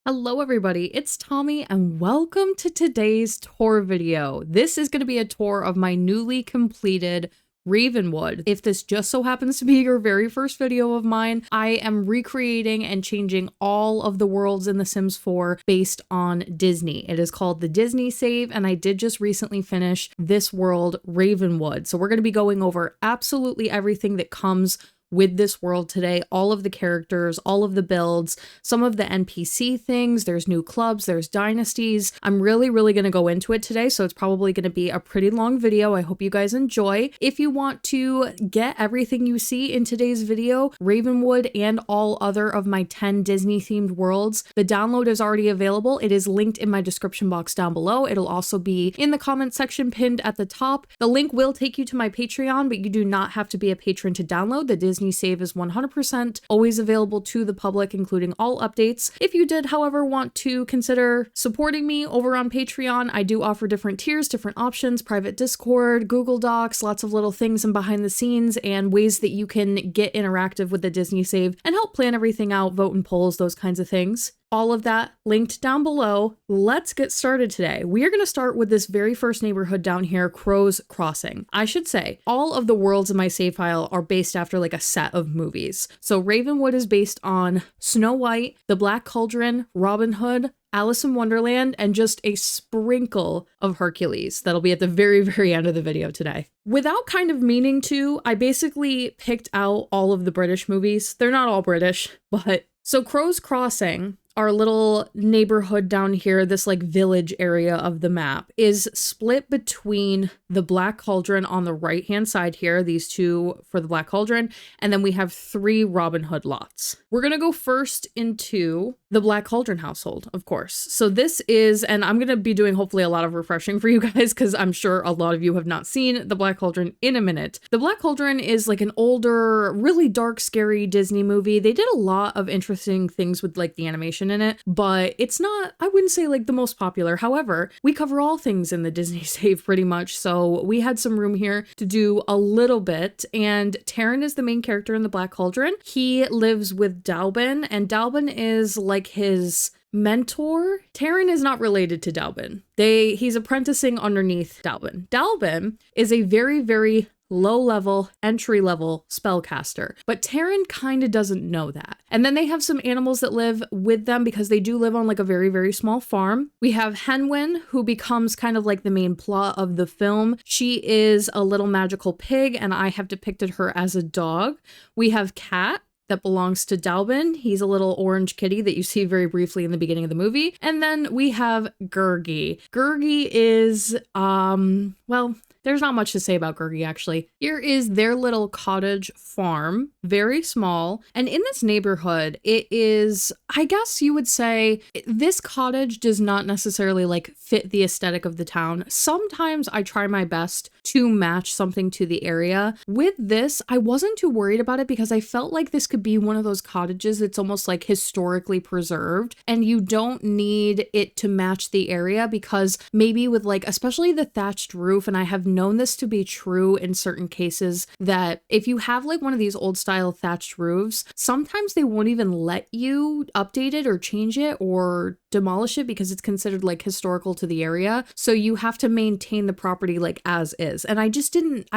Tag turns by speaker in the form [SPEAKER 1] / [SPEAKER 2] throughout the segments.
[SPEAKER 1] Hello everybody, it's Tommy and welcome to today's tour video. This is going to be a tour of my newly completed Ravenwood. If this just so happens to be your very first video of mine, I am recreating and changing all of the worlds in The Sims 4 based on Disney. It is called the Disney Save, and I did just recently finish this world, Ravenwood. So we're going to be going over absolutely everything that comes with this world today, all of the characters, all of the builds, some of the NPC things, there's new clubs, there's dynasties. I'm really going to go into it today, so it's probably going to be a pretty long video. I hope you guys enjoy. If you want to get everything you see in today's video, Ravenwood and all other of my 10 Disney themed worlds, the download is already available. It is linked in my description box down below. It'll also be in the comment section pinned at the top. The link will take you to my Patreon, but you do not have to be a patron to download. The Disney Save is 100% always available to the public, including all updates. If you did, however, want to consider supporting me over on Patreon, I do offer different tiers, different options, private Discord, Google Docs, lots of little things and behind the scenes and ways that you can get interactive with the Disney Save and help plan everything out, vote in polls, those kinds of things. All of that linked down below. Let's get started today. We are going to start with this very first neighborhood down here, Crow's Crossing. I should say, all of the worlds in my save file are based after like a set of movies. So Ravenwood is based on Snow White, the Black Cauldron, Robin Hood, Alice in Wonderland, and just a sprinkle of Hercules. That'll be at the very end of the video today. Without kind of meaning to, I basically picked out all of the British movies. They're not all British, but so Crow's Crossing, our little neighborhood down here, this like village area of the map, is split between the Black Cauldron on the right hand side here, these two for the Black Cauldron, and then we have 3 Robin Hood lots. We're gonna go first into the Black Cauldron household, of course. So this is, and I'm gonna be doing hopefully a lot of refreshing for you guys because I'm sure a lot of you have not seen the Black Cauldron in a minute. The Black Cauldron is like an older, really dark, scary Disney movie. They did a lot of interesting things with like the animation in it, but it's not, I wouldn't say like the most popular. However, we cover all things in the Disney Save pretty much, so we had some room here to do a little bit, and Taryn is the main character in the Black Cauldron. He lives with Dalbin, and Dalbin is like his mentor. Taryn is not related to Dalbin. He's apprenticing underneath Dalbin. Dalbin is a very low-level, entry-level spellcaster, but Taryn kind of doesn't know that. And then they have some animals that live with them because they do live on like a very small farm. We have Henwin, who becomes kind of like the main plot of the film. She is a little magical pig, and I have depicted her as a dog. We have Cat, that belongs to Dalbin. He's a little orange kitty that you see very briefly in the beginning of the movie. And then we have Gurgi. Gurgi is, well, there's not much to say about Gurgi, actually. Here is their little cottage farm, very small. And in this neighborhood, it is, I guess you would say, this cottage does not necessarily like fit the aesthetic of the town. Sometimes I try my best to match something to the area. With this, I wasn't too worried about it because I felt like this could be one of those cottages that's almost like historically preserved, and you don't need it to match the area because maybe with like, especially the thatched roof, and I have known this to be true in certain cases, that if you have like one of these old style thatched roofs, sometimes they won't even let you update it or change it or demolish it because it's considered like historical to the area. So you have to maintain the property like as is. And I didn't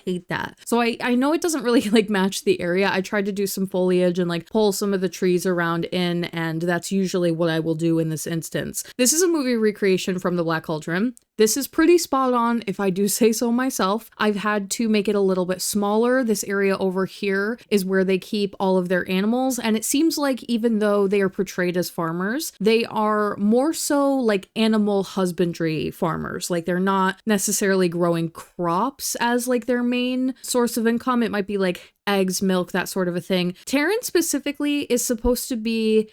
[SPEAKER 1] hate that. So I know it doesn't really like match the area. I tried to do some foliage and like pull some of the trees around in, and that's usually what I will do in this instance. This is a movie recreation from the Black Cauldron. This is pretty spot on, if I do say so myself. I've had to make it a little bit smaller. This area over here is where they keep all of their animals, and it seems like even though they are portrayed as farmers, they are more so like animal husbandry farmers. Like they're not necessarily growing crops as like their main source of income. It might be like eggs, milk, that sort of a thing. Taryn specifically is supposed to be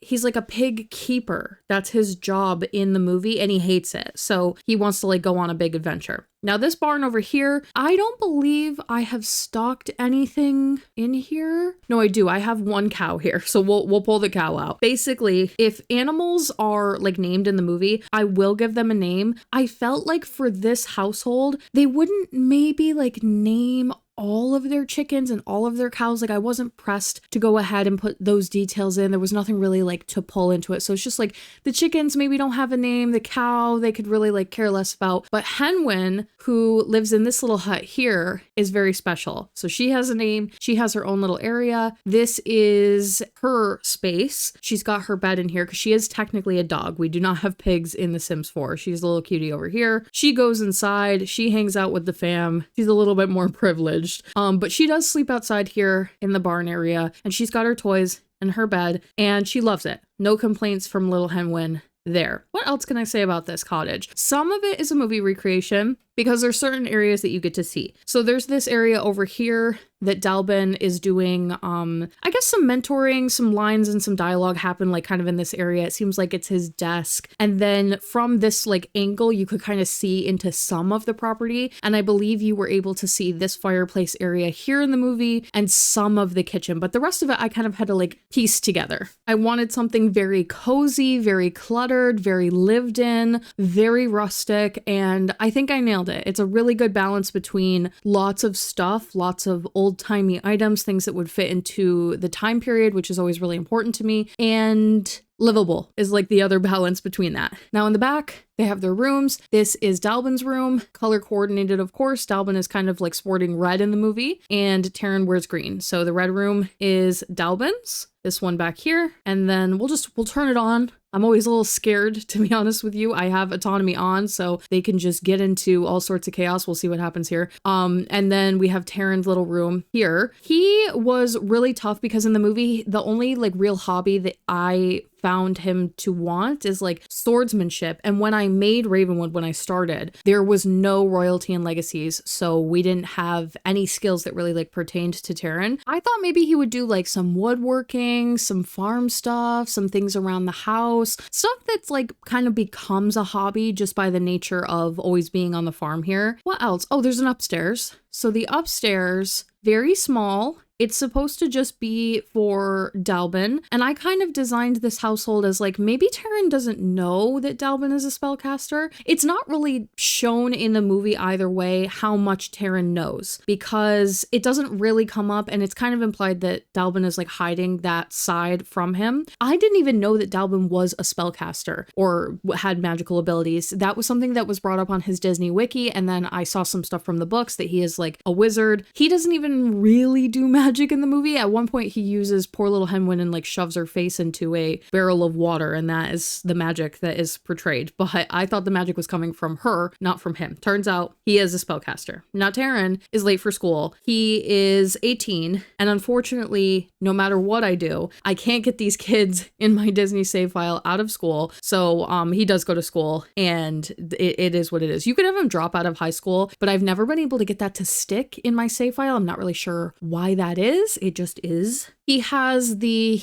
[SPEAKER 1] he's like a pig keeper. That's his job in the movie, and he hates it. So he wants to like go on a big adventure. Now this barn over here, I don't believe I have stocked anything in here. No, I do. I have one cow here. So we'll pull the cow out. Basically, if animals are like named in the movie, I will give them a name. I felt like for this household, they wouldn't maybe like name all of their chickens and all of their cows. Like I wasn't pressed to go ahead and put those details in. There was nothing really like to pull into it. So it's just like the chickens maybe don't have a name, the cow they could really like care less about. But Henwin, who lives in this little hut here, is very special. So she has a name, she has her own little area. This is her space. She's got her bed in here because she is technically a dog. We do not have pigs in The Sims 4. She's a little cutie over here. She goes inside, she hangs out with the fam. She's a little bit more privileged. But she does sleep outside here in the barn area, and she's got her toys and her bed, and she loves it. No complaints from little Henwin there. What else can I say about this cottage? Some of it is a movie recreation because there's certain areas that you get to see. So there's this area over here that Dalbin is doing, I guess some mentoring, some lines and some dialogue happen like kind of in this area. It seems like it's his desk. And then from this like angle, you could kind of see into some of the property. And I believe you were able to see this fireplace area here in the movie and some of the kitchen, but the rest of it, I kind of had to like piece together. I wanted something very cozy, very cluttered, very lived in, very rustic. And I think I nailed it. It's a really good balance between lots of stuff, lots of old-timey items, things that would fit into the time period, which is always really important to me, and livable is like the other balance between that. Now in the back, they have their rooms. This is Dalbin's room, color coordinated, of course. Dalbin is kind of like sporting red in the movie, and Taryn wears green. So the red room is Dalbin's, this one back here, and then we'll turn it on. I'm always a little scared, to be honest with you. I have autonomy on, so they can just get into all sorts of chaos. We'll see what happens here. And then we have Taryn's little room here. He was really tough because in the movie, the only like real hobby that I found him to want is like swordsmanship. And when I made Ravenwood, when I started, there was no royalty and legacies. So we didn't have any skills that really like pertained to Taryn. I thought maybe he would do like some woodworking, some farm stuff, some things around the house, stuff that's like kind of becomes a hobby just by the nature of always being on the farm here. What else? Oh, there's an upstairs. So the upstairs, very small. It's supposed to just be for Dalbin. And I kind of designed this household as like, maybe Taryn doesn't know that Dalbin is a spellcaster. It's not really shown in the movie either way how much Taryn knows, because it doesn't really come up, and it's kind of implied that Dalbin is like hiding that side from him. I didn't even know that Dalbin was a spellcaster or had magical abilities. That was something that was brought up on his Disney wiki, and then I saw some stuff from the books that he is like a wizard. He doesn't even really do magic in the movie. At one point he uses poor little Henwin and like shoves her face into a barrel of water, and that is the magic that is portrayed. But I thought the magic was coming from her, not from him. Turns out he is a spellcaster. Now Taryn is late for school. He is 18, and unfortunately, no matter what I do, I can't get these kids in my Disney save file out of school. So he does go to school, and it is what it is. You could have him drop out of high school, but I've never been able to get that to stick in my save file. I'm not really sure why that is. It just is. He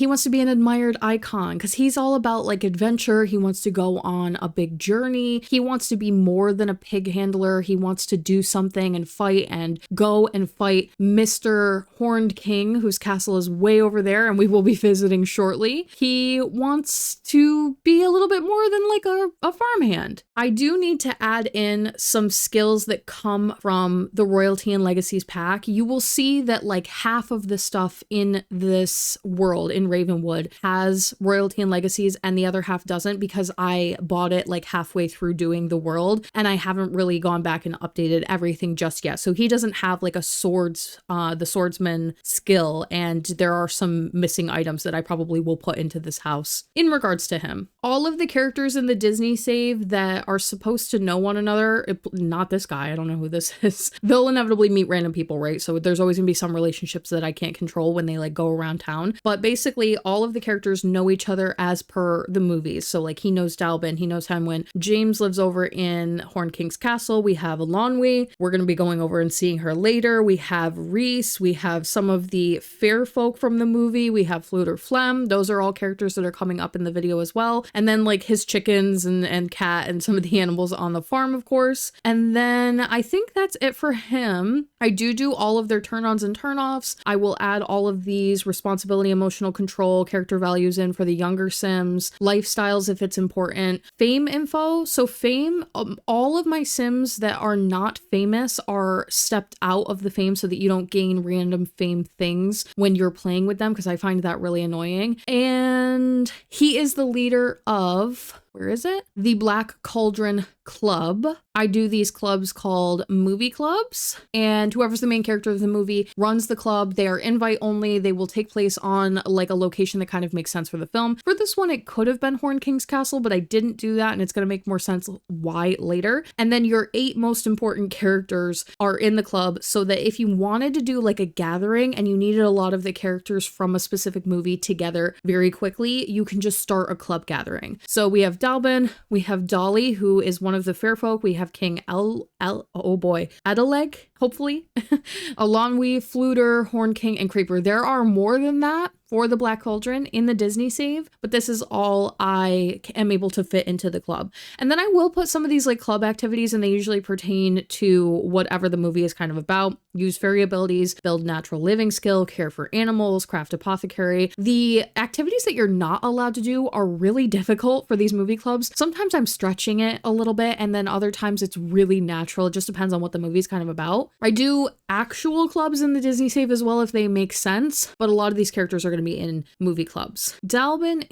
[SPEAKER 1] wants to be an admired icon because he's all about like adventure. He wants to go on a big journey. He wants to be more than a pig handler. He wants to do something and fight and go and fight Mr. Horned King, whose castle is way over there and we will be visiting shortly. He wants to be a little bit more than like a farmhand. I do need to add in some skills that come from the Royalty and Legacies pack. You will see that like half of the stuff in this world in Ravenwood has Royalty and Legacies and the other half doesn't, because I bought it like halfway through doing the world and I haven't really gone back and updated everything just yet. So he doesn't have like a the swordsman skill, and there are some missing items that I probably will put into this house in regards to him. All of the characters in the Disney save that are supposed to know one another, not this guy, I don't know who this is, they'll inevitably meet random people, right? So there's always gonna be some relationships that I can't control when they like go around town. But basically all of the characters know each other as per the movies. So like he knows Dalbin, he knows Henwin. James lives over in Horn King's castle. We have Alonwi. We're going to be going over and seeing her later. We have Reese. We have some of the fair folk from the movie. We have Fluter Flem. Those are all characters that are coming up in the video as well. And then like his chickens and cat and some of the animals on the farm, of course. And then I think that's it for him. I do all of their turn-ons and turn-offs. I will add all of these responsibility, emotional control, character values in for the younger Sims, lifestyles if it's important, fame info. So fame, all of my Sims that are not famous are stepped out of the fame so that you don't gain random fame things when you're playing with them, because I find that really annoying. And he is the leader of, where is it? The Black Cauldron Club. I do these clubs called movie clubs, and whoever's the main character of the movie runs the club. They are invite only. They will take place on like a location that kind of makes sense for the film. For this one, it could have been Horn King's Castle, but I didn't do that, and it's going to make more sense why later. And then your 8 most important characters are in the club, so that if you wanted to do like a gathering and you needed a lot of the characters from a specific movie together very quickly, you can just start a club gathering. So we have Dalbin, we have Dolly, who is one of the fair folk, we have King Adeleg, hopefully, Alonwe, Fluter, Horn King, and Creeper. There are more than that for the Black Cauldron in the Disney save, but this is all I am able to fit into the club. And then I will put some of these like club activities, and they usually pertain to whatever the movie is kind of about. Use fairy abilities, build natural living skill, care for animals, craft apothecary. The activities that you're not allowed to do are really difficult for these movie clubs. Sometimes I'm stretching it a little bit, and then other times it's really natural. It just depends on what the movie's kind of about. I do actual clubs in the Disney save as well if they make sense, but a lot of these characters are going to be in movie clubs. Dalbin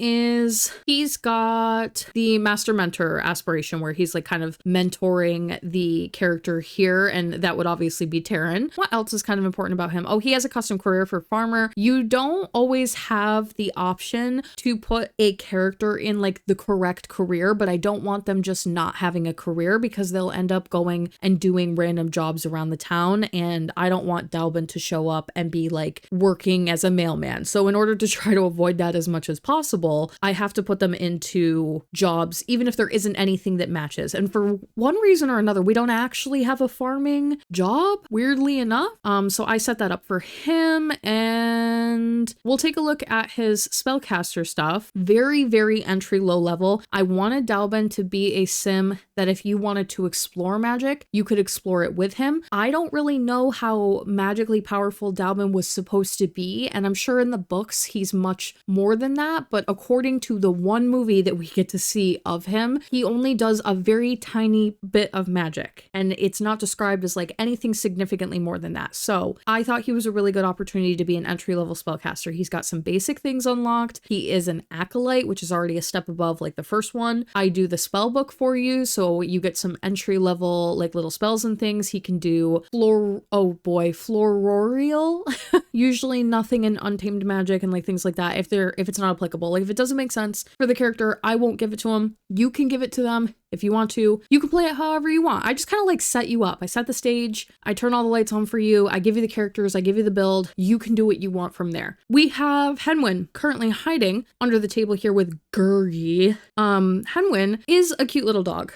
[SPEAKER 1] he's got the master mentor aspiration where he's like kind of mentoring the character here, and that would obviously be Taryn. What else is kind of important about him? Oh, he has a custom career for farmer. You don't always have the option to put a character in like the correct career, but I don't want them just not having a career, because they'll end up going and doing random jobs around the town, and I don't want Dalbin to show up and be like working as a mailman. So in order to try to avoid that as much as possible, I have to put them into jobs, even if there isn't anything that matches. And for one reason or another, we don't actually have a farming job, weirdly enough. So I set that up for him, and we'll take a look at his spellcaster stuff. Very, very entry low level. I wanted Dalbin to be a sim that if you wanted to explore magic, you could explore it with him. I don't really know how magically powerful Dalbin was supposed to be, and I'm sure in the books he's much more than that, but according to the one movie that we get to see of him, he only does a very tiny bit of magic, and it's not described as like anything significantly more than that. So I thought he was a really good opportunity to be an entry-level spellcaster. He's got some basic things unlocked. He is an acolyte, which is already a step above like the first one. I do the spell book for you, so you get some entry-level like little spells and things. He can do flororial, usually nothing in untamed magic and like things like that if it's not applicable. Like if it doesn't make sense for the character, I won't give it to him. You can give it to them if you want to. You can play it however you want. I just kind of like set you up. I set the stage, I turn all the lights on for you, I give you the characters, I give you the build. You can do what you want from there. We have Henwin currently hiding under the table here with Gurgi. Henwin is a cute little dog.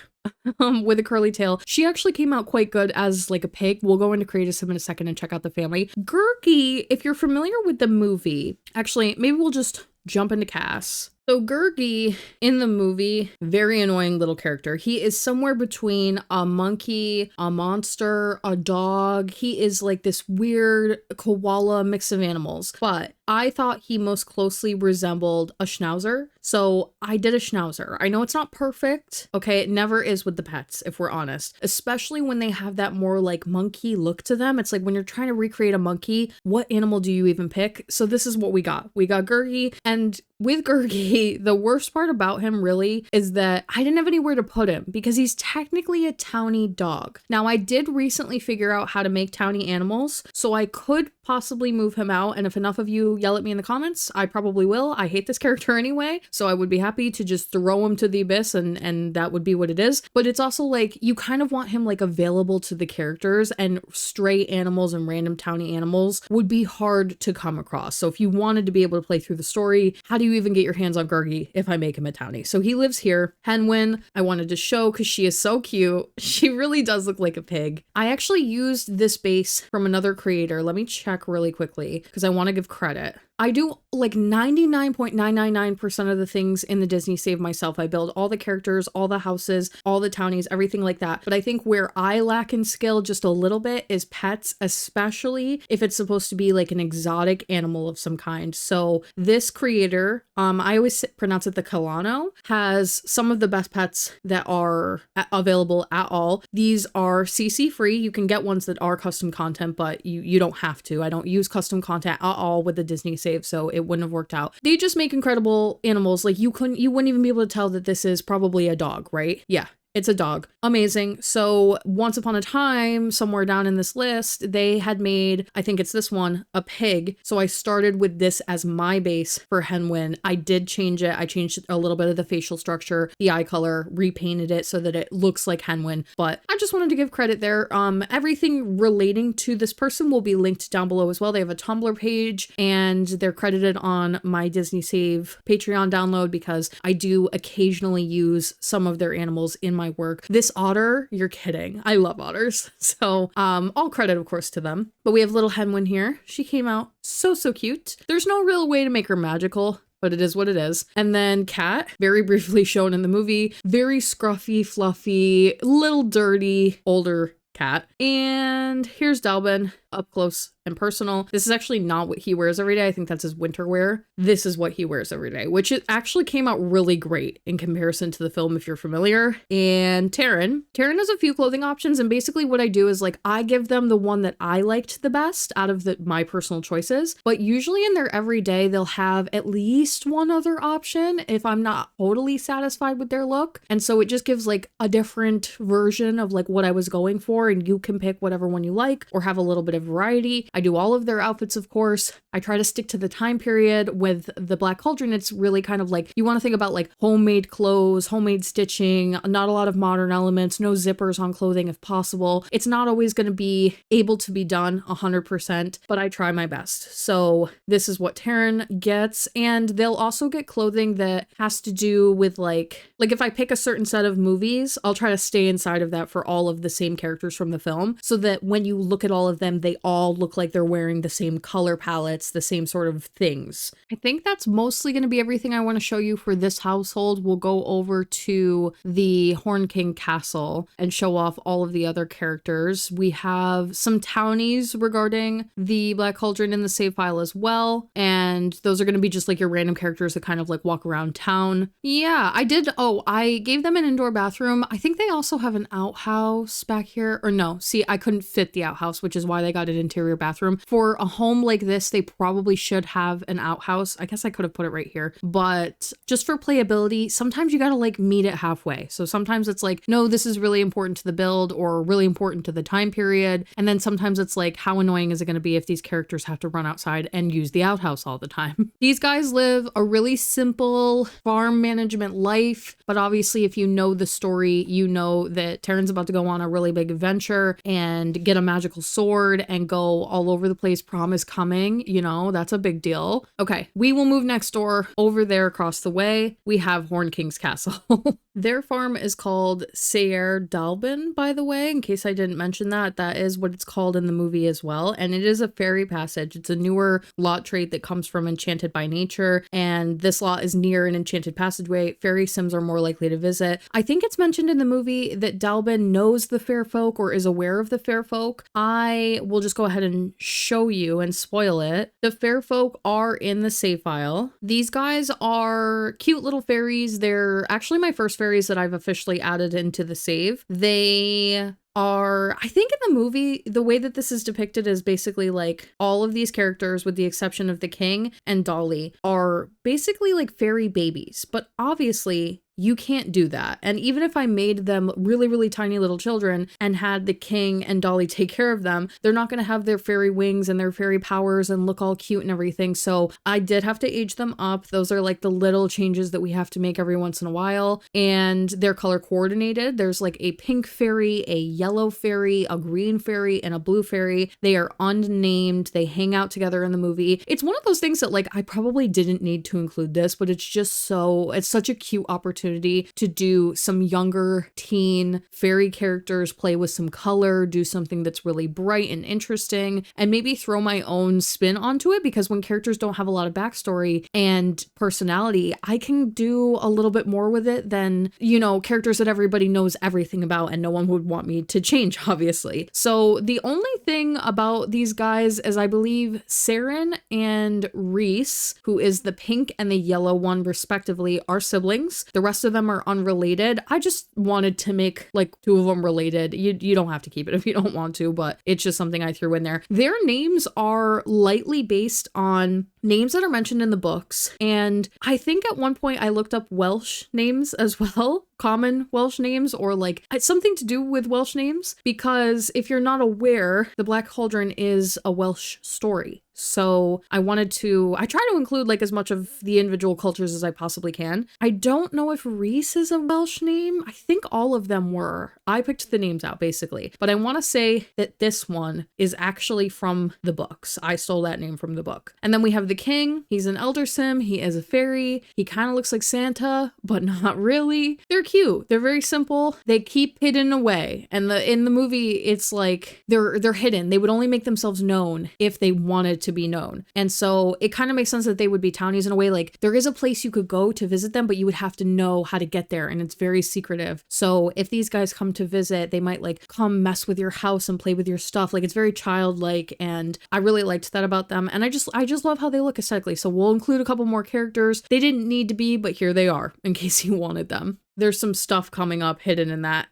[SPEAKER 1] With a curly tail. She actually came out quite good as like a pig. We'll go into Creative Sim in a second and check out the family. Gurgi, if you're familiar with the movie, actually, maybe we'll just jump into Cass. So Gurgi in the movie, very annoying little character. He is somewhere between a monkey, a monster, a dog. He is like this weird koala mix of animals, but I thought he most closely resembled a schnauzer. So I did a schnauzer. I know it's not perfect. Okay, it never is with the pets, if we're honest, especially when they have that more like monkey look to them. It's like when you're trying to recreate a monkey, what animal do you even pick? So this is what we got. We got Gurgi, and with Gurgi, the worst part about him really is that I didn't have anywhere to put him because he's technically a towny dog. Now, I did recently figure out how to make towny animals, so I could possibly move him out, and if enough of you yell at me in the comments, I probably will. I hate this character anyway, so I would be happy to just throw him to the abyss and that would be what it is. But it's also like, you kind of want him like available to the characters, and stray animals and random towny animals would be hard to come across. So if you wanted to be able to play through the story, how do you even get your hands on Gurgi if I make him a townie? So he lives here. Henwin, I wanted to show because she is so cute. She really does look like a pig. I actually used this base from another creator. Let me check really quickly because I want to give credit. it. I do like 99.999% of the things in the Disney Save myself. I build all the characters, all the houses, all the townies, everything like that. But I think where I lack in skill just a little bit is pets, especially if it's supposed to be like an exotic animal of some kind. So this creator, I always pronounce it the Kalano, has some of the best pets that are available at all. These are CC free. You can get ones that are custom content, but you don't have to. I don't use custom content at all with the Disney Save, so it wouldn't have worked out. They just make incredible animals. Like you wouldn't even be able to tell that this is probably a dog, right? Yeah. It's a dog. Amazing. So once upon a time, somewhere down in this list, they had made, I think it's this one, a pig. So I started with this as my base for Henwin. I did change it. I changed a little bit of the facial structure, the eye color, repainted it so that it looks like Henwin. But I just wanted to give credit there. Everything relating to this person will be linked down below as well. They have a Tumblr page and they're credited on my Disney Save Patreon download because I do occasionally use some of their animals in my work. This otter, you're kidding. I love otters. So all credit of course to them. But we have little Henwin here. She came out so cute. There's no real way to make her magical, but it is what it is. And then Cat, very briefly shown in the movie, very scruffy, fluffy, little dirty, older cat. And here's Dalbin up close and personal. This is actually not what he wears every day. I think that's his winter wear. This is what he wears every day, which it actually came out really great in comparison to the film if you're familiar. And Taryn has a few clothing options, and basically what I do is like I give them the one that I liked the best out of my personal choices, but usually in their everyday they'll have at least one other option if I'm not totally satisfied with their look. And so it just gives like a different version of like what I was going for, and you can pick whatever one you like or have a little bit of variety. I do all of their outfits, of course. I try to stick to the time period. With the Black Cauldron, it's really kind of like you want to think about like homemade clothes, homemade stitching, not a lot of modern elements, no zippers on clothing if possible. It's not always going to be able to be done 100%, but I try my best. So this is what Taryn gets, and they'll also get clothing that has to do with like if I pick a certain set of movies, I'll try to stay inside of that for all of the same characters from the film, so that when you look at all of them, they all look like they're wearing the same color palettes, the same sort of things. I think that's mostly going to be everything I want to show you for this household. We'll go over to the Horn King Castle and show off all of the other characters. We have some townies regarding the Black Cauldron in the save file as well, and those are going to be just like your random characters that kind of like walk around town. Yeah, I gave them an indoor bathroom. I think they also have an outhouse back here, or no, see, I couldn't fit the outhouse, which is why they got an interior bathroom. For a home like this, they probably should have an outhouse. I guess I could have put it right here, but just for playability, sometimes you gotta like meet it halfway. So sometimes it's like, no, this is really important to the build or really important to the time period. And then sometimes it's like, how annoying is it gonna be if these characters have to run outside and use the outhouse all the time? These guys live a really simple farm management life, but obviously if you know the story, you know that Taryn's about to go on a really big adventure and get a magical sword and go all over the place. Prom is coming, you know, that's a big deal. Okay, we will move next door. Over there across the way, we have Horn King's Castle. Their farm is called Sayer Dalbin, by the way, in case I didn't mention that. That is what it's called in the movie as well. And it is a fairy passage. It's a newer lot trait that comes from Enchanted by Nature. And this lot is near an enchanted passageway. Fairy sims are more likely to visit. I think it's mentioned in the movie that Dalbin knows the fair folk or is aware of the fair folk. I will just go ahead and show you and spoil it. The fair folk are in the save file. These guys are cute little fairies. They're actually my first fairies that I've officially added into the save. They are, I think in the movie, the way that this is depicted is basically like all of these characters, with the exception of the king and Dolly, are basically like fairy babies. But obviously you can't do that. And even if I made them really, really tiny little children and had the king and Dolly take care of them, they're not going to have their fairy wings and their fairy powers and look all cute and everything. So I did have to age them up. Those are like the little changes that we have to make every once in a while. And they're color coordinated. There's like a pink fairy, a yellow fairy, a green fairy, and a blue fairy. They are unnamed. They hang out together in the movie. It's one of those things that like I probably didn't need to include this, but it's just it's such a cute opportunity opportunity to do some younger teen fairy characters, play with some color, do something that's really bright and interesting, and maybe throw my own spin onto it, because when characters don't have a lot of backstory and personality, I can do a little bit more with it than, you know, characters that everybody knows everything about and no one would want me to change, obviously. So the only thing about these guys is I believe Saren and Reese, who is the pink and the yellow one respectively, are siblings. The rest of them are unrelated. I just wanted to make like two of them related. You don't have to keep it if you don't want to, but it's just something I threw in there. Their names are lightly based on names that are mentioned in the books. And I think at one point I looked up Welsh names as well, common Welsh names, or like something to do with Welsh names, because if you're not aware, the Black Cauldron is a Welsh story. So I try to include like as much of the individual cultures as I possibly can. I don't know if Reese is a Welsh name. I think all of them were. I picked the names out basically, but I want to say that this one is actually from the books. I stole that name from the book. And then we have the king. He's an elder sim. He is a fairy. He kind of looks like Santa, but not really. They're cute. They're very simple. They keep hidden away. And in the movie, it's like they're hidden. They would only make themselves known if they wanted to be known. And so it kind of makes sense that they would be townies in a way. Like there is a place you could go to visit them, but you would have to know how to get there, and it's very secretive. So if these guys come to visit, they might like come mess with your house and play with your stuff. Like it's very childlike, and I really liked that about them. And I just love how they look aesthetically. So we'll include a couple more characters. They didn't need to be, but here they are in case you wanted them. There's some stuff coming up hidden in that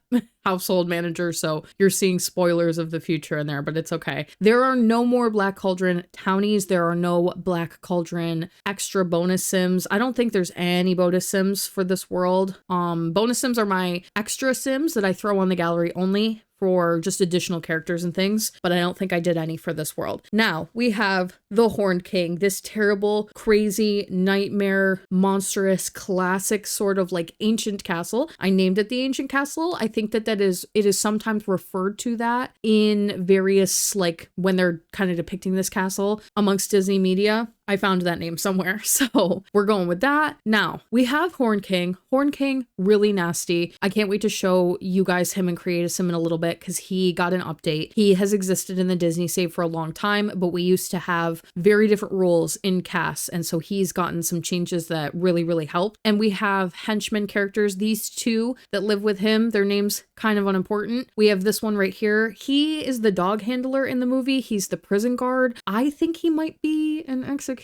[SPEAKER 1] household manager, so you're seeing spoilers of the future in there, but it's okay. There are no more Black Cauldron townies. There are no Black Cauldron extra bonus sims. I don't think there's any bonus sims for this world. Bonus sims are my extra sims that I throw on the gallery only for just additional characters and things, but I don't think I did any for this world. Now we have the Horned King, this terrible, crazy, nightmare, monstrous, classic sort of like ancient castle. I named it the Ancient Castle. I think that it is sometimes referred to that in various, like when they're kind of depicting this castle amongst Disney media. I found that name somewhere, so we're going with that. Now, we have Horned King. Horned King, really nasty. I can't wait to show you guys him and Create a Sim in a little bit, because he got an update. He has existed in the Disney save for a long time, but we used to have very different rules in casts, and so he's gotten some changes that really, really helped. And we have henchman characters. These two that live with him, their names kind of unimportant. We have this one right here. He is the dog handler in the movie. He's the prison guard. I think he might be an executioner.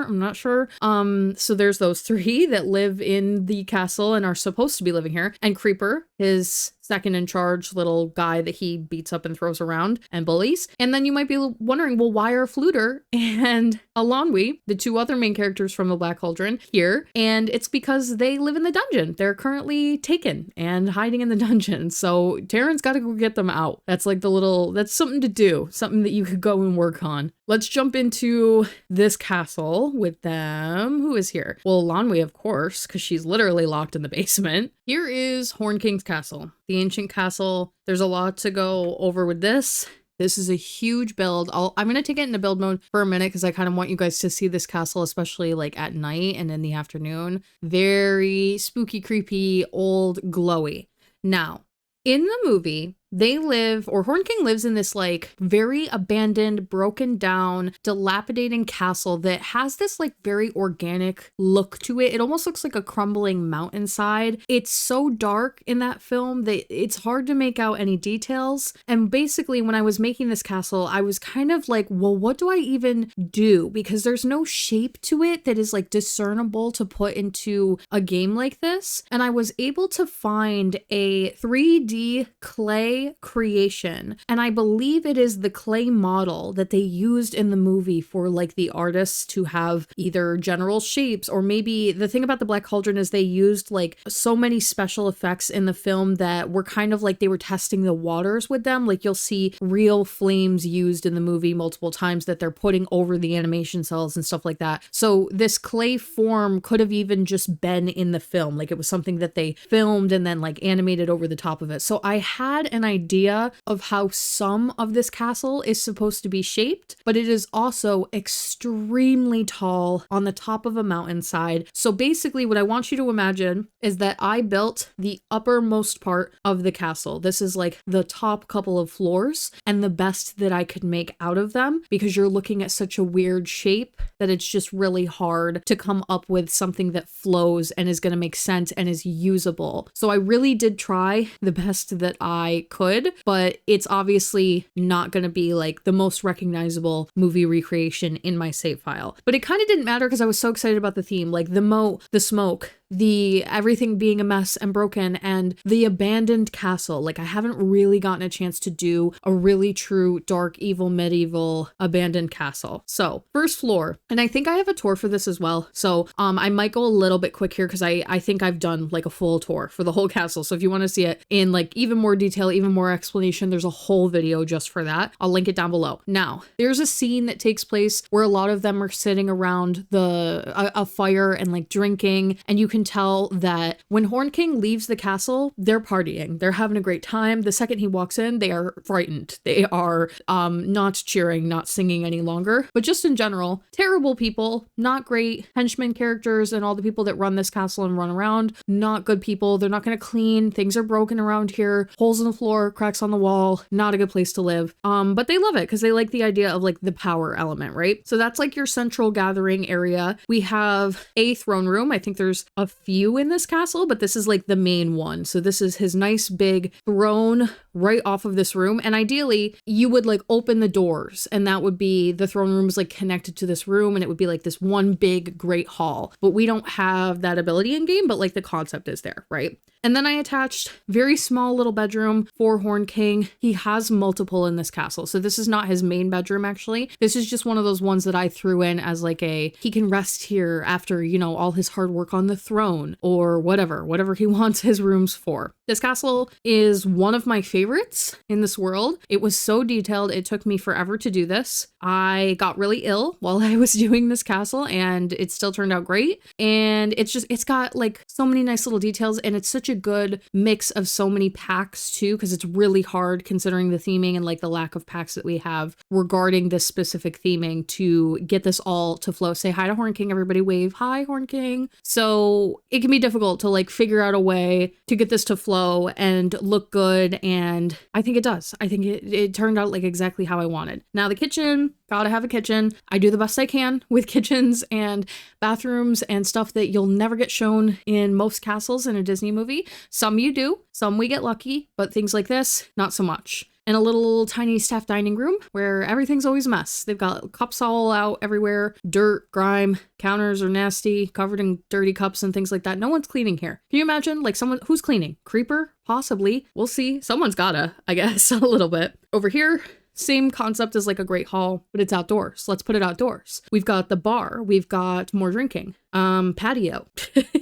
[SPEAKER 1] I'm not sure. So there's those three that live in the castle and are supposed to be living here. And Creeper, his second in charge little guy that he beats up and throws around and bullies. And then you might be wondering, well, why are Fluter and Alonwi, the two other main characters from the Black Cauldron, here? And it's because they live in the dungeon. They're currently taken and hiding in the dungeon. So Taryn's got to go get them out. That's like that's something to do, something that you could go and work on. Let's jump into this castle with them. Who is here? Well, Alonwi, of course, because she's literally locked in the basement. Here is Horned King's castle, the ancient castle. There's a lot to go over with this. This is a huge build. I'm going to take it into build mode for a minute because I kind of want you guys to see this castle, especially like at night and in the afternoon. Very spooky, creepy, old, glowy. Now, in the movie, Horned King lives in this like very abandoned, broken down, dilapidating castle that has this like very organic look to it. It almost looks like a crumbling mountainside. It's so dark in that film that it's hard to make out any details. And basically when I was making this castle, I was kind of like, well, what do I even do? Because there's no shape to it that is like discernible to put into a game like this. And I was able to find a 3D clay creation, and I believe it is the clay model that they used in the movie for like the artists to have either general shapes, or maybe the thing about the Black Cauldron is they used like so many special effects in the film that were kind of like they were testing the waters with them. Like you'll see real flames used in the movie multiple times that they're putting over the animation cells and stuff like that. So this clay form could have even just been in the film, like it was something that they filmed and then like animated over the top of it. So I had an idea of how some of this castle is supposed to be shaped, but it is also extremely tall on the top of a mountainside. So basically what I want you to imagine is that I built the uppermost part of the castle. This is like the top couple of floors and the best that I could make out of them, because you're looking at such a weird shape that it's just really hard to come up with something that flows and is going to make sense and is usable. So I really did try the best that I could, but it's obviously not going to be like the most recognizable movie recreation in my save file. But it kind of didn't matter because I was so excited about the theme, like the moat, the smoke, the everything being a mess and broken, and the abandoned castle. Like I haven't really gotten a chance to do a really true dark, evil, medieval abandoned castle. So first floor, and I think I have a tour for this as well. So I might go a little bit quick here because I think I've done like a full tour for the whole castle. So if you want to see it in like even more detail, even more explanation, there's a whole video just for that. I'll link it down below. Now, there's a scene that takes place where a lot of them are sitting around a fire and like drinking, and you can tell that when Horn King leaves the castle, they're partying. They're having a great time. The second he walks in, they are frightened. They are not cheering, not singing any longer. But just in general, terrible people, not great henchmen characters, and all the people that run this castle and run around, not good people. They're not going to clean. Things are broken around here. Holes in the floor, cracks on the wall. Not a good place to live. But they love it because they like the idea of like the power element, right? So that's like your central gathering area. We have a throne room. I think there's a few in this castle, but this is like the main one. So this is his nice big throne right off of this room. And ideally you would like open the doors and that would be, the throne room is like connected to this room and it would be like this one big great hall. But we don't have that ability in game, but like the concept is there, right? And then I attached very small little bedroom for Horn King. He has multiple in this castle. So this is not his main bedroom, actually. This is just one of those ones that I threw in as like he can rest here after, you know, all his hard work on the throne or whatever he wants his rooms for. This castle is one of my favorites in this world. It was so detailed. It took me forever to do this. I got really ill while I was doing this castle and it still turned out great. And it's got like so many nice little details, and it's such a good mix of so many packs too, because it's really hard considering the theming and like the lack of packs that we have regarding this specific theming to get this all to flow. Say hi to Horn King, everybody wave hi Horn King. So it can be difficult to like figure out a way to get this to flow and look good, and I think it does. I think it turned out like exactly how I wanted. Now the kitchen, gotta have a kitchen. I do the best I can with kitchens and bathrooms and stuff that you'll never get shown in most castles in a Disney movie. Some you do, some we get lucky, but things like this, not so much. And a little tiny staff dining room where everything's always a mess. They've got cups all out everywhere, dirt, grime, counters are nasty, covered in dirty cups and things like that. No one's cleaning here. Can you imagine like someone who's cleaning? Creeper? Possibly. We'll see. Someone's gotta, I guess, a little bit. Over here, same concept as like a great hall, but it's outdoors. Let's put it outdoors. We've got the bar. We've got more drinking. Patio,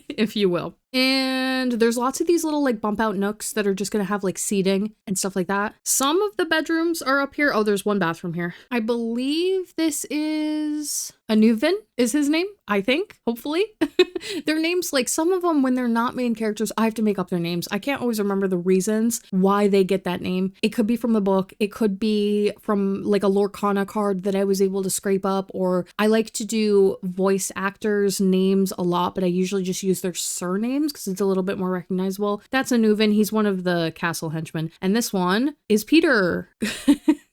[SPEAKER 1] if you will. And there's lots of these little like bump out nooks that are just gonna have like seating and stuff like that. Some of the bedrooms are up here. Oh, there's one bathroom here. I believe this is Anuvin is his name, I think, hopefully. Their names, like some of them when they're not main characters, I have to make up their names. I can't always remember the reasons why they get that name. It could be from the book. It could be from like a Lorcana card that I was able to scrape up, or I like to do voice actors' names a lot, but I usually just use their surnames because it's a little bit more recognizable. That's Anuvin. He's one of the castle henchmen. And this one is Peter.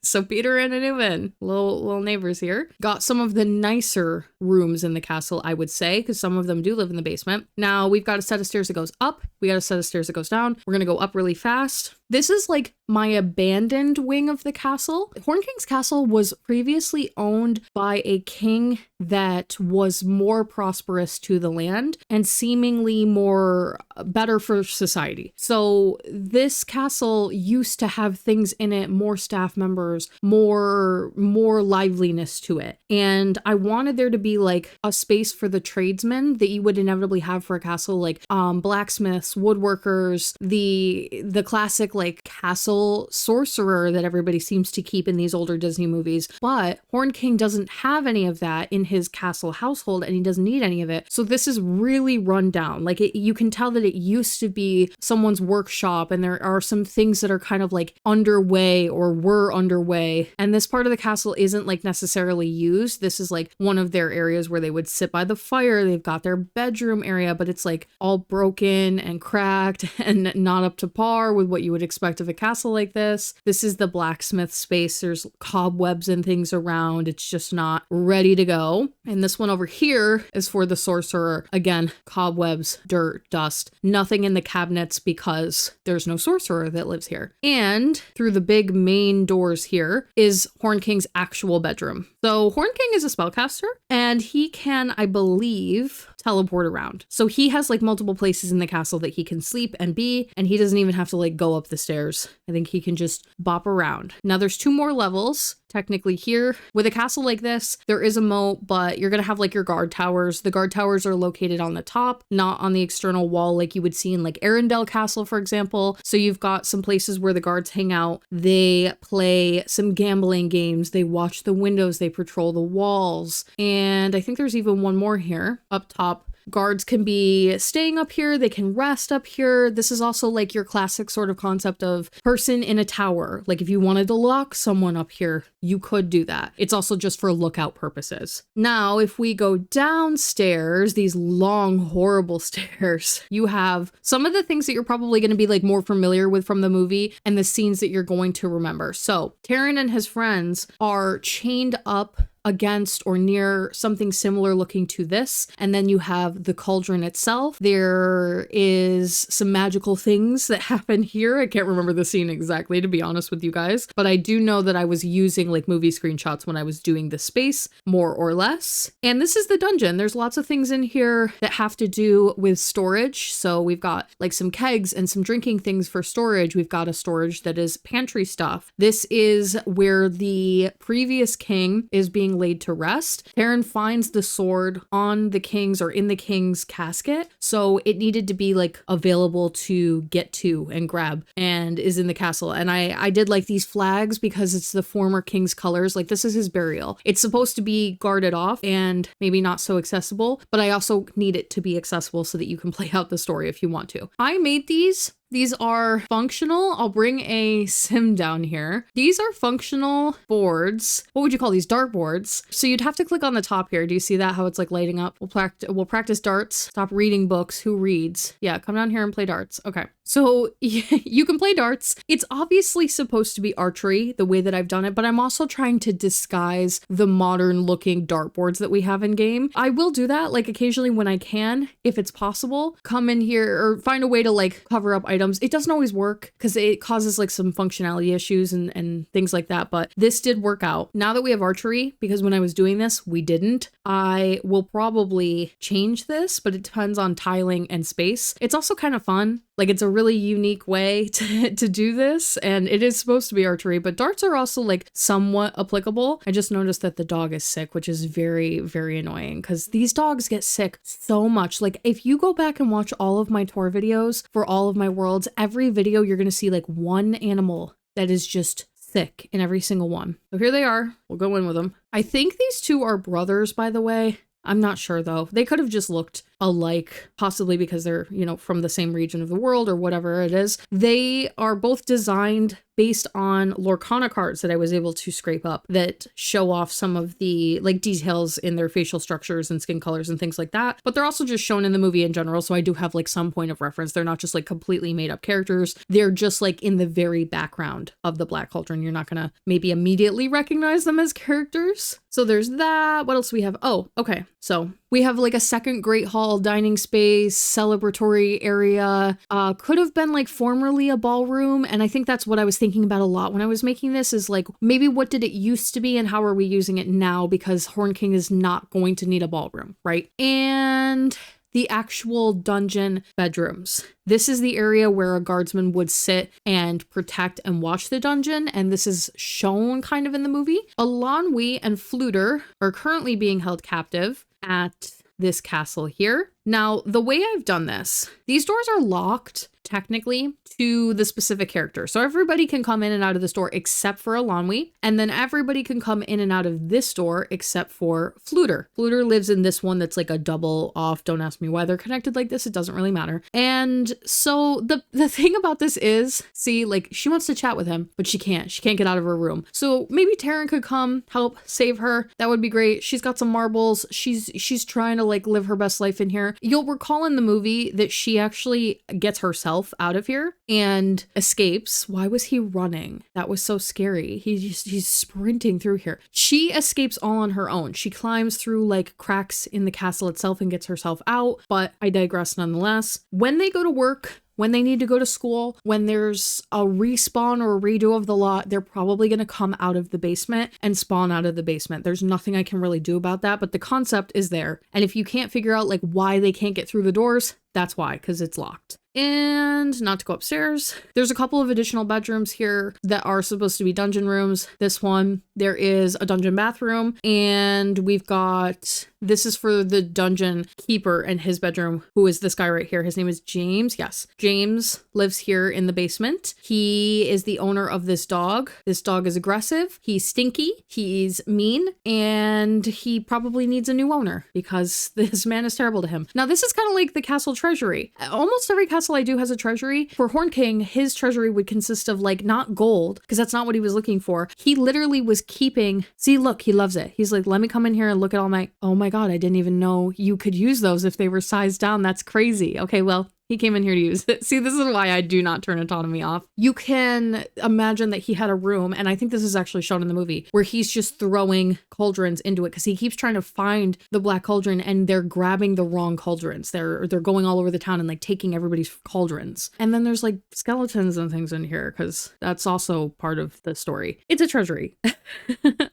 [SPEAKER 1] So Peter and Anuvin, little neighbors here. Got some of the nicer rooms in the castle, I would say, because some of them do live in the basement. Now we've got a set of stairs that goes up. We got a set of stairs that goes down. We're gonna go up really fast. This is like my abandoned wing of the castle. Horn King's castle was previously owned by a king that was more prosperous to the land and seemingly more better for society. So this castle used to have things in it, more staff members, more liveliness to it. And I wanted there to be like a space for the tradesmen that you would inevitably have for a castle, like blacksmiths, woodworkers, the classic like castle sorcerer that everybody seems to keep in these older Disney movies. But Horn King doesn't have any of that in his castle household, and he doesn't need any of it. So this is really run down. Like you can tell that it used to be someone's workshop, and there are some things that are kind of like underway or were underway. And this part of the castle isn't like necessarily used. This is like one of their areas where they would sit by the fire. They've got their bedroom area, but it's like all broken and cracked and not up to par with what you would expect of a castle like this. This is the blacksmith space. There's cobwebs and things around. It's just not ready to go. And this one over here is for the sorcerer. Again, cobwebs, dirt, dust, nothing in the cabinets because there's no sorcerer that lives here. And through the big main doors here is Horn King's actual bedroom. So Horn King is a spellcaster, and he can, I believe, teleport around. So he has like multiple places in the castle that he can sleep and be, and he doesn't even have to like go up the stairs. I think he can just bop around. Now there's 2 more levels technically here. With a castle like this, there is a moat, but you're gonna have like your guard towers. The guard towers are located on the top, not on the external wall like you would see in like Arendelle Castle, for example. So you've got some places where the guards hang out. They play some gambling games. They watch the windows. They patrol the walls. And I think there's even one more here up top. Guards can be staying up here, they can rest up here. This is also like your classic sort of concept of person in a tower. Like if you wanted to lock someone up here, you could do that. It's also just for lookout purposes. Now, if we go downstairs, these long, horrible stairs, you have some of the things that you're probably going to be like more familiar with from the movie and the scenes that you're going to remember. So Taran and his friends are chained up against or near something similar looking to this. And then you have the cauldron itself. There is some magical things that happen here. I can't remember the scene exactly, to be honest with you guys, but I do know that I was using like movie screenshots when I was doing the space, more or less. And this is the dungeon. There's lots of things in here that have to do with storage. So we've got like some kegs and some drinking things for storage. We've got a storage that is pantry stuff. This is where the previous king is being laid to rest. Taran finds the sword on the king's or in the king's casket. So it needed to be like available to get to and grab, and is in the castle. And I did like these flags because it's the former king's colors. Like this is his burial. It's supposed to be guarded off and maybe not so accessible, but I also need it to be accessible so that you can play out the story if you want to. I made these. These are functional. I'll bring a sim down here. These are functional boards. What would you call these? Dart boards. So you'd have to click on the top here. Do you see that? How it's like lighting up? We'll practice darts. Stop reading books. Who reads? Yeah, come down here and play darts. Okay. So you can play darts. It's obviously supposed to be archery the way that I've done it, but I'm also trying to disguise the modern looking dartboards that we have in game. I will do that like occasionally when I can, if it's possible, come in here or find a way to like cover up items. It doesn't always work because it causes like some functionality issues and things like that, but this did work out. Now that we have archery, because when I was doing this, we didn't, I will probably change this, but it depends on tiling and space. It's also kind of fun. Like it's a really unique way to do this, and it is supposed to be archery, but darts are also like somewhat applicable. I just noticed that the dog is sick, which is very, very annoying because these dogs get sick so much. Like if you go back and watch all of my tour videos for all of my worlds, every video you're going to see like one animal that is just sick in every single one. So here they are. We'll go in with them. I think these two are brothers, by the way. I'm not sure though. They could have just looked alike, possibly because they're, you know, from the same region of the world or whatever it is. They are both designed based on Lorcana cards that I was able to scrape up that show off some of the like details in their facial structures and skin colors and things like that. But they're also just shown in the movie in general. So I do have like some point of reference. They're not just like completely made up characters. They're just like in the very background of the Black Cauldron. You're not gonna maybe immediately recognize them as characters. So there's that. What else do we have? Oh, okay. So we have like a second Great Hall dining space, celebratory area. Could have been like formerly a ballroom. And I think that's what I was thinking about a lot when I was making this is like, maybe what did it used to be and how are we using it now? Because Horn King is not going to need a ballroom, right? And the actual dungeon bedrooms. This is the area where a guardsman would sit and protect and watch the dungeon, and this is shown kind of in the movie. Elanwi and Fluter are currently being held captive at this castle here. Now, the way I've done this, these doors are locked technically to the specific character. So everybody can come in and out of this door except for Elanwi, and then everybody can come in and out of this door except for Fluter. Fluter lives in this one that's like a double off. Don't ask me why they're connected like this. It doesn't really matter. And so the thing about this is, see, like she wants to chat with him, but she can't. She can't get out of her room. So maybe Taryn could come help save her. That would be great. She's got some marbles. She's trying to like live her best life in here. You'll recall in the movie that she actually gets herself out of here and escapes. Why was he running? That was so scary. He's sprinting through here. She escapes all on her own. She climbs through like cracks in the castle itself and gets herself out, but I digress nonetheless. When they go to work, when they need to go to school, when there's a respawn or a redo of the lot, they're probably going to come out of the basement and spawn out of the basement. There's nothing I can really do about that, but the concept is there. And if you can't figure out like why they can't get through the doors, that's why, because it's locked. And not to go upstairs, there's a couple of additional bedrooms here that are supposed to be dungeon rooms. This one, there is a dungeon bathroom, and we've got, this is for the dungeon keeper and his bedroom, who is this guy right here. His name is James. Yes, James lives here in the basement. He is the owner of this dog. This dog is aggressive. He's stinky. He's mean, and he probably needs a new owner because this man is terrible to him. Now, this is kind of like the castle treasury. Almost every castle I do has a treasury. For Horn King, his treasury would consist of like not gold, because that's not what he was looking for. He literally was keeping, see, look, he loves it. He's like, let me come in here and look at all my, oh my God, I didn't even know you could use those if they were sized down. That's crazy. Okay, well, he came in here to use it. See, this is why I do not turn autonomy off. You can imagine that he had a room, and I think this is actually shown in the movie, where he's just throwing cauldrons into it because he keeps trying to find the Black Cauldron, and they're grabbing the wrong cauldrons. They're going all over the town and like taking everybody's cauldrons. And then there's like skeletons and things in here because that's also part of the story. It's a treasury.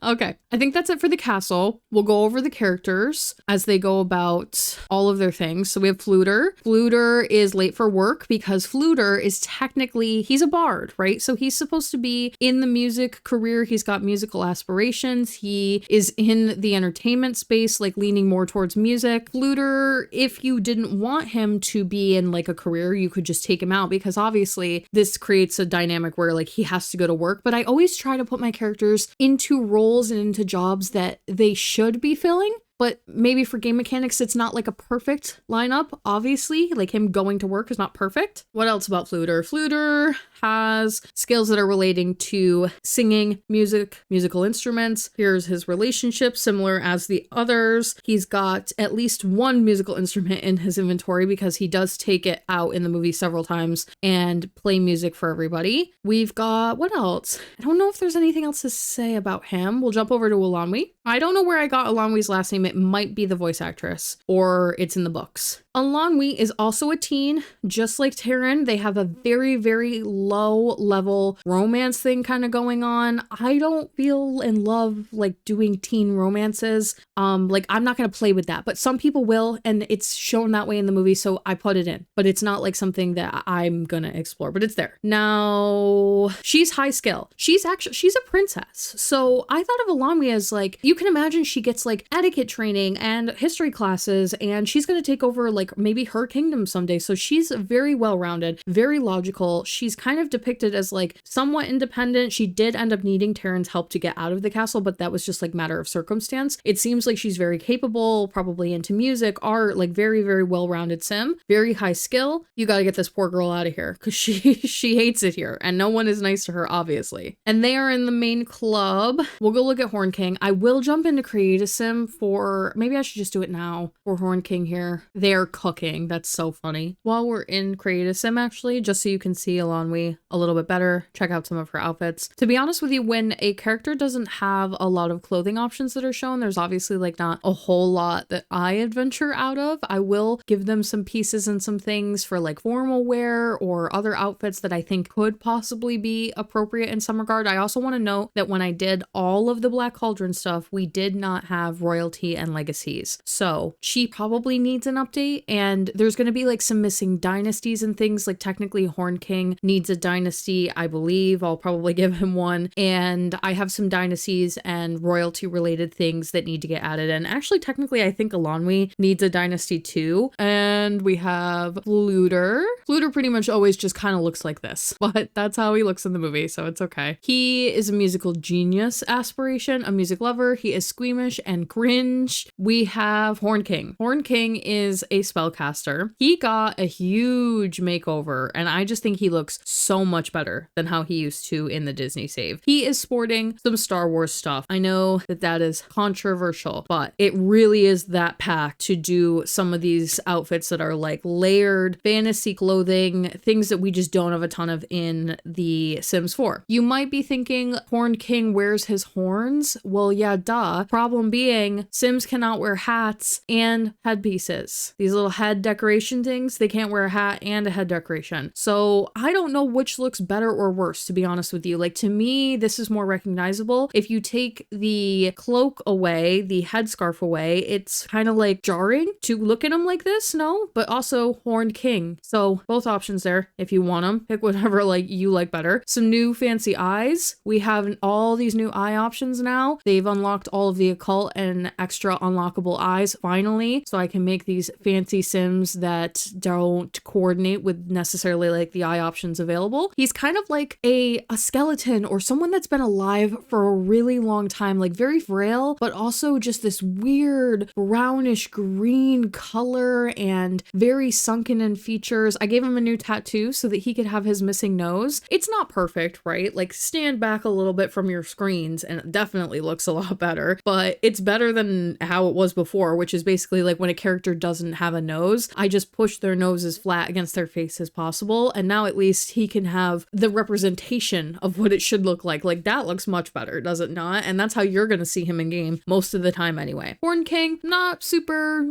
[SPEAKER 1] Okay, I think that's it for the castle. We'll go over the characters as they go about all of their things. So we have Fluter. Fluter is late for work because Fluter is technically, he's a bard, right? So he's supposed to be in the music career. He's got musical aspirations. He is in the entertainment space, like leaning more towards music. Fluter, if you didn't want him to be in like a career, you could just take him out, because obviously this creates a dynamic where like he has to go to work. But I always try to put my characters into roles and into jobs that they should be filling. But maybe for game mechanics, it's not like a perfect lineup, obviously. Like him going to work is not perfect. What else about Fluter? Fluter has skills that are relating to singing, music, musical instruments. Here's his relationship, similar as the others. He's got at least one musical instrument in his inventory because he does take it out in the movie several times and play music for everybody. We've got, what else? I don't know if there's anything else to say about him. We'll jump over to Elanwi. I don't know where I got Elanwi's last name. It might be the voice actress, or it's in the books. Elanwi is also a teen, just like Taryn. They have a very, very low level romance thing kind of going on. I don't feel in love like doing teen romances. Like I'm not going to play with that, but some people will, and it's shown that way in the movie, so I put it in. But it's not like something that I'm going to explore, but it's there. Now, she's high skill. She's a princess. So I thought of Elanwi as like, you can imagine she gets like etiquette training and history classes, and she's going to take over like maybe her kingdom someday. So she's very well-rounded, very logical. She's kind of depicted as like somewhat independent. She did end up needing Taryn's help to get out of the castle, but that was just like matter of circumstance. It seems like she's very capable, probably into music, art, like very, very well-rounded sim, very high skill. You got to get this poor girl out of here because she hates it here, and no one is nice to her, obviously. And they are in the main club. We'll go look at Horn King. I will jump into Create a Sim for, maybe I should just do it now for Horn King here. They're cooking. That's so funny. While we're in Create a Sim, actually, just so you can see Elanwi a little bit better, check out some of her outfits. To be honest with you, when a character doesn't have a lot of clothing options that are shown, there's obviously like not a whole lot that I adventure out of. I will give them some pieces and some things for like formal wear or other outfits that I think could possibly be appropriate in some regard. I also want to note that when I did all of the Black Cauldron stuff, we did not have royalty and legacies. So she probably needs an update. movie, and there's going to be like some missing dynasties and things. Like technically Horn King needs a dynasty, I believe. I'll probably give him one. And I have some dynasties and royalty related things that need to get added. And actually, technically, I think Elanwi needs a dynasty too. And we have Fluter. Fluter pretty much always just kind of looks like this, but that's how he looks in the movie, so it's okay. He is a musical genius aspiration, a music lover. He is squeamish and cringe. We have Horn King. Horn King is a spellcaster. He got a huge makeover, and I just think he looks so much better than how he used to in the Disney save. He is sporting some Star Wars stuff. I know that that is controversial, but it really is that pack to do some of these outfits that are like layered fantasy clothing, things that we just don't have a ton of in the Sims 4. You might be thinking Horn King wears his horns. Well, yeah, duh. Problem being, Sims cannot wear hats and headpieces. These little head decoration things, they can't wear a hat and a head decoration. So I don't know which looks better or worse, to be honest with you. Like, to me, this is more recognizable. If you take the cloak away, the headscarf away, it's kind of like jarring to look at him like this, no? But also Horned King. So both options there if you want them. Pick whatever like you like better. Some new fancy eyes. We have all these new eye options now. They've unlocked all of the occult and extra unlockable eyes finally, so I can make these fancy Sims that don't coordinate with necessarily like the eye options available. He's kind of like a skeleton or someone that's been alive for a really long time, like very frail, but also just this weird brownish green color and very sunken in features. I gave him a new tattoo so that he could have his missing nose. It's not perfect, right? Like, stand back a little bit from your screens and it definitely looks a lot better, but it's better than how it was before, which is basically like when a character doesn't have a nose, I just push their nose as flat against their face as possible. And now at least he can have the representation of what it should look like. Like, that looks much better, does it not? And that's how you're going to see him in game most of the time anyway. Horn King, not super,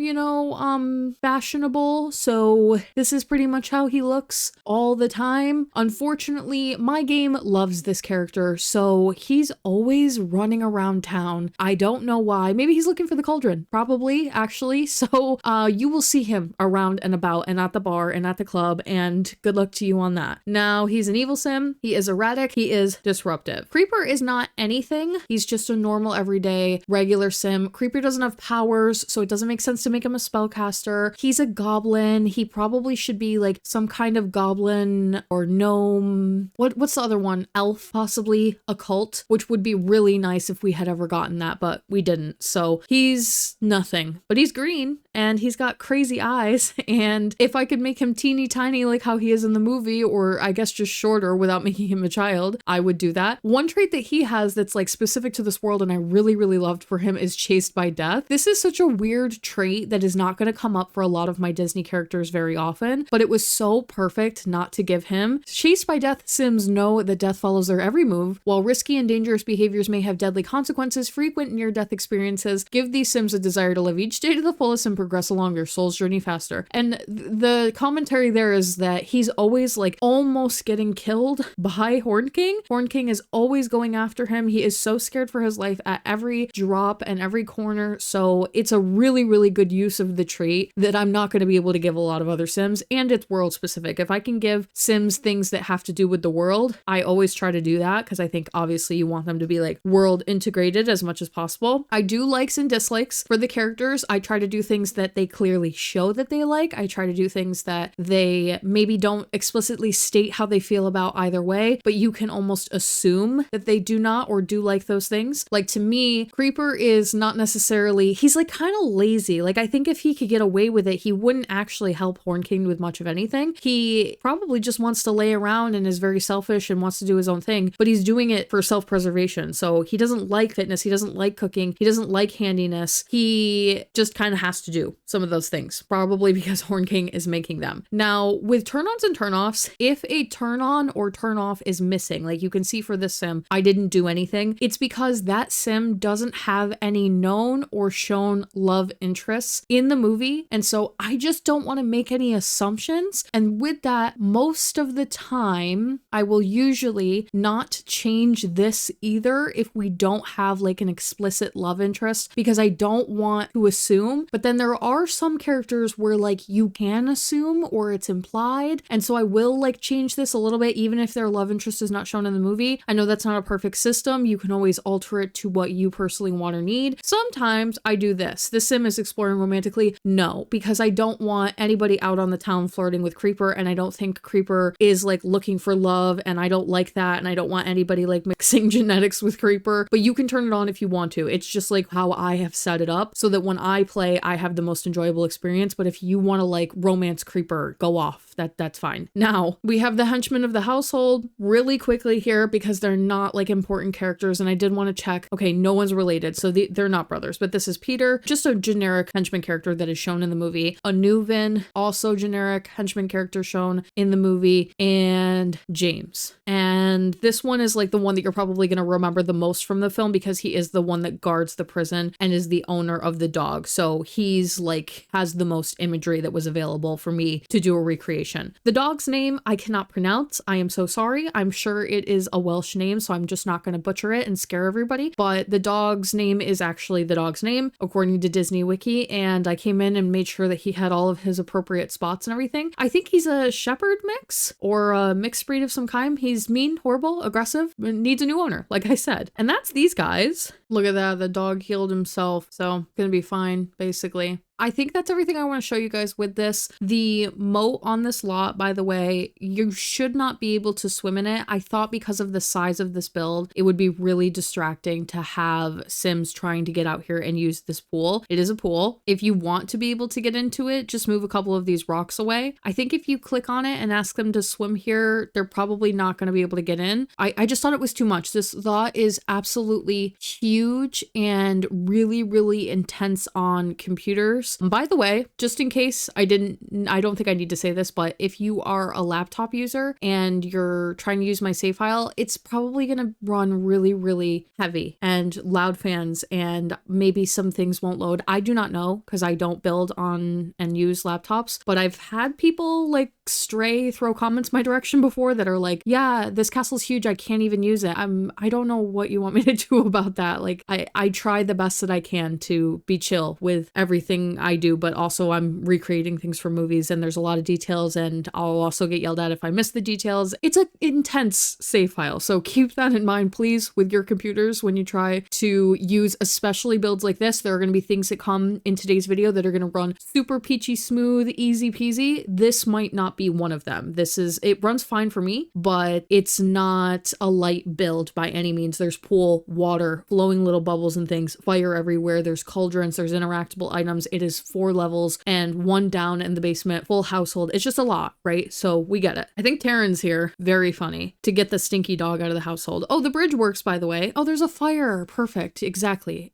[SPEAKER 1] fashionable. So this is pretty much how he looks all the time. Unfortunately, my game loves this character, so he's always running around town. I don't know why. Maybe he's looking for the cauldron. Probably, actually. So you will see him around and about and at the bar and at the club, and good luck to you on that. Now, he's an evil sim. He is erratic. He is disruptive. Creeper is not anything. He's just a normal, everyday, regular sim. Creeper doesn't have powers, so it doesn't make sense to make him a spellcaster. He's a goblin. He probably should be like some kind of goblin or gnome. What's the other one? Elf, possibly occult, which would be really nice if we had ever gotten that, but we didn't. So he's nothing, but he's green and he's got crazy eyes. And if I could make him teeny tiny like how he is in the movie, or I guess just shorter without making him a child, I would do that. One trait that he has that's like specific to this world and I really, really loved for him is chased by death. This is such a weird trait that is not going to come up for a lot of my Disney characters very often, but it was so perfect not to give him. Chased by death Sims know that death follows their every move. While risky and dangerous behaviors may have deadly consequences, frequent near-death experiences give these Sims a desire to live each day to the fullest and progress along their soul's journey faster. And the commentary there is that he's always like almost getting killed by Horn King. Horn King is always going after him. He is so scared for his life at every drop and every corner. So it's a really, really good use of the trait that I'm not going to be able to give a lot of other Sims, and it's world specific. If I can give Sims things that have to do with the world, I always try to do that because I think obviously you want them to be like world integrated as much as possible. I do likes and dislikes for the characters. I try to do things that they clearly show that they like. I try to do things that they maybe don't explicitly state how they feel about either way, but you can almost assume that they do not or do like those things. Like, to me, Creeper is not necessarily, he's like kind of lazy. Like, I think if he could get away with it, he wouldn't actually help Horn King with much of anything. He probably just wants to lay around and is very selfish and wants to do his own thing, but he's doing it for self-preservation. So he doesn't like fitness. He doesn't like cooking. He doesn't like handiness. He just kind of has to do some of those things, probably because Horn King is making them. Now, with turn-ons and turn-offs, if a turn-on or turn-off is missing, like you can see for this sim, I didn't do anything. It's because that sim doesn't have any known or shown love interests in the movie. And so I just don't want to make any assumptions. And with that, most of the time, I will usually not change this either if we don't have like an explicit love interest, because I don't want to assume. But then there are some characters characters where like you can assume or it's implied. And so I will like change this a little bit, even if their love interest is not shown in the movie. I know that's not a perfect system. You can always alter it to what you personally want or need. Sometimes I do this. The sim is exploring romantically. No, because I don't want anybody out on the town flirting with Creeper, and I don't think Creeper is like looking for love, and I don't like that, and I don't want anybody like mixing genetics with Creeper. But you can turn it on if you want to. It's just like how I have set it up so that when I play, I have the most enjoyable experience. But if you want to like romance Creeper, go off. That's fine. Now we have the henchmen of the household really quickly here because they're not like important characters, and I did want to check. Okay, no one's related, so they're not brothers, but this is Peter, just a generic henchman character that is shown in the movie. Anuvin, also generic henchman character shown in the movie, and James. And this one is like the one that you're probably going to remember the most from the film because he is the one that guards the prison and is the owner of the dog. So he's like has the most imagery that was available for me to do a recreation. The dog's name I cannot pronounce. I am so sorry. I'm sure it is a Welsh name, so I'm just not going to butcher it and scare everybody. But the dog's name is actually the dog's name according to Disney Wiki, and I came in and made sure that he had all of his appropriate spots and everything. I think he's a shepherd mix or a mixed breed of some kind. He's mean, horrible, aggressive, needs a new owner, like I said. And that's these guys. Look at that. The dog healed himself, so gonna be fine, basically. I think that's everything I want to show you guys with this. The moat on this lot, by the way, you should not be able to swim in it. I thought because of the size of this build, it would be really distracting to have Sims trying to get out here and use this pool. It is a pool. If you want to be able to get into it, just move a couple of these rocks away. I think if you click on it and ask them to swim here, they're probably not going to be able to get in. I just thought it was too much. This lot is absolutely huge and really, really intense on computers. By the way, just in case I don't think I need to say this, but if you are a laptop user and you're trying to use my save file, it's probably going to run really, really heavy and loud fans, and maybe some things won't load. I do not know because I don't build on and use laptops, but I've had people like throw comments my direction before that are like, yeah, this castle's huge, I can't even use it. I don't know what you want me to do about that. Like I try the best that I can to be chill with everything I do, but also I'm recreating things for movies and there's a lot of details, and I'll also get yelled at if I miss the details. It's an intense save file, so keep that in mind, please, with your computers when you try to use especially builds like this. There are going to be things that come in today's video that are going to run super peachy smooth, easy peasy. This might not be one of them. It runs fine for me, but it's not a light build by any means. There's pool, water, flowing little bubbles and things, fire everywhere. There's cauldrons, there's interactable items. It is 4 levels and 1 down in the basement, full household. It's just a lot, right? So we get it. I think Taryn's here. Very funny to get the stinky dog out of the household. Oh, the bridge works, by the way. Oh, there's a fire. Perfect. Exactly.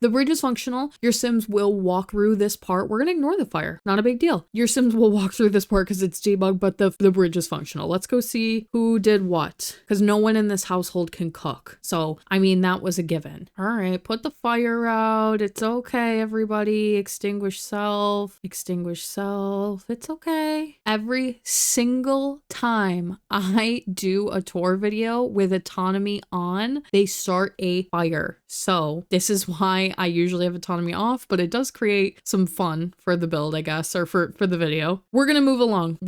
[SPEAKER 1] The bridge is functional. Your Sims will walk through this part. We're going to ignore the fire. Not a big deal. Your Sims will walk through this part because it's debugged, but the bridge is functional. Let's go see who did what, because no one in this household can cook. So, I mean, that was a given. All right, put the fire out. It's okay, everybody. Extinguish self. It's okay. Every single time I do a tour video with autonomy on, they start a fire. So this is why I usually have autonomy off, but it does create some fun for the build, I guess, or for the video. We're gonna move along.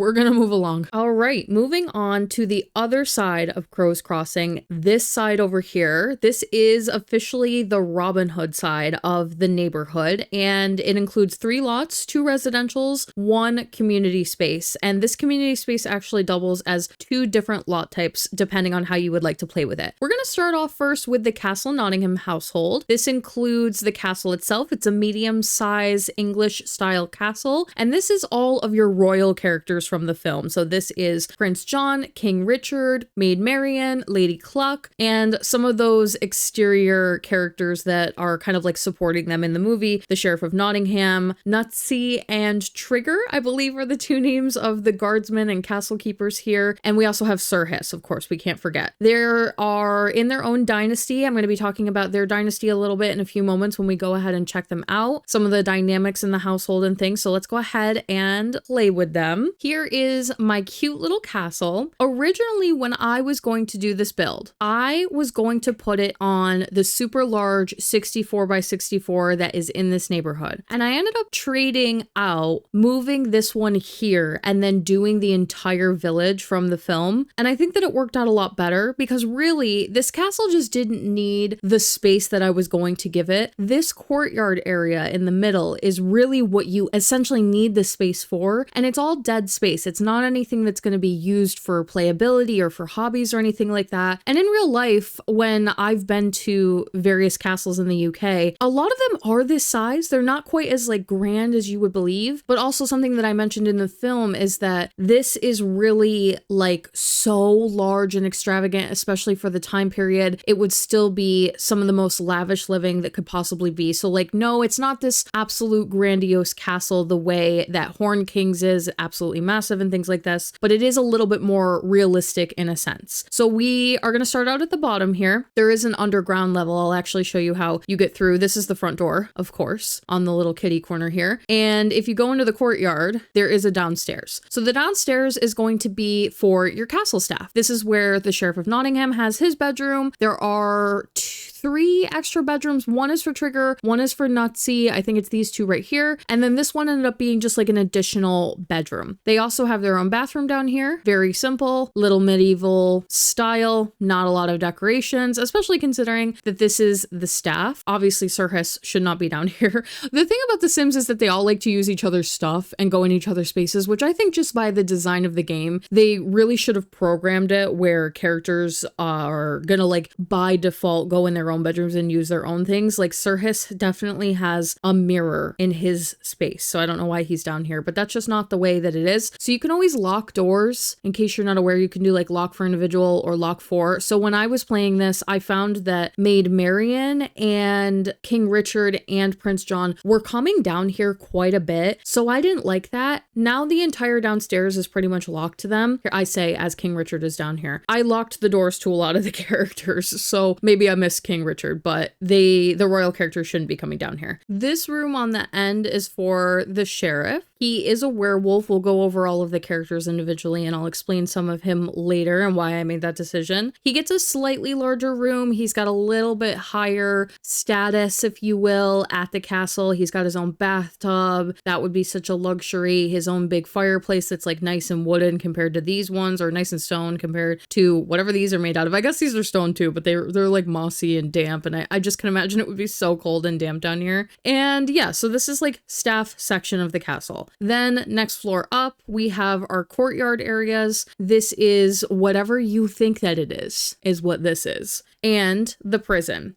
[SPEAKER 1] All right, moving on to the other side of Crow's Crossing, this side over here. This is officially the Robin Hood side of the neighborhood, and it includes 3 lots, 2 residentials, 1 community space. And this community space actually doubles as 2 different lot types, depending on how you would like to play with it. We're gonna start off first with the Castle Nottingham household. This includes the castle itself. It's a medium-size English-style castle, and this is all of your royal characters from the film. So this is Prince John, King Richard, Maid Marian, Lady Cluck, and some of those exterior characters that are kind of like supporting them in the movie. The Sheriff of Nottingham, Nutsy, and Trigger, I believe, are the 2 two names of the guardsmen and castle keepers here. And we also have Sirhis, of course, we can't forget. They are in their own dynasty. I'm going to be talking about their dynasty a little bit in a few moments when we go ahead and check them out, some of the dynamics in the household and things. So let's go ahead and play with them. Here is my cute little castle. Originally, when I was going to do this build, I was going to put it on the super large 64 by 64 that is in this neighborhood. And I ended up trading out, moving this one here, and then doing the entire village from the film. And I think that it worked out a lot better because really this castle just didn't need the space that I was going to give it. This courtyard area in the middle is really what you essentially need the space for. And it's all dead space. It's not anything that's going to be used for playability or for hobbies or anything like that. And in real life, when I've been to various castles in the UK, a lot of them are this size. They're not quite as like grand as you would believe, but also something that I mentioned in the film is that this is really like so large and extravagant, especially for the time period. It would still be some of the most lavish living that could possibly be. So like, no, it's not this absolute grandiose castle the way that Horn Kings is, absolutely massive and things like this, but it is a little bit more realistic in a sense. So we are going to start out at the bottom here. There is an underground level. I'll actually show you how you get through. This is the front door, of course, on the little kitty corner here. And if you go into the courtyard, there is a downstairs. So the downstairs is going to be for your castle staff. This is where the Sheriff of Nottingham has his bedroom. There are three extra bedrooms. One is for Trigger, one is for Nutsy. I think it's these two right here. And then this one ended up being just like an additional bedroom. They also have their own bathroom down here. Very simple, little medieval style, not a lot of decorations, especially considering that this is the staff. Obviously, Sirhis should not be down here. The thing about The Sims is that they all like to use each other's stuff and go in each other's spaces, which I think just by the design of the game, they really should have programmed it where characters are gonna like by default go in their own bedrooms and use their own things. Like Sirhis definitely has a mirror in his space. So I don't know why he's down here, but that's just not the way that it is. So you can always lock doors. In case you're not aware, you can do like lock for individual or lock for. So when I was playing this, I found that Maid Marian and King Richard and Prince John were coming down here quite a bit. So I didn't like that. Now the entire downstairs is pretty much locked to them. Here I say as King Richard is down here. I locked the doors to a lot of the characters. So maybe I missed King Richard, but the royal characters shouldn't be coming down here. This room on the end is for the sheriff. He is a werewolf. We'll go over all of the characters individually and I'll explain some of him later and why I made that decision. He gets a slightly larger room. He's got a little bit higher status, if you will, at the castle. He's got his own bathtub. That would be such a luxury. His own big fireplace that's like nice and wooden compared to these ones, or nice and stone compared to whatever these are made out of. I guess these are stone too, but they're like mossy and damp. And I just can imagine it would be so cold and damp down here. And yeah, so this is like staff section of the castle. Then next floor up, we have our courtyard areas. This is whatever you think that it is what this is. And the prison.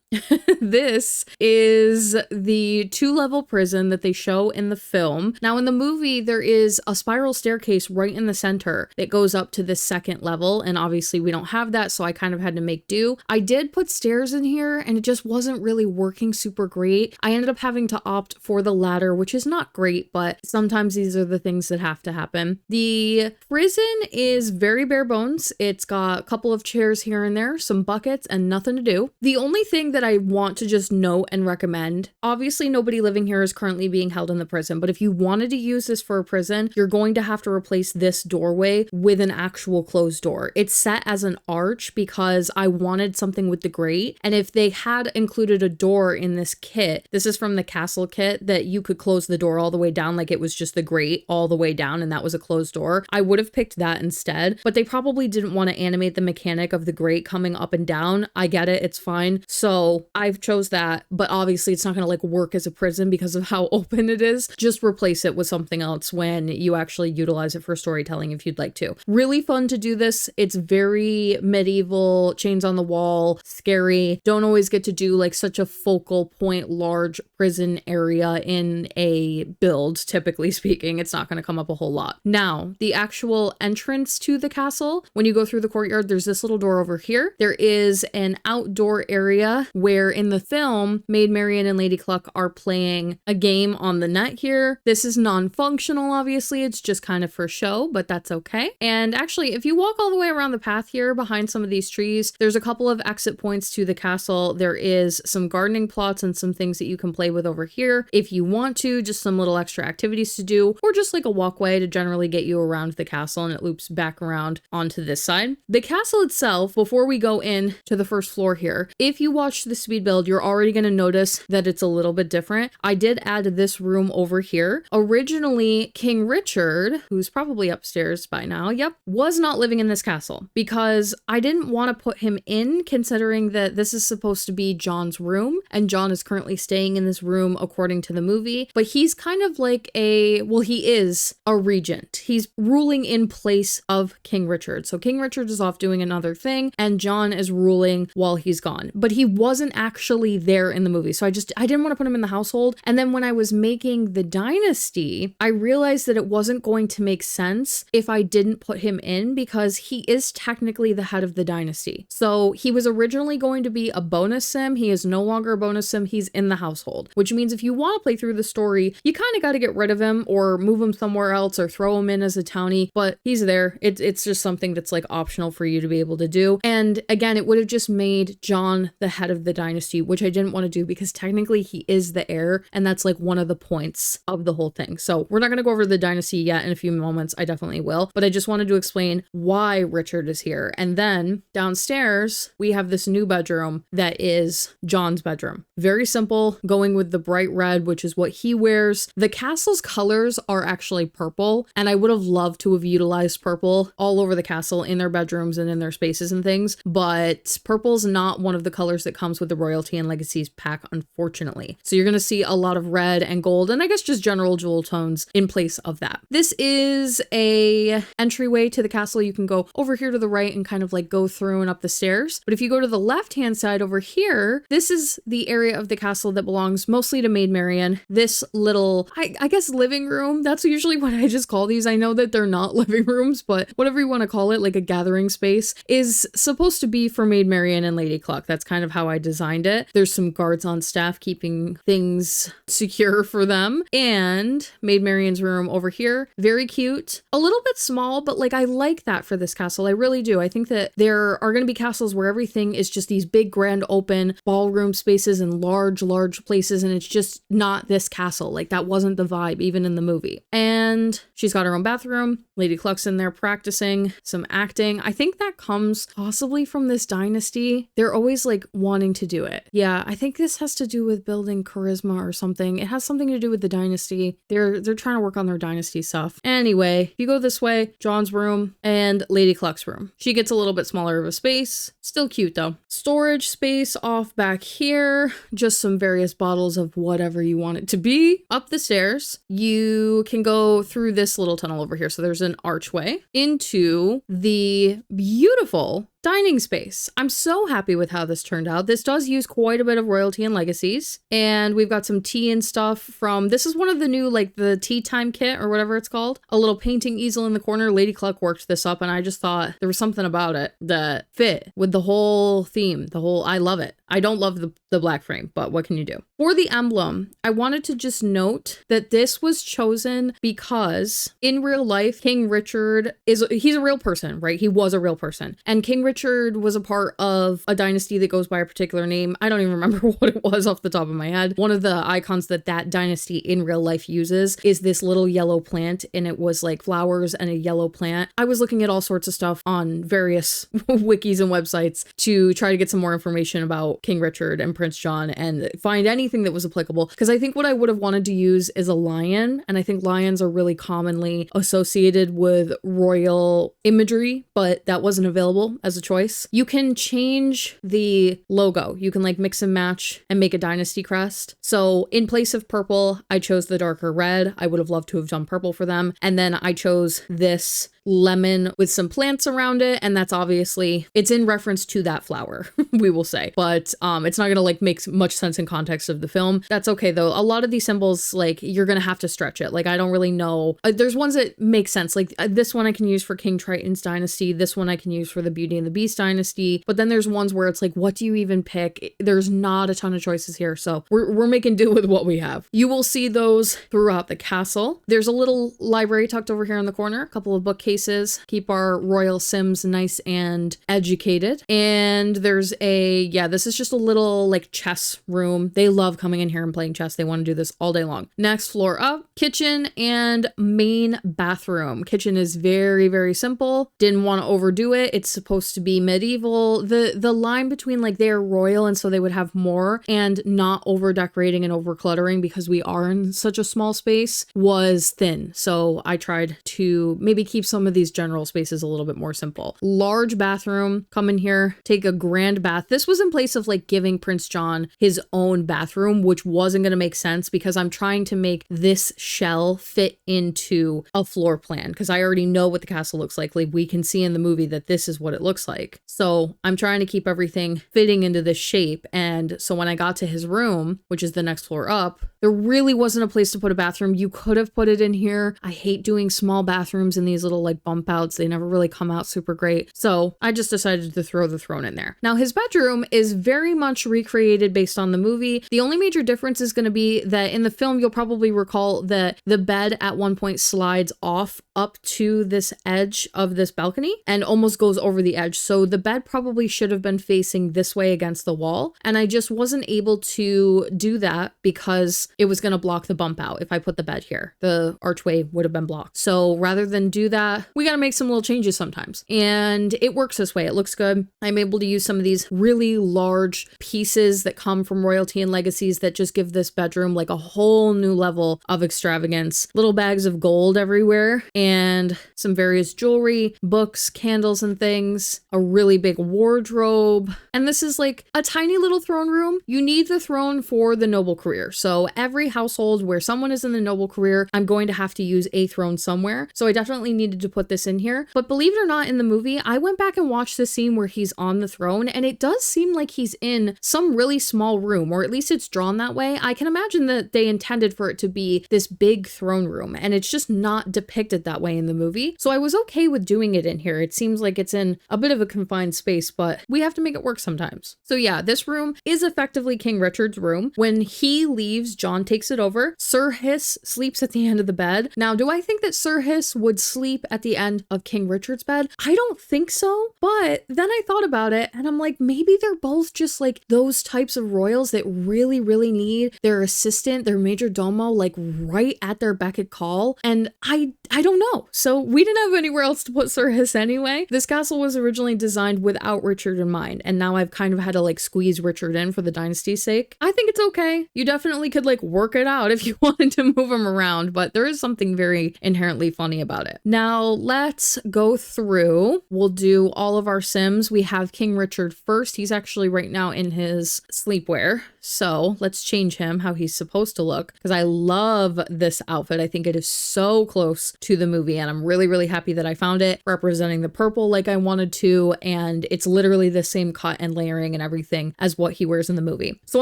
[SPEAKER 1] This is the 2-level prison that they show in the film. Now in the movie, there is a spiral staircase right in the center that goes up to the 2nd level. And obviously we don't have that, so I kind of had to make do. I did put stairs in here and it just wasn't really working super great. I ended up having to opt for the ladder, which is not great, but sometimes these are the things that have to happen. The prison is very bare bones. It's got a couple of chairs here and there, some buckets, and nothing to do. The only thing that I want to just note and recommend, obviously nobody living here is currently being held in the prison, but if you wanted to use this for a prison, you're going to have to replace this doorway with an actual closed door. It's set as an arch because I wanted something with the grate, and if they had included a door in this kit, this is from the castle kit, that you could close the door all the way down, like it was just the grate all the way down and that was a closed door, I would have picked that instead, but they probably didn't want to animate the mechanic of the grate coming up and down. I get it, it's fine. So I've chose that, but obviously it's not going to like work as a prison because of how open it is. Just replace it with something else when you actually utilize it for storytelling if you'd like to. Really fun to do this. It's very medieval, chains on the wall, scary. Don't always get to do like such a focal point large prison area in a build, typically speaking. It's not going to come up a whole lot. Now, the actual entrance to the castle, when you go through the courtyard, there's this little door over here. There is an outdoor area where in the film, Maid Marian and Lady Cluck are playing a game on the net here. This is non-functional, obviously. It's just kind of for show, but that's okay. And actually, if you walk all the way around the path here behind some of these trees, there's a couple of exit points to the castle. There is some gardening plots and some things that you can play with over here if you want to, just some little extra activities to do, or just like a walkway to generally get you around the castle, and it loops back around onto this side. The castle itself, before we go in to the first floor here, if you watch the speed build, you're already going to notice that it's a little bit different. I did add this room over here. Originally, King Richard, who's probably upstairs by now, yep, was not living in this castle because I didn't want to put him in, considering that this is supposed to be John's room, and John is currently staying in this room according to the movie, but he's kind of like he is a regent. He's ruling in place of King Richard. So King Richard is off doing another thing, and John is ruling while he's gone, but he wasn't actually there in the movie. So I didn't want to put him in the household. And then when I was making the dynasty, I realized that it wasn't going to make sense if I didn't put him in, because he is technically the head of the dynasty. So he was originally going to be a bonus sim. He is no longer a bonus sim. He's in the household, which means if you want to play through the story, you kind of got to get rid of him or move him somewhere else or throw him in as a townie, but he's there. It's just something that's like optional for you to be able to do. And again, it would have just made John the head of the dynasty, which I didn't want to do because technically he is the heir, and that's like one of the points of the whole thing. So we're not going to go over the dynasty yet. In a few moments, I definitely will, but I just wanted to explain why Richard is here. And then downstairs, we have this new bedroom that is John's bedroom. Very simple, going with the bright red, which is what he wears. The castle's colors are actually purple, and I would have loved to have utilized purple all over the castle in their bedrooms and in their spaces and things, but purple's not one of the colors that comes with the Royalty and Legacies pack, unfortunately. So you're going to see a lot of red and gold, and I guess just general jewel tones in place of that. This is a entryway to the castle. You can go over here to the right and kind of like go through and up the stairs. But if you go to the left-hand side over here, this is the area of the castle that belongs mostly to Maid Marian. This little, I guess living room, that's usually what I just call these. I know that they're not living rooms, but whatever you want to call it, like a gathering space, is supposed to be for Maid Marian and Lady Cluck. That's kind of how I designed it. There's some guards on staff keeping things secure for them. And Maid Marian's room over here, very cute. A little bit small, but like I like that for this castle. I really do. I think that there are going to be castles where everything is just these big, grand, open ballroom spaces and large places, and it's just not this castle. Like that wasn't the vibe even in the movie. And she's got her own bathroom. Lady Cluck's in there practicing some acting. I think that comes possibly from this dynasty. They're always like wanting to do it. Yeah, I think this has to do with building charisma or something. It has something to do with the dynasty. They're trying to work on their dynasty stuff. Anyway, if you go this way, John's room and Lady Cluck's room. She gets a little bit smaller of a space. Still cute though. Storage space off back here. Just some various bottles of whatever you want it to be. Up the stairs, you can go through this little tunnel over here. So there's an archway into the beautiful dining space. I'm so happy with how this turned out. This does use quite a bit of Royalty and Legacies, and we've got some tea and stuff from, this is one of the new, like the tea time kit or whatever it's called. A little painting easel in the corner. Lady Cluck worked this up, and I just thought there was something about it that fit with the whole theme. I love it. I don't love the black frame, but what can you do? For the emblem, I wanted to just note that this was chosen because in real life, King Richard he's a real person, right? He was a real person. And King Richard was a part of a dynasty that goes by a particular name. I don't even remember what it was off the top of my head. One of the icons that dynasty in real life uses is this little yellow plant, and it was like flowers and a yellow plant. I was looking at all sorts of stuff on various wikis and websites to try to get some more information about King Richard and Prince John and find anything that was applicable, because I think what I would have wanted to use is a lion, and I think lions are really commonly associated with royal imagery, but that wasn't available as a choice. You can change the logo. You can like mix and match and make a dynasty crest. So in place of purple, I chose the darker red. I would have loved to have done purple for them. And then I chose this lemon with some plants around it. And that's obviously, it's in reference to that flower, we will say. But it's not gonna like make much sense in context of the film. That's okay though. A lot of these symbols, like you're gonna have to stretch it. Like I don't really know. There's ones that make sense. Like this one I can use for King Triton's dynasty. This one I can use for the Beauty and the Beast dynasty. But then there's ones where it's like, what do you even pick? There's not a ton of choices here. So we're making do with what we have. You will see those throughout the castle. There's a little library tucked over here in the corner, a couple of bookcases, keep our royal sims nice and educated. And there's this is just a little like chess room. They love coming in here and playing chess. They want to do this all day long. Next floor up, kitchen and main bathroom. Kitchen is very, very simple. Didn't want to overdo it. It's supposed to be medieval. The line between like they're royal and so they would have more and not over decorating and over cluttering because we are in such a small space was thin. So I tried to maybe keep some of these general spaces a little bit more simple. Large bathroom, come in here, take a grand bath. This was in place of like giving Prince John his own bathroom, which wasn't going to make sense because I'm trying to make this shell fit into a floor plan because I already know what the castle looks like. Like we can see in the movie that this is what it looks like. So I'm trying to keep everything fitting into this shape. And so when I got to his room, which is the next floor up, there really wasn't a place to put a bathroom. You could have put it in here. I hate doing small bathrooms in these little like bump outs. They never really come out super great. So I just decided to throw the throne in there. Now his bedroom is very much recreated based on the movie. The only major difference is going to be that in the film, you'll probably recall that the bed at one point slides off up to this edge of this balcony and almost goes over the edge. So the bed probably should have been facing this way against the wall. And I just wasn't able to do that because it was going to block the bump out. If I put the bed here, the archway would have been blocked. So rather than do that, we got to make some little changes sometimes. And it works this way. It looks good. I'm able to use some of these really large pieces that come from royalty and legacies that just give this bedroom like a whole new level of extravagance. Little bags of gold everywhere and some various jewelry, books, candles and things, a really big wardrobe. And this is like a tiny little throne room. You need the throne for the noble career. So every household where someone is in the noble career, I'm going to have to use a throne somewhere. So I definitely needed to put this in here. But believe it or not, in the movie, I went back and watched the scene where he's on the throne and it does seem like he's in some really small room, or at least it's drawn that way. I can imagine that they intended for it to be this big throne room and it's just not depicted that way in the movie. So I was okay with doing it in here. It seems like it's in a bit of a confined space, but we have to make it work sometimes. So yeah, this room is effectively King Richard's room. When he leaves, John takes it over. Sir Hiss sleeps at the end of the bed. Now, do I think that Sir Hiss would sleep at the end of King Richard's bed? I don't think so, but then I thought about it and I'm like, maybe they're both just like those types of royals that really, really need their assistant, their major domo, like right at their beck and call. And I don't know. So we didn't have anywhere else to put Sir Hiss anyway. This castle was originally designed without Richard in mind. And now I've kind of had to like squeeze Richard in for the dynasty's sake. I think it's okay. You definitely could like work it out if you wanted to move him around, but there is something very inherently funny about it. Now let's go through. We'll do all of our Sims. We have King Richard first. He's actually right now in his sleepwear. So let's change him how he's supposed to look because I love this outfit. I think it is so close to the movie and I'm really, really happy that I found it representing the purple like I wanted to. And it's literally the same cut and layering and everything as what he wears in the movie. So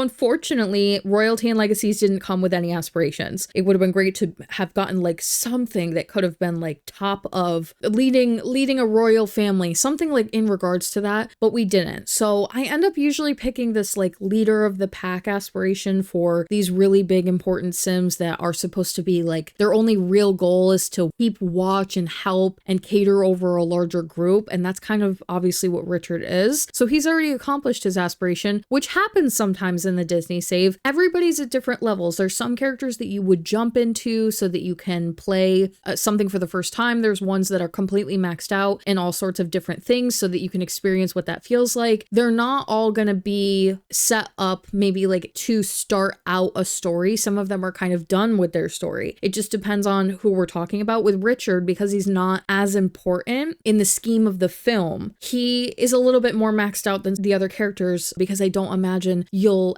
[SPEAKER 1] unfortunately, royalty and legacies didn't come with any aspirations. It would have been great to have gotten like something that could have been like top of leading a royal family, something like in regards to that, but we didn't. So I end up usually picking this like leader of the pack aspiration for these really big important Sims that are supposed to be like their only real goal is to keep watch and help and cater over a larger group. And that's kind of obviously what Richard is. So he's already accomplished his aspiration, which happens sometimes in the Disney save. Everybody's at different levels. There's some characters that you would jump into so that you can play something for the first time. There's ones that are completely maxed out in all sorts of different things so that you can experience what that feels like. They're not all going to be set up maybe like to start out a story. Some of them are kind of done with their story. It just depends on who we're talking about. With Richard, because he's not as important in the scheme of the film, he is a little bit more maxed out than the other characters because I don't imagine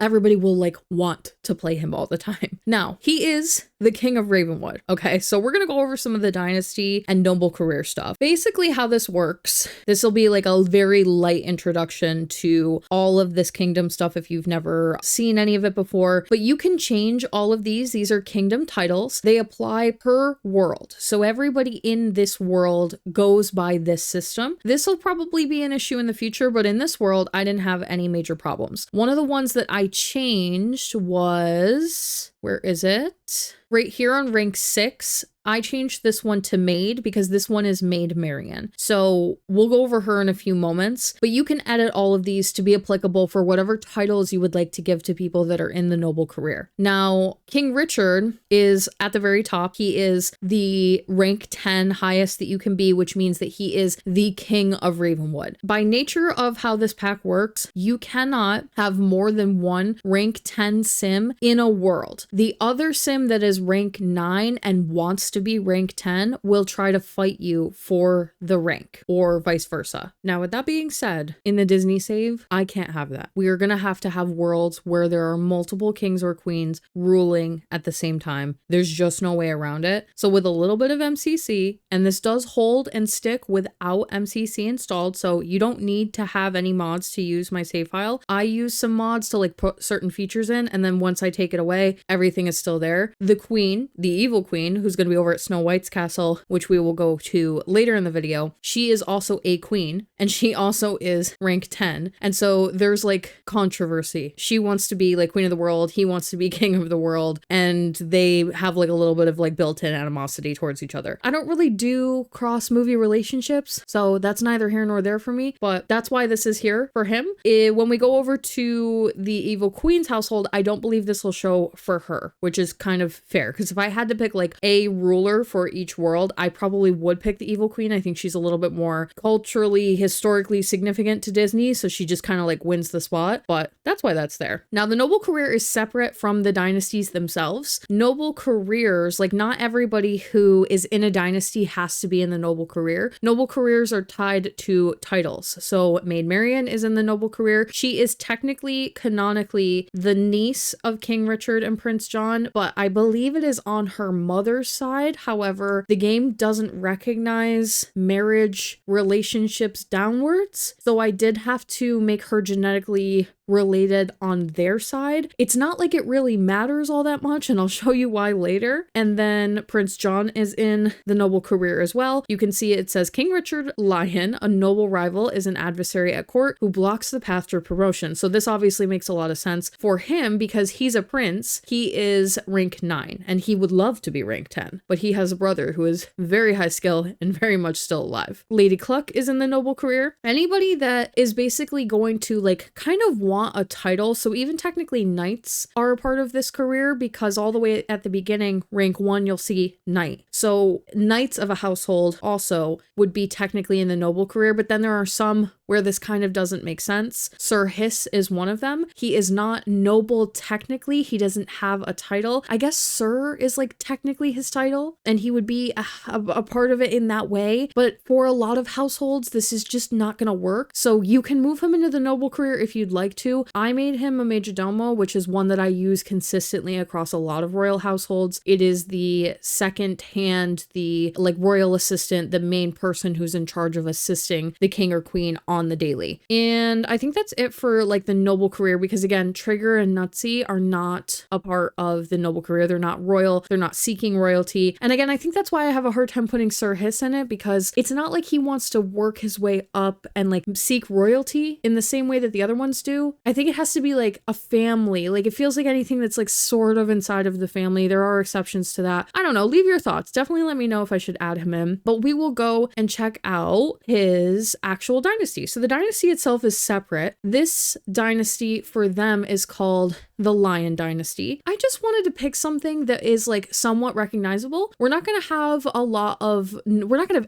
[SPEAKER 1] everybody will like want to play him all the time. Now, he is the king of Ravenwood. Okay, so we're gonna go over some of the dynasty and noble career stuff. Basically how this works, this will be like a very light introduction to all of this kingdom stuff if you've never seen any of it before, but you can change all of these. These are kingdom titles. They apply per world. So everybody in this world goes by this system. This will probably be an issue in the future, but in this world, I didn't have any major problems. One of the ones that I changed was, where is it? Right here on rank 6, I changed this one to Maid because this one is Maid Marian. So we'll go over her in a few moments, but you can edit all of these to be applicable for whatever titles you would like to give to people that are in the noble career. Now, King Richard is at the very top. He is the rank 10 highest that you can be, which means that he is the king of Ravenwood. By nature of how this pack works, you cannot have more than one rank 10 sim in a world. The other sim that is rank 9 and wants to be rank 10 will try to fight you for the rank, or vice versa. Now, with that being said, in the Disney save, I can't have that. We are going to have worlds where there are multiple kings or queens ruling at the same time. There's just no way around it. So with a little bit of MCC, and this does hold and stick without MCC installed, so you don't need to have any mods to use my save file. I use some mods to like put certain features in, and then once I take it away, everything is still there. The queen, the evil queen, who's going to be over at Snow White's castle, which we will go to later in the video, she is also a queen, and she also is rank 10. And so there's like controversy. She wants to be like queen of the world, he wants to be king of the world, and they have like a little bit of like built-in animosity towards each other. I don't really do cross-movie relationships, so that's neither here nor there for me, but that's why this is here for him. When we go over to the evil queen's household, I don't believe this will show for her, which is kind of fair, because if I had to pick like a ruler for each world, I probably would pick the evil queen. I think she's a little bit more culturally, historically significant to Disney, so she just kind of like wins the spot, but that's why that's there. Now, the noble career is separate from the dynasties themselves. Noble careers, like not everybody who is in a dynasty has to be in the noble career. Noble careers are tied to titles. So Maid Marian is in the noble career. She is technically, canonically, the niece of King Richard and Prince John, but I believe it is on her mother's side. However, the game doesn't recognize marriage relationships downwards, so I did have to make her genetically related on their side. It's not like it really matters all that much, and I'll show you why later. And then Prince John is in the noble career as well. You can see it says King Richard Lion, a noble rival, is an adversary at court who blocks the path to promotion. So this obviously makes a lot of sense for him because he's a prince. He is rank 9 and he would love to be rank 10, but he has a brother who is very high skill and very much still alive. Lady Cluck is in the noble career. Anybody that is basically going to like kind of want a title, so even technically knights are a part of this career, because all the way at the beginning, rank 1, you'll see knight. So knights of a household also would be technically in the noble career, but then there are some where this kind of doesn't make sense. Sir Hiss is one of them. He is not noble technically. He doesn't have a title. I guess Sir is like technically his title, and he would be a part of it in that way. But for a lot of households, this is just not going to work. So you can move him into the noble career if you'd like to. I made him a majordomo, which is one that I use consistently across a lot of royal households. It is the second hand, the like royal assistant, the main person who's in charge of assisting the king or queen on the daily. And I think that's it for like the noble career, because again, Trigger and Nutsy are not a part of the noble career. They're not royal. They're not seeking royalty. And again, I think that's why I have a hard time putting Sir Hiss in it, because it's not like he wants to work his way up and like seek royalty in the same way that the other ones do. I think it has to be like a family. Like it feels like anything that's like sort of inside of the family. There are exceptions to that. I don't know. Leave your thoughts. Definitely let me know if I should add him in. But we will go and check out his actual dynasty. So the dynasty itself is separate. This dynasty for them is called the Lion Dynasty. I just wanted to pick something that is like somewhat recognizable. We're not going to have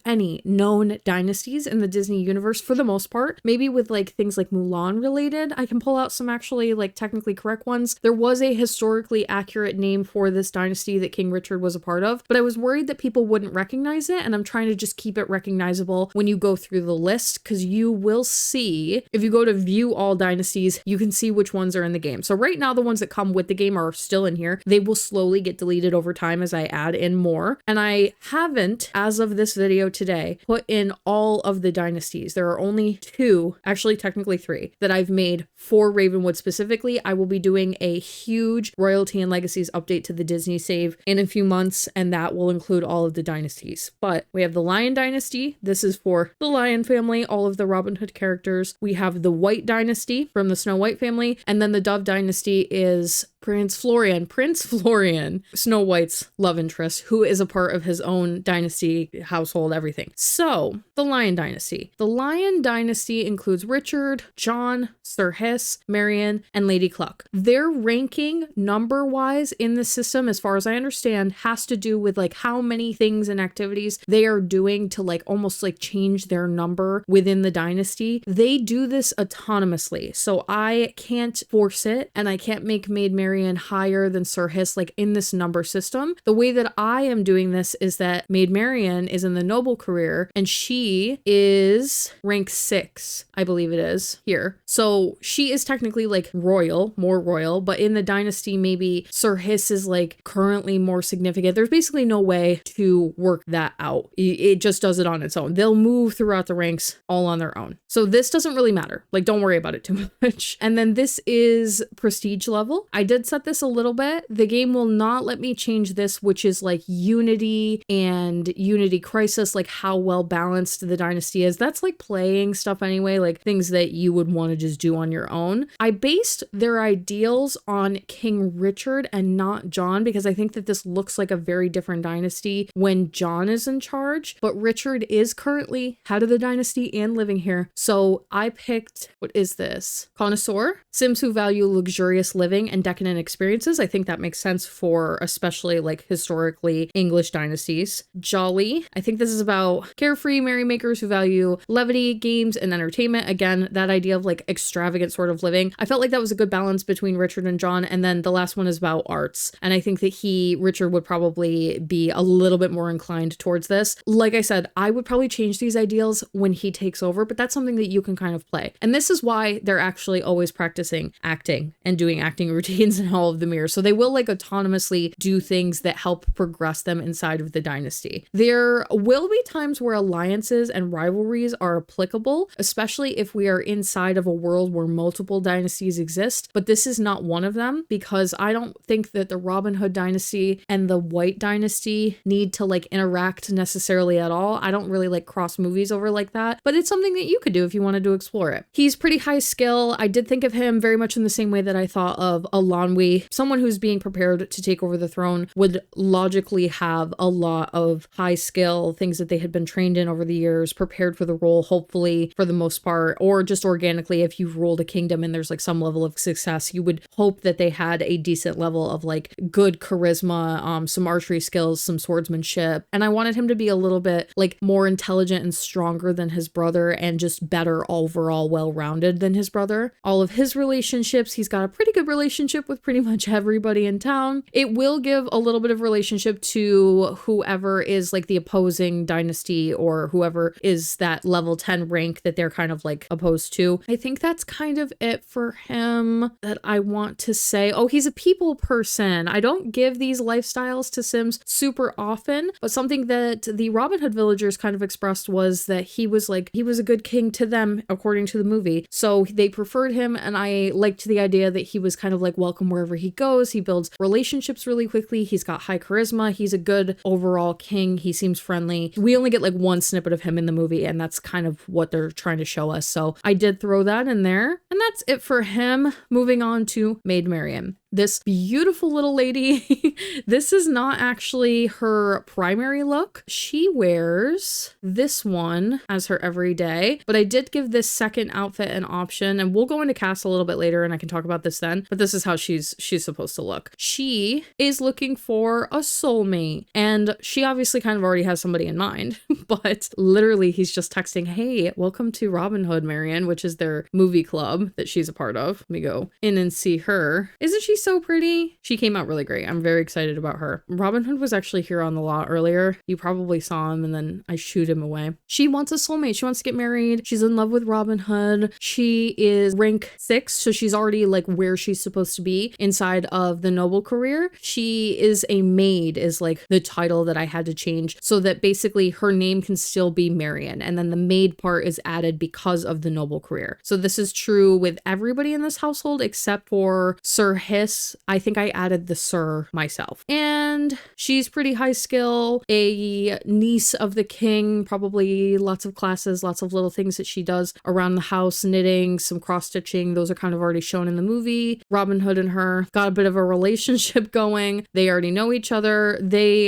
[SPEAKER 1] any known dynasties in the Disney universe for the most part. Maybe with like things like Mulan related, I can pull out some actually like technically correct ones. There was a historically accurate name for this dynasty that King Richard was a part of, but I was worried that people wouldn't recognize it, and I'm trying to just keep it recognizable when you go through the list, because you will will see, if you go to view all dynasties, you can see which ones are in the game. So right now, the ones that come with the game are still in here. They will slowly get deleted over time as I add in more. And I haven't, as of this video today, put in all of the dynasties. There are only 2, actually technically 3, that I've made for Ravenwood specifically. I will be doing a huge royalty and legacies update to the Disney save in a few months, and that will include all of the dynasties. But we have the Lion Dynasty. This is for the Lion family, all of the Robin Hood characters. We have the White Dynasty from the Snow White family, and then the Dove Dynasty is Prince Florian, Snow White's love interest, who is a part of his own dynasty, household, everything. So, the Lion Dynasty. The Lion Dynasty includes Richard, John, Sir Hiss, Marion, and Lady Cluck. Their ranking number-wise in the system, as far as I understand, has to do with like how many things and activities they are doing to like almost like change their number within the dynasty. They do this autonomously, so I can't force it, and I can't make Maid Marian higher than Sir Hiss like in this number system. The way that I am doing this is that Maid Marian is in the noble career, and she is rank 6, I believe it is here. So she is technically like royal, more royal, but in the dynasty, maybe Sir Hiss is like currently more significant. There's basically no way to work that out. It just does it on its own. They'll move throughout the ranks all on their own. So this doesn't really matter. Like, don't worry about it too much. And then this is prestige level. I did set this a little bit. The game will not let me change this, which is like unity and unity crisis, like how well balanced the dynasty is. That's like playing stuff anyway, like things that you would want to just do on your own. I based their ideals on King Richard and not John, because I think that this looks like a very different dynasty when John is in charge, but Richard is currently head of the dynasty and living here. So I picked, what is this? Connoisseur, Sims who value luxurious living and decadent experiences. I think that makes sense for especially like historically English dynasties. Jolly, I think this is about carefree merrymakers who value levity, games, and entertainment. Again, that idea of like extravagant sort of living. I felt like that was a good balance between Richard and John. And then the last one is about arts. And I think that Richard would probably be a little bit more inclined towards this. Like I said, I would probably change these ideals when he takes over, but that's something that you can kind of play. And this is why they're actually always practicing acting and doing acting routines in all of the mirrors. So they will like autonomously do things that help progress them inside of the dynasty. There will be times where alliances and rivalries are applicable, especially if we are inside of a world where multiple dynasties exist, but this is not one of them, because I don't think that the Robin Hood dynasty and the White dynasty need to like interact necessarily at all. I don't really like cross movies over like that, but it's something that you could do if you wanted to explore it. He's pretty high skill. I did think of him very much in the same way that I thought of Elanwi. Someone who's being prepared to take over the throne would logically have a lot of high skill, things that they had been trained in over the years, prepared for the role, hopefully for the most part, or just organically, if you've ruled a kingdom and there's like some level of success, you would hope that they had a decent level of like good charisma, some archery skills, some swordsmanship. And I wanted him to be a little bit like more intelligent and stronger than his brother, and just better overall, well-rounded than his brother. All of his relationships, he's got a pretty good relationship with pretty much everybody in town. It will give a little bit of relationship to whoever is like the opposing dynasty, or whoever is that level 10 rank that they're kind of like opposed to. I think that's kind of it for him that I want to say. Oh, he's a people person. I don't give these lifestyles to Sims super often, but something that the Robin Hood villagers kind of expressed was that he was a good king to them according to the movie. So they preferred him, and I liked the idea that he was kind of like welcome wherever he goes. He builds relationships really quickly. He's got high charisma. He's a good overall king. He seems friendly. We only get like one snippet of him in the movie, and that's kind of what they're trying to show us. So I did throw that in there, and that's it for him. Moving on to Maid Marian. This beautiful little lady, this is not actually her primary look. She wears this one as her everyday, but I did give this second outfit an option, and we'll go into cast a little bit later and I can talk about this then, but this is how she's supposed to look. She is looking for a soulmate, and she obviously kind of already has somebody in mind but literally he's just texting, hey, welcome to Robin Hood, Marion, which is their movie club that she's a part of. Let me go in and see her. Isn't she so pretty? She came out really great. I'm very excited about her. Robin Hood was actually here on the lot earlier. You probably saw him and then I shooed him away. She wants a soulmate. She wants to get married. She's in love with Robin Hood. She is rank 6, so she's already like where she's supposed to be inside of the noble career. She is a maid is like the title that I had to change so that basically her name can still be Marion, and then the maid part is added because of the noble career. So this is true with everybody in this household except for Sir Hiss. I think I added the Sir myself. And she's pretty high skill, a niece of the king, probably lots of classes, lots of little things that she does around the house, knitting, some cross stitching. Those are kind of already shown in the movie. Robin Hood and her got a bit of a relationship going. They already know each other.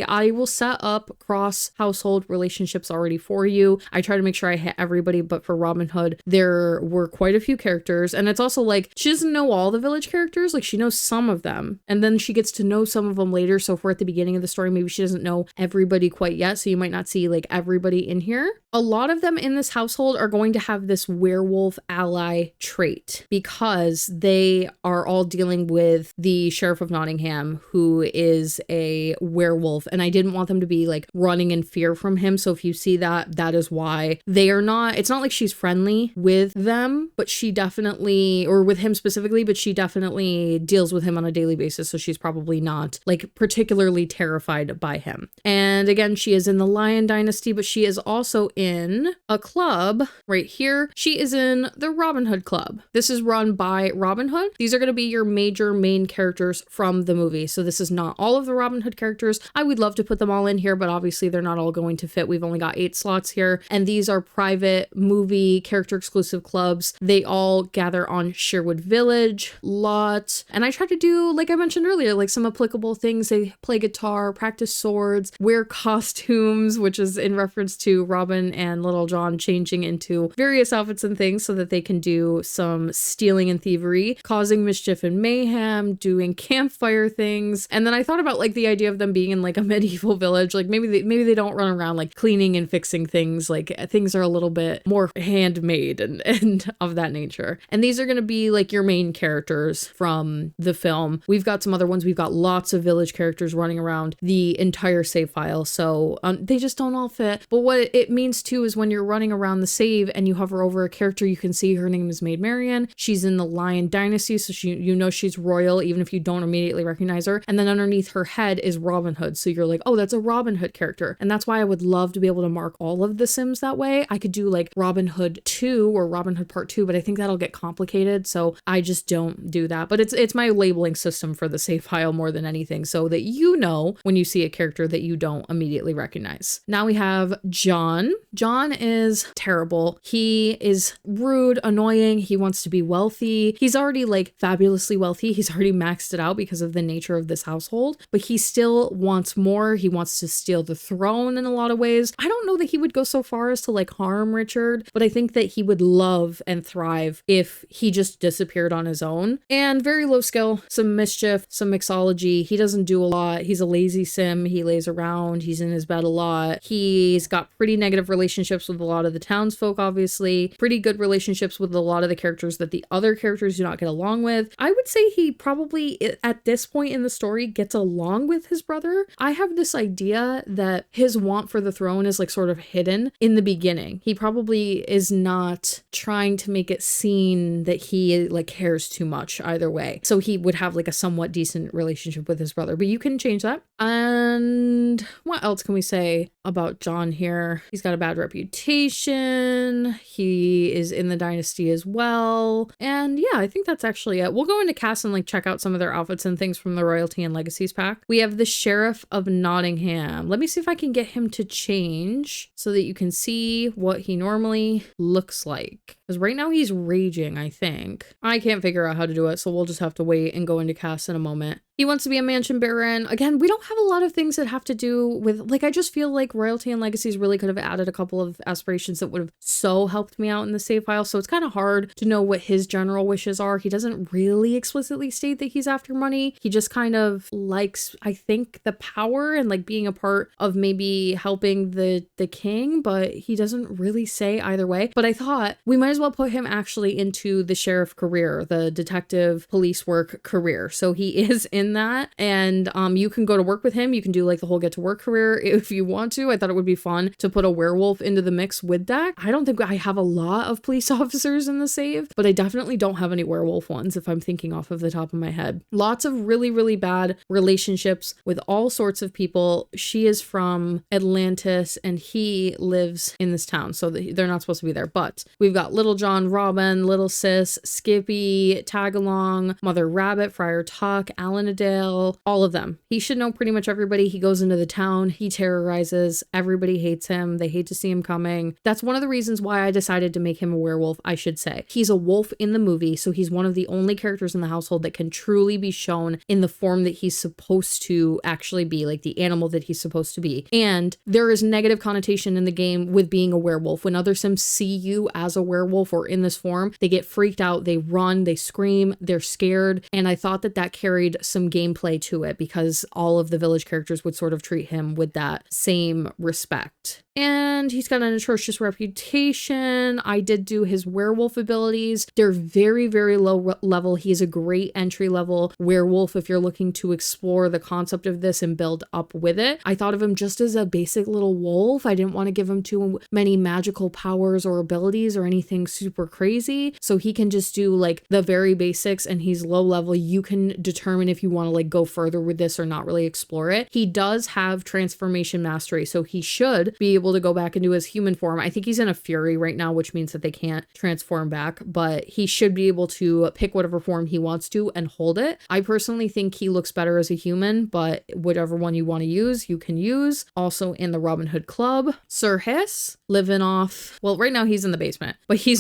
[SPEAKER 1] I will set up cross household relationships already for you. I try to make sure I hit everybody, but for Robin Hood, there were quite a few characters. And it's also like, she doesn't know all the village characters. Like she knows some of them and then she gets to know some of them later. So if we're at the beginning of the story, maybe she doesn't know everybody quite yet. So you might not see like everybody in here. A lot of them in this household are going to have this werewolf ally trait because they are all dealing with the Sheriff of Nottingham, who is a werewolf. And I didn't want them to be like running in fear from him. So if you see that, that is why they are not, it's not like she's friendly with them, but she definitely, or with him specifically, but she definitely deals with him on a daily basis. So she's probably not like particularly terrified by him. And again, she is in the Lion Dynasty, but she is also in a club right here. She is in the Robin Hood Club. This is run by Robin Hood. These are going to be your major main characters from the movie. So this is not all of the Robin Hood characters. I would love to put them all in here, but obviously they're not all going to fit. We've only got 8 slots here. And these are private movie character exclusive clubs. They all gather on Sherwood Village lot. And I try to do, like I mentioned earlier, like some applicable things. They play guitar, practice swords, wear costumes, which is in reference to Robin and Little John changing into various outfits and things so that they can do some stealing and thievery, causing mischief and mayhem, doing campfire things. And then I thought about like the idea of them being in like a medieval village. Like maybe they don't run around like cleaning and fixing things. Like things are a little bit more handmade and of that nature. And these are going to be like your main characters from the film. We've got some other ones. We've got lots of village characters running around the entire save file. So they just don't all fit. But what it means too is when you're running around the save and you hover over a character, you can see her name is Maid Marian. She's in the Lion Dynasty, so you know she's royal even if you don't immediately recognize her. And then underneath her head is Robin Hood. So you're like, oh, that's a Robin Hood character. And that's why I would love to be able to mark all of the Sims that way. I could do like Robin Hood 2 or Robin Hood Part 2, but I think that'll get complicated. So I just don't do that. But it's my labeling system for the save file more than anything, so that you know when you see a character that you don't immediately recognize. Now we have John. John is terrible. He is rude, annoying. He wants to be wealthy. He's already like fabulously wealthy. He's already maxed it out because of the nature of this household, but he still wants more. He wants to steal the throne in a lot of ways. I don't know that he would go so far as to like harm Richard, but I think that he would love and thrive if he just disappeared on his own. And very low skill, some mischief, some mixology. He doesn't do a lot. He's a lazy sim. He lays around. He's in his bed a lot. He's got pretty negative relationships with a lot of the townsfolk, obviously. Pretty good relationships with a lot of the characters that the other characters do not get along with. I would say he probably, at this point in the story, gets along with his brother. I have this idea that his want for the throne is like sort of hidden in the beginning. He probably is not trying to make it seem that he like cares too much either way. So he would have like a somewhat decent relationship with his brother, but you can change that. And what else can we say about John here? He's got a bad reputation. He is in the dynasty as well. And yeah, I think that's actually it. We'll go into cast and like check out some of their outfits and things from the Royalty and Legacies pack. We have the Sheriff of Nottingham. Let me see if I can get him to change so that you can see what he normally looks like. Because right now he's raging, I think. I can't figure out how to do it, so we'll just have to wait and go into cast in a moment. He wants to be a mansion baron. Again, we don't have a lot of things that have to do with, like, I just feel like royalty and legacies really could have added a couple of aspirations that would have so helped me out in the save file. So it's kind of hard to know what his general wishes are. He doesn't really explicitly state that he's after money. He just kind of likes, I think, the power and like being a part of maybe helping the king, but he doesn't really say either way. But I thought we might as well put him actually into the sheriff career, the detective police work career. So he is in that, and you can go to work with him. You can do like the whole get to work career if you want to. I thought it would be fun to put a werewolf into the mix with that. I don't think I have a lot of police officers in the save, but I definitely don't have any werewolf ones if I'm thinking off of the top of my head. Lots of really, really bad relationships with all sorts of people. She is from Atlantis and he lives in this town, so they're not supposed to be there. But we've got Little John, Robin, Little Sis, Skippy, Tagalong, Mother Rabbit, Friar Tuck, Alanadale, all of them. He should know pretty much everybody. He goes into the town, he terrorizes, everybody hates him, they hate to see him coming. That's one of the reasons why I decided to make him a werewolf, I should say. He's a wolf in the movie, so he's one of the only characters in the household that can truly be shown in the form that he's supposed to actually be, like the animal that he's supposed to be. And there is negative connotation in the game with being a werewolf. When other Sims see you as a werewolf or in this form, they get freaked out, they run, they scream, they're scared. And I thought that carried some gameplay to it because all of the village characters would sort of treat him with that same respect. And he's got an atrocious reputation. I did do his werewolf abilities. They're very, very low level. He's a great entry level werewolf if you're looking to explore the concept of this and build up with it. I thought of him just as a basic little wolf. I didn't want to give him too many magical powers or abilities or anything super crazy. So he can just do like the very basics and he's low level. You can determine if you want to like go further with this or not really explore it. He does have transformation mastery, so he should be able to go back into his human form. I think he's in a fury right now, which means that they can't transform back, but he should be able to pick whatever form he wants to and hold it. I personally think he looks better as a human, but whatever one you want to use, you can use. Also in the Robin Hood Club, Sir Hiss, living off, well, right now he's in the basement, but he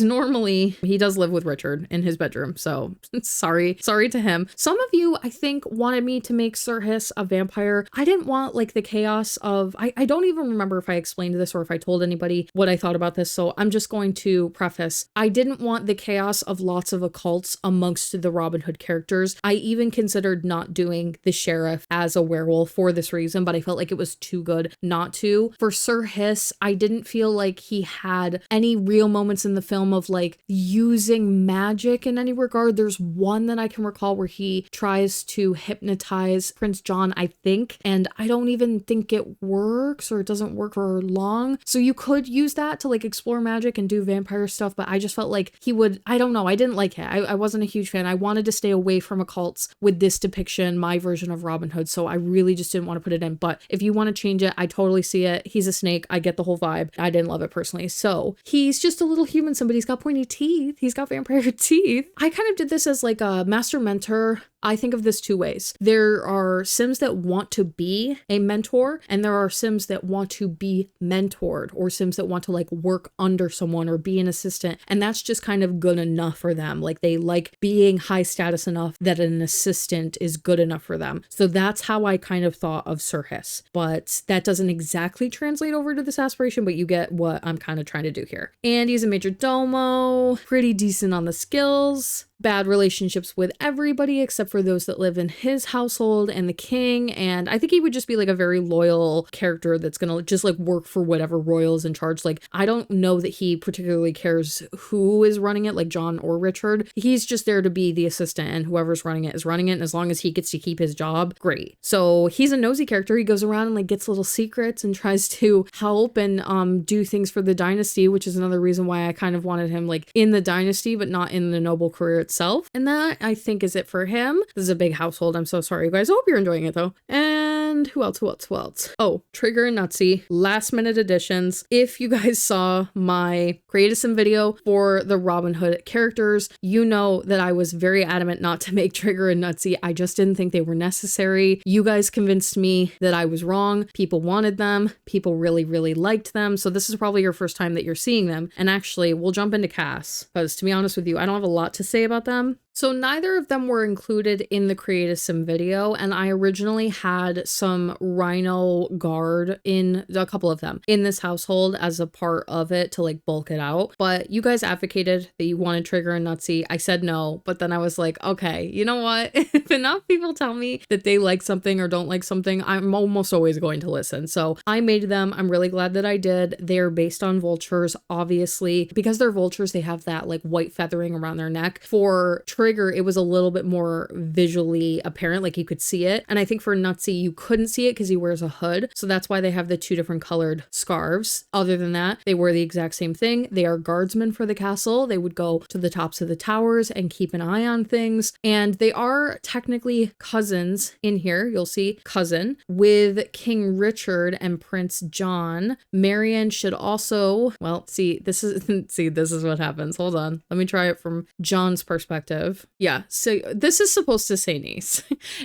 [SPEAKER 1] does live with Richard in his bedroom, so sorry to him. Some of you, I think, wanted me to make Sir Hiss a vampire. I didn't want like the chaos of, I don't even remember if I explained this or if I told anybody what I thought about this, so I'm just going to preface. I didn't want the chaos of lots of occults amongst the Robin Hood characters. I even considered not doing the sheriff as a werewolf for this reason, but I felt like it was too good not to. For Sir Hiss, I didn't feel like he had any real moments in the film of like using magic in any regard. There's one that I can recall where he tries to hypnotize Prince John, I think, and I don't even think it works or it doesn't work for long. So you could use that to like explore magic and do vampire stuff, but I just felt like he would, I don't know, I didn't like it. I wasn't a huge fan. I wanted to stay away from occults with this depiction, my version of Robin Hood, so I really just didn't want to put it in. But if you want to change it, I totally see it. He's a snake. I get the whole vibe. I didn't love it personally. So he's just a little human. Somebody's got pointy teeth. He's got vampire teeth. I kind of did this as like a master mentor. I think of this two ways. There are Sims that want to be a mentor, and there are Sims that want to be mentored, or Sims that want to like work under someone or be an assistant. And that's just kind of good enough for them. Like they like being high status enough that an assistant is good enough for them. So that's how I kind of thought of Sir Hiss. But that doesn't exactly translate over to this aspiration, but you get what I'm kind of trying to do here. And he's a major domo, pretty decent on the skills. Bad relationships with everybody except for those that live in his household and the king. And I think he would just be like a very loyal character that's gonna just like work for whatever royal is in charge. Like I don't know that he particularly cares who is running it, like John or Richard. He's just there to be the assistant, and whoever's running it is running it. And as long as he gets to keep his job, great. So he's a nosy character. He goes around and like gets little secrets and tries to help and do things for the dynasty, which is another reason why I kind of wanted him like in the dynasty, but not in the noble career itself. And that I think is it for him. This is a big household. I'm so sorry, you guys. I hope you're enjoying it though. And who else? Oh, Trigger and Nutsy, last minute additions. If you guys saw my create a sim video for the Robin Hood characters, you know that I was very adamant not to make Trigger and Nutsy. I just didn't think they were necessary. You guys convinced me that I was wrong. People wanted them. People really, really liked them. So this is probably your first time that you're seeing them. And actually, we'll jump into Cass, because to be honest with you, I don't have a lot to say about them. So neither of them were included in the Create a Sim video, and I originally had some rhino guard in a couple of them in this household as a part of it to like bulk it out. But you guys advocated that you wanted Trigger and Nutsy. I said no, but then I was like, okay, you know what? If enough people tell me that they like something or don't like something, I'm almost always going to listen. So I made them. I'm really glad that I did. They're based on vultures, obviously. Because they're vultures, they have that like white feathering around their neck. For Trigger, it was a little bit more visually apparent, like you could see it. And I think for Nutsy, you couldn't see it because he wears a hood. So that's why they have the two different colored scarves. Other than that, they wear the exact same thing. They are guardsmen for the castle. They would go to the tops of the towers and keep an eye on things. And they are technically cousins in here. You'll see cousin with King Richard and Prince John. Marion should also, well, this is what happens. Hold on. Let me try it from John's perspective. Yeah, so this is supposed to say niece.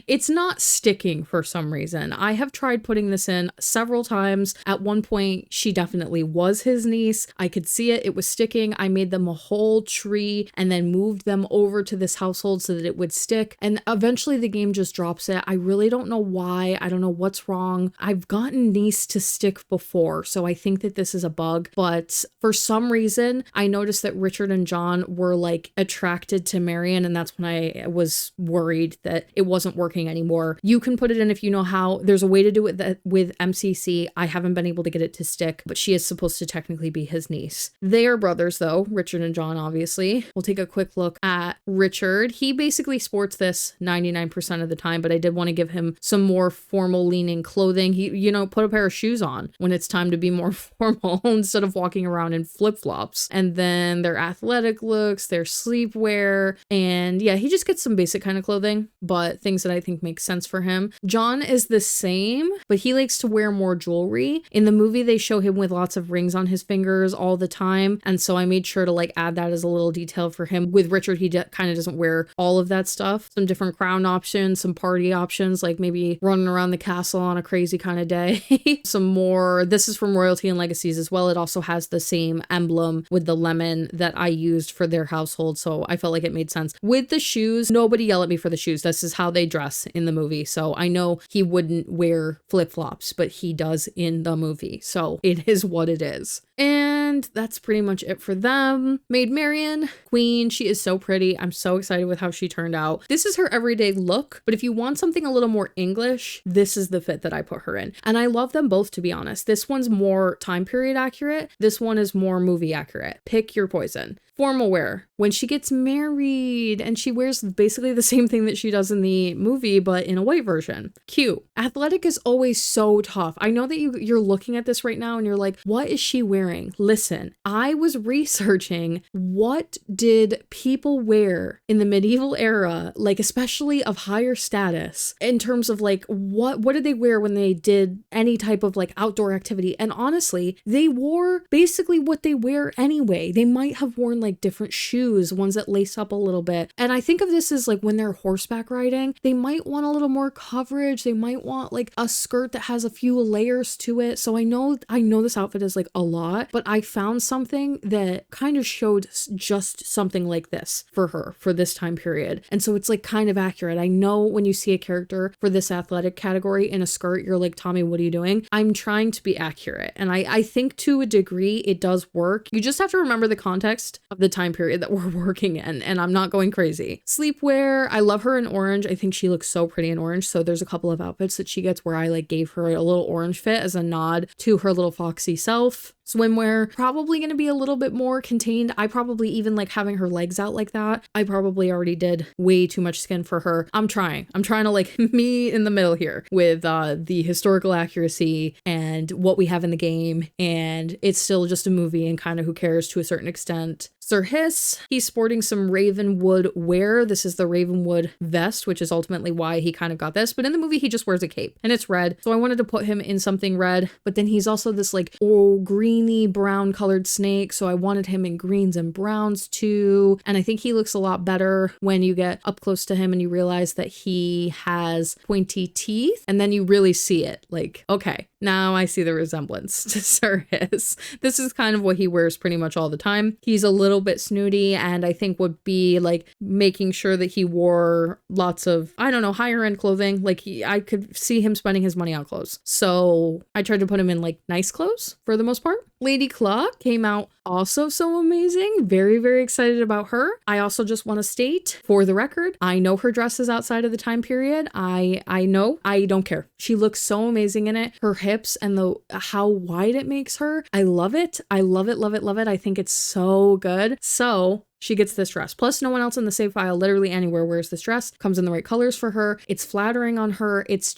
[SPEAKER 1] It's not sticking for some reason. I have tried putting this in several times. At one point, she definitely was his niece. I could see it. It was sticking. I made them a whole tree and then moved them over to this household so that it would stick. And eventually the game just drops it. I really don't know why. I don't know what's wrong. I've gotten niece to stick before, so I think that this is a bug. But for some reason, I noticed that Richard and John were like attracted to Marion, and that's when I was worried that it wasn't working anymore. You can put it in if you know how. There's a way to do it with MCC. I haven't been able to get it to stick, but she is supposed to technically be his niece. They are brothers though, Richard and John, obviously. We'll take a quick look at Richard. He basically sports this 99% of the time, but I did want to give him some more formal leaning clothing. He, put a pair of shoes on when it's time to be more formal instead of walking around in flip-flops. And then their athletic looks, their sleepwear, and yeah, he just gets some basic kind of clothing, but things that I think make sense for him. John is the same, but he likes to wear more jewelry. In the movie, they show him with lots of rings on his fingers all the time, and so I made sure to like add that as a little detail for him. With Richard, he kind of doesn't wear all of that stuff. Some different crown options, some party options, like maybe running around the castle on a crazy kind of day. Some more, this is from Royalty and Legacies as well. It also has the same emblem with the lemon that I used for their household, so I felt like it made sense. With the shoes, nobody yell at me for the shoes. This is how they dress in the movie. So I know he wouldn't wear flip-flops, but he does in the movie. So it is what it is. And that's pretty much it for them. Maid Marian, queen. She is so pretty. I'm so excited with how she turned out. This is her everyday look, but if you want something a little more English, this is the fit that I put her in. And I love them both, to be honest. This one's more time period accurate. This one is more movie accurate. Pick your poison. Formal wear. When she gets married and she wears basically the same thing that she does in the movie, but in a white version. Cute. Athletic is always so tough. I know that you're looking at this right now and you're like, what is she wearing? Listen, I was researching what did people wear in the medieval era, like especially of higher status, in terms of like what did they wear when they did any type of like outdoor activity? And honestly, they wore basically what they wear anyway. They might have worn like different shoes, ones that lace up a little bit. And I think of this as like when they're horseback riding, they might want a little more coverage. They might want like a skirt that has a few layers to it. So I know this outfit is like a lot, but I found something that kind of showed just something like this for her for this time period. And so it's like kind of accurate. I know when you see a character for this athletic category in a skirt, you're like, Tommy, what are you doing? I'm trying to be accurate. And I think to a degree it does work. You just have to remember the context of the time period that we're working in, and I'm not going crazy. Sleepwear, I love her in orange. I think she looks so pretty in orange. So there's a couple of outfits that she gets where I like gave her a little orange fit as a nod to her little foxy self. Swimwear, probably going to be a little bit more contained. I probably even like having her legs out like that. I probably already did way too much skin for her. I'm trying to like me in the middle here with the historical accuracy and what we have in the game. And it's still just a movie and kind of who cares to a certain extent. Sir Hiss, he's sporting some Ravenwood wear. This is the Ravenwood vest, which is ultimately why he kind of got this. But in the movie, he just wears a cape and it's red. So I wanted to put him in something red, but then he's also this like greeny brown colored snake. So I wanted him in greens and browns too. And I think he looks a lot better when you get up close to him and you realize that he has pointy teeth and then you really see it like, okay, Now I see the resemblance to Sir Hiss. This is kind of what he wears pretty much all the time. He's a little bit snooty, and I think would be like making sure that he wore lots of, I don't know, higher end clothing. Like I could see him spending his money on clothes. So I tried to put him in like nice clothes for the most part. Lady Claw came out also so amazing. Very, very excited about her. I also just want to state for the record, I know her dress is outside of the time period. I know, I don't care. She looks so amazing in it. Her hips and how wide it makes her. I love it. I love it, love it, love it. I think it's so good. So she gets this dress. Plus, no one else in the save file, literally anywhere, wears this dress. Comes in the right colors for her. It's flattering on her. It's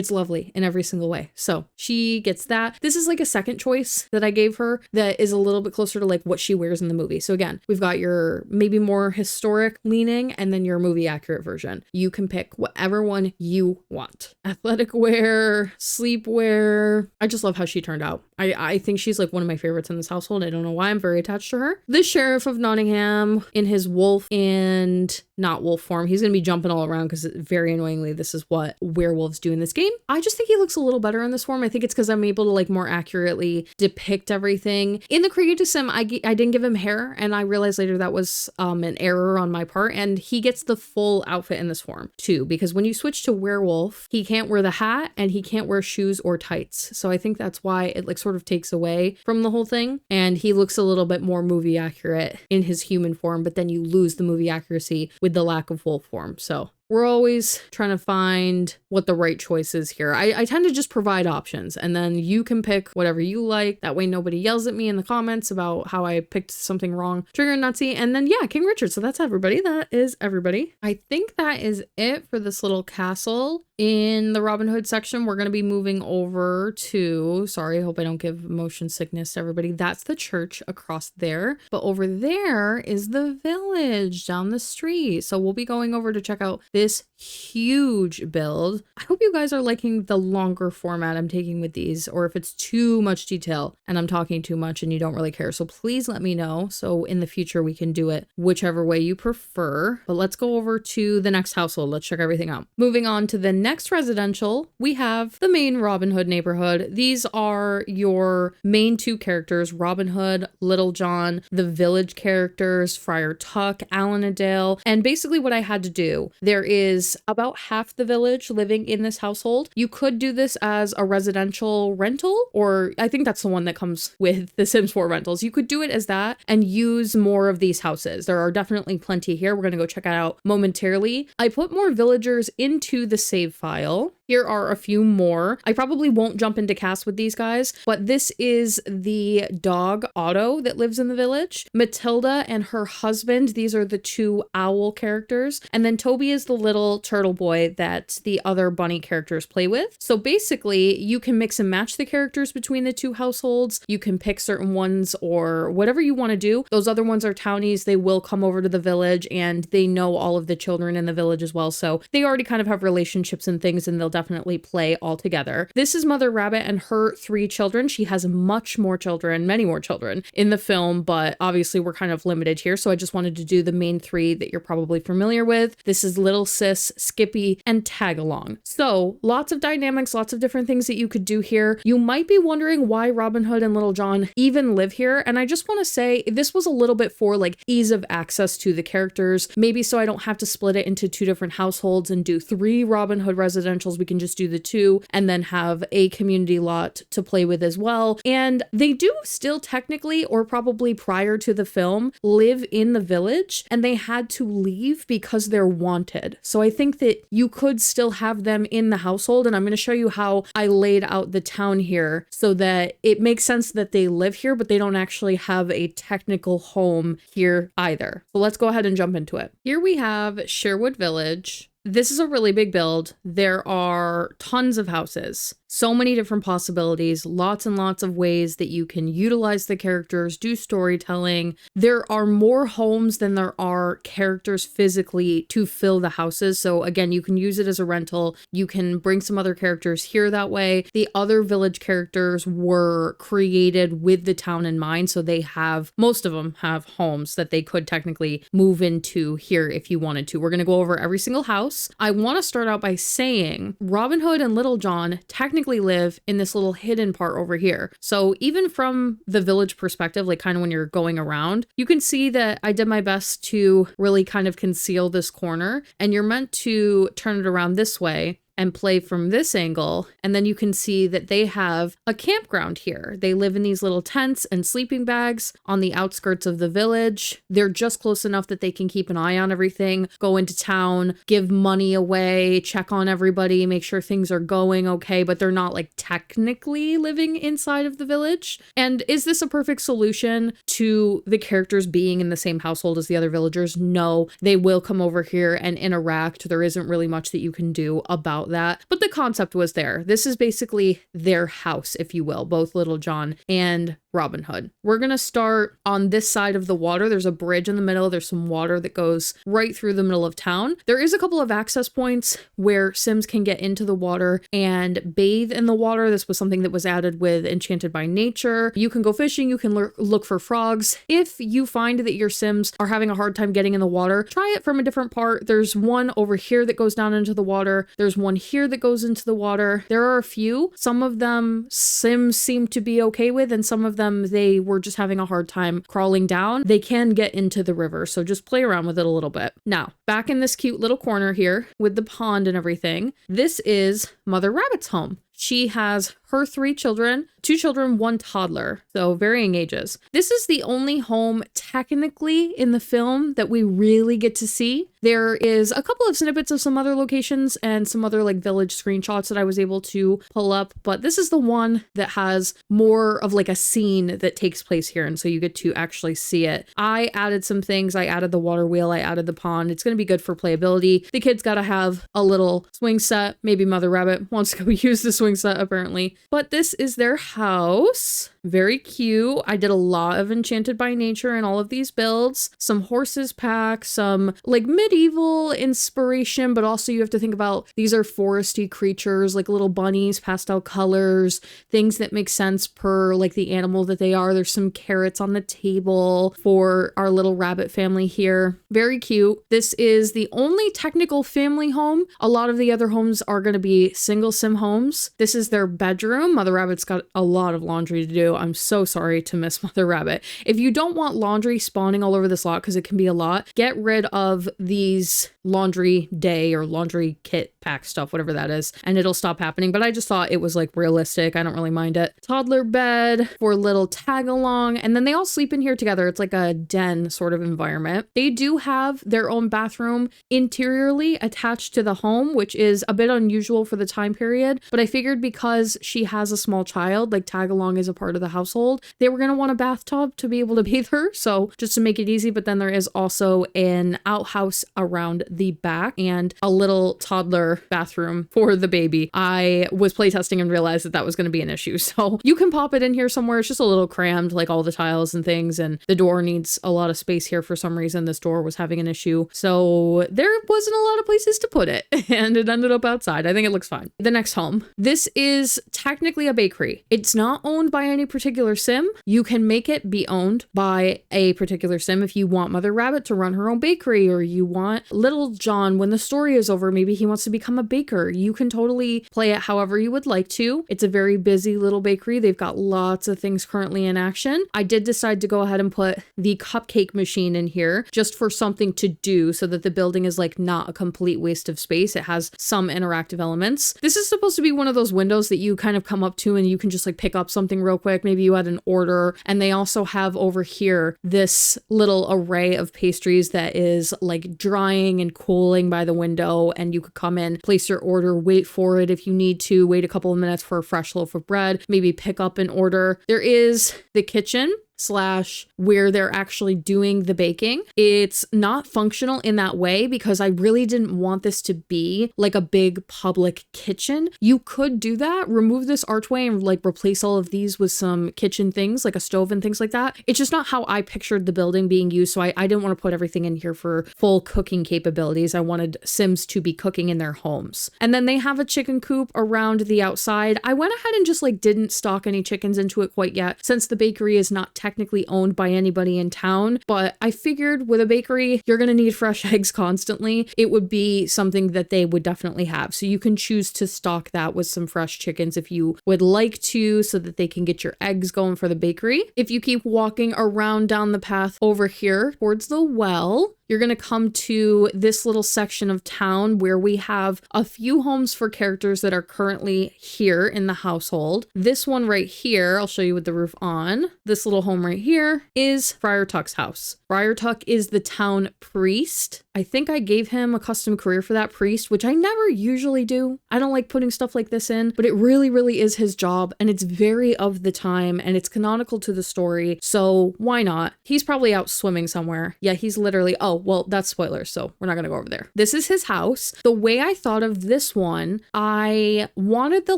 [SPEAKER 1] lovely in every single way. So she gets that. This is like a second choice that I gave her that is a little bit closer to like what she wears in the movie. So again, we've got your maybe more historic leaning and then your movie accurate version. You can pick whatever one you want. Athletic wear, sleepwear. I just love how she turned out. I think she's like one of my favorites in this household. I don't know why. I'm very attached to her. The Sheriff of Nottingham in his wolf and not wolf form. He's going to be jumping all around because very annoyingly, this is what werewolves do in this game. I just think he looks a little better in this form. I think it's because I'm able to like more accurately depict everything. In the Creative Sim, I didn't give him hair, and I realized later that was an error on my part, and he gets the full outfit in this form too, because when you switch to werewolf, he can't wear the hat and he can't wear shoes or tights. So I think that's why it like sort of takes away from the whole thing, and he looks a little bit more movie accurate in his human form, but then you lose the movie accuracy with the lack of wolf form. So we're always trying to find what the right choice is here. I tend to just provide options, and then you can pick whatever you like. That way nobody yells at me in the comments about how I picked something wrong. Trigger Nutsy. And then yeah, King Richard. So that's everybody. That is everybody. I think that is it for this little castle. In the Robin Hood section, we're going to be moving over to, sorry, I hope I don't give motion sickness to everybody. That's the church across there. But over there is the village down the street. So we'll be going over to check out this huge build. I hope you guys are liking the longer format I'm taking with these, or if it's too much detail and I'm talking too much and you don't really care. So please let me know. So in the future, we can do it whichever way you prefer. But let's go over to the next household. Let's check everything out. Moving on to the next residential, we have the main Robin Hood neighborhood. These are your main two characters, Robin Hood, Little John, the village characters, Friar Tuck, Alanadale. And basically what I had to do, there is about half the village living in this household. You could do this as a residential rental, or I think that's the one that comes with the Sims 4 rentals. You could do it as that and use more of these houses. There are definitely plenty here. We're going to go check it out momentarily. I put more villagers into the save file. Here are a few more. I probably won't jump into cast with these guys, but this is the dog Otto that lives in the village. Matilda and her husband, these are the two owl characters. And then Toby is the little turtle boy that the other bunny characters play with. So basically you can mix and match the characters between the two households. You can pick certain ones or whatever you want to do. Those other ones are townies. They will come over to the village and they know all of the children in the village as well. So they already kind of have relationships and things, and they'll definitely play all together. This is Mother Rabbit and her 3 children. She has much more children, many more children in the film, but obviously we're kind of limited here. So I just wanted to do the main 3 that you're probably familiar with. This is Little Sis, Skippy, and Tagalong. So lots of dynamics, lots of different things that you could do here. You might be wondering why Robin Hood and Little John even live here. And I just want to say this was a little bit for like ease of access to the characters. Maybe so I don't have to split it into 2 different households and do 3 Robin Hood residentials. We can just do the 2 and then have a community lot to play with as well. And they do still technically, or probably prior to the film, live in the village, and they had to leave because they're wanted. So I think that you could still have them in the household, and I'm going to show you how I laid out the town here so that it makes sense that they live here, but they don't actually have a technical home here either. So let's go ahead and jump into it. Here we have Sherwood Village. This is a really big build. There are tons of houses. So many different possibilities, lots and lots of ways that you can utilize the characters, do storytelling. There are more homes than there are characters physically to fill the houses. So again, you can use it as a rental. You can bring some other characters here that way. The other village characters were created with the town in mind. So they have, most of them have homes that they could technically move into here if you wanted to. We're going to go over every single house. I want to start out by saying Robin Hood and Little John technically technically live in this little hidden part over here. So even from the village perspective, like kind of when you're going around, you can see that I did my best to really kind of conceal this corner, and you're meant to turn it around this way and play from this angle. And then you can see that they have a campground here. They live in these little tents and sleeping bags on the outskirts of the village. They're just close enough that they can keep an eye on everything, go into town, give money away, check on everybody, make sure things are going okay, but they're not like technically living inside of the village. And is this a perfect solution to the characters being in the same household as the other villagers? No, they will come over here and interact. There isn't really much that you can do about that, but the concept was there. This is basically their house, if you will, both Little John and Robin Hood. We're going to start on this side of the water. There's a bridge in the middle. There's some water that goes right through the middle of town. There is a couple of access points where Sims can get into the water and bathe in the water. This was something that was added with Enchanted by Nature. You can go fishing. You can look for frogs. If you find that your Sims are having a hard time getting in the water, try it from a different part. There's one over here that goes down into the water. There's one here that goes into the water. There are a few. Some of them Sims seem to be okay with, and some of them they were just having a hard time crawling down. They can get into the river, so just play around with it a little bit. Now, back in this cute little corner here with the pond and everything, this is Mother Rabbit's home. She has her 3 children, 2 children, 1 toddler, so varying ages. This is the only home technically in the film that we really get to see. There is a couple of snippets of some other locations and some other like village screenshots that I was able to pull up, but this is the one that has more of like a scene that takes place here, and so you get to actually see it. I added some things. I added the water wheel. I added the pond. It's going to be good for playability. The kids got to have a little swing set. Maybe Mother Rabbit wants to go use the swing set apparently, but this is their house. Very cute. I did a lot of Enchanted by Nature in all of these builds. Some horses pack, some like medieval inspiration, but also you have to think about these are foresty creatures, like little bunnies, pastel colors, things that make sense per like the animal that they are. There's some carrots on the table for our little rabbit family here. Very cute. This is the only technical family home. A lot of the other homes are going to be single sim homes. This is their bedroom. Mother Rabbit's got a lot of laundry to do. I'm so sorry to miss Mother Rabbit. If you don't want laundry spawning all over this lot, because it can be a lot, get rid of these laundry day or laundry kit pack stuff, whatever that is, and it'll stop happening. But I just thought it was like realistic. I don't really mind it. Toddler bed for little tag along. And then they all sleep in here together. It's like a den sort of environment. They do have their own bathroom interiorly attached to the home, which is a bit unusual for the time period. But I figured because she has a small child, like tag along is a part of the household, they were going to want a bathtub to be able to bathe her. So just to make it easy, but then there is also an outhouse around the back and a little toddler bathroom for the baby. I was playtesting and realized that that was going to be an issue. So you can pop it in here somewhere. It's just a little crammed, like all the tiles and things. And the door needs a lot of space here for some reason. This door was having an issue. So there wasn't a lot of places to put it and it ended up outside. I think it looks fine. The next home. This is technically a bakery. It's not owned by any particular sim. You can make it be owned by a particular sim if you want Mother Rabbit to run her own bakery, or you want Little John, when the story is over, maybe he wants to become a baker. You can totally play it however you would like to. It's a very busy little bakery. They've got lots of things currently in action. I did decide to go ahead and put the cupcake machine in here just for something to do so that the building is like not a complete waste of space. It has some interactive elements. This is supposed to be one of those windows that you kind of come up to and you can just like pick up something real quick. Maybe you had an order, and they also have over here this little array of pastries that is like drying and cooling by the window, and you could come in, place your order, wait for it if you need to, wait a couple of minutes for a fresh loaf of bread, maybe pick up an order. There is the kitchen / where they're actually doing the baking. It's not functional in that way because I really didn't want this to be like a big public kitchen. You could do that, remove this archway and like replace all of these with some kitchen things like a stove and things like that. It's just not how I pictured the building being used. So I didn't want to put everything in here for full cooking capabilities. I wanted Sims to be cooking in their homes. And then they have a chicken coop around the outside. I went ahead and just like didn't stock any chickens into it quite yet, since the bakery is not technically owned by anybody in town, but I figured with a bakery, you're going to need fresh eggs constantly. It would be something that they would definitely have. So you can choose to stock that with some fresh chickens if you would like to, so that they can get your eggs going for the bakery. If you keep walking around down the path over here towards the well, you're going to come to this little section of town where we have a few homes for characters that are currently here in the household. This one right here, I'll show you with the roof on. This little home right here is Friar Tuck's house. Friar Tuck is the town priest. I think I gave him a custom career for that priest, which I never usually do. I don't like putting stuff like this in, but it really, really is his job, and it's very of the time, and it's canonical to the story, so why not? He's probably out swimming somewhere. Yeah, he's literally, oh, well, that's spoilers, so we're not gonna go over there. This is his house. The way I thought of this one, I wanted the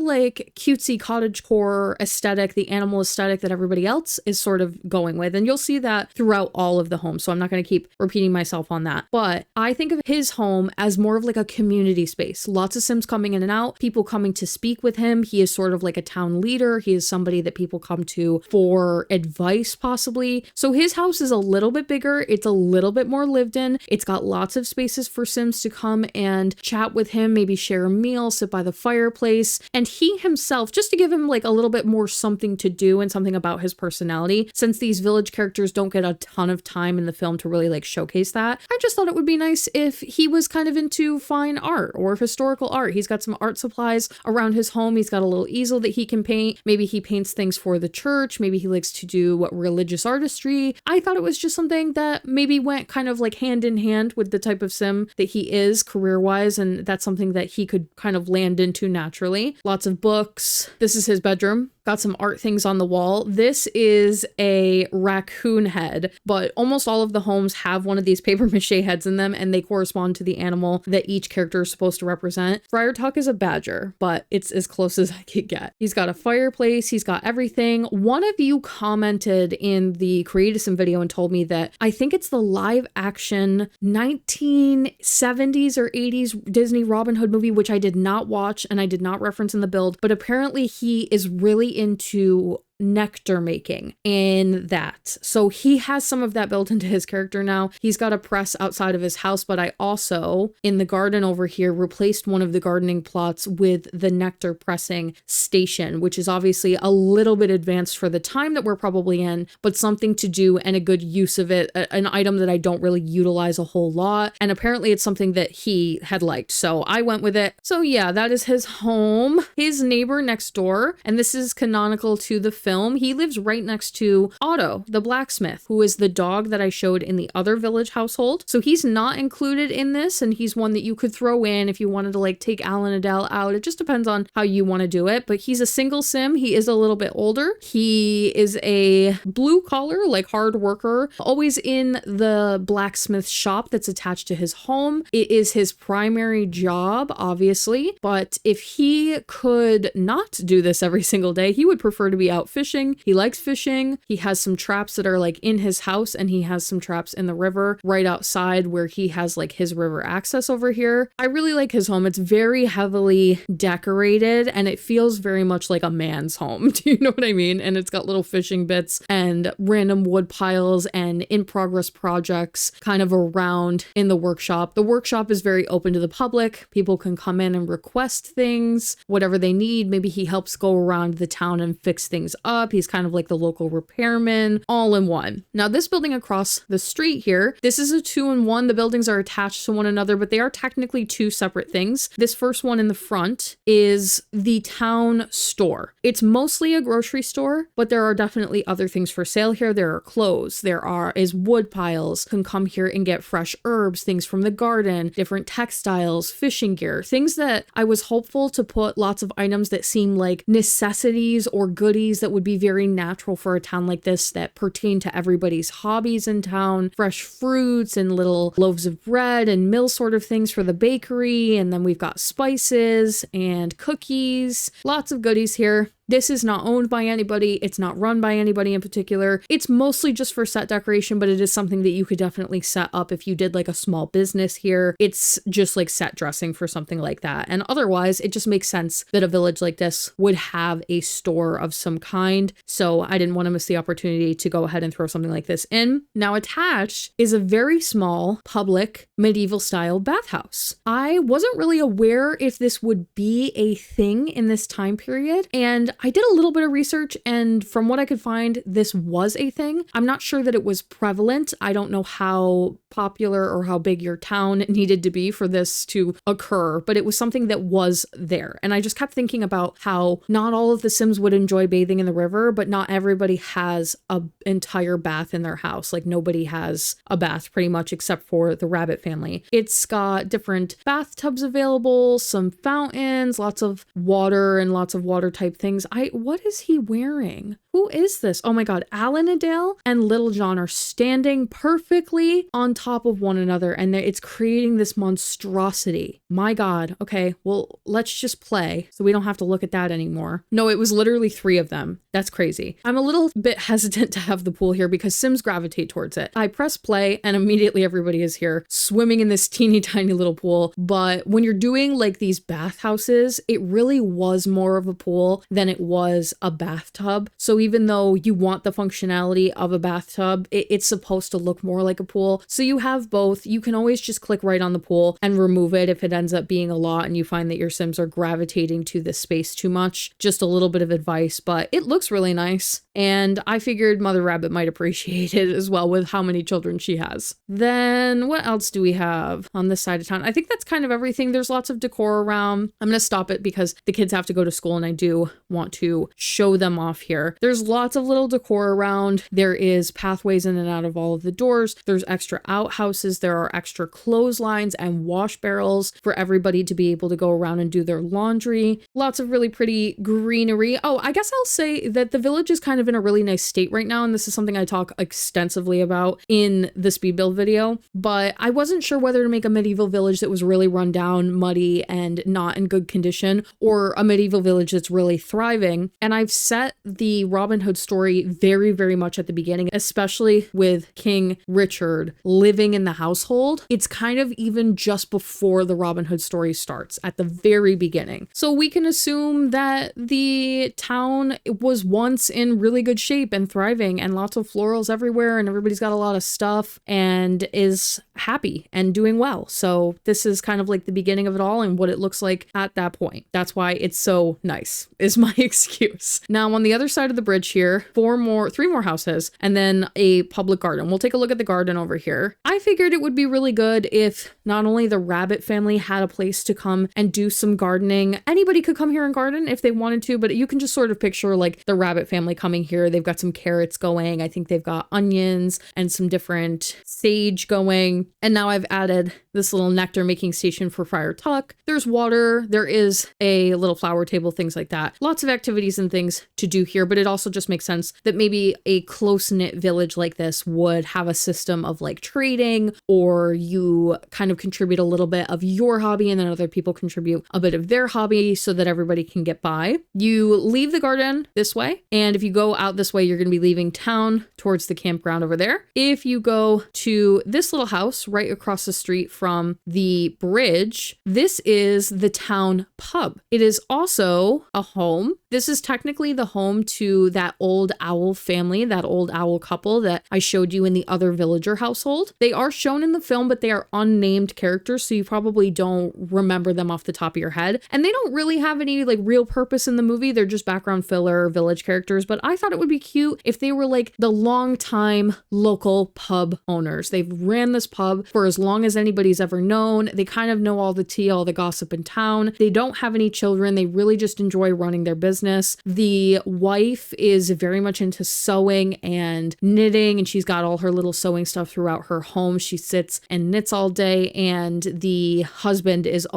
[SPEAKER 1] like cutesy cottagecore aesthetic, the animal aesthetic that everybody else is sort of going with, and you'll see that throughout all of the homes, so I'm not gonna keep repeating myself on that. But I think of his home as more of like a community space. Lots of Sims coming in and out, people coming to speak with him. He is sort of like a town leader. He is somebody that people come to for advice, possibly. So his house is a little bit bigger. It's a little bit more lived in. It's got lots of spaces for Sims to come and chat with him, maybe share a meal, sit by the fireplace. And he himself, just to give him like a little bit more something to do and something about his personality, since these village characters don't get a ton of time in the film to really like showcase that, I just thought it would be nice if he was kind of into fine art or historical art. He's got some art supplies around his home. He's got a little easel that he can paint. Maybe he paints things for the church. Maybe he likes to do religious artistry. I thought it was just something that maybe went kind of like hand in hand with the type of Sim that he is career-wise, and that's something that he could kind of land into naturally. Lots of books. This is his bedroom. Got some art things on the wall. This is a raccoon head, but almost all of the homes have one of these paper mache heads in them, and they correspond to the animal that each character is supposed to represent. Friar Tuck is a badger, but it's as close as I could get. He's got a fireplace. He's got everything. One of you commented in the Create a Sim video and told me that I think it's the live action 1970s or 80s Disney Robin Hood movie, which I did not watch and I did not reference in the build, but apparently he is really into nectar making in that. So he has some of that built into his character now. He's got a press outside of his house, but I also, in the garden over here, replaced one of the gardening plots with the nectar pressing station, which is obviously a little bit advanced for the time that we're probably in, but something to do and a good use of it, an item that I don't really utilize a whole lot. And apparently it's something that he had liked, so I went with it. So yeah, that is his home. His neighbor next door, and this is canonical to the film, he lives right next to Otto, the blacksmith, who is the dog that I showed in the other village household. So he's not included in this, and he's one that you could throw in if you wanted to like take Alan Adele out. It just depends on how you want to do it, but he's a single Sim. He is a little bit older. He is a blue collar, like hard worker, always in the blacksmith shop that's attached to his home. It is his primary job, obviously, but if he could not do this every single day, he would prefer to be out fishing. He likes fishing. He has some traps that are like in his house, and he has some traps in the river right outside where he has like his river access over here. I really like his home. It's very heavily decorated and it feels very much like a man's home. Do you know what I mean? And it's got little fishing bits and random wood piles and in progress projects kind of around in the workshop. The workshop is very open to the public. People can come in and request things, whatever they need. Maybe he helps go around the town and fix things up. He's kind of like the local repairman, all in one. Now this building across the street here, this is a 2-in-1. The buildings are attached to one another, but they are technically two separate things. This first one in the front is the town store. It's mostly a grocery store, but there are definitely other things for sale here. There are clothes, there is wood piles. You can come here and get fresh herbs, things from the garden, different textiles, fishing gear, things that I was hopeful to put lots of items that seem like necessities or goodies that would be very natural for a town like this that pertain to everybody's hobbies in town. Fresh fruits and little loaves of bread and mill sort of things for the bakery. And then we've got spices and cookies, lots of goodies here. This is not owned by anybody. It's not run by anybody in particular. It's mostly just for set decoration, but it is something that you could definitely set up if you did like a small business here. It's just like set dressing for something like that. And otherwise, it just makes sense that a village like this would have a store of some kind. So I didn't want to miss the opportunity to go ahead and throw something like this in. Now attached is a very small public medieval style bathhouse. I wasn't really aware if this would be a thing in this time period, and I did a little bit of research, and from what I could find, this was a thing. I'm not sure that it was prevalent. I don't know how popular or how big your town needed to be for this to occur, but it was something that was there. And I just kept thinking about how not all of the Sims would enjoy bathing in the river, but not everybody has an entire bath in their house. Like nobody has a bath pretty much except for the rabbit family. It's got different bathtubs available, some fountains, lots of water and lots of water type things. What is he wearing? Who is this? Oh my God, Alanadale and Little John are standing perfectly on top of one another, and it's creating this monstrosity. My God. Okay, well, let's just play so we don't have to look at that anymore. No, it was literally 3 of them. That's crazy. I'm a little bit hesitant to have the pool here because Sims gravitate towards it. I press play and immediately everybody is here swimming in this teeny tiny little pool. But when you're doing like these bathhouses, it really was more of a pool than it was a bathtub. So even though you want the functionality of a bathtub, it's supposed to look more like a pool. So you have both. You can always just click right on the pool and remove it if it ends up being a lot and you find that your Sims are gravitating to this space too much. Just a little bit of advice, but it looks really nice. And I figured Mother Rabbit might appreciate it as well with how many children she has. Then what else do we have on this side of town? I think that's kind of everything. There's lots of decor around. I'm going to stop it because the kids have to go to school and I do want to show them off here. There's lots of little decor around. There is pathways in and out of all of the doors. There's extra outhouses. There are extra clotheslines and wash barrels for everybody to be able to go around and do their laundry. Lots of really pretty greenery. Oh, I guess I'll say that the village is kind of in a really nice state right now, and this is something I talk extensively about in the speed build video, but I wasn't sure whether to make a medieval village that was really run down, muddy, and not in good condition, or a medieval village that's really thriving. And I've set the Robin Hood story very, very much at the beginning, especially with King Richard living in the household. It's kind of even just before the Robin Hood story starts, at the very beginning. So we can assume that the town was once in really good shape and thriving and lots of florals everywhere and everybody's got a lot of stuff and is happy and doing well. So this is kind of like the beginning of it all and what it looks like at that point. That's why it's so nice, is my excuse. Now on the other side of the bridge here, three more houses and then a public garden. We'll take a look at the garden over here. I figured it would be really good if not only the rabbit family had a place to come and do some gardening. Anybody could come here and garden if they wanted to, but you can just sort of picture like the rabbit family coming here. They've got some carrots going. I think they've got onions and some different sage going. And now I've added this little nectar making station for Friar Tuck. There's water. There is a little flower table, things like that. Lots of activities and things to do here, but it also just makes sense that maybe a close-knit village like this would have a system of like trading, or you kind of contribute a little bit of your hobby and then other people contribute a bit of their hobby so that everybody can get by. You leave the garden this way, and if you go out this way, you're going to be leaving town towards the campground over there. If you go to this little house right across the street from the bridge, this is the town pub. It is also a home. This is technically the home to that old owl family, that old owl couple that I showed you in the other villager household. They are shown in the film, but they are unnamed characters, so you probably don't remember them off the top of your head. And they don't really have any like real purpose in the movie. They're just background filler village characters, but I thought it would be cute if they were like the long-time local pub owners. They've ran this pub for as long as anybody's ever known. They kind of know all the tea, all the gossip in town. They don't have any children. They really just enjoy running their business. The wife is very much into sewing and knitting, and she's got all her little sewing stuff throughout her home. She sits and knits all day, and the husband is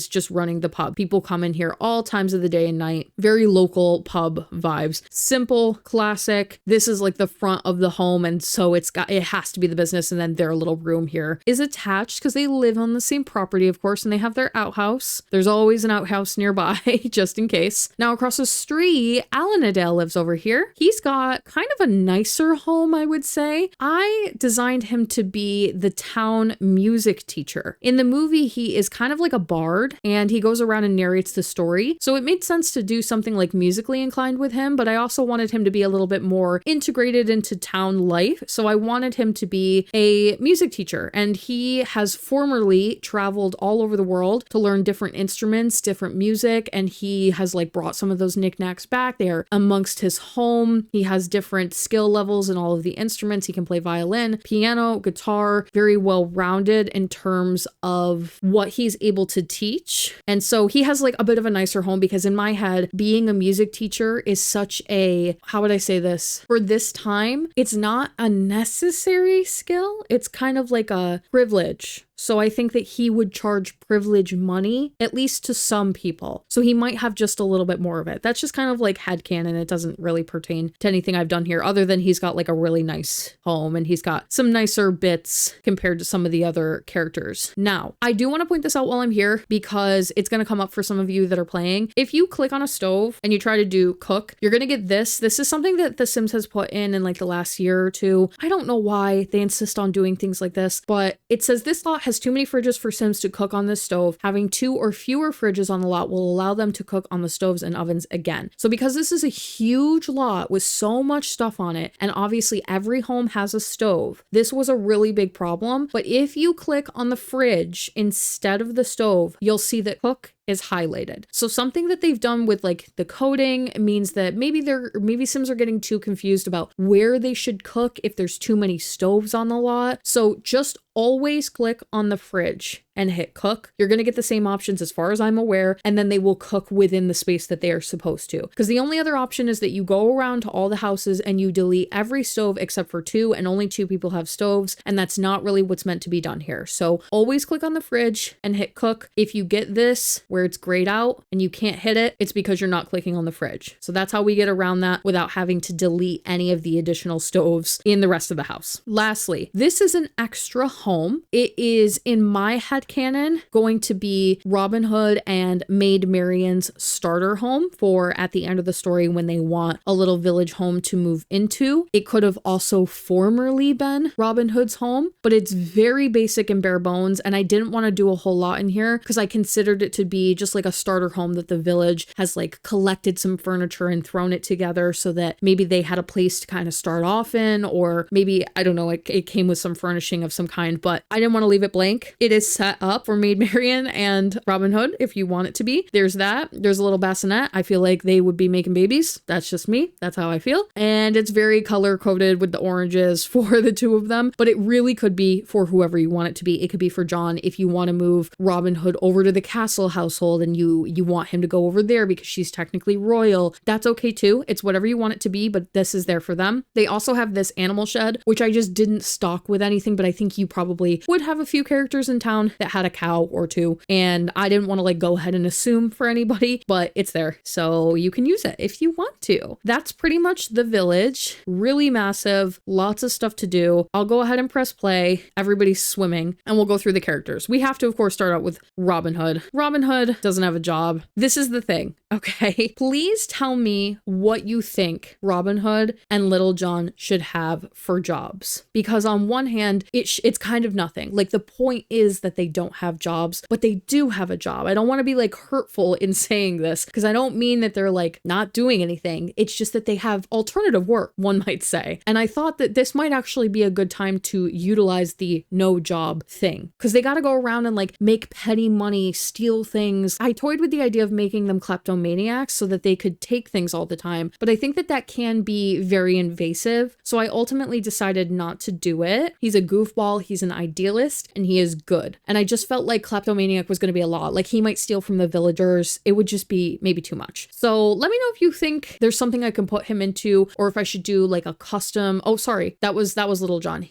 [SPEAKER 1] just running the pub. People come in here all times of the day and night. Very local pub vibes. Simple, classic. This is like the front of the home, and so it has to be the business, and then their little room here is attached because they live on the same property, of course, and they have their outhouse. There's always an outhouse nearby just in case. Now across the street, Alanadale lives over here. He's got kind of a nicer home, I would say. I designed him to be the town music teacher. In the movie, he is kind of like a bard, and he goes around and narrates the story. So it made sense to do something like musically inclined with him, but I also wanted him to be a little bit more integrated into town life. So I wanted him to be a music teacher, and he has formerly traveled all over the world to learn different instruments, different music, and he has like brought some of those knickknacks back. They are amongst his home. He has different skill levels in all of the instruments. He can play violin, piano, guitar, very well rounded in terms of what he's able to teach. And so he has like a bit of a nicer home, because in my head, being a music teacher is such a, how would I say this? For this time, it's not a necessary skill. It's kind of like a privilege. So I think that he would charge privilege money, at least to some people. So he might have just a little bit more of it. That's just kind of like headcanon. It doesn't really pertain to anything I've done here, other than he's got like a really nice home and he's got some nicer bits compared to some of the other characters. Now, I do want to point this out while I'm here, because it's going to come up for some of you that are playing. If you click on a stove and you try to do cook, you're going to get this. This is something that The Sims has put in like the last year or two. I don't know why they insist on doing things like this, but it says this lot has too many fridges for Sims to cook on this stove. Having 2 or fewer fridges on the lot will allow them to cook on the stoves and ovens again. So because this is a huge lot with so much stuff on it, and obviously every home has a stove, this was a really big problem. But if you click on the fridge instead of the stove, you'll see that cook is highlighted. So something that they've done with like the coding means that maybe Sims are getting too confused about where they should cook if there's too many stoves on the lot. So just always click on the fridge and hit cook. You're going to get the same options as far as I'm aware, and then they will cook within the space that they are supposed to. Because the only other option is that you go around to all the houses and you delete every stove except for 2, and only 2 people have stoves, and that's not really what's meant to be done here. So always click on the fridge and hit cook. If you get this where it's grayed out and you can't hit it, it's because you're not clicking on the fridge. So that's how we get around that without having to delete any of the additional stoves in the rest of the house. Lastly, this is an extra home. It is, in my headcanon, going to be Robin Hood and Maid Marian's starter home for at the end of the story when they want a little village home to move into. It could have also formerly been Robin Hood's home, but it's very basic and bare bones, and I didn't want to do a whole lot in here because I considered it to be just like a starter home that the village has like collected some furniture and thrown it together so that maybe they had a place to kind of start off in, or maybe, I don't know, it came with some furnishing of some kind, but I didn't want to leave it blank. It is set up for Maid Marian and Robin Hood if you want it to be. There's that. There's a little bassinet. I feel like they would be making babies. That's just me. That's how I feel. And it's very color coded with the oranges for the 2 of them, but it really could be for whoever you want it to be. It could be for John if you want to move Robin Hood over to the castle household and you want him to go over there because she's technically royal. That's okay too. It's whatever you want it to be, but this is there for them. They also have this animal shed, which I just didn't stock with anything, but I think you probably would have a few characters in town that had a cow or 2, and I didn't want to like go ahead and assume for anybody, but it's there, so you can use it if you want to. That's pretty much the village. Really massive, lots of stuff to do. I'll go ahead and press play. Everybody's swimming, and we'll go through the characters. We have to, of course, start out with Robin Hood. Robin Hood doesn't have a job. This is the thing, okay? Please tell me what you think Robin Hood and Little John should have for jobs, because on one hand, it's kind of nothing. Like, the point is that they don't have jobs, but they do have a job. I don't want to be like hurtful in saying this, because I don't mean that they're like not doing anything. It's just that they have alternative work, one might say. And I thought that this might actually be a good time to utilize the no job thing, because they got to go around and like make petty money, steal things. I toyed with the idea of making them kleptomaniacs so that they could take things all the time, but I think that that can be very invasive. So I ultimately decided not to do it. He's a goofball, he's an idealist, and he is good. And I just felt like kleptomaniac was going to be a lot. Like he might steal from the villagers. It would just be maybe too much. So let me know if you think there's something I can put him into, or if I should do like a custom. Oh, sorry. That was Little John.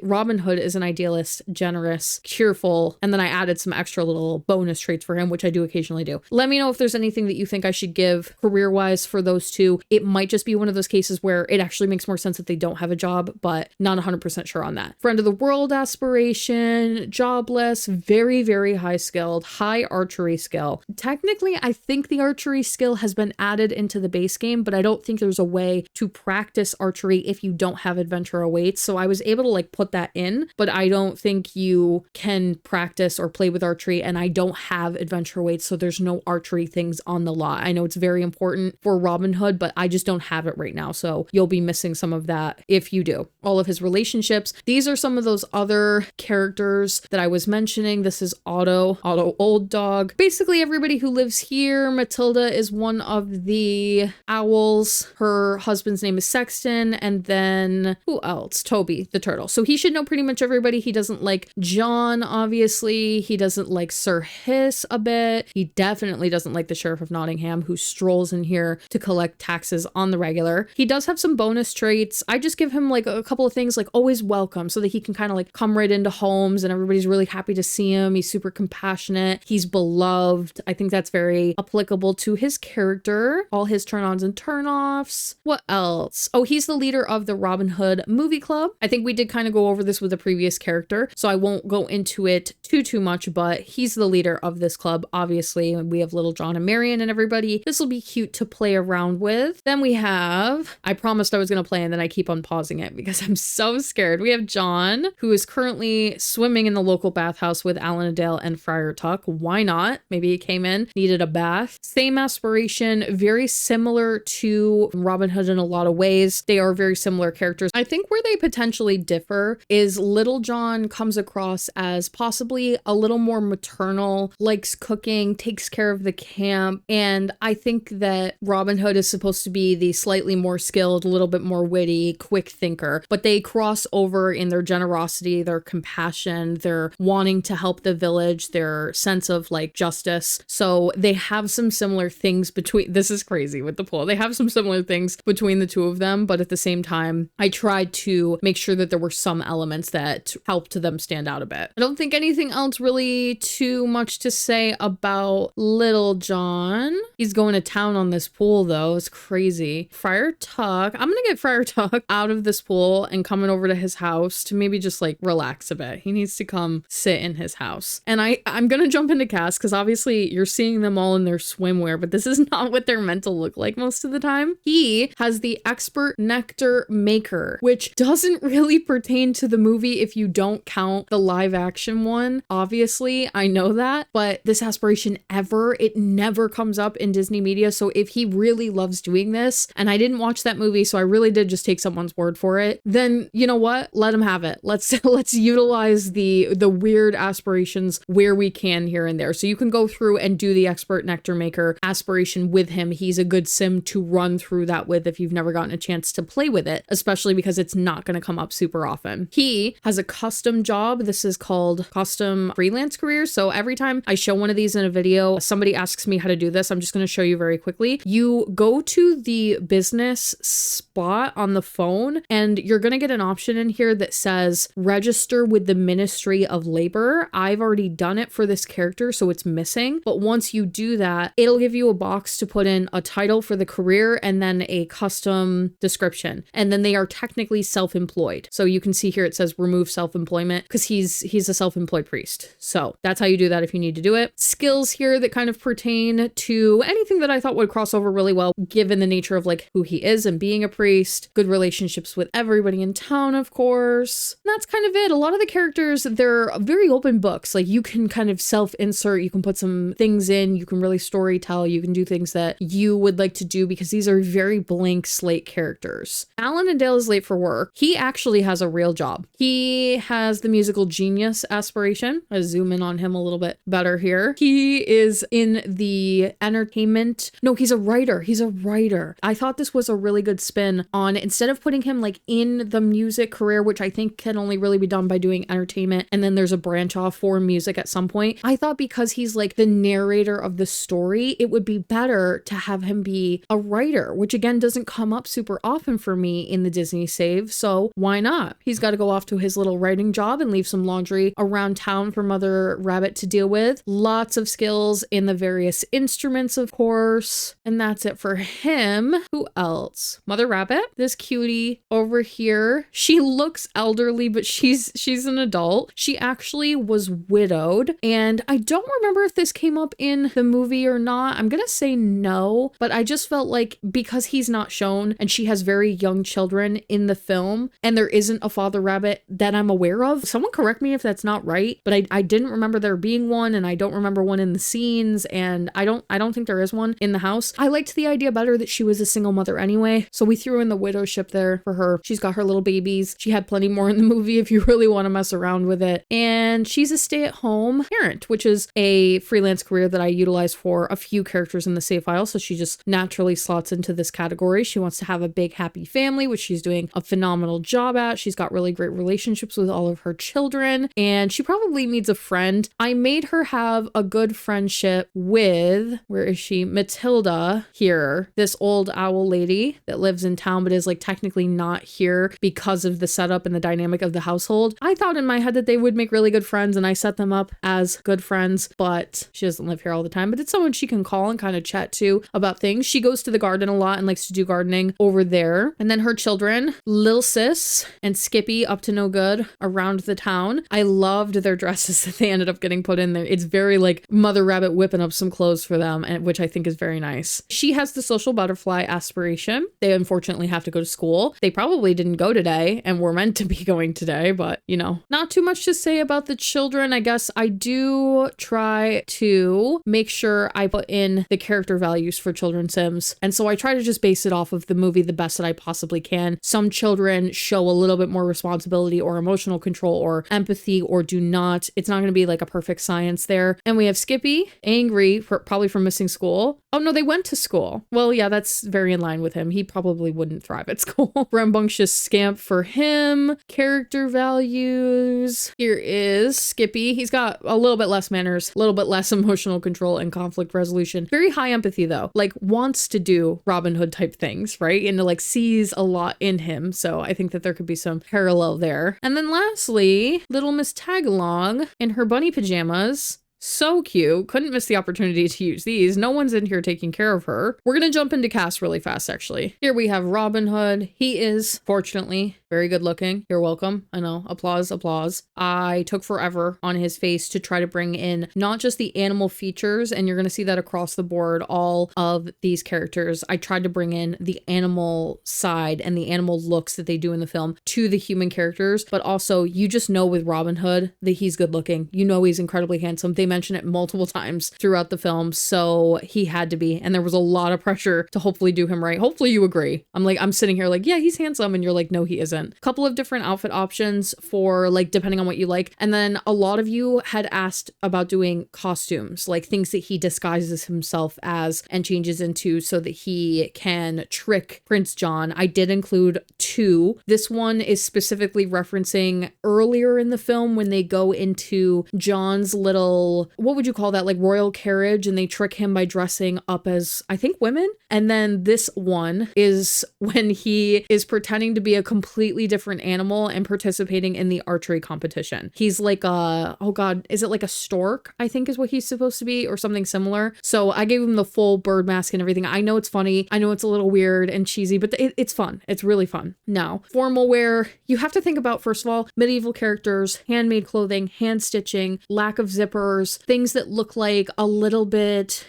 [SPEAKER 1] Robin Hood is an idealist, generous, cheerful. And then I added some extra little bonus traits for him, which I do occasionally do. Let me know if there's anything that you think I should give career-wise for those two. It might just be one of those cases where it actually makes more sense if they don't have a job, but not 100% sure on that. Friend of the world aspiration, jobless, very, very high skilled, high archery skill. Technically, I think the archery skill has been added into the base game, but I don't think there's a way to practice archery if you don't have adventure awaits. So I was able to like put that in, but I don't think you can practice or play with archery, and I don't have adventure awaits, so there's no archery things on the lot. I know it's very important for Robin Hood, but I just don't have it right now, so you'll be missing some of that if you do. All of his relationships. These are some of those other characters that I was mentioning. This is Otto Old Dog. Basically everybody who lives here. Matilda is one of the owls. Her husband's name is Sexton, and then who else? Toby the turtle. So he should know pretty much everybody. He doesn't like John, obviously. He doesn't like Sir Hiss a bit. He definitely doesn't like the Sheriff of Nottingham, who strolls in here to collect taxes on the regular. He does have some bonus traits. I just give him like a couple of things, like always welcome, so that he can kind of like come right into homes and everybody's really happy to see him. He's super compassionate. He's beloved. I think that's very applicable to his character. All his turn-ons and turn-offs. What else? Oh, he's the leader of the Robin Hood movie club. I think we did kind of go over this with a previous character, so I won't go into it too much, but he's the leader of this club. Obviously, we have Little John and Marion and everybody. This will be cute to play around with. Then we have, I promised I was going to play and then I keep on pausing it because I'm so scared. We have John, who is currently swimming in the local bathhouse with Alan Adele and Friar Tuck. Why not? Maybe he came in, needed a bath. Same aspiration, very similar to Robin Hood in a lot of ways. They are very similar characters. I think where they potentially differ is Little John comes across as possibly a little more maternal, likes cooking, takes care of the camp, and I think that Robin Hood is supposed to be the slightly more skilled, a little bit more witty, quick thinker, but they cross over in their generosity, their compassion, their wanting to help the village, their sense of like justice. So they have some similar things between, this is crazy with the pool. They have some similar things between the two of them, but at the same time, I tried to make sure that there were some elements that helped them stand out a bit. I don't think anything else really too much to say about Little John. He's going to town on this pool though. It's crazy. Friar Tuck. I'm gonna get Friar Tuck out of this pool and coming over to his house to maybe just like relax a bit. He needs to come sit in his house. And I'm gonna jump into cast because obviously you're seeing them all in their swimwear, but this is not what they're meant to look like most of the time. He has the expert nectar maker, which doesn't really pertain to the movie if you don't count the live action one. Obviously, I know that, but this aspiration it never comes up in Disney media. So if he really loves doing this, and I didn't watch that movie, so I really did just take someone's word for it, then you know what? Let him have it. Let's utilize the weird aspirations where we can here and there. So you can go through and do the expert nectar maker aspiration with him. He's a good sim to run through that with if you've never gotten a chance to play with it, especially because it's not going to come up super often. He has a custom job. This is called custom freelance career. So every time I show one of these in a video, somebody asks me how to do this. I'm just going to show you very quickly. You go to the business spot on the phone and you're going to get an option in here that says register with the Ministry of Labor. I've already done it for this character, so it's missing. But once you do that, it'll give you a box to put in a title for the career and then a custom description. And then they are technically self-employed. So you can see here it says remove self-employment because he's a self-employed priest. So that's how you do that if you need to do it. Skills here that kind of pertain to anything that I thought would cross over really well given the nature of like who he is and being a priest. Good relationships with everybody in town, of course. And that's kind of it. A lot of the characters, they're very open books. Like you can kind of self-insert, you can put some things in, you can really story tell, you can do things that you would like to do because these are very blank slate characters. Alan Adele is late for work. He actually has a real job. He has the musical genius aspiration. I zoom in on him a little bit better here. He is in the entertainment. No, he's a writer. He's a writer. I thought this was a really good spin on, instead of putting him like in the music career, which I think can only really be done by doing entertainment, and then there's a branch branch off for music at some point. I thought because he's like the narrator of the story, it would be better to have him be a writer, which again doesn't come up super often for me in the Disney save. So why not? He's got to go off to his little writing job and leave some laundry around town for Mother Rabbit to deal with. Lots of skills in the various instruments, of course. And that's it for him. Who else? Mother Rabbit, this cutie over here. She looks elderly, but she's an adult. She actually was widowed. And I don't remember if this came up in the movie or not. I'm gonna say no, but I just felt like because he's not shown and she has very young children in the film and there isn't a father rabbit that I'm aware of. Someone correct me if that's not right, but I didn't remember there being one, and I don't remember one in the scenes, and I don't think there is one in the house. I liked the idea better that she was a single mother anyway, so we threw in the widowship there for her. She's got her little babies. She had plenty more in the movie if you really want to mess around with it. And she's a stay-at-home parent, which is a freelance career that I utilize for a few characters in the save file, so she just naturally slots into this category. She wants to have a big happy family, which she's doing a phenomenal job at. She's got really great relationships with all of her children, and she probably needs a friend. I made her have a good friendship with, where is she? Matilda here, this old owl lady that lives in town but is like technically not here because of the setup and the dynamic of the household. I thought in my head that they would make really good friends, and I set them up as good friends, but she doesn't live here all the time, but it's someone she can call and kind of chat to about things. She goes to the garden a lot and likes to do gardening over there. And then her children, Lil Sis and Skippy, up to no good around the town. I loved their dresses that they ended up getting put in there. It's very like Mother Rabbit whipping up some clothes for them, and which I think is very nice. She has the social butterfly aspiration. They unfortunately have to go to school. They probably didn't go today and were meant to be going today, but you know, not too much to say about the children. I guess I do try to make sure I put in the character values for children sims. And so I try to just base it off of the movie the best that I possibly can. Some children show a little bit more responsibility or emotional control or empathy or do not. It's not going to be like a perfect science there. And we have Skippy, angry, probably from missing school. Oh no, they went to school. Well, yeah, that's very in line with him. He probably wouldn't thrive at school. Rambunctious scamp for him. Character values. Here is Skippy. He's got a little bit less manners, a little bit less emotional control and conflict resolution. Very high empathy though, like wants to do Robin Hood type things, right? And like sees a lot in him. So I think that there could be some parallel there. And then lastly, little Miss Tagalong in her bunny pajamas. So cute. Couldn't miss the opportunity to use these. No one's in here taking care of her. We're going to jump into cast really fast, actually. Here we have Robin Hood. He is, fortunately, very good looking. You're welcome. I know. Applause, applause. I took forever on his face to try to bring in not just the animal features, and you're going to see that across the board, all of these characters. I tried to bring in the animal side and the animal looks that they do in the film to the human characters, but also you just know with Robin Hood that he's good looking. You know he's incredibly handsome. They mention it multiple times throughout the film, so he had to be, and there was a lot of pressure to hopefully do him right. Hopefully you agree. I'm sitting here like, yeah, he's handsome, and you're like, no, he isn't. Couple of different outfit options for like depending on what you like, and then a lot of you had asked about doing costumes, like things that he disguises himself as and changes into so that he can trick Prince John. I did include two. This one is specifically referencing earlier in the film when they go into John's little, what would you call that, like royal carriage, and they trick him by dressing up as, I think, women. And then this one is when he is pretending to be a completely different animal and participating in the archery competition. He's like a, oh god, is it like a stork, I think is what he's supposed to be, or something similar. So I gave him the full bird mask and everything. I know it's funny. I know it's a little weird and cheesy, but it's fun. It's really fun. Now, formal wear, you have to think about, first of all, medieval characters, handmade clothing, hand stitching, lack of zippers, things that look like a little bit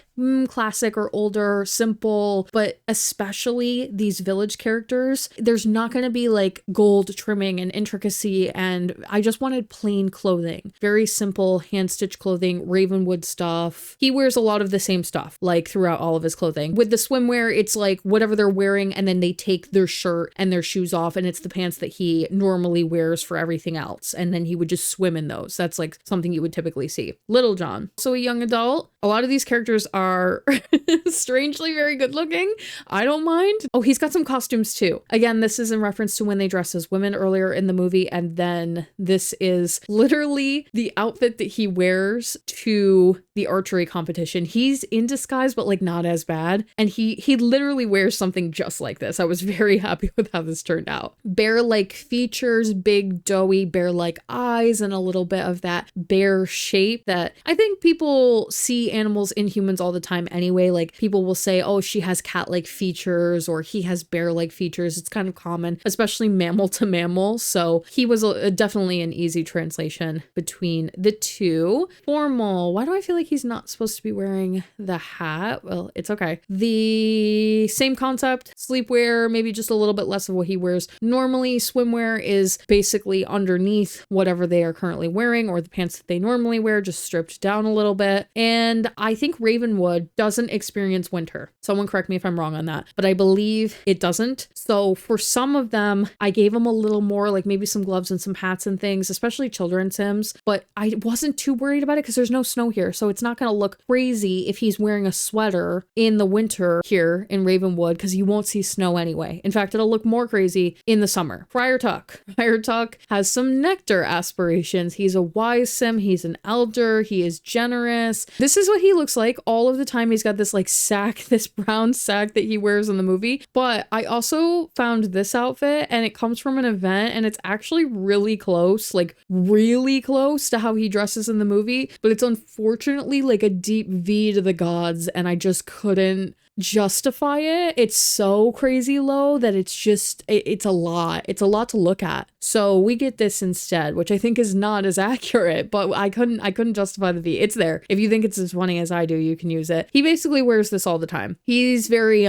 [SPEAKER 1] classic or older, simple, but especially these village characters, there's not going to be like gold trimming and intricacy, and I just wanted plain clothing. Very simple hand stitched clothing, Ravenwood stuff. He wears a lot of the same stuff like throughout all of his clothing. With the swimwear, it's like whatever they're wearing and then they take their shirt and their shoes off, and it's the pants that he normally wears for everything else, and then he would just swim in those. That's like something you would typically see. Little John, so a young adult. A lot of these characters are are strangely very good looking. I don't mind. Oh, he's got some costumes too. Again, this is in reference to when they dress as women earlier in the movie, and then this is literally the outfit that he wears to the archery competition. He's in disguise, but like not as bad, and he literally wears something just like this. I was very happy with how this turned out. Bear-like features, big doughy bear-like eyes, and a little bit of that bear shape that I think people see animals in humans all the time anyway. Like people will say, oh, she has cat-like features or he has bear-like features. It's kind of common, especially mammal to mammal. So he was definitely an easy translation between the two. Formal. Why do I feel like he's not supposed to be wearing the hat? Well, it's okay. The same concept, sleepwear, maybe just a little bit less of what he wears normally. Swimwear is basically underneath whatever they are currently wearing, or the pants that they normally wear, just stripped down a little bit. And I think Ravenwood doesn't experience winter. Someone correct me if I'm wrong on that, but I believe it doesn't. So for some of them, I gave them a little more, like maybe some gloves and some hats and things, especially children's Sims, but I wasn't too worried about it because there's no snow here. So it's not going to look crazy if he's wearing a sweater in the winter here in Ravenwood, because you won't see snow anyway. In fact, it'll look more crazy in the summer. Friar Tuck. Friar Tuck has some nectar aspirations. He's a wise sim. He's an elder. He is generous. This is what he looks like all of the time. He's got this like sack, this brown sack that he wears in the movie. But I also found this outfit, and it comes from an event, and it's actually really close, like really close to how he dresses in the movie. But it's unfortunately like a deep V to the gods, and I just couldn't justify it. It's so crazy low that it's just it's a lot to look at. So we get this instead, which I think is not as accurate, but I couldn't justify the V. It's there. If you think it's as funny as I do, you can use it. He basically wears this all the time. He's very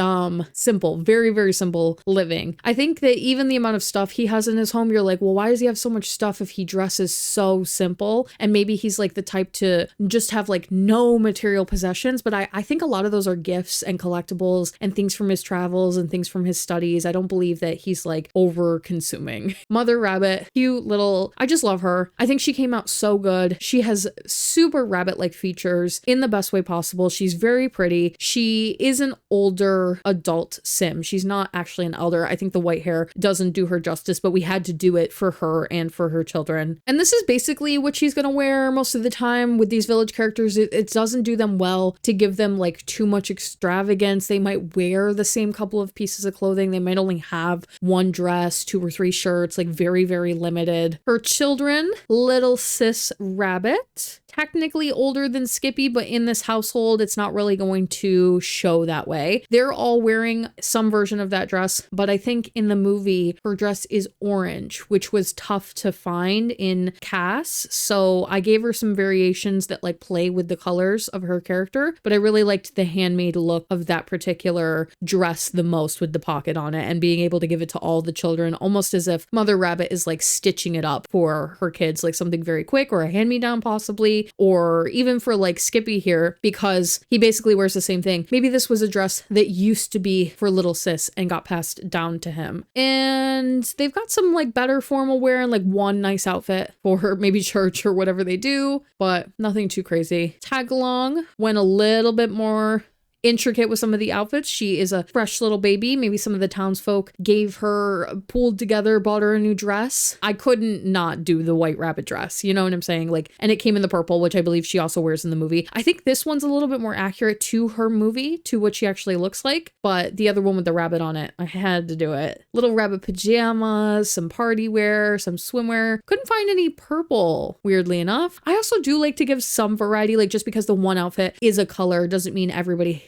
[SPEAKER 1] simple, very, very simple living. I think that even the amount of stuff he has in his home, you're like, well, why does he have so much stuff if he dresses so simple? And maybe he's like the type to just have like no material possessions, but I think a lot of those are gifts and collectibles and things from his travels and things from his studies. I don't believe that he's like over consuming. Mother Rabbit, cute little, I just love her. I think she came out so good. She has super rabbit-like features in the best way possible. She's very pretty. She is an older adult sim. She's not actually an elder. I think the white hair doesn't do her justice, but we had to do it for her and for her children. And this is basically what she's gonna wear most of the time with these village characters. It doesn't do them well to give them like too much extravagance. They might wear the same couple of pieces of clothing. They might only have one dress, 2 or 3 shirts, like very, very limited. Her children, little sis Rabbit, technically older than Skippy, but in this household, it's not really going to show that way. They're all wearing some version of that dress, but I think in the movie, her dress is orange, which was tough to find in Cass. So I gave her some variations that like play with the colors of her character, but I really liked the handmade look of that particular dress the most with the pocket on it and being able to give it to all the children, almost as if Mother Rabbit is like stitching it up for her kids, like something very quick or a hand-me-down possibly, or even for like Skippy here, because he basically wears the same thing. Maybe this was a dress that used to be for little sis and got passed down to him. And they've got some like better formal wear and like one nice outfit for maybe church or whatever they do, but nothing too crazy. Tag along went a little bit more intricate with some of the outfits. She is a fresh little baby. Maybe some of the townsfolk gave her, pulled together, bought her a new dress. I couldn't not do the white rabbit dress. You know what I'm saying? Like, and it came in the purple, which I believe she also wears in the movie. I think this one's a little bit more accurate to her movie, to what she actually looks like. But the other one with the rabbit on it, I had to do it. Little rabbit pajamas, some party wear, some swimwear. Couldn't find any purple, weirdly enough. I also do like to give some variety, like just because the one outfit is a color doesn't mean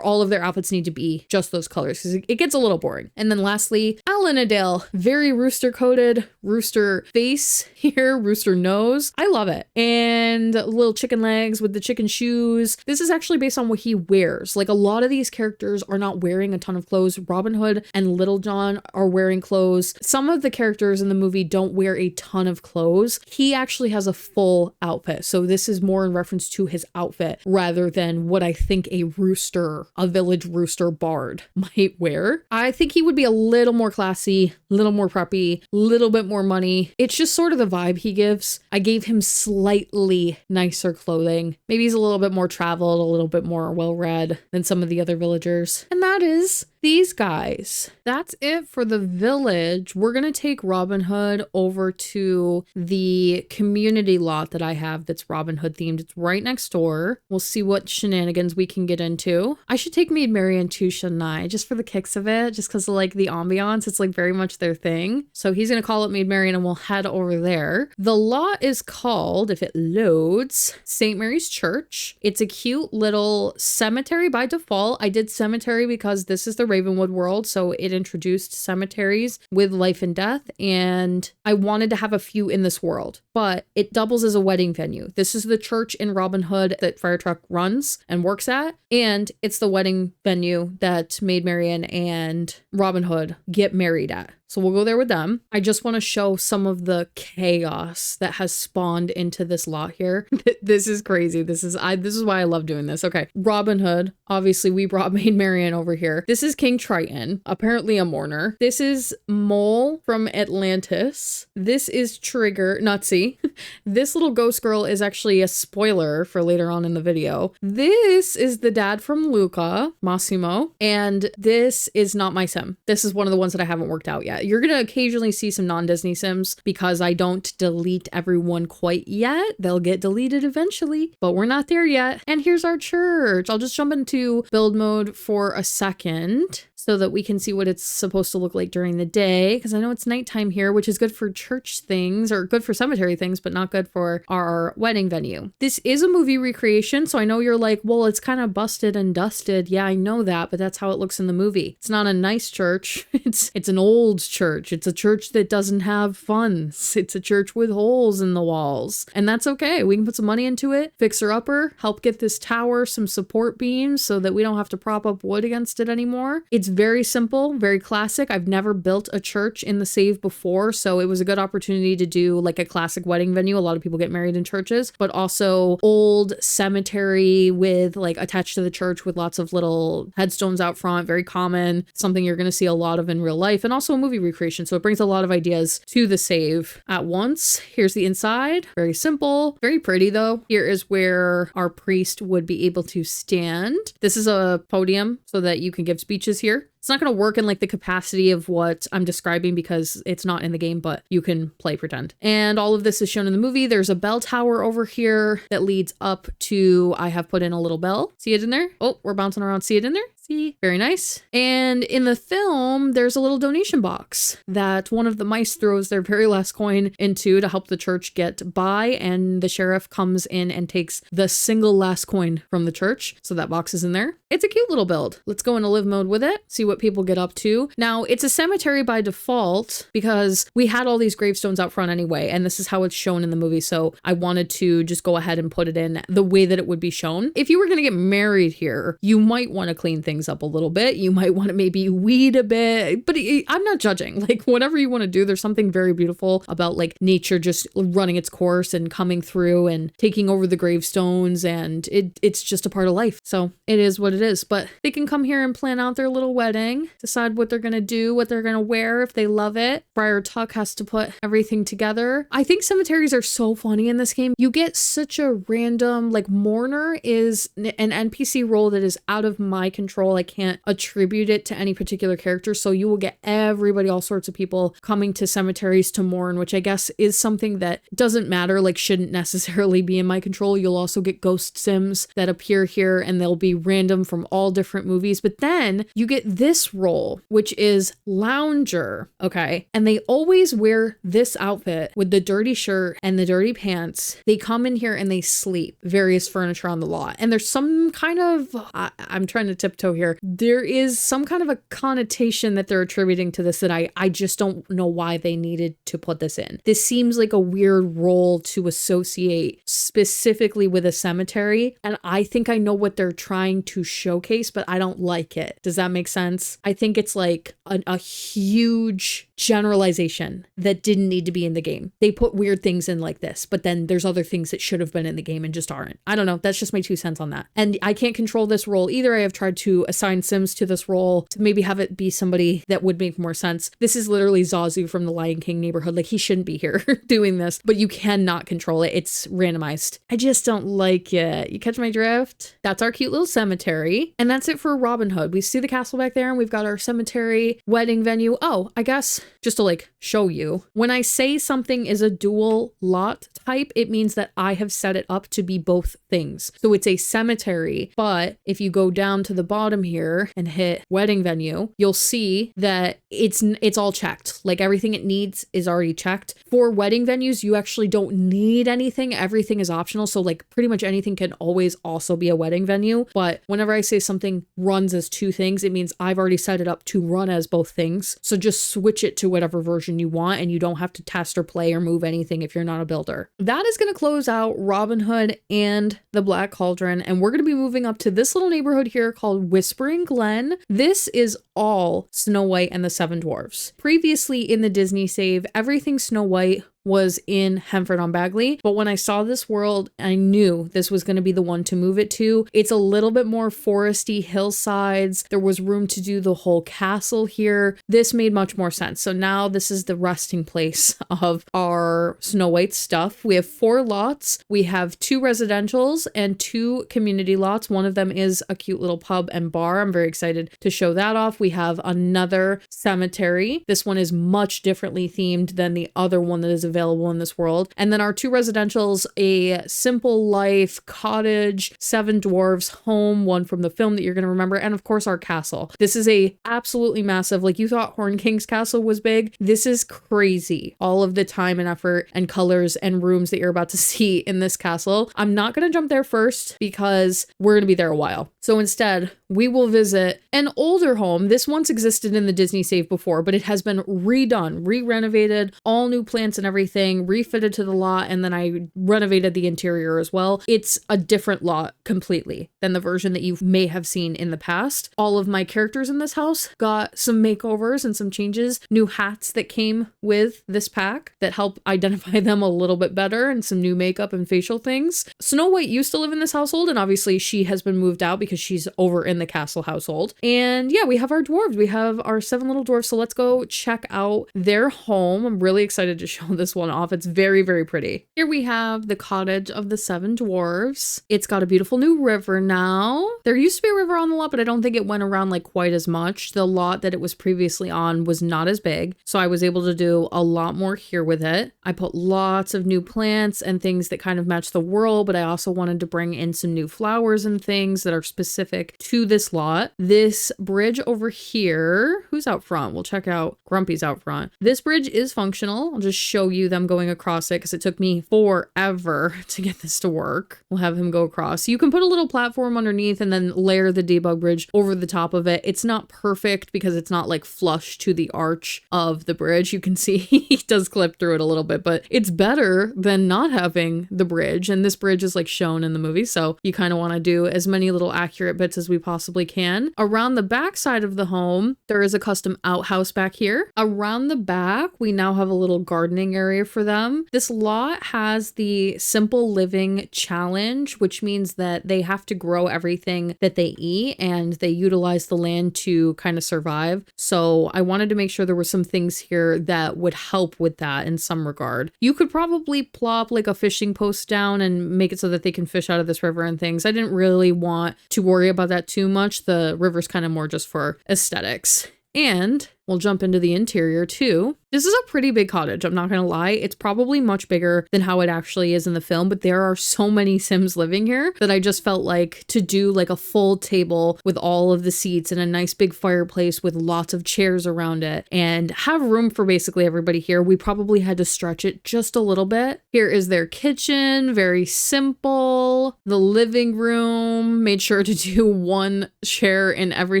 [SPEAKER 1] all of their outfits need to be just those colors, because it gets a little boring. And then lastly, Alanadale, very rooster coated, rooster face here, rooster nose. I love it. And little chicken legs with the chicken shoes. This is actually based on what he wears. Like a lot of these characters are not wearing a ton of clothes. Robin Hood and Little John are wearing clothes. Some of the characters in the movie don't wear a ton of clothes. He actually has a full outfit. So this is more in reference to his outfit rather than what I think a rooster a village rooster bard might wear. I think he would be a little more classy, a little more preppy, a little bit more money. It's just sort of the vibe he gives. I gave him slightly nicer clothing. Maybe he's a little bit more traveled, a little bit more well-read than some of the other villagers. And that is these guys. That's it for the village. We're gonna take Robin Hood over to the community lot that I have that's Robin Hood themed. It's right next door. We'll see what shenanigans we can get into. I should take Maid Marian too, shouldn't I? Just for the kicks of it, just because of like the ambiance. It's like very much their thing. So he's gonna call it Maid Marian and we'll head over there. The lot is called, if it loads, St. Mary's Church. It's a cute little cemetery by default. I did cemetery because this is the Ravenwood world, so it introduced cemeteries with life and death, and I wanted to have a few in this world, but it doubles as a wedding venue. This is the church in Robin Hood that Fire Truck runs and works at, and it's the wedding venue that Maid Marian and Robin Hood get married at. So we'll go there with them. I just want to show some of the chaos that has spawned into this lot here. This is crazy. This is why I love doing this. Okay. Robin Hood. Obviously, we brought Maid Marian over here. This is King Triton, apparently a mourner. This is Mole from Atlantis. This is Trigger, Nutsy. This little ghost girl is actually a spoiler for later on in the video. This is the dad from Luca, Massimo. And this is not my sim. This is one of the ones that I haven't worked out yet. You're going to occasionally see some non-Disney sims because I don't delete everyone quite yet. They'll get deleted eventually, but we're not there yet. And here's our church. I'll just jump into build mode for a second so that we can see what it's supposed to look like during the day, because I know it's nighttime here, which is good for church things or good for cemetery things, but not good for our wedding venue. This is a movie recreation, so I know you're like, well, it's kind of busted and dusted. Yeah, I know that, but that's how it looks in the movie. It's not a nice church. It's an old church. It's a church that doesn't have funds. It's a church with holes in the walls, and that's okay. We can put some money into it, fix her upper, help get this tower some support beams so that we don't have to prop up wood against it anymore. It's very simple, very classic. I've never built a church in the save before, so it was a good opportunity to do like a classic wedding venue. A lot of people get married in churches, but also old cemetery with like attached to the church with lots of little headstones out front. Very common, something you're going to see a lot of in real life, and also a movie recreation. So it brings a lot of ideas to the save at once. Here's the inside. Very simple, very pretty though. Here is where our priest would be able to stand. This is a podium so that you can give speeches here. It's not going to work in like the capacity of what I'm describing because it's not in the game, but you can play pretend. And all of this is shown in the movie. There's a bell tower over here that leads up to, I have put in a little bell. See it in there? Oh, we're bouncing around. See it in there? See? Very nice. And in the film, there's a little donation box that one of the mice throws their very last coin into to help the church get by. And the sheriff comes in and takes the single last coin from the church. So that box is in there. It's a cute little build. Let's go into live mode with it. See what people get up to. Now, it's a cemetery by default because we had all these gravestones out front anyway, and this is how it's shown in the movie. So I wanted to just go ahead and put it in the way that it would be shown. If you were going to get married here, you might want to clean things up a little bit. You might want to maybe weed a bit, but I'm not judging. Like whatever you want to do, there's something very beautiful about like nature just running its course and coming through and taking over the gravestones, and it's just a part of life. So it is what it is, but they can come here and plan out their little wedding, decide what they're going to do, what they're going to wear if they love it. Friar Tuck has to put everything together. I think cemeteries are so funny in this game. You get such a random, like mourner is an NPC role that is out of my control. I can't attribute it to any particular character. So you will get everybody, all sorts of people coming to cemeteries to mourn, which I guess is something that doesn't matter, like shouldn't necessarily be in my control. You'll also get ghost sims that appear here and they'll be random from all different movies. But then you get this role, which is lounger. Okay. And they always wear this outfit with the dirty shirt and the dirty pants. They come in here and they sleep various furniture on the lot. And there's some kind of, I'm trying to tiptoe here. There is some kind of a connotation that they're attributing to this that I just don't know why they needed to put this in. This seems like a weird role to associate specifically with a cemetery. And I think I know what they're trying to showcase, but I don't like it. Does that make sense? sense. I think it's like a huge generalization that didn't need to be in the game. They put weird things in like this, but then there's other things that should have been in the game and just aren't. I don't know. That's just my 2 cents on that. And I can't control this role either. I have tried to assign Sims to this role to maybe have it be somebody that would make more sense. This is literally Zazu from the Lion King neighborhood. Like, he shouldn't be here doing this, but you cannot control it. It's randomized. I just don't like it. You catch my drift? That's our cute little cemetery. And that's it for Robin Hood. We see the castle back there and we've got our cemetery wedding venue. Oh, I guess just to like show you, when I say something is a dual lot type, it means that I have set it up to be both things. So it's a cemetery, but if you go down to the bottom here and hit wedding venue, you'll see that it's all checked. Like, everything it needs is already checked. For wedding venues, you actually don't need anything. Everything is optional. So like pretty much anything can always also be a wedding venue. But whenever I say something runs as 2 things, it means I've already set it up to run as both things. So just switch it to whatever version you want, and you don't have to test or play or move anything if you're not a builder. That is going to close out Robin Hood and the Black Cauldron, and we're going to be moving up to this little neighborhood here called Whispering Glen. This is all Snow White and the 7 Dwarfs. Previously in the Disney save, everything Snow White was in Hemford-on-Bagley, but when I saw this world, I knew this was going to be the one to move it to. It's a little bit more foresty hillsides. There was room to do the whole castle here. This made much more sense. So now this is the resting place of our Snow White stuff. We have 4 lots. We have 2 residentials and 2 community lots. One of them is a cute little pub and bar. I'm very excited to show that off. We have another cemetery. This one is much differently themed than the other one that is available in this world. And then our 2 residentials, a simple life cottage, 7 dwarves home, one from the film that you're going to remember, and of course our castle. This is a absolutely massive, like, you thought Horn King's castle was big. This is crazy. All of the time and effort and colors and rooms that you're about to see in this castle. I'm not going to jump there first because we're going to be there a while. So instead, we will visit an older home. This once existed in the Disney save before, but it has been redone, re-renovated, all new plants and everything, refitted to the lot, and then I renovated the interior as well. It's a different lot completely than the version that you may have seen in the past. All of my characters in this house got some makeovers and some changes, new hats that came with this pack that help identify them a little bit better, and some new makeup and facial things. Snow White used to live in this household, and obviously she has been moved out because she's over in the castle household. And yeah, we have our dwarves. We have our 7 little dwarves. So let's go check out their home. I'm really excited to show this one off. It's very, very pretty. Here we have the cottage of the 7 dwarves. It's got a beautiful new river now. There used to be a river on the lot, but I don't think it went around like quite as much. The lot that it was previously on was not as big, so I was able to do a lot more here with it. I put lots of new plants and things that kind of match the world, but I also wanted to bring in some new flowers and things that are specific to this lot. This bridge over here, who's out front? We'll check out Grumpy's out front. This bridge is functional. I'll just show you them going across it because it took me forever to get this to work. We'll have him go across. You can put a little platform underneath and then layer the debug bridge over the top of it. It's not perfect because it's not like flush to the arch of the bridge. You can see he does clip through it a little bit, but it's better than not having the bridge. And this bridge is like shown in the movie, so you kind of want to do as many little accurate bits as we possibly can. Around the back side of the home, there is a custom outhouse back here. Around the back, we now have a little gardening area for them. This lot has the simple living challenge, which means that they have to grow everything that they eat and they utilize the land to kind of survive. So I wanted to make sure there were some things here that would help with that in some regard. You could probably plop like a fishing post down and make it so that they can fish out of this river and things. I didn't really want to worry about that too much. The river's kind of more just for aesthetics. And we'll jump into the interior too. This is a pretty big cottage, I'm not gonna lie. It's probably much bigger than how it actually is in the film, but there are so many Sims living here that I just felt like to do like a full table with all of the seats and a nice big fireplace with lots of chairs around it and have room for basically everybody here. We probably had to stretch it just a little bit. Here is their kitchen, very simple. The living room, made sure to do one chair in every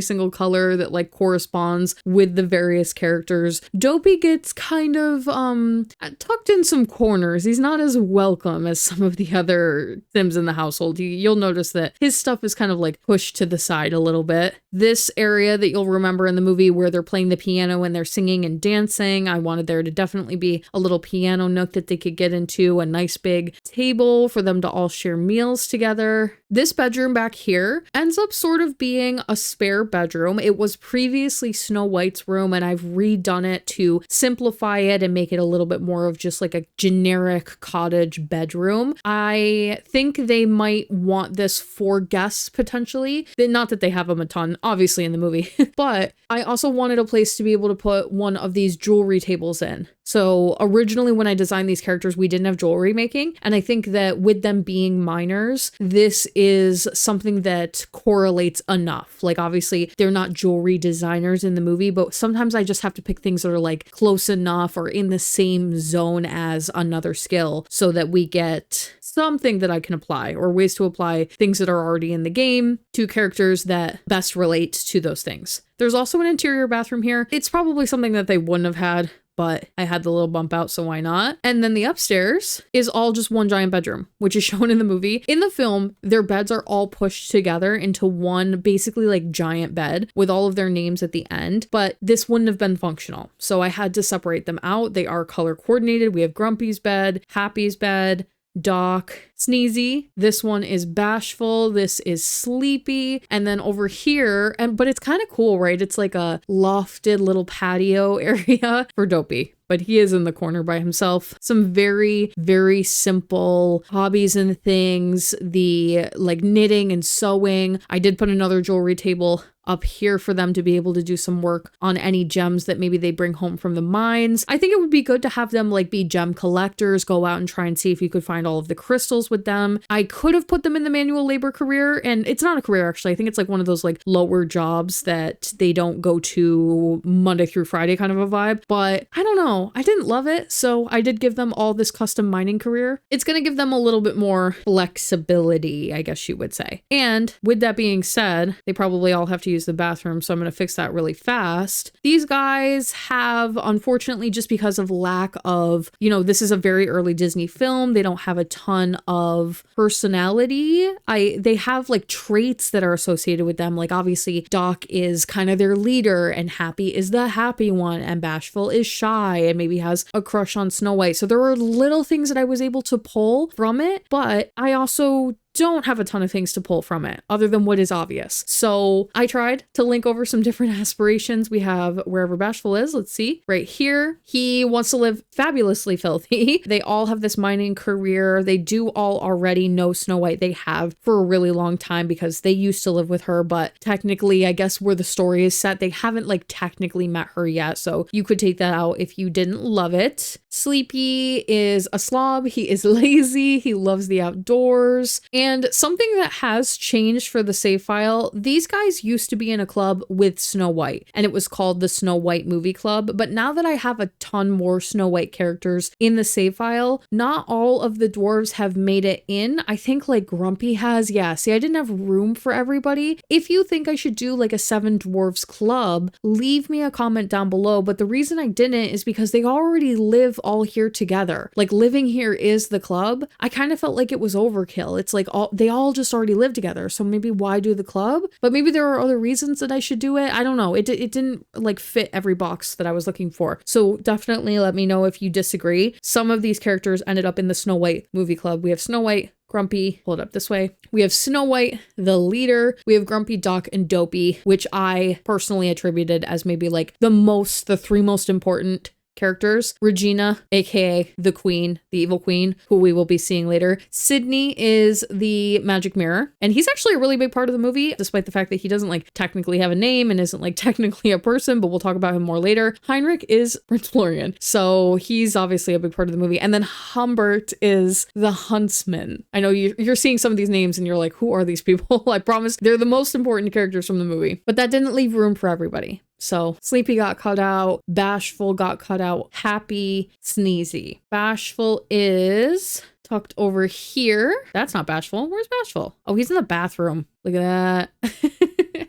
[SPEAKER 1] single color that like corresponds with the various characters. Dopey gets kind of tucked in some corners. He's not as welcome as some of the other Sims in the household. You'll notice that his stuff is kind of like pushed to the side a little bit. This area that you'll remember in the movie where they're playing the piano and they're singing and dancing, I wanted there to definitely be a little piano nook that they could get into, a nice big table for them to all share meals together. This bedroom back here ends up sort of being a spare bedroom. It was previously Snow White's room, and I've redone it to simplify it and make it a little bit more of just like a generic cottage bedroom. I think they might want this for guests potentially. Not that they have them a ton, obviously, in the movie, but I also wanted a place to be able to put one of these jewelry tables in. So originally when I designed these characters, we didn't have jewelry making. And I think that with them being minors, this is something that correlates enough. Like obviously they're not jewelry designers in the movie, but sometimes I just have to pick things that are like close enough or in the same zone as another skill so that we get something that I can apply, or ways to apply things that are already in the game to characters that best relate to those things. There's also an interior bathroom here. It's probably something that they wouldn't have had, but I had the little bump out, so why not? And then the upstairs is all just one giant bedroom, which is shown in the movie. In the film, their beds are all pushed together into one basically like giant bed with all of their names at the end, but this wouldn't have been functional. So I had to separate them out. They are color coordinated. We have Grumpy's bed, Happy's bed, Doc, Sneezy. This one is Bashful. This is Sleepy. And then over here, but it's kind of cool, right? It's like a lofted little patio area for Dopey, but he is in the corner by himself. Some very, very simple hobbies and things. The like knitting and sewing. I did put another jewelry table up here for them to be able to do some work on any gems that maybe they bring home from the mines. I think it would be good to have them like be gem collectors, go out and try and see if you could find all of the crystals with them. I could have put them in the manual labor career, and it's not a career actually. I think it's like one of those like lower jobs that they don't go to Monday through Friday kind of a vibe, but I don't know. I didn't love it, so I did give them all this custom mining career. It's going to give them a little bit more flexibility, I guess you would say. And with that being said, they probably all have to use the bathroom, so I'm going to fix that really fast. These guys have, unfortunately, just because of lack of, this is a very early Disney film, they don't have a ton of personality. They have like traits that are associated with them. Like obviously Doc is kind of their leader, and Happy is the happy one, and Bashful is shy and maybe has a crush on Snow White. So there were little things that I was able to pull from it, but I also don't have a ton of things to pull from it other than what is obvious. So I tried to link over some different aspirations. We have wherever Bashful is. Let's see right here. He wants to live fabulously filthy. They all have this mining career. They do all already know Snow White. They have for a really long time because they used to live with her, but technically I guess where the story is set, they haven't like technically met her yet. So you could take that out if you didn't love it. Sleepy is a slob. He is lazy. He loves the outdoors. And something that has changed for the save file, these guys used to be in a club with Snow White, and it was called the Snow White Movie Club. But now that I have a ton more Snow White characters in the save file, not all of the dwarves have made it in. I think like Grumpy has. Yeah, see, I didn't have room for everybody. If you think I should do like a 7 dwarves club, leave me a comment down below. But the reason I didn't is because they already live all here together. Like living here is the club. I kind of felt like it was overkill. It's like they all just already live together, so maybe why do the club? But maybe there are other reasons that I should do it. I don't know. It didn't like fit every box that I was looking for. So definitely let me know if you disagree. Some of these characters ended up in the Snow White Movie Club. We have Snow White, Grumpy, hold up this way. We have Snow White, the leader. We have Grumpy, Doc, and Dopey, which I personally attributed as maybe like the 3 most important characters. Regina, aka the queen, the evil queen, who we will be seeing later. Sydney is the magic mirror, and he's actually a really big part of the movie, despite the fact that he doesn't like technically have a name and isn't like technically a person, but we'll talk about him more later. Heinrich is Prince Florian, so he's obviously a big part of the movie. And then Humbert is the huntsman. I know you're seeing some of these names and you're like, who are these people? I promise they're the most important characters from the movie, but that didn't leave room for everybody. So Sleepy got cut out, Bashful got cut out, Happy, Sneezy. Bashful is tucked over here. That's not Bashful. Where's Bashful? Oh, he's in the bathroom. Look at that.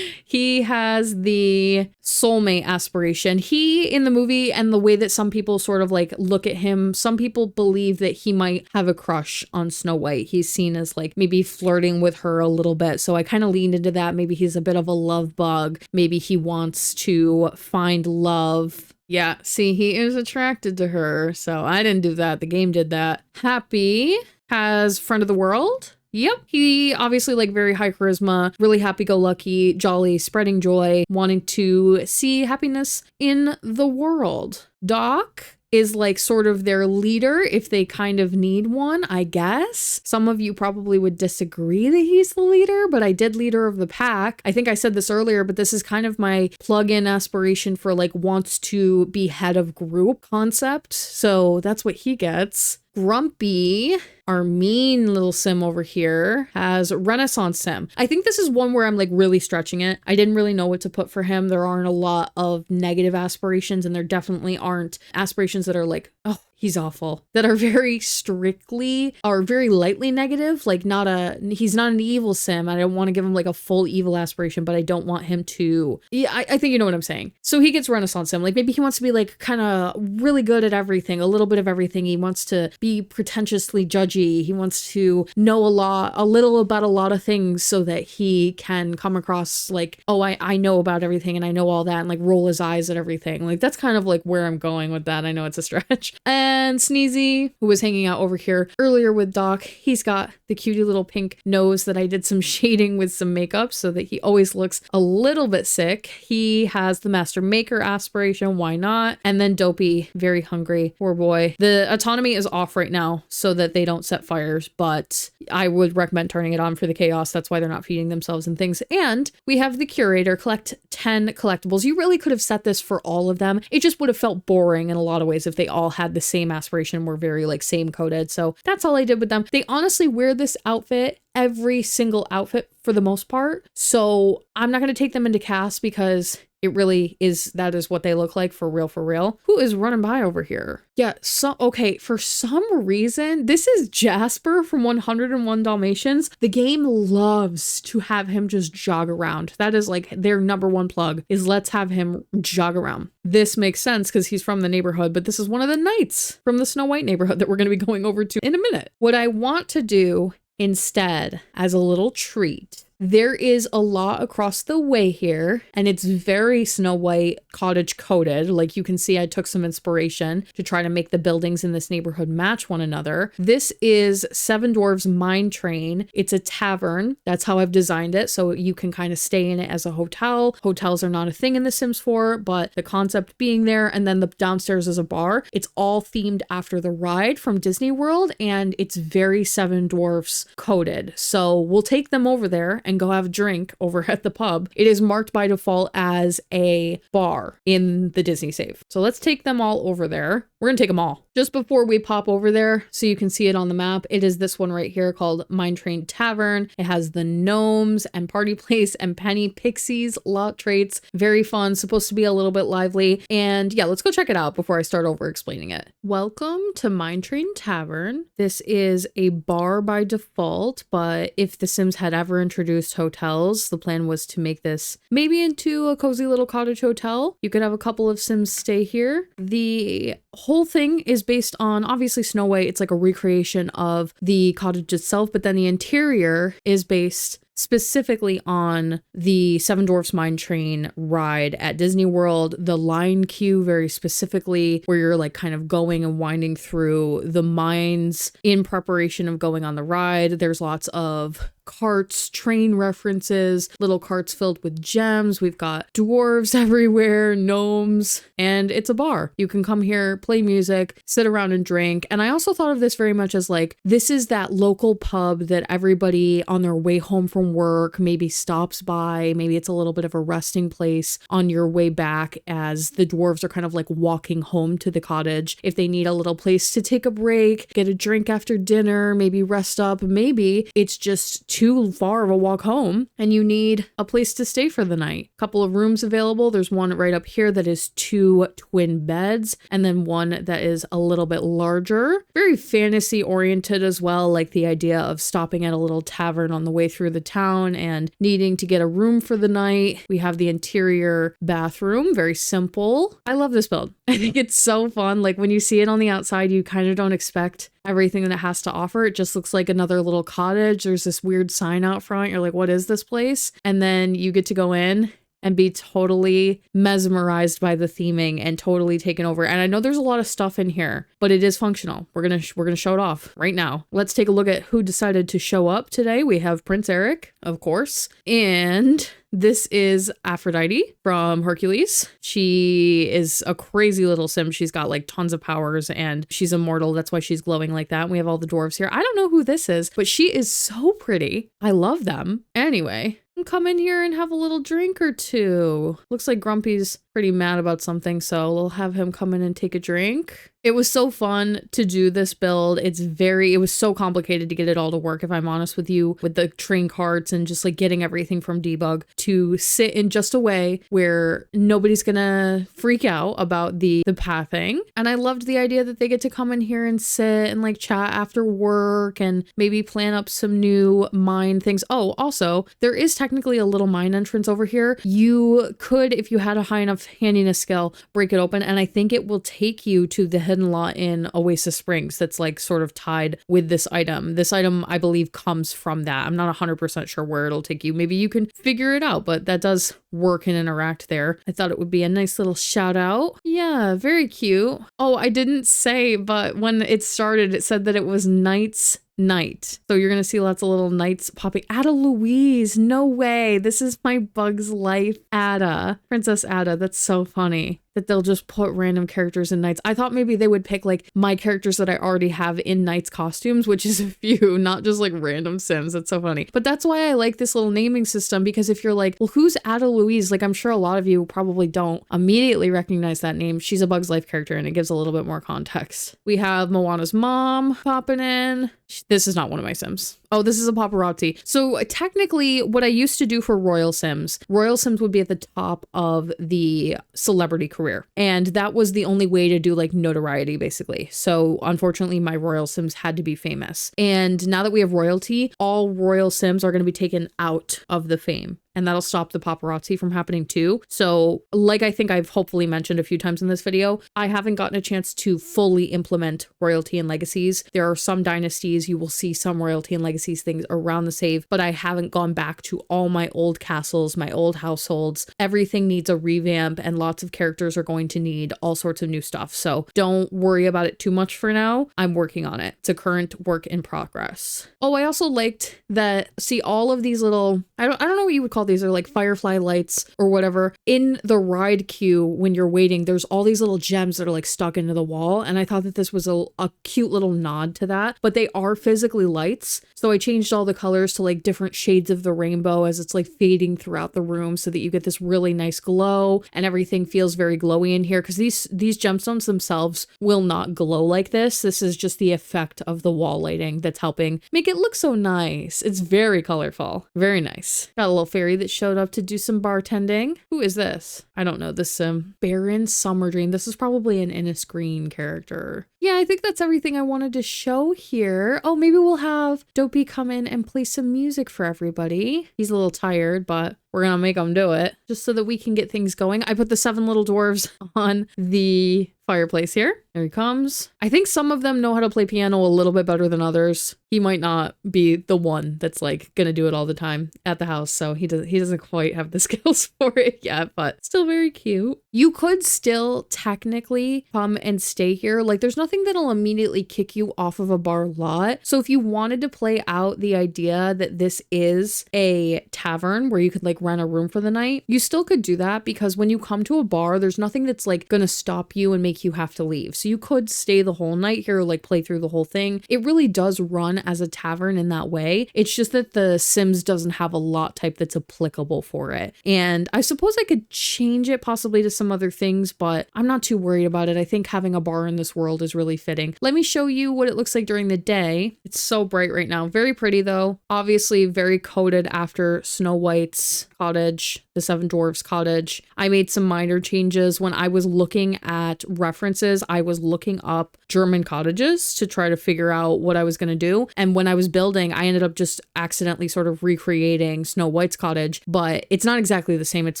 [SPEAKER 1] He has the soulmate aspiration. He, in the movie, and the way that some people sort of like look at him, some people believe that he might have a crush on Snow White. He's seen as like maybe flirting with her a little bit. So I kind of leaned into that. Maybe he's a bit of a love bug. Maybe he wants to find love. Yeah, see, he is attracted to her. So I didn't do that. The game did that. Happy has friend of the world. Yep. He obviously like very high charisma, really happy-go-lucky, jolly, spreading joy, wanting to see happiness in the world. Doc is like sort of their leader if they kind of need one, I guess. Some of you probably would disagree that he's the leader, but I did leader of the pack. I think I said this earlier, but this is kind of my plug-in aspiration for like wants to be head of group concept. So that's what he gets. Grumpy, our mean little sim over here, has Renaissance Sim. I think this is one where I'm like really stretching it. I didn't really know what to put for him. There aren't a lot of negative aspirations, and there definitely aren't aspirations that are like, oh, he's awful, that are very strictly or very lightly negative. Like he's not an evil sim. I don't want to give him like a full evil aspiration, but I don't want him to, yeah, I think you know what I'm saying. So he gets Renaissance Sim. Like maybe he wants to be like kind of really good at everything, a little bit of everything. He wants to be pretentiously judgy. He wants to know a little about a lot of things so that he can come across like, oh, I know about everything and I know all that, and like roll his eyes at everything. Like that's kind of like where I'm going with that. I know it's a stretch. And Sneezy, who was hanging out over here earlier with Doc, he's got the cutie little pink nose that I did some shading with some makeup so that he always looks a little bit sick. He has the Master Maker aspiration, why not? And then Dopey, very hungry, poor boy. The autonomy is off right now so that they don't set fires, but I would recommend turning it on for the chaos. That's why they're not feeding themselves and things. And we have the curator, collect 10 collectibles. You really could have set this for all of them. It just would have felt boring in a lot of ways if they all had the same aspiration, were very like same coded. So that's all I did with them. They honestly wear this outfit, every single outfit for the most part. So I'm not going to take them into cast because it really is, that is what they look like for real, for real. Who is running by over here? Yeah, so, okay, for some reason, this is Jasper from 101 Dalmatians. The game loves to have him just jog around. That is like their number one plug, is let's have him jog around. This makes sense because he's from the neighborhood, but this is one of the knights from the Snow White neighborhood that we're going to be going over to in a minute. What I want to do instead, as a little treat, there is a lot across the way here, and it's very Snow White cottage coded. Like you can see, I took some inspiration to try to make the buildings in this neighborhood match one another. This is Seven Dwarfs Mine Train. It's a tavern. That's how I've designed it. So you can kind of stay in it as a hotel. Hotels are not a thing in The Sims 4, but the concept being there, and then the downstairs is a bar. It's all themed after the ride from Disney World, and it's very Seven Dwarfs coded. So we'll take them over there and go have a drink over at the pub. It is marked by default as a bar in the Disney save. So let's take them all over there. We're gonna take them all. Just before we pop over there, so you can see it on the map, it is this one right here called Mine Train Tavern. It has the gnomes and party place and penny pixies, lot traits. Very fun, supposed to be a little bit lively. And yeah, let's go check it out before I start over explaining it. Welcome to Mine Train Tavern. This is a bar by default, but if The Sims had ever introduced hotels, the plan was to make this maybe into a cozy little cottage hotel. You could have a couple of Sims stay here. The whole thing is based on obviously Snow White. It's like a recreation of the cottage itself, but then the interior is based specifically on the Seven Dwarfs Mine Train ride at Disney World, the line queue very specifically, where you're like kind of going and winding through the mines in preparation of going on the ride. There's lots of carts, train references, little carts filled with gems. We've got dwarves everywhere, gnomes, and it's a bar. You can come here, play music, sit around and drink. And I also thought of this very much as like, this is that local pub that everybody on their way home from work maybe stops by. Maybe it's a little bit of a resting place on your way back as the dwarves are kind of like walking home to the cottage. If they need a little place to take a break, get a drink after dinner, maybe rest up, maybe it's just too far of a walk home and you need a place to stay for the night. Couple of rooms available. There's one right up here that is 2 twin beds, and then one that is a little bit larger. Very fantasy oriented as well, like the idea of stopping at a little tavern on the way through the town and needing to get a room for the night. We have the interior bathroom, very simple. I love this build. I think it's so fun. Like when you see it on the outside, you kind of don't expect everything that it has to offer. It just looks like another little cottage. There's this weird sign out front. You're like, what is this place? And then you get to go in and be totally mesmerized by the theming and totally taken over. And I know there's a lot of stuff in here, but it is functional. We're gonna show it off right now. Let's take a look at who decided to show up today. We have Prince Eric, of course, and this is Aphrodite from Hercules. She is a crazy little sim. She's got like tons of powers and she's immortal. That's why she's glowing like that. And we have all the dwarves here. I don't know who this is, but she is so pretty. I love them. Anyway, come in here and have a little drink or two. Looks like Grumpy's pretty mad about something, so we'll have him come in and take a drink. It was so fun to do this build. It was so complicated to get it all to work, if I'm honest with you, with the train carts and just like getting everything from debug to sit in just a way where nobody's gonna freak out about the pathing. And I loved the idea that they get to come in here and sit and like chat after work and maybe plan up some new mine things. Oh, also, there is technically a little mine entrance over here. You could, if you had a high enough handiness skill, break it open, and I think it will take you to the hidden lot in Oasis Springs that's like sort of tied with this item. This item, I believe, comes from that. I'm not 100% sure where it'll take you. Maybe you can figure it out, but that does work and interact there. I thought it would be a nice little shout out. Yeah, very cute. Oh, I didn't say, but when it started, it said that it was Knight's Night. So you're gonna see lots of little knights popping. Ada Louise, no way. This is my Bugs Life Ada. Princess Ada, that's so funny that they'll just put random characters in knights. I thought maybe they would pick like my characters that I already have in knights costumes, which is a few, not just like random sims. That's so funny. But that's why I like this little naming system, because if you're like, well, who's Ada Louise? Like, I'm sure a lot of you probably don't immediately recognize that name. She's a Bugs Life character and it gives a little bit more context. We have Moana's mom popping in. This is not one of my sims. Oh, this is a paparazzi. So technically what I used to do for Royal Sims would be at the top of the celebrity career. And that was the only way to do like notoriety, basically. So unfortunately, my Royal Sims had to be famous. And now that we have royalty, all Royal Sims are going to be taken out of the fame. And that'll stop the paparazzi from happening too. So like I think I've hopefully mentioned a few times in this video, I haven't gotten a chance to fully implement royalty and legacies. There are some dynasties, you will see some royalty and legacies things around the save, but I haven't gone back to all my old castles, my old households. Everything needs a revamp and lots of characters are going to need all sorts of new stuff. So don't worry about it too much for now. I'm working on it. It's a current work in progress. Oh, I also liked that, see all of these little, I don't know what you would call these, are like firefly lights or whatever. In the ride queue, when you're waiting, there's all these little gems that are like stuck into the wall. And I thought that this was a cute little nod to that, but they are physically lights. So I changed all the colors to like different shades of the rainbow as it's like fading throughout the room so that you get this really nice glow and everything feels very glowy in here, because these gemstones themselves will not glow like this. This is just the effect of the wall lighting that's helping make it look so nice. It's very colorful. Very nice. Got a little fairy that showed up to do some bartending. Who is this? I don't know this Baron Summer Dream. This is probably an Innis Green character. Yeah, I think that's everything I wanted to show here. Oh, maybe we'll have Dopey come in and play some music for everybody. He's a little tired, but we're gonna make him do it just so that we can get things going. I put the 7 little dwarves on the fireplace here. There he comes. I think some of them know how to play piano a little bit better than others. He might not be the one that's like gonna do it all the time at the house, so he doesn't quite have the skills for it yet, but still very cute. You could still technically come and stay here. Like there's nothing that'll immediately kick you off of a bar lot. So if you wanted to play out the idea that this is a tavern where you could like rent a room for the night, you still could do that, because when you come to a bar, there's nothing that's like gonna stop you and make you have to leave. So you could stay the whole night here, like play through the whole thing. It really does run as a tavern in that way. It's just that the Sims doesn't have a lot type that's applicable for it. And I suppose I could change it possibly to some other things, but I'm not too worried about it. I think having a bar in this world is really fitting. Let me show you what it looks like during the day. It's so bright right now. Very pretty though. Obviously very coded after Snow White's cottage, the Seven Dwarfs cottage. I made some minor changes. When I was looking at references, I was looking up German cottages to try to figure out what I was going to do. And when I was building, I ended up just accidentally sort of recreating Snow White's cottage, but it's not exactly the same. It's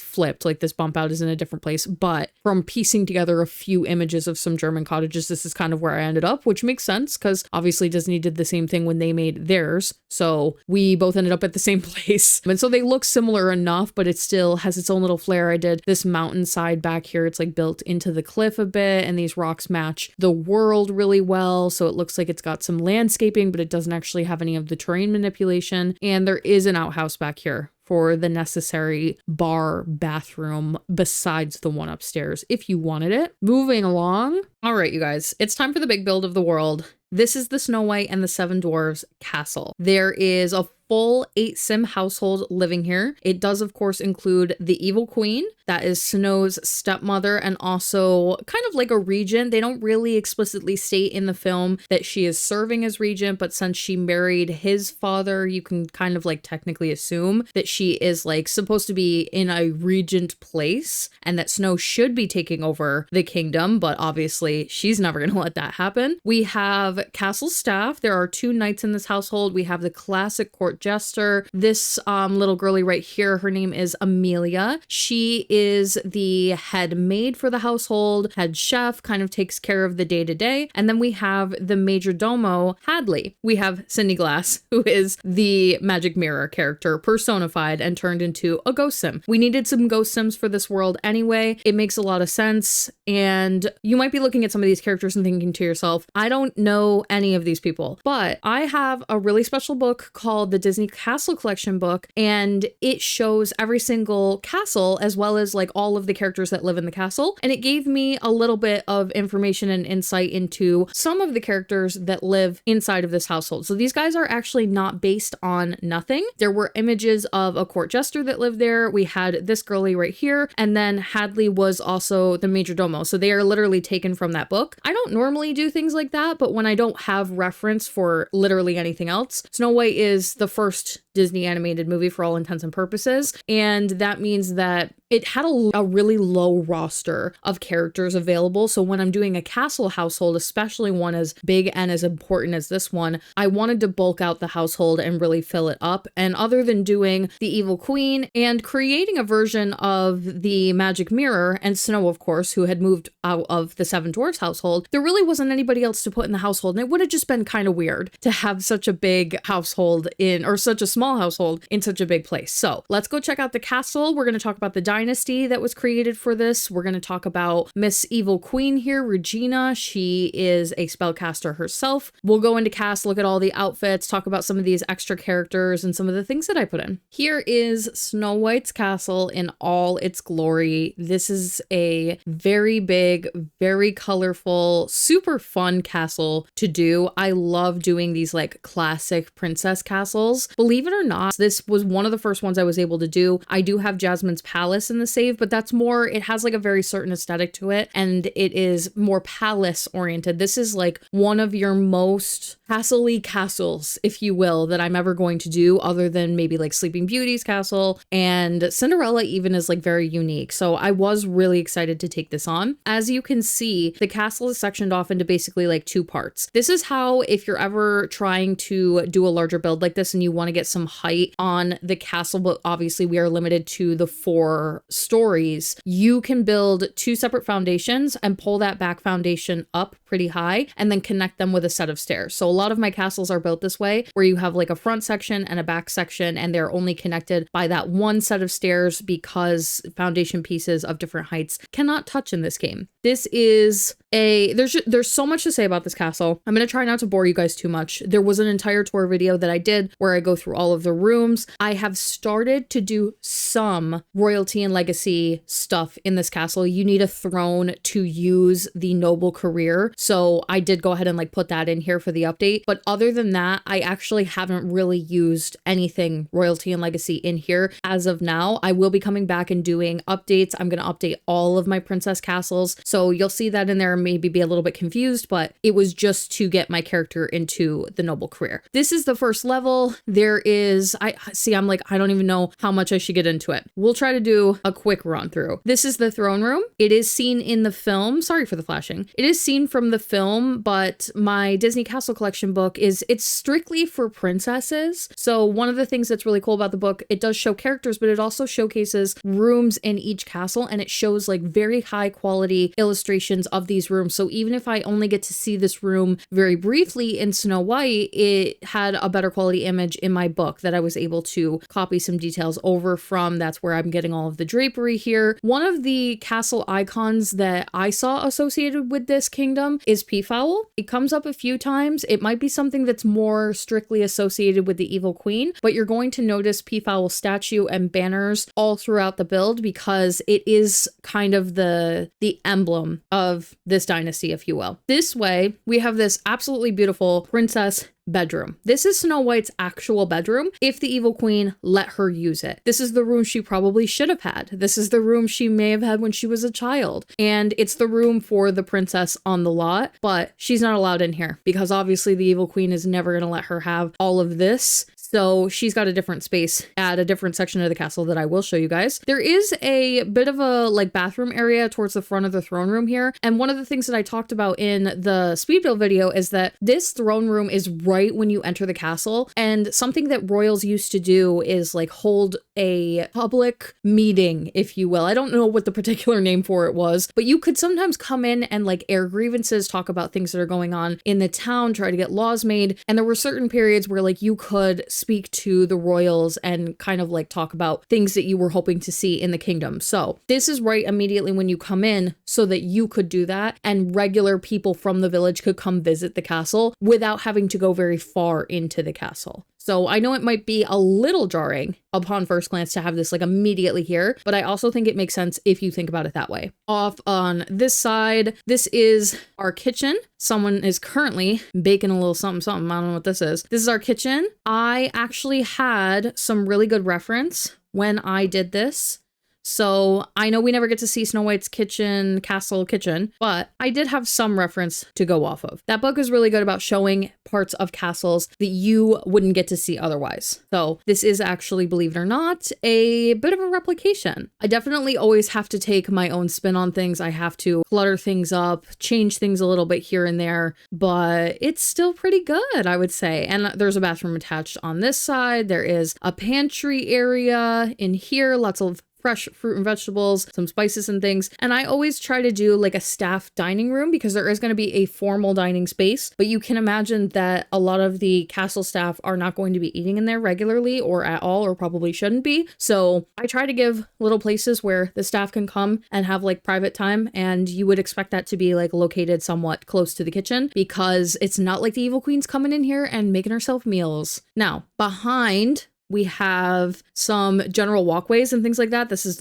[SPEAKER 1] flipped. Like this bump out is in a different place. But from piecing together a few images of some German cottages, this is kind of where I ended up, which makes sense because obviously Disney did the same thing when they made theirs. So we both ended up at the same place. And so they look similar enough, but it still has its own little flair. I did this mountainside back here. It's like built into the cliff a bit, and these rocks match the world really well. So it looks like it's got some landscaping, but it doesn't actually have any of the terrain manipulation. And there is an outhouse back here for the necessary bar bathroom besides the one upstairs if you wanted it. Moving along. All right, you guys, it's time for the big build of the world. This is the Snow White and the Seven Dwarfs castle. There is a full 8 sim household living here. It does, of course, include the evil queen. That is Snow's stepmother and also kind of like a regent. They don't really explicitly state in the film that she is serving as regent, but since she married his father, you can kind of like technically assume that she is like supposed to be in a regent place and that Snow should be taking over the kingdom, but obviously she's never going to let that happen. We have castle staff. There are 2 knights in this household. We have the classic court jester. This little girly right here, her name is Amelia. She is the head maid for the household, head chef, kind of takes care of the day-to-day. And then we have the major domo, Hadley. We have Cindy Glass, who is the magic mirror character personified and turned into a ghost sim. We needed some ghost sims for this world anyway. It makes a lot of sense. And you might be looking at some of these characters and thinking to yourself, I don't know any of these people, but I have a really special book called the Disney Castle Collection book, and it shows every single castle as well as like all of the characters that live in the castle. And it gave me a little bit of information and insight into some of the characters that live inside of this household. So these guys are actually not based on nothing. There were images of a court jester that lived there. We had this girly right here, and then Hadley was also the major domo. So they are literally taken from that book. I don't normally do things like that, but when I don't have reference for literally anything else, Snow White is the first Disney animated movie for all intents and purposes. And that means that it had a really low roster of characters available. So when I'm doing a castle household, especially one as big and as important as this one, I wanted to bulk out the household and really fill it up. And other than doing the evil queen and creating a version of the magic mirror and Snow, of course, who had moved out of the Seven Dwarfs household, there really wasn't anybody else to put in the household. And it would have just been kind of weird to have such a big household in, or such a small household in such a big place. So let's go check out the castle. We're going to talk about the dynasty that was created for this. We're going to talk about Miss Evil Queen here, Regina. She is a spellcaster herself. We'll go into cast, look at all the outfits, talk about some of these extra characters and some of the things that I put in. Here is Snow White's castle in all its glory. This is a very big, very colorful, super fun castle to do. I love doing these like classic princess castles. Believe it or not, this was one of the first ones I was able to do. I do have Jasmine's Palace in the save, but that's more, it has like a very certain aesthetic to it, and it is more palace oriented. This is like one of your most castle-y castles, if you will, that I'm ever going to do, other than maybe like Sleeping Beauty's castle, and Cinderella even is like very unique. So I was really excited to take this on. As you can see, the castle is sectioned off into basically like 2 parts. This is how, if you're ever trying to do a larger build like this and you want to get some height on the castle, but obviously we are limited to the 4 stories, you can build 2 separate foundations and pull that back foundation up pretty high and then connect them with a set of stairs. So a lot of my castles are built this way, where you have like a front section and a back section, and they're only connected by that one set of stairs because foundation pieces of different heights cannot touch in this game. This is there's so much to say about this castle. I'm going to try not to bore you guys too much. There was an entire tour video that I did where I go through all of the rooms. I have started to do some royalty and legacy stuff in this castle. You need a throne to use the noble career. So I did go ahead and like put that in here for the update. But other than that, I actually haven't really used anything royalty and legacy in here as of now. I will be coming back and doing updates. I'm going to update all of my princess castles. So you'll see that in there, maybe be a little bit confused, but it was just to get my character into the noble career. This is the first level. There is, I'm like, I don't even know how much I should get into it. We'll try to do a quick run through. This is the throne room. It is seen in the film. Sorry for the flashing. It is seen from the film, but my Disney Castle Collection book it's strictly for princesses. So one of the things that's really cool about the book, it does show characters, but it also showcases rooms in each castle, and it shows like very high quality illustrations of these rooms. So even if I only get to see this room very briefly in Snow White, it had a better quality image in my book that I was able to copy some details over from. That's where I'm getting all of the drapery here. One of the castle icons that I saw associated with this kingdom is Peafowl. It comes up a few times. It might be something that's more strictly associated with the evil queen, but you're going to notice Peafowl statue and banners all throughout the build because it is kind of the emblem of this dynasty, if you will. This way, we have this absolutely beautiful princess bedroom. This is Snow White's actual bedroom if the evil queen let her use it. This is the room she probably should have had. This is the room she may have had when she was a child. And it's the room for the princess on the lot, but she's not allowed in here because obviously the evil queen is never going to let her have all of this. So she's got a different space at a different section of the castle that I will show you guys. There is a bit of a like bathroom area towards the front of the throne room here. And one of the things that I talked about in the speed build video is that this throne room is right when you enter the castle. And something that royals used to do is like hold a public meeting, if you will. I don't know what the particular name for it was, but you could sometimes come in and like air grievances, talk about things that are going on in the town, try to get laws made. And there were certain periods where like you could speak to the royals and kind of like talk about things that you were hoping to see in the kingdom. So this is right immediately when you come in so that you could do that and regular people from the village could come visit the castle without having to go very far into the castle. So I know it might be a little jarring upon first glance to have this like immediately here, but I also think it makes sense if you think about it that way. Off on this side, this is our kitchen. Someone is currently baking a little something. I don't know what this is. This is our kitchen. I actually had some really good reference when I did this. So I know we never get to see Snow White's castle kitchen, but I did have some reference to go off of. That book is really good about showing parts of castles that you wouldn't get to see otherwise. So this is actually, believe it or not, a bit of a replication. I definitely always have to take my own spin on things. I have to clutter things up, change things a little bit here and there, but it's still pretty good, I would say. And there's a bathroom attached on this side. There is a pantry area in here, lots of fresh fruit and vegetables, some spices and things. And I always try to do like a staff dining room because there is going to be a formal dining space, but you can imagine that a lot of the castle staff are not going to be eating in there regularly or at all, or probably shouldn't be. So I try to give little places where the staff can come and have like private time. And you would expect that to be like located somewhat close to the kitchen because it's not like the evil queen's coming in here and making herself meals. Now, behind we have some general walkways and things like that. This is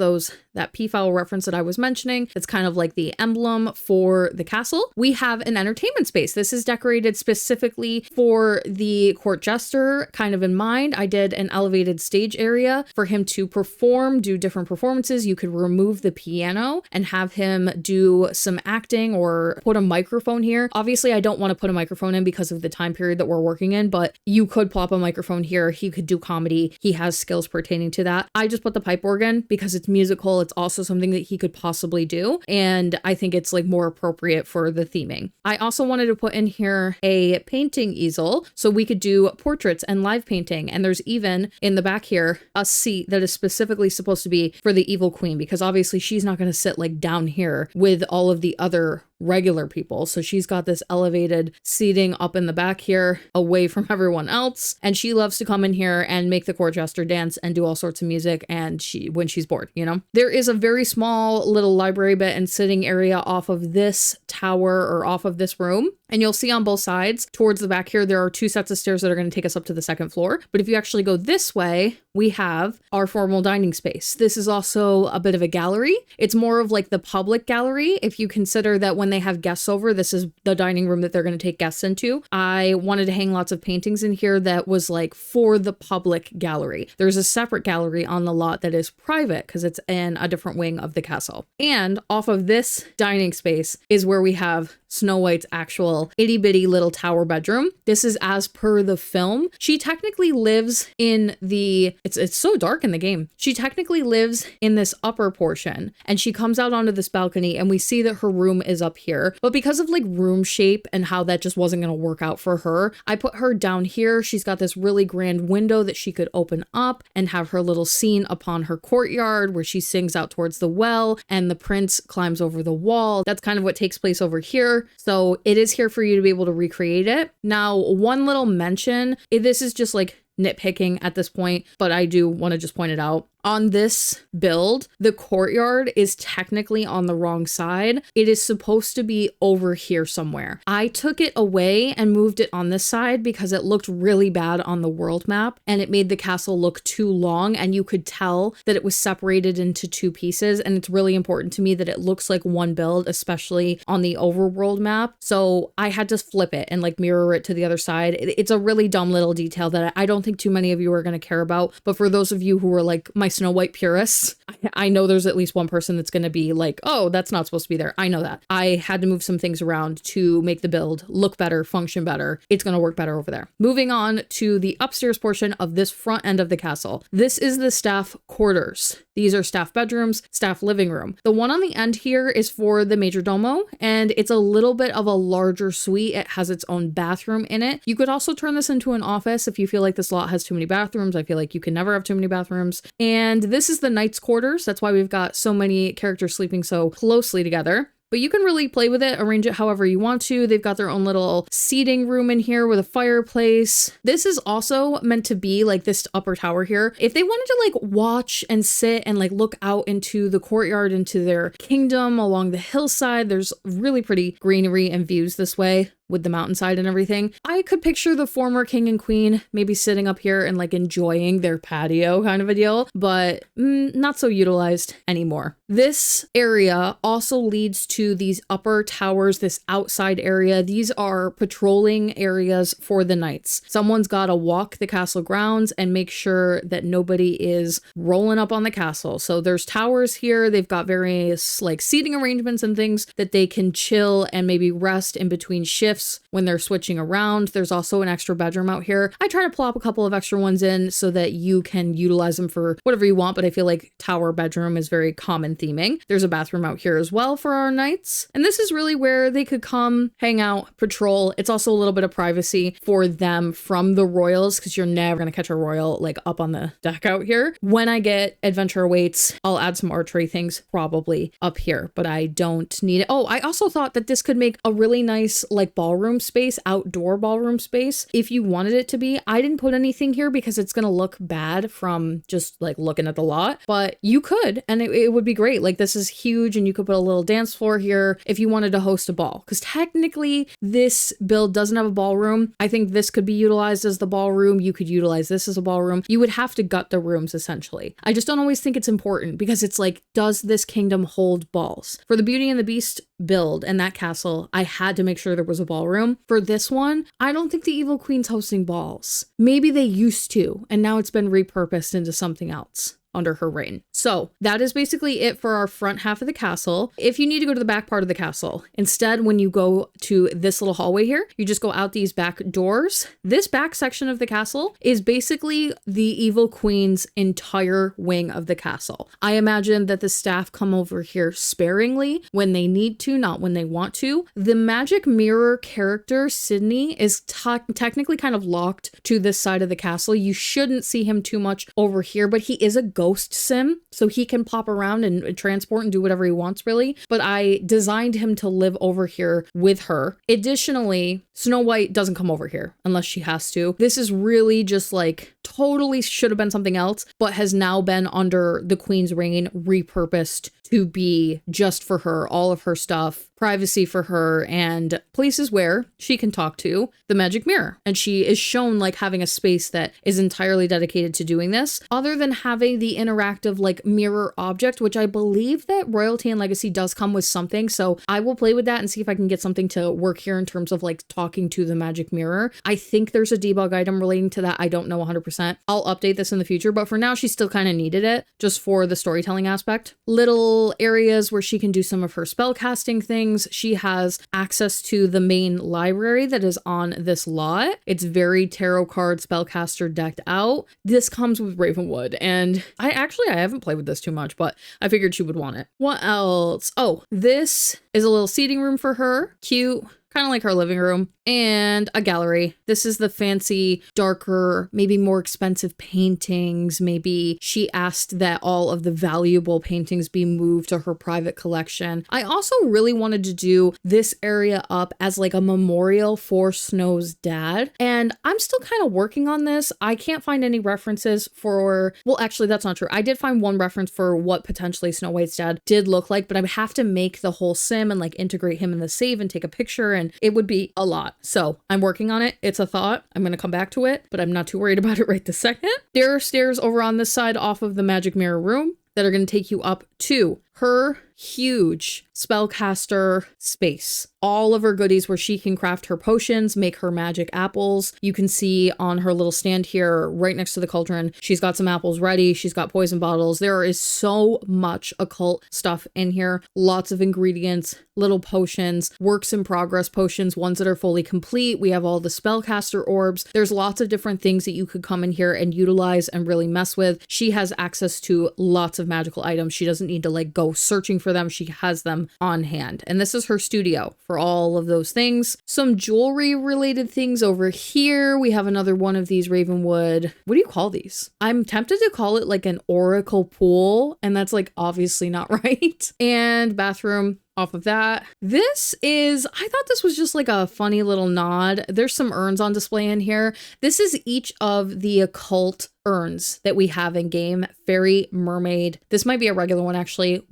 [SPEAKER 1] that Peafowl reference that I was mentioning. It's kind of like the emblem for the castle. We have an entertainment space. This is decorated specifically for the court jester, kind of in mind. I did an elevated stage area for him to perform, do different performances. You could remove the piano and have him do some acting or put a microphone here. Obviously, I don't want to put a microphone in because of the time period that we're working in, but you could plop a microphone here. He could do comedy. He has skills pertaining to that. I just put the pipe organ because it's musical. It's also something that he could possibly do. And I think it's like more appropriate for the theming. I also wanted to put in here a painting easel so we could do portraits and live painting. And there's even in the back here a seat that is specifically supposed to be for the evil queen because obviously she's not going to sit like down here with all of the other regular people. So she's got this elevated seating up in the back here, away from everyone else. And she loves to come in here and make the court jester dance and do all sorts of music. And when she's bored, you know, there is a very small little library bit and sitting area off of this tower or off of this room. And you'll see on both sides towards the back here, there are 2 sets of stairs that are going to take us up to the 2nd floor. But if you actually go this way, we have our formal dining space. This is also a bit of a gallery. It's more of like the public gallery. If you consider that when they have guests over, this is the dining room that they're going to take guests into. I wanted to hang lots of paintings in here that was like for the public gallery. There's a separate gallery on the lot that is private because it's in a different wing of the castle. And off of this dining space is where we have Snow White's actual itty bitty little tower bedroom. This is as per the film. She technically lives in the, it's so dark in the game. She technically lives in this upper portion and she comes out onto this balcony and we see that her room is up here. But because of like room shape and how that just wasn't going to work out for her, I put her down here. She's got this really grand window that she could open up and have her little scene upon her courtyard where she sings out towards the well and the prince climbs over the wall. That's kind of what takes place over here. So it is here for you to be able to recreate it. Now, one little mention, this is just like nitpicking at this point, but I do want to just point it out. On this build, the courtyard is technically on the wrong side. It is supposed to be over here somewhere. I took it away and moved it on this side because it looked really bad on the world map and it made the castle look too long and you could tell that it was separated into 2 pieces. And it's really important to me that it looks like one build, especially on the overworld map. So I had to flip it and like mirror it to the other side. It's a really dumb little detail that I don't think too many of you are going to care about. But for those of you who are like my Snow White purists, I know there's at least one person that's going to be like, oh, that's not supposed to be there. I know that. I had to move some things around to make the build look better, function better. It's going to work better over there. Moving on to the upstairs portion of this front end of the castle. This is the staff quarters. These are staff bedrooms, staff living room. The one on the end here is for the major domo, and it's a little bit of a larger suite. It has its own bathroom in it. You could also turn this into an office if you feel like this lot has too many bathrooms. I feel like you can never have too many bathrooms. And this is the knight's quarters. That's why we've got so many characters sleeping so closely together. But you can really play with it, arrange it however you want to. They've got their own little seating room in here with a fireplace. This is also meant to be like this upper tower here. If they wanted to like watch and sit and like look out into the courtyard, into their kingdom along the hillside, there's really pretty greenery and views this way with the mountainside and everything. I could picture the former king and queen maybe sitting up here and like enjoying their patio kind of a deal, but not so utilized anymore. This area also leads to these upper towers, this outside area. These are patrolling areas for the knights. Someone's got to walk the castle grounds and make sure that nobody is rolling up on the castle. So there's towers here. They've got various like seating arrangements and things that they can chill and maybe rest in between shifts when they're switching around. There's also an extra bedroom out here. I try to plop a couple of extra ones in so that you can utilize them for whatever you want, but I feel like tower bedroom is very common theming. There's a bathroom out here as well for our knights. And this is really where they could come, hang out, patrol. It's also a little bit of privacy for them from the royals because you're never going to catch a royal like up on the deck out here. When I get Adventure Awaits, I'll add some archery things probably up here, but I don't need it. Oh, I also thought that this could make a really nice like ballroom space, outdoor ballroom space, if you wanted it to be. I didn't put anything here because it's going to look bad from just like looking at the lot, but you could, and it would be great. Like this is huge and you could put a little dance floor here if you wanted to host a ball, because technically this build doesn't have a ballroom. I think this could be utilized as the ballroom. You could utilize this as a ballroom. You would have to gut the rooms essentially. I just don't always think it's important because it's like, does this kingdom hold balls? For the Beauty and the Beast build and that castle, I had to make sure there was a ballroom. For this one, I don't think the Evil Queen's hosting balls. Maybe they used to, and now it's been repurposed into something else under her reign. So that is basically it for our front half of the castle. If you need to go to the back part of the castle, instead, when you go to this little hallway here, you just go out these back doors. This back section of the castle is basically the Evil Queen's entire wing of the castle. I imagine that the staff come over here sparingly when they need to, not when they want to. The magic mirror character, Sydney, is technically kind of locked to this side of the castle. You shouldn't see him too much over here, but he is a ghost sim, so he can pop around and transport and do whatever he wants really, but I designed him to live over here with her. Additionally, Snow White doesn't come over here unless she has to. This is really just like totally should have been something else, but has now been under the Queen's reign repurposed to be just for her, all of her stuff, privacy for her, and places where she can talk to the magic mirror. And she is shown like having a space that is entirely dedicated to doing this, other than having the interactive like mirror object, which I believe that Royalty and Legacy does come with something. So I will play with that and see if I can get something to work here in terms of like talking to the magic mirror. I think there's a debug item relating to that. I don't know 100%. I'll update this in the future, but for now she still kind of needed it just for the storytelling aspect. Little areas where she can do some of her spell casting things. She has access to the main library that is on this lot. It's very tarot card spellcaster decked out. This comes with Ravenwood, and I haven't played with this too much, but I figured she would want it. What else? Oh, this is a little seating room for her. Cute. Kind of like her living room, and a gallery. This is the fancy, darker, maybe more expensive paintings. Maybe she asked that all of the valuable paintings be moved to her private collection. I also really wanted to do this area up as like a memorial for Snow's dad, and I'm still kind of working on this. I can't find any references for, well, actually that's not true. I did find one reference for what potentially Snow White's dad did look like, but I would have to make the whole sim and like integrate him in the save and take a picture, and it would be a lot. So I'm working on it. It's a thought. I'm going to come back to it, but I'm not too worried about it right this second. There are stairs over on this side off of the magic mirror room that are going to take you up to her huge spellcaster space. All of her goodies where she can craft her potions, make her magic apples. You can see on her little stand here right next to the cauldron, she's got some apples ready. She's got poison bottles. There is so much occult stuff in here. Lots of ingredients, little potions, works in progress potions, ones that are fully complete. We have all the spellcaster orbs. There's lots of different things that you could come in here and utilize and really mess with. She has access to lots of magical items. She doesn't need to like go searching for them. She has them on hand. And this is her studio for all of those things. Some jewelry related things over here. We have another one of these Ravenwood. What do you call these? I'm tempted to call it like an oracle pool, and that's like obviously not right. And bathroom. Off of that, this is, I thought this was just like a funny little nod. There's some urns on display in here. This is each of the occult urns that we have in game. Fairy, mermaid. This might be a regular one actually.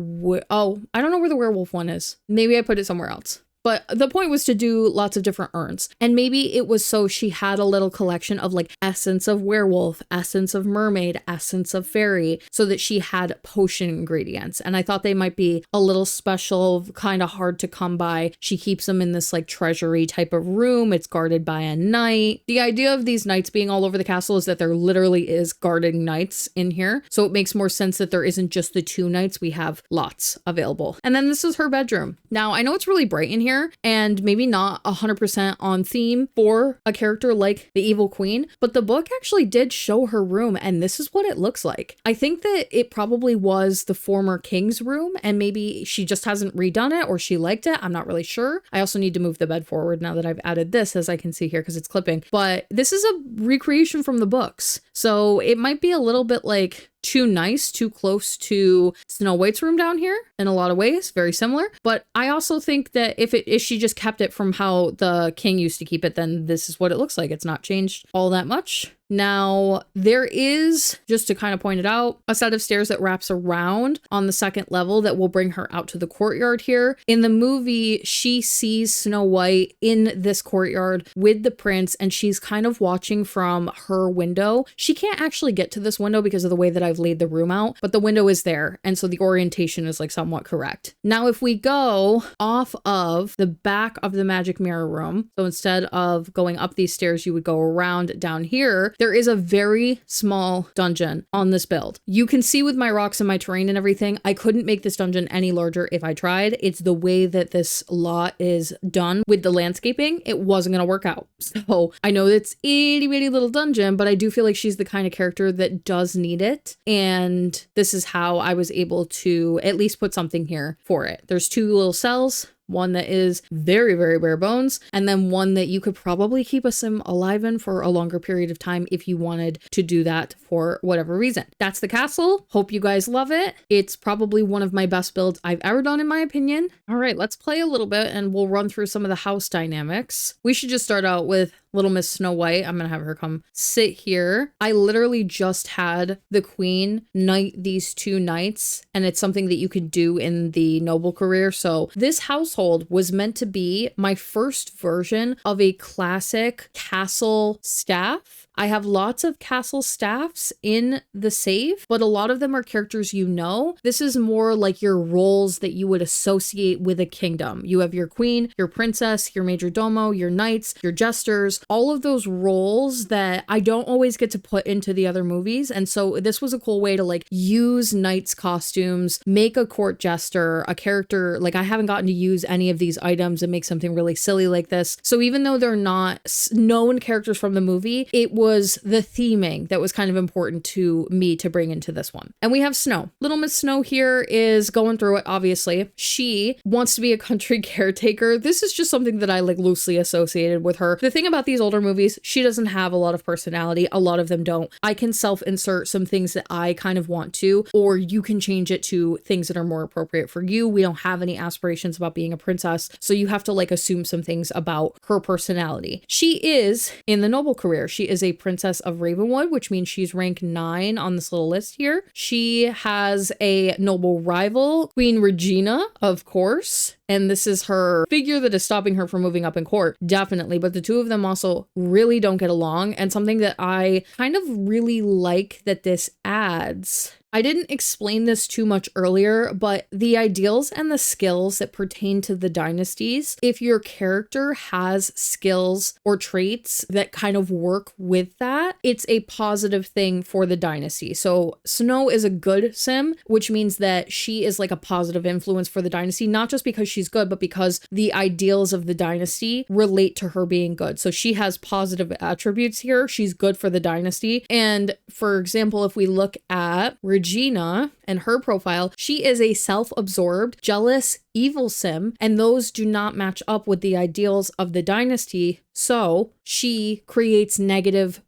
[SPEAKER 1] Oh, I don't know where the werewolf one is. Maybe I put it somewhere else. But the point was to do lots of different urns. And maybe it was so she had a little collection of like essence of werewolf, essence of mermaid, essence of fairy, so that she had potion ingredients. And I thought they might be a little special, kind of hard to come by. She keeps them in this like treasury type of room. It's guarded by a knight. The idea of these knights being all over the castle is that there literally is guarding knights in here. So it makes more sense that there isn't just the two knights. We have lots available. And then this is her bedroom. Now, I know it's really bright in here, and maybe not 100% on theme for a character like the Evil Queen, but the book actually did show her room, and this is what it looks like. I think that it probably was the former king's room, and maybe she just hasn't redone it or she liked it. I'm not really sure. I also need to move the bed forward now that I've added this, as I can see here, because it's clipping, but this is a recreation from the books. So it might be a little bit like too nice, too close to Snow White's room down here in a lot of ways, very similar. But I also think that if she just kept it from how the king used to keep it, then this is what it looks like. It's not changed all that much. Now, there is, just to kind of point it out, a set of stairs that wraps around on the second level that will bring her out to the courtyard here. In the movie, she sees Snow White in this courtyard with the prince, and she's kind of watching from her window. She can't actually get to this window because of the way that I've laid the room out, but the window is there, and so the orientation is like somewhat correct. Now, if we go off of the back of the magic mirror room, so instead of going up these stairs, you would go around down here. There is a very small dungeon on this build. You can see with my rocks and my terrain and everything, I couldn't make this dungeon any larger if I tried. It's the way that this lot is done with the landscaping. It wasn't going to work out. So I know it's itty bitty little dungeon, but I do feel like she's the kind of character that does need it. And this is how I was able to at least put something here for it. There's two little cells one that is very, very bare bones, and then one that you could probably keep a sim alive in for a longer period of time if you wanted to do that for whatever reason. That's the castle. Hope you guys love it. It's probably one of my best builds I've ever done in my opinion. All right, let's play a little bit and we'll run through some of the house dynamics. We should just start out with Little Miss Snow White. I'm gonna have her come sit here. I literally just had the queen knight these two knights, and it's something that you could do in the noble career. So this household was meant to be my first version of a classic castle staff. I have lots of castle staffs in the save, but a lot of them are characters you know. This is more like your roles that you would associate with a kingdom. You have your queen, your princess, your major domo, your knights, your jesters, all of those roles that I don't always get to put into the other movies. And so this was a cool way to like use knights costumes, make a court jester, a character. Like I haven't gotten to use any of these items and make something really silly like this. So even though they're not known characters from the movie, it was the theming that was kind of important to me to bring into this one. And we have Snow. Little Miss Snow here is going through it, obviously. She wants to be a country caretaker. This is just something that I like loosely associated with her. The thing about these older movies, she doesn't have a lot of personality. A lot of them don't. I can self-insert some things that I kind of want to, or you can change it to things that are more appropriate for you. We don't have any aspirations about being a princess, so you have to like assume some things about her personality. She is in the noble career. She is a princess of Ravenwood, which means she's rank 9 on this little list here. She has a noble rival, Queen Regina, of course. And this is her figure that is stopping her from moving up in court, definitely. But the two of them also really don't get along. And something that I kind of really like that this adds, I didn't explain this too much earlier, but the ideals and the skills that pertain to the dynasties, if your character has skills or traits that kind of work with that, it's a positive thing for the dynasty. So Snow is a good sim, which means that she is like a positive influence for the dynasty, not just because she's good, but because the ideals of the dynasty relate to her being good. So she has positive attributes here. She's good for the dynasty. And for example, if we look at Regina and her profile, she is a self-absorbed, jealous, evil sim, and those do not match up with the ideals of the dynasty. So she creates negative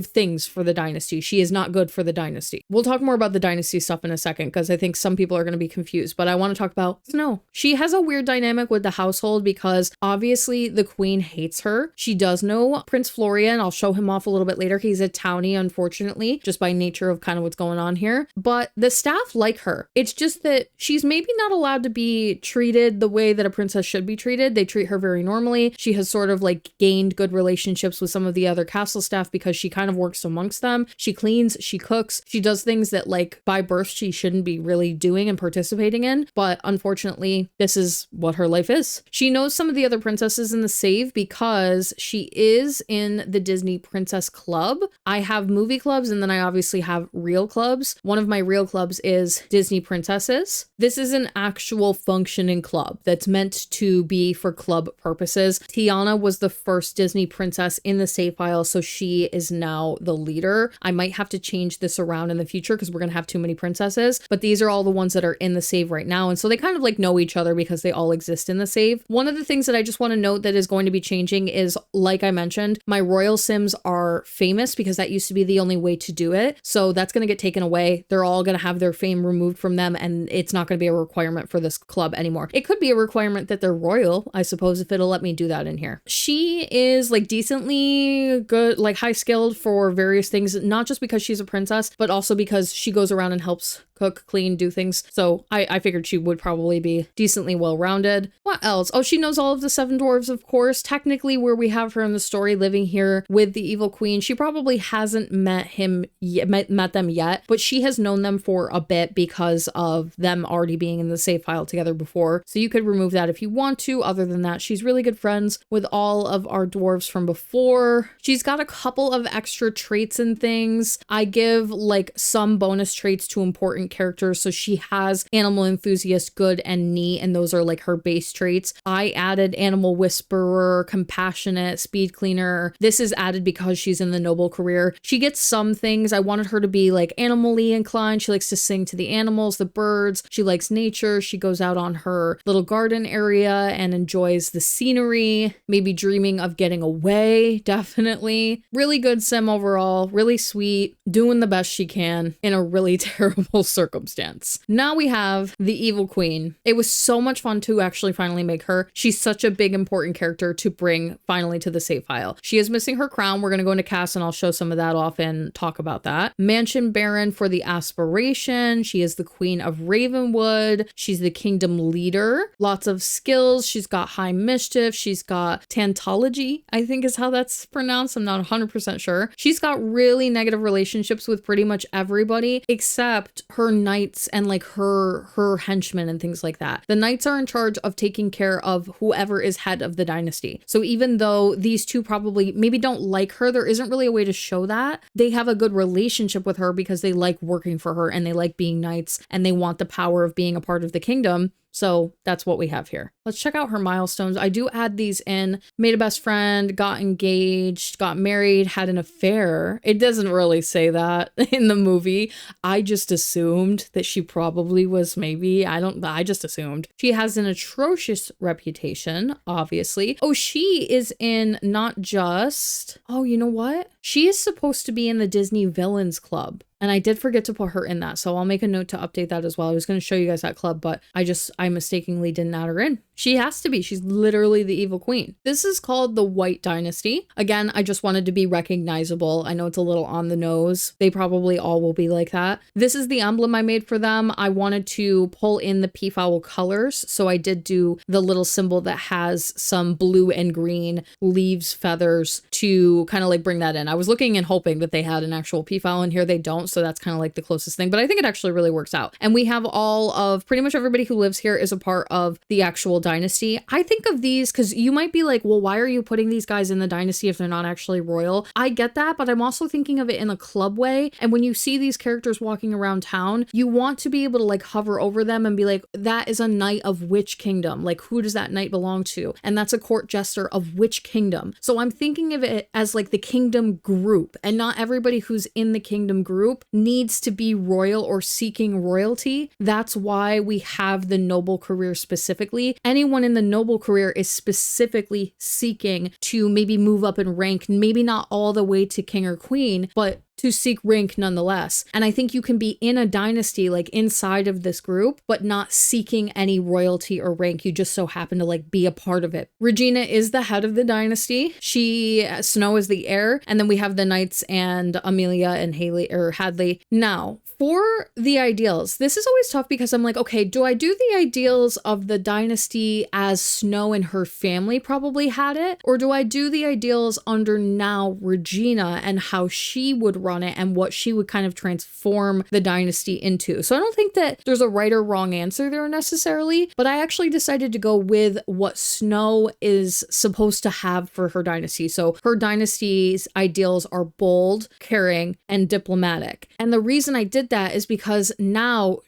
[SPEAKER 1] things for the dynasty. She is not good for the dynasty. We'll talk more about the dynasty stuff in a second because I think some people are going to be confused, but I want to talk about Snow. She has a weird dynamic with the household because obviously the queen hates her. She does know Prince Florian. I'll show him off a little bit later. He's a townie, unfortunately, just by nature of kind of what's going on here. But the staff like her. It's just that she's maybe not allowed to be treated the way that a princess should be treated. They treat her very normally. She has sort of like gained good relationships with some of the other castle staff because she kind of works amongst them. She cleans, she cooks, she does things that like by birth she shouldn't be really doing and participating in. But unfortunately, this is what her life is. She knows some of the other princesses in the save because she is in the Disney Princess Club. I have movie clubs and then I obviously have real clubs. One of my real clubs is Disney Princesses. This is an actual functioning club that's meant to be for club purposes. Tiana was the first Disney princess in the save file, so she is now the leader. I might have to change this around in the future because we're gonna have too many princesses, but these are all the ones that are in the save right now, and so they kind of like know each other because they all exist in the save. One of the things that I just want to note that is going to be changing is, like I mentioned, my royal sims are famous because that used to be the only way to do it, so that's going to get taken away. They're all going to have their fame removed from them, and it's not going to be a requirement for this club anymore. It could be a requirement that they're royal, I suppose, if it'll let me do that in here. She is like decently good, like high skilled for various things, not just because she's a princess, but also because she goes around and helps cook, clean, do things. So I figured she would probably be decently well-rounded. What else? Oh, she knows all of the 7 dwarves, of course. Technically, where we have her in the story living here with the evil queen, she probably hasn't met him yet, met them yet, but she has known them for a bit because of them already being in the save file together before. So you could remove that if you want to. Other than that, she's really good friends with all of our dwarves from before. She's got a couple of extra traits and things. I give like some bonus traits to important characters. So she has animal enthusiast, good, and neat, and those are like her base traits. I added animal whisperer, compassionate, speed cleaner. This is added because she's in the noble career. She gets some things. I wanted her to be like animal-y and fun. She likes to sing to the animals, the birds. She likes nature. She goes out on her little garden area and enjoys the scenery, maybe dreaming of getting away, definitely. Really good sim overall, really sweet, doing the best she can in a really terrible circumstance. Now we have the evil queen. It was so much fun to actually finally make her. She's such a big important character to bring finally to the save file. She is missing her crown. We're going to go into cast and I'll show some of that off and talk about that. Mansion Baron for the aspiration. She is the queen of Ravenwood. She's the kingdom leader. Lots of skills. She's got high mischief. She's got tantology, I think is how that's pronounced. I'm not 100% sure. She's got really negative relationships with pretty much everybody except her knights and like her henchmen and things like that. The knights are in charge of taking care of whoever is head of the dynasty. So even though these two probably maybe don't like her, there isn't really a way to show that. They have a good relationship with her because they like working for her and they like being knights and they want the power of being a part of the kingdom. So that's what we have here. Let's check out her milestones. I do add these in. Made a best friend, got engaged, got married, had an affair. It doesn't really say that in the movie. I just assumed that she probably was maybe, I just assumed. She has an atrocious reputation, obviously. Oh, she is in not just, oh, you know what? She is supposed to be in the Disney Villains Club. And I did forget to put her in that. So I'll make a note to update that as well. I was going to show you guys that club, but I mistakenly didn't add her in. She has to be. She's literally the evil queen. This is called the White Dynasty. Again, I just wanted to be recognizable. I know it's a little on the nose. They probably all will be like that. This is the emblem I made for them. I wanted to pull in the peafowl colors. So I did do the little symbol that has some blue and green leaves, feathers to kind of like bring that in. I was looking and hoping that they had an actual peafowl in here. They don't. So that's kind of like the closest thing, but I think it actually really works out. And we have all of pretty much everybody who lives here is a part of the actual dynasty. I think of these because you might be like, well, why are you putting these guys in the dynasty if they're not actually royal? I get that, but I'm also thinking of it in a club way. And when you see these characters walking around town, you want to be able to like hover over them and be like, that is a knight of which kingdom? Like, who does that knight belong to? And that's a court jester of which kingdom? So I'm thinking of it as like the kingdom group, and not everybody who's in the kingdom group needs to be royal or seeking royalty. That's why we have the noble career specifically. Anyone in the noble career is specifically seeking to maybe move up in rank, maybe not all the way to king or queen, but to seek rank nonetheless. And I think you can be in a dynasty, like inside of this group, but not seeking any royalty or rank. You just so happen to like be a part of it. Regina is the head of the dynasty. Snow is the heir. And then we have the knights and Amelia and Hadley. Now, for the ideals, this is always tough because I'm like, okay, do I do the ideals of the dynasty as Snow and her family probably had it? Or do I do the ideals under now Regina and how she would run it and what she would kind of transform the dynasty into? So I don't think that there's a right or wrong answer there necessarily, but I actually decided to go with what Snow is supposed to have for her dynasty. So her dynasty's ideals are bold, caring, and diplomatic. And the reason I did that is because now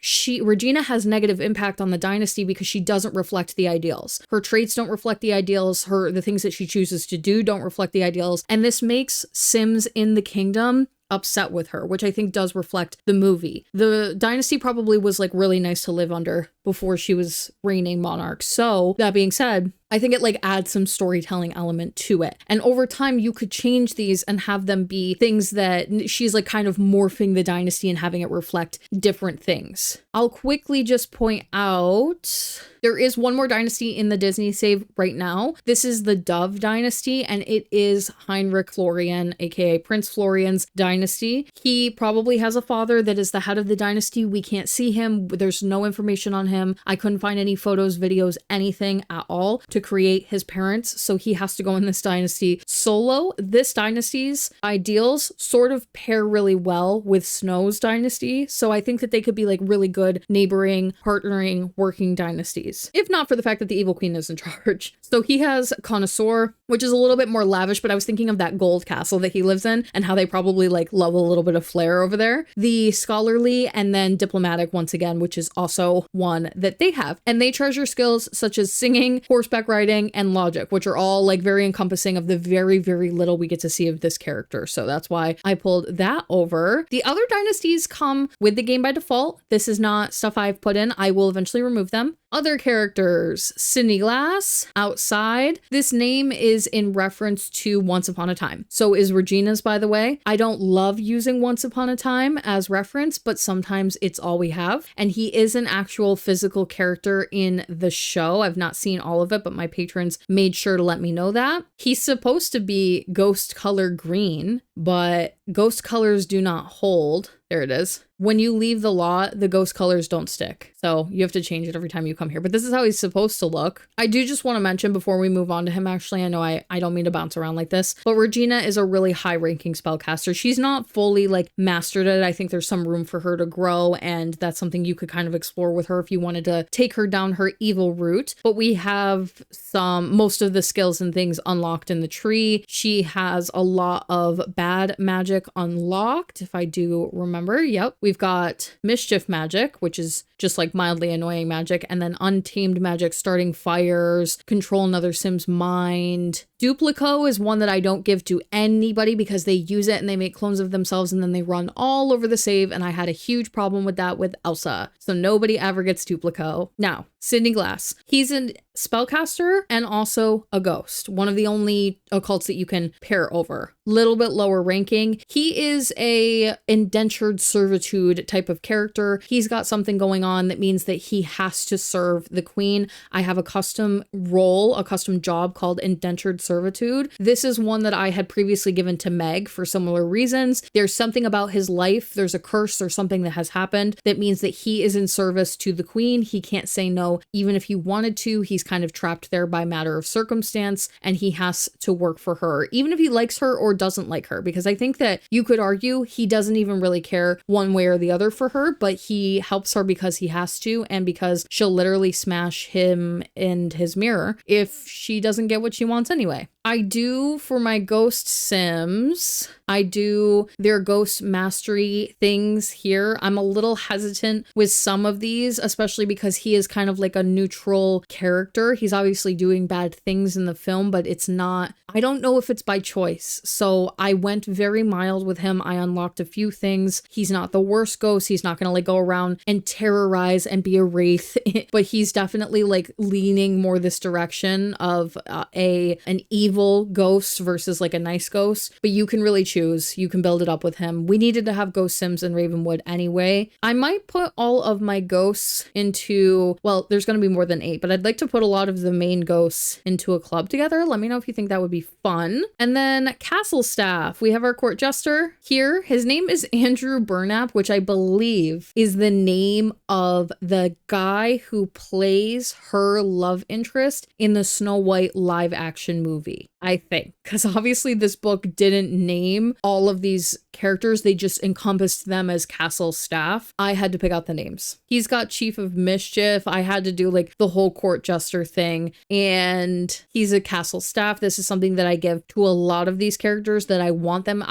[SPEAKER 1] Regina has negative impact on the dynasty because she doesn't reflect the ideals. Her traits don't reflect the ideals. The things that she chooses to do don't reflect the ideals. And this makes Sims in the kingdom upset with her, which I think does reflect the movie. The dynasty probably was like really nice to live under before she was reigning monarch. So that being said, I think it like adds some storytelling element to it. And over time, you could change these and have them be things that she's like kind of morphing the dynasty and having it reflect different things. I'll quickly just point out there is one more dynasty in the Disney save right now. This is the Dove dynasty, and it is Heinrich Florian, aka Prince Florian's dynasty. He probably has a father that is the head of the dynasty. We can't see him. There's no information on him. I couldn't find any photos, videos, anything at all to create his parents. So he has to go in this dynasty solo. This dynasty's ideals sort of pair really well with Snow's dynasty. So I think that they could be like really good neighboring, partnering, working dynasties, if not for the fact that the evil queen is in charge. So he has Connoisseur, which is a little bit more lavish, but I was thinking of that gold castle that he lives in and how they probably like love a little bit of flair over there. The scholarly and then diplomatic once again, which is also one that they have. And they treasure skills such as singing, horseback writing, and logic, which are all like very encompassing of the very, very little we get to see of this character. So that's why I pulled that over. The other dynasties come with the game by default. This is not stuff I've put in. I will eventually remove them. Other characters, Sydney Glass, Outside. This name is in reference to Once Upon a Time. So is Regina's, by the way. I don't love using Once Upon a Time as reference, but sometimes it's all we have. And he is an actual physical character in the show. I've not seen all of it, but my patrons made sure to let me know that. He's supposed to be ghost color green, but ghost colors do not hold. There it is. When you leave the lot, the ghost colors don't stick. So you have to change it every time you come here. But this is how he's supposed to look. I do just want to mention before we move on to him, actually, I know I don't mean to bounce around like this, but Regina is a really high ranking spellcaster. She's not fully like mastered it. I think there's some room for her to grow, and that's something you could kind of explore with her if you wanted to take her down her evil route. But we have most of the skills and things unlocked in the tree. She has a lot of bad magic unlocked, if I do remember. Yep. We've got mischief magic, which is just like mildly annoying magic, and then untamed magic, starting fires, control another Sim's mind. Duplico is one that I don't give to anybody because they use it and they make clones of themselves and then they run all over the save, and I had a huge problem with that with Elsa. So nobody ever gets Duplico. Now, Sydney Glass. He's a spellcaster and also a ghost. One of the only occults that you can pair over. Little bit lower ranking. He is a indentured servitude type of character. He's got something going on that means that he has to serve the queen. I have a custom role, a custom job called indentured servitude. This is one that I had previously given to Meg for similar reasons. There's something about his life. There's a curse or something that has happened that means that he is in service to the queen. He can't say no. Even if he wanted to, he's kind of trapped there by matter of circumstance, and he has to work for her, even if he likes her or doesn't like her, because I think that you could argue he doesn't even really care one way or the other for her, but he helps her because he has to, and because she'll literally smash him and his mirror if she doesn't get what she wants anyway. I do, for my ghost sims, I do their ghost mastery things here. I'm a little hesitant with some of these, especially because he is kind of like a neutral character. He's obviously doing bad things in the film, but it's not, I don't know if it's by choice. So I went very mild with him. I unlocked a few things. He's not the worst ghost. He's not going to like go around and terrorize and be a wraith, but he's definitely like leaning more this direction of an evil ghost versus like a nice ghost, but you can really choose. You can build it up with him. We needed to have ghost sims in Ravenwood anyway. I might put all of my ghosts into, well, there's going to be more than 8, but I'd like to put a lot of the main ghosts into a club together. Let me know if you think that would be fun. And then castle staff. We have our court jester here. His name is Andrew Burnap, which I believe is the name of the guy who plays her love interest in the Snow White live action movie. I think, because obviously this book didn't name all of these characters. They just encompassed them as castle staff. I had to pick out the names. He's got Chief of Mischief. I had to do like the whole court jester thing, and he's a castle staff. This is something that I give to a lot of these characters that I want them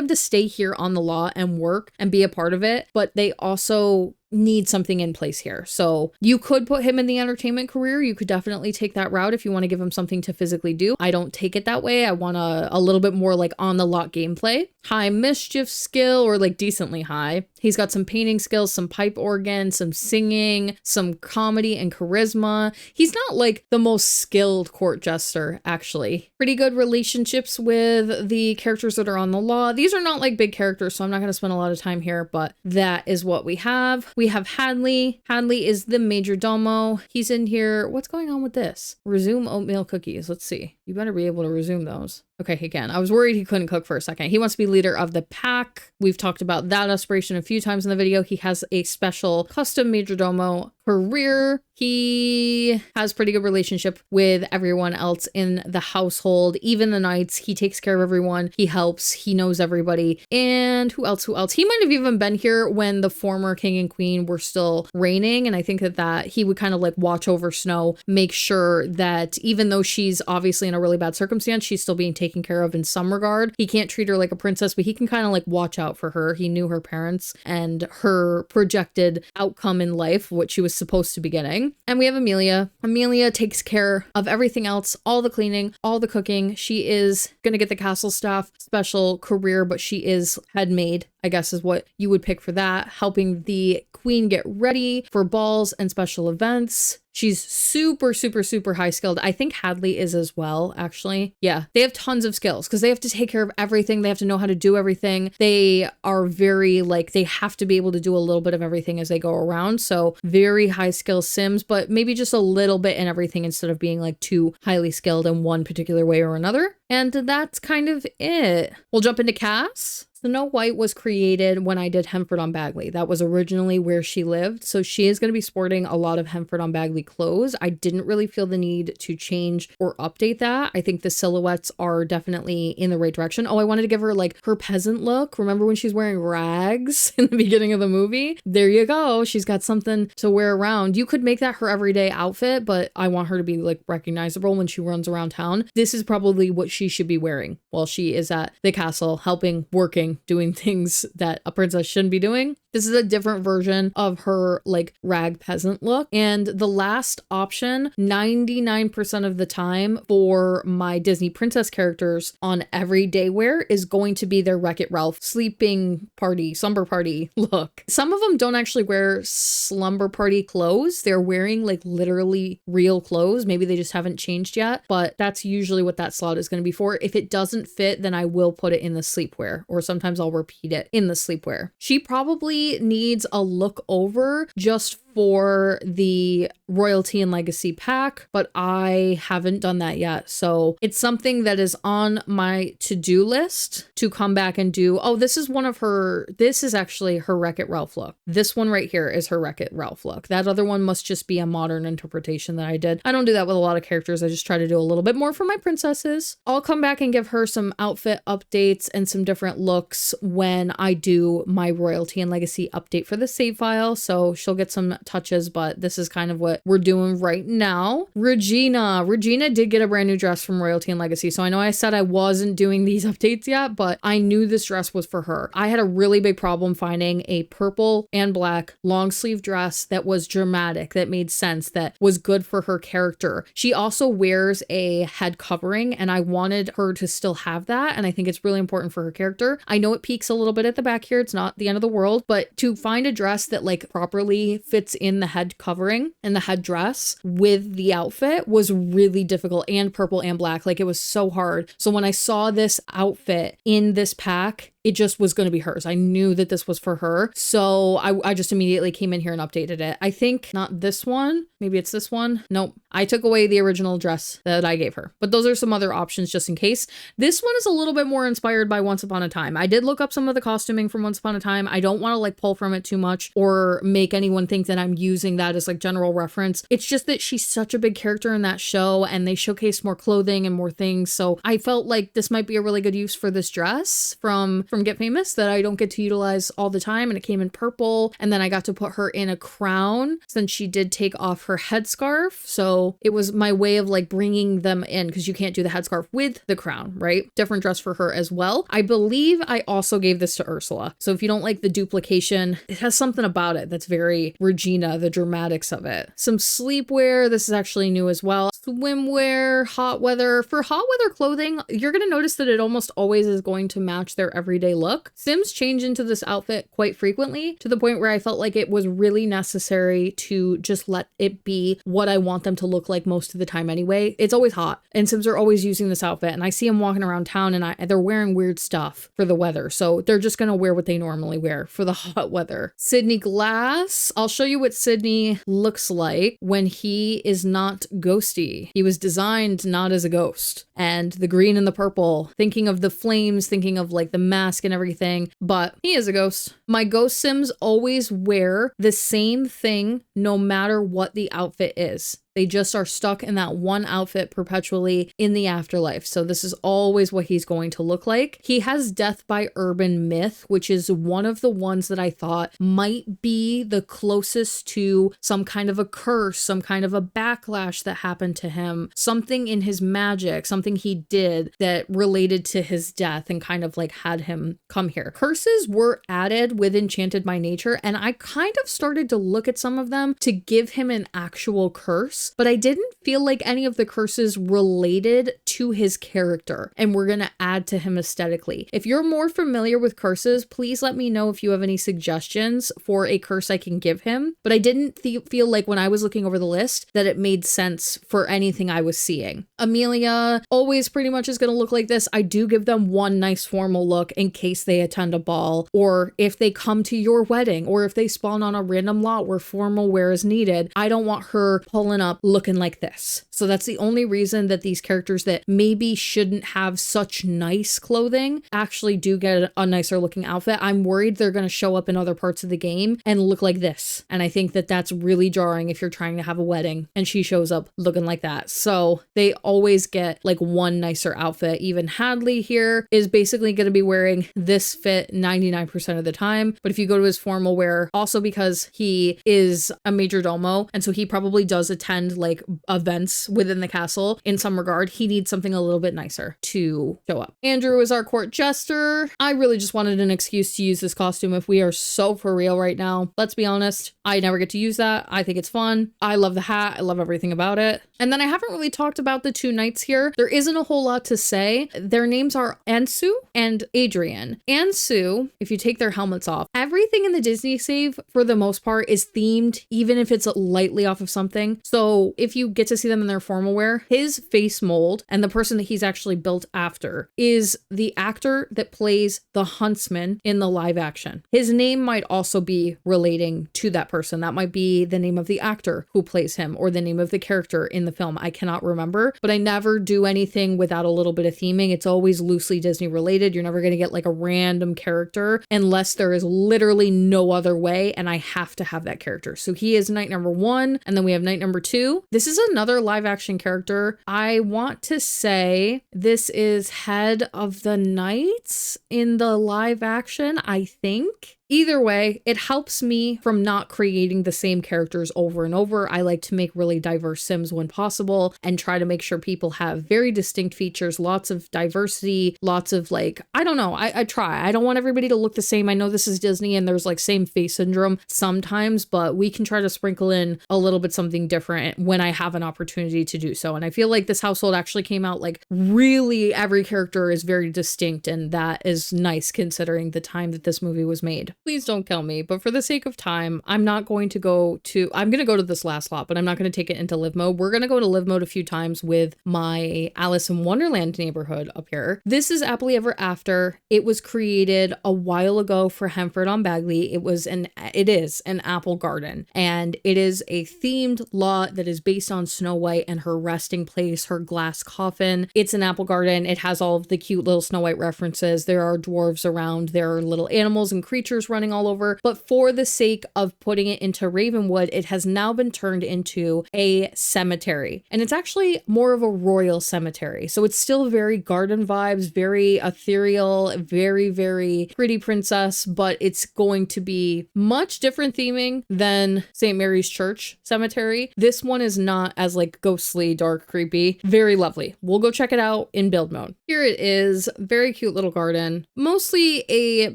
[SPEAKER 1] to stay here on the law and work and be a part of it, but they also need something in place here. So you could put him in the entertainment career. You could definitely take that route if you want to give him something to physically do. I don't take it that way. I want a little bit more like on the lot gameplay. High mischief skill, or like decently high. He's got some painting skills, some pipe organ, some singing, some comedy and charisma. He's not like the most skilled court jester, actually. Pretty good relationships with the characters that are on the law. These are not like big characters, so I'm not going to spend a lot of time here, but that is what we have. We have Hadley. Hadley is the major domo. He's in here. What's going on with this? Resume oatmeal cookies. Let's see. You better be able to resume those. Okay, he can. I was worried he couldn't cook for a second. He wants to be leader of the pack. We've talked about that aspiration a few times in the video. He has a special custom majordomo career. He has pretty good relationship with everyone else in the household, even the knights. He takes care of everyone. He helps. He knows everybody. And who else? He might have even been here when the former king and queen were still reigning. And I think that he would kind of like watch over Snow, make sure that even though she's obviously in a really bad circumstance, she's still being taken care of in some regard. He can't treat her like a princess, but he can kind of like watch out for her. He knew her parents and her projected outcome in life, what she was supposed to be getting. And we have Amelia. Amelia takes care of everything else, all the cleaning, all the cooking. She is going to get the castle staff special career, but she is head maid, I guess is what you would pick for that, helping the queen get ready for balls and special events. She's super, super, super high skilled. I think Hadley is as well, actually. Yeah, they have tons of skills because they have to take care of everything. They have to know how to do everything. They are very like, they have to be able to do a little bit of everything as they go around. So very high skill Sims, but maybe just a little bit in everything instead of being like too highly skilled in one particular way or another. And that's kind of it. We'll jump into Cass. Snow White was created when I did Hemford on Bagley. That was originally where she lived. So she is going to be sporting a lot of Hemford on Bagley clothes. I didn't really feel the need to change or update that. I think the silhouettes are definitely in the right direction. Oh, I wanted to give her like her peasant look. Remember when she's wearing rags in the beginning of the movie? There you go. She's got something to wear around. You could make that her everyday outfit, but I want her to be like recognizable when she runs around town. This is probably what she should be wearing while she is at the castle, helping, working, doing things that a princess shouldn't be doing. This is a different version of her like rag peasant look. And the last option, 99% of the time for my Disney princess characters on everyday wear is going to be their Wreck-It Ralph sleeping party, slumber party look. Some of them don't actually wear slumber party clothes. They're wearing like literally real clothes. Maybe they just haven't changed yet, but that's usually what that slot is going to be for. If it doesn't fit, then I will put it in the sleepwear, or sometimes I'll repeat it in the sleepwear. She probably needs a look over just for the Royalty and Legacy pack, but I haven't done that yet. So it's something that is on my to-do list to come back and do. Oh, this is one of her, this is actually her Wreck-It Ralph look. This one right here is her Wreck-It Ralph look. That other one must just be a modern interpretation that I did. I don't do that with a lot of characters. I just try to do a little bit more for my princesses. I'll come back and give her some outfit updates and some different looks when I do my Royalty and Legacy update for the save file. So she'll get some touches, but this is kind of what we're doing right now. Regina did get a brand new dress from Royalty and Legacy. So I know I said I wasn't doing these updates yet, but I knew this dress was for her. I had a really big problem finding a purple and black long sleeve dress that was dramatic, that made sense, that was good for her character. She also wears a head covering and I wanted her to still have that. And I think it's really important for her character. I know it peaks a little bit at the back here. It's not the end of the world, but to find a dress that like properly fits in the head covering and the head dress with the outfit was really difficult, and purple and black. Like it was so hard. So when I saw this outfit in this pack, it just was going to be hers. I knew that this was for her. So I just immediately came in here and updated it. I think not this one. Maybe it's this one. Nope. I took away the original dress that I gave her. But those are some other options just in case. This one is a little bit more inspired by Once Upon a Time. I did look up some of the costuming from Once Upon a Time. I don't want to like pull from it too much or make anyone think that I'm using that as like general reference. It's just that she's such a big character in that show and they showcase more clothing and more things. So I felt like this might be a really good use for this dress from Get Famous that I don't get to utilize all the time, and it came in purple, and then I got to put her in a crown since she did take off her headscarf. So it was my way of like bringing them in, because you can't do the headscarf with the crown, right? Different dress for her as well. I believe I also gave this to Ursula. So if you don't like the duplication, it has something about it that's very Regina, the dramatics of it. Some sleepwear. This is actually new as well. Swimwear, hot weather. For hot weather clothing, you're going to notice that it almost always is going to match their everyday look. Sims change into this outfit quite frequently, to the point where I felt like it was really necessary to just let it be what I want them to look like most of the time anyway. It's always hot and Sims are always using this outfit, and I see them walking around town and they're wearing weird stuff for the weather. So they're just going to wear what they normally wear for the hot weather. Sydney Glass. I'll show you what Sydney looks like when he is not ghosty. He was designed not as a ghost. And the green and the purple, thinking of the flames, thinking of like the mask and everything, but he is a ghost. My ghost Sims always wear the same thing no matter what the outfit is. They just are stuck in that one outfit perpetually in the afterlife. So this is always what he's going to look like. He has death by urban myth, which is one of the ones that I thought might be the closest to some kind of a curse, some kind of a backlash that happened to him, something in his magic, something he did that related to his death and kind of like had him come here. Curses were added with Enchanted by Nature, and I kind of started to look at some of them to give him an actual curse, but I didn't feel like any of the curses related to his character and we're going to add to him aesthetically. If you're more familiar with curses, please let me know if you have any suggestions for a curse I can give him, but I didn't feel like when I was looking over the list that it made sense for anything I was seeing. Amelia always pretty much is going to look like this. I do give them one nice formal look in case they attend a ball, or if they come to your wedding, or if they spawn on a random lot where formal wear is needed. I don't want her pulling up looking like this. So that's the only reason that these characters that maybe shouldn't have such nice clothing actually do get a nicer looking outfit. I'm worried they're going to show up in other parts of the game and look like this. And I think that that's really jarring if you're trying to have a wedding and she shows up looking like that. So they always get like one nicer outfit. Even Hadley here is basically going to be wearing this fit 99% of the time. But if you go to his formal wear, also because he is a major domo, and so he probably does attend like events within the castle in some regard, he needs something a little bit nicer to show up. Andrew is our court jester. I really just wanted an excuse to use this costume if we are so for real right now. Let's be honest, I never get to use that. I think it's fun. I love the hat. I love everything about it. And then I haven't really talked about the two knights here. There isn't a whole lot to say. Their names are Ansu and Adrian. Ansu, if you take their helmets off, everything in the Disney save for the most part is themed, even if it's lightly off of something. So if you get to see them in their formal wear, his face mold and the person that he's actually built after is the actor that plays the huntsman in the live action. His name might also be relating to that person. That might be the name of the actor who plays him or the name of the character in the film. I cannot remember, but I never do anything without a little bit of theming. It's always loosely Disney related. You're never going to get like a random character unless there is literally no other way and I have to have that character. So he is knight number 1, and then we have knight number 2. This is another live action character. I want to say this is head of the knights in the live action, I think. Either way, it helps me from not creating the same characters over and over. I like to make really diverse sims when possible and try to make sure people have very distinct features, lots of diversity, lots of like, I don't know, I try. I don't want everybody to look the same. I know this is Disney and there's like same face syndrome sometimes, but we can try to sprinkle in a little bit something different when I have an opportunity to do so. And I feel like this household actually came out like really every character is very distinct, and that is nice considering the time that this movie was made. Please don't kill me, but for the sake of time, I'm going to go to this last lot, but I'm not going to take it into live mode. We're going to go to live mode a few times with my Alice in Wonderland neighborhood up here. This is Happily Ever After. It was created a while ago for Hemford on Bagley. It is an apple garden, and it is a themed lot that is based on Snow White and her resting place, her glass coffin. It's an apple garden. It has all of the cute little Snow White references. There are dwarves around. There are little animals and creatures running all over, but for the sake of putting it into Ravenwood, it has now been turned into a cemetery, and it's actually more of a royal cemetery. So it's still very garden vibes, very ethereal, very, very pretty princess, but it's going to be much different theming than St. Mary's Church Cemetery. This one is not as like ghostly, dark, creepy, very lovely. We'll go check it out in build mode. Here it is, very cute little garden, mostly a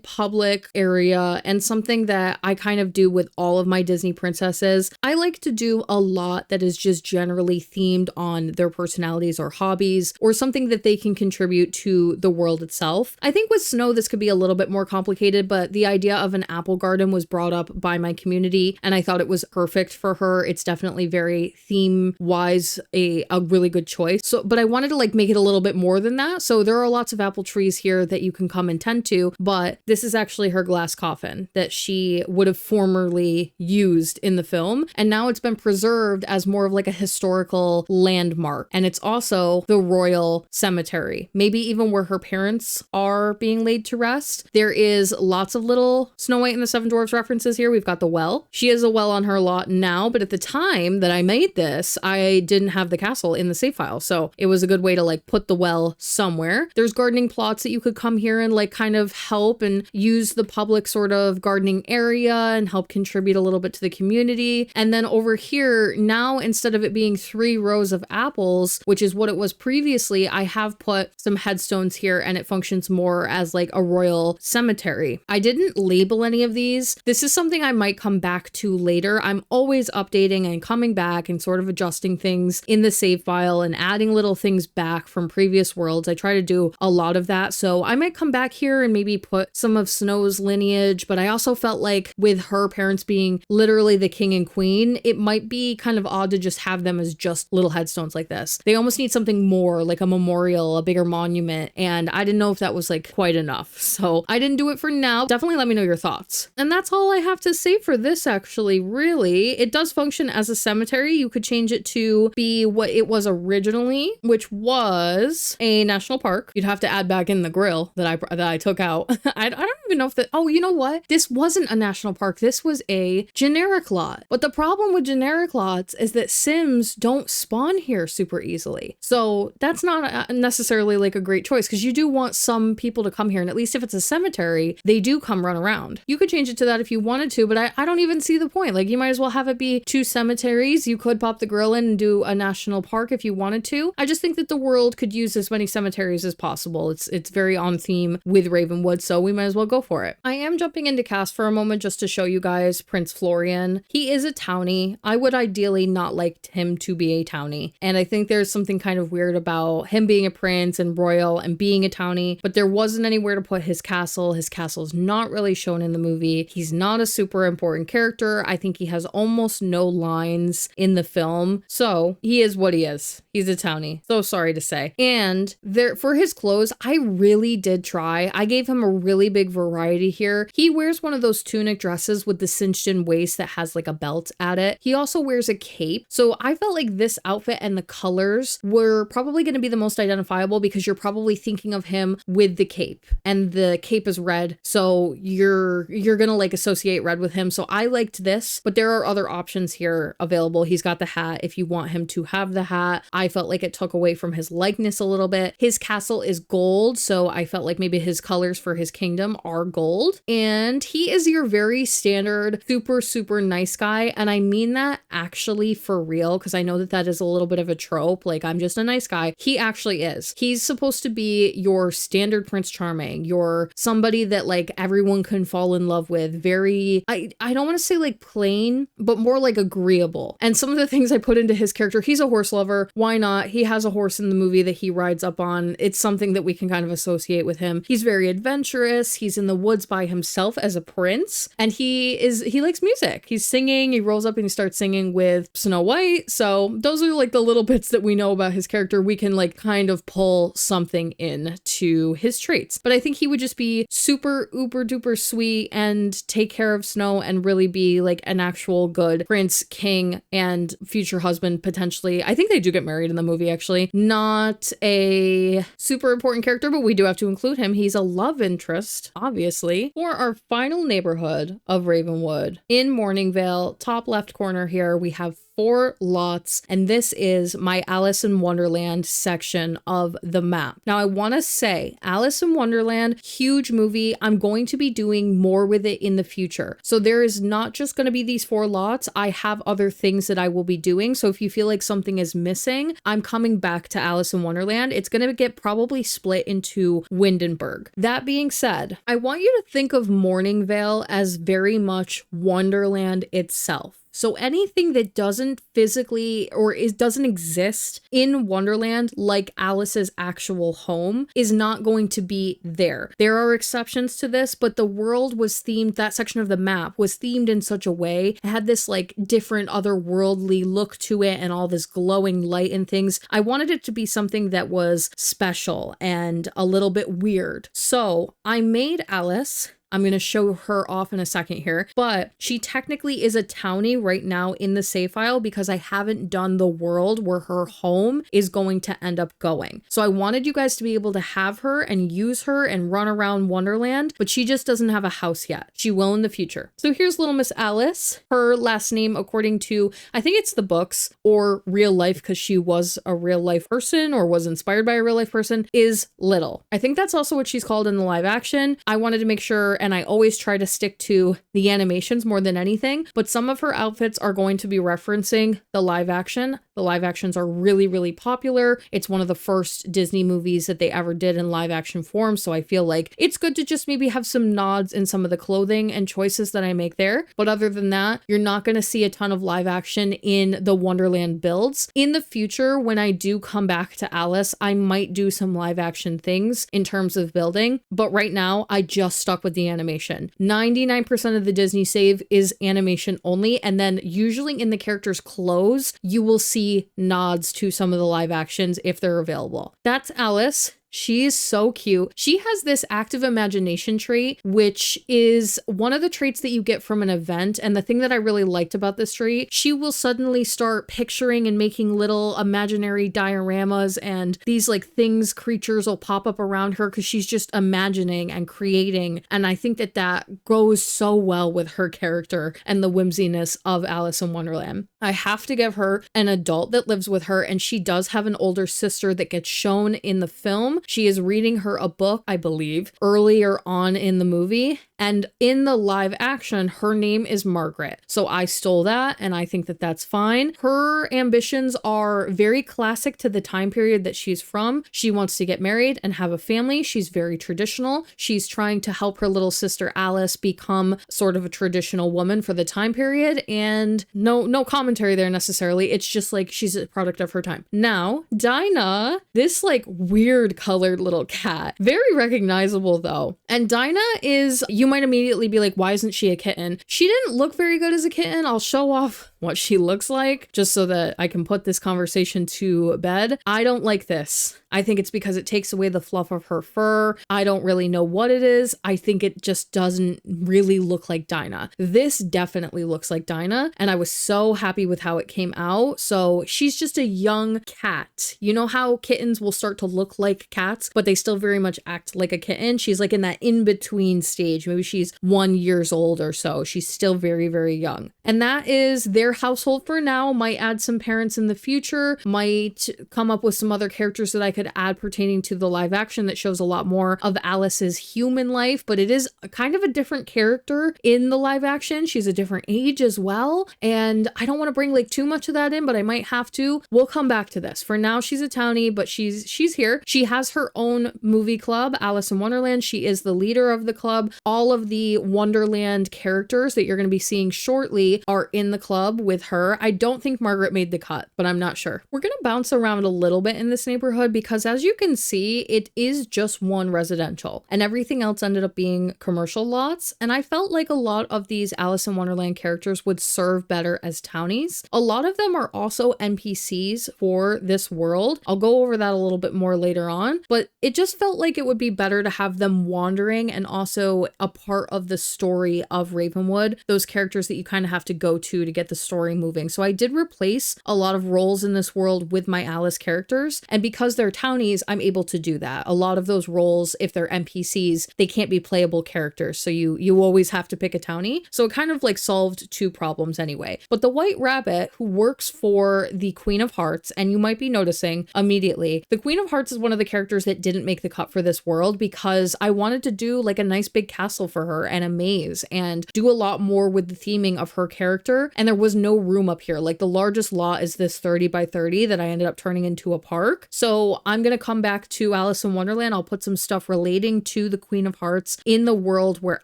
[SPEAKER 1] public area and something that I kind of do with all of my Disney princesses. I like to do a lot that is just generally themed on their personalities or hobbies or something that they can contribute to the world itself. I think with Snow, this could be a little bit more complicated, but the idea of an apple garden was brought up by my community and I thought it was perfect for her. It's definitely very theme wise, a really good choice. So, but I wanted to like make it a little bit more than that. So there are lots of apple trees here that you can come and tend to, but this is actually her glass coffin. coffin that she would have formerly used in the film. And now it's been preserved as more of like a historical landmark. And it's also the royal cemetery, maybe even where her parents are being laid to rest. There is lots of little Snow White and the Seven Dwarfs references here. We've got the well. She has a well on her lot now, but at the time that I made this, I didn't have the castle in the save file. So it was a good way to like put the well somewhere. There's gardening plots that you could come here and like kind of help and use the public sort of gardening area and help contribute a little bit to the community. And then over here, now instead of it being 3 rows of apples, which is what it was previously, I have put some headstones here and it functions more as like a royal cemetery. I didn't label any of these. This is something I might come back to later. I'm always updating and coming back and sort of adjusting things in the save file and adding little things back from previous worlds. I try to do a lot of that. So I might come back here and maybe put some of Snow's lineage, but I also felt like with her parents being literally the king and queen, it might be kind of odd to just have them as just little headstones like this. They almost need something more like a memorial, a bigger monument. And I didn't know if that was like quite enough. So I didn't do it for now. Definitely let me know your thoughts. And that's all I have to say for this actually, really. It does function as a cemetery. You could change it to be what it was originally, which was a national park. You'd have to add back in the grill that I took out. I don't even know if that, oh, you know what? This wasn't a national park. This was a generic lot. But the problem with generic lots is that Sims don't spawn here super easily. So that's not necessarily like a great choice because you do want some people to come here. And at least if it's a cemetery, they do come run around. You could change it to that if you wanted to, but I don't even see the point. Like you might as well have it be 2 cemeteries. You could pop the grill in and do a national park if you wanted to. I just think that the world could use as many cemeteries as possible. It's very on theme with Ravenwood, so we might as well go for it. I am jumping into cast for a moment just to show you guys Prince Florian. He is a townie. I would ideally not like him to be a townie. And I think there's something kind of weird about him being a prince and royal and being a townie, but there wasn't anywhere to put his castle. His castle's not really shown in the movie. He's not a super important character. I think he has almost no lines in the film. So he is what he is. He's a townie. So sorry to say. And there for his clothes, I really did try. I gave him a really big variety here. He wears one of those tunic dresses with the cinched in waist that has like a belt at it. He also wears a cape. So I felt like this outfit and the colors were probably going to be the most identifiable because you're probably thinking of him with the cape and the cape is red. So you're going to like associate red with him. So I liked this, but there are other options here available. He's got the hat if you want him to have the hat. I felt like it took away from his likeness a little bit. His castle is gold, so I felt like maybe his colors for his kingdom are gold. And he is your very standard, super nice guy. And I mean that actually for real, because I know that that is a little bit of a trope. Like, I'm just a nice guy. He actually is. He's supposed to be your standard Prince Charming. You're somebody that like everyone can fall in love with. Very, I don't want to say like plain, but more like agreeable. And some of the things I put into his character, he's a horse lover. Why not? He has a horse in the movie that he rides up on. It's something that we can kind of associate with him. He's very adventurous. He's in the woods by himself as a prince. And he likes music. He's singing. He rolls up and he starts singing with Snow White. So those are like the little bits that we know about his character. We can like kind of pull something in to his traits. But I think he would just be super uber duper sweet and take care of Snow and really be like an actual good prince, king, and future husband potentially. I think they do get married in the movie actually. Not a super important character, but we do have to include him. He's a love interest, obviously. For our final neighborhood of Ravenwood, in Morningvale, top left corner here, we have 4 lots, and this is my Alice in Wonderland section of the map. Now, I want to say Alice in Wonderland, huge movie. I'm going to be doing more with it in the future. So there is not just going to be these 4 lots. I have other things that I will be doing. So if you feel like something is missing, I'm coming back to Alice in Wonderland. It's going to get probably split into Windenburg. That being said, I want you to think of Morningvale as very much Wonderland itself. So anything that doesn't physically or doesn't exist in Wonderland, like Alice's actual home, is not going to be there. There are exceptions to this, but the world was themed, that section of the map was themed in such a way, it had this like different otherworldly look to it and all this glowing light and things. I wanted it to be something that was special and a little bit weird. So I made Alice I'm going to show her off in a second here, but she technically is a townie right now in the save file because I haven't done the world where her home is going to end up going. So I wanted you guys to be able to have her and use her and run around Wonderland, but she just doesn't have a house yet. She will in the future. So here's little Miss Alice. Her last name, according to, I think it's the books or real life, because she was a real life person or was inspired by a real life person, is Little. I think that's also what she's called in the live action. I wanted to make sure, and I always try to stick to the animations more than anything, but some of her outfits are going to be referencing the live action. The live actions are really, really popular. It's one of the first Disney movies that they ever did in live action form. So I feel like it's good to just maybe have some nods in some of the clothing and choices that I make there. But other than that, you're not going to see a ton of live action in the Wonderland builds. In the future, when I do come back to Alice, I might do some live action things in terms of building. But right now, I just stuck with the animation. 99% of the Disney save is animation only. And then usually in the character's clothes, you will see nods to some of the live actions if they're available. That's Alice. She's so cute. She has this active imagination trait, which is one of the traits that you get from an event. And the thing that I really liked about this trait, she will suddenly start picturing and making little imaginary dioramas, and these like things, creatures will pop up around her because she's just imagining and creating. And I think that that goes so well with her character and the whimsiness of Alice in Wonderland. I have to give her an adult that lives with her, and she does have an older sister that gets shown in the film. She is reading her a book, I believe, earlier on in the movie. And in the live action, her name is Margaret. So I stole that, and I think that that's fine. Her ambitions are very classic to the time period that she's from. She wants to get married and have a family. She's very traditional. She's trying to help her little sister Alice become sort of a traditional woman for the time period. And no commentary there necessarily. It's just like she's a product of her time. Now, Dinah, this like weird colored little cat, very recognizable though. And Dinah is, you might immediately be like, why isn't she a kitten? She didn't look very good as a kitten. I'll show off what she looks like just so that I can put this conversation to bed. I don't like this. I think it's because it takes away the fluff of her fur. I don't really know what it is. I think it just doesn't really look like Dinah. This definitely looks like Dinah, and I was so happy with how it came out. So she's just a young cat. You know how kittens will start to look like cats, but they still very much act like a kitten? She's like in that in-between stage. Maybe she's 1 year old or so. She's still very, very young. And that is their household for now. Might add some parents in the future, might come up with some other characters that I could add pertaining to the live action that shows a lot more of Alice's human life, but it is kind of a different character in the live action. She's a different age as well. And I don't want to bring like too much of that in, but I might have to. We'll come back to this. For now, she's a townie, but she's here. She has her own movie club, Alice in Wonderland. She is the leader of the club. All of the Wonderland characters that you're going to be seeing shortly are in the club with her. I don't think Margaret made the cut, but I'm not sure. We're going to bounce around a little bit in this neighborhood because as you can see, it is just one residential and everything else ended up being commercial lots. And I felt like a lot of these Alice in Wonderland characters would serve better as townies. A lot of them are also NPCs for this world. I'll go over that a little bit more later on, but it just felt like it would be better to have them wandering and also a part of the story of Ravenwood, those characters that you kind of have to go to get the story moving. So I did replace a lot of roles in this world with my Alice characters. And because they're townies, I'm able to do that. A lot of those roles, if they're NPCs, they can't be playable characters. So you always have to pick a townie. So it kind of like solved two problems anyway. But the White Rabbit, who works for the Queen of Hearts, and you might be noticing immediately, the Queen of Hearts is one of the characters that didn't make the cut for this world because I wanted to do like a nice big castle for her and a maze and do a lot more with the theming of her character. And there was no room up here. Like the largest lot is this 30 by 30 that I ended up turning into a park. So I'm going to come back to Alice in Wonderland. I'll put some stuff relating to the Queen of Hearts in the world where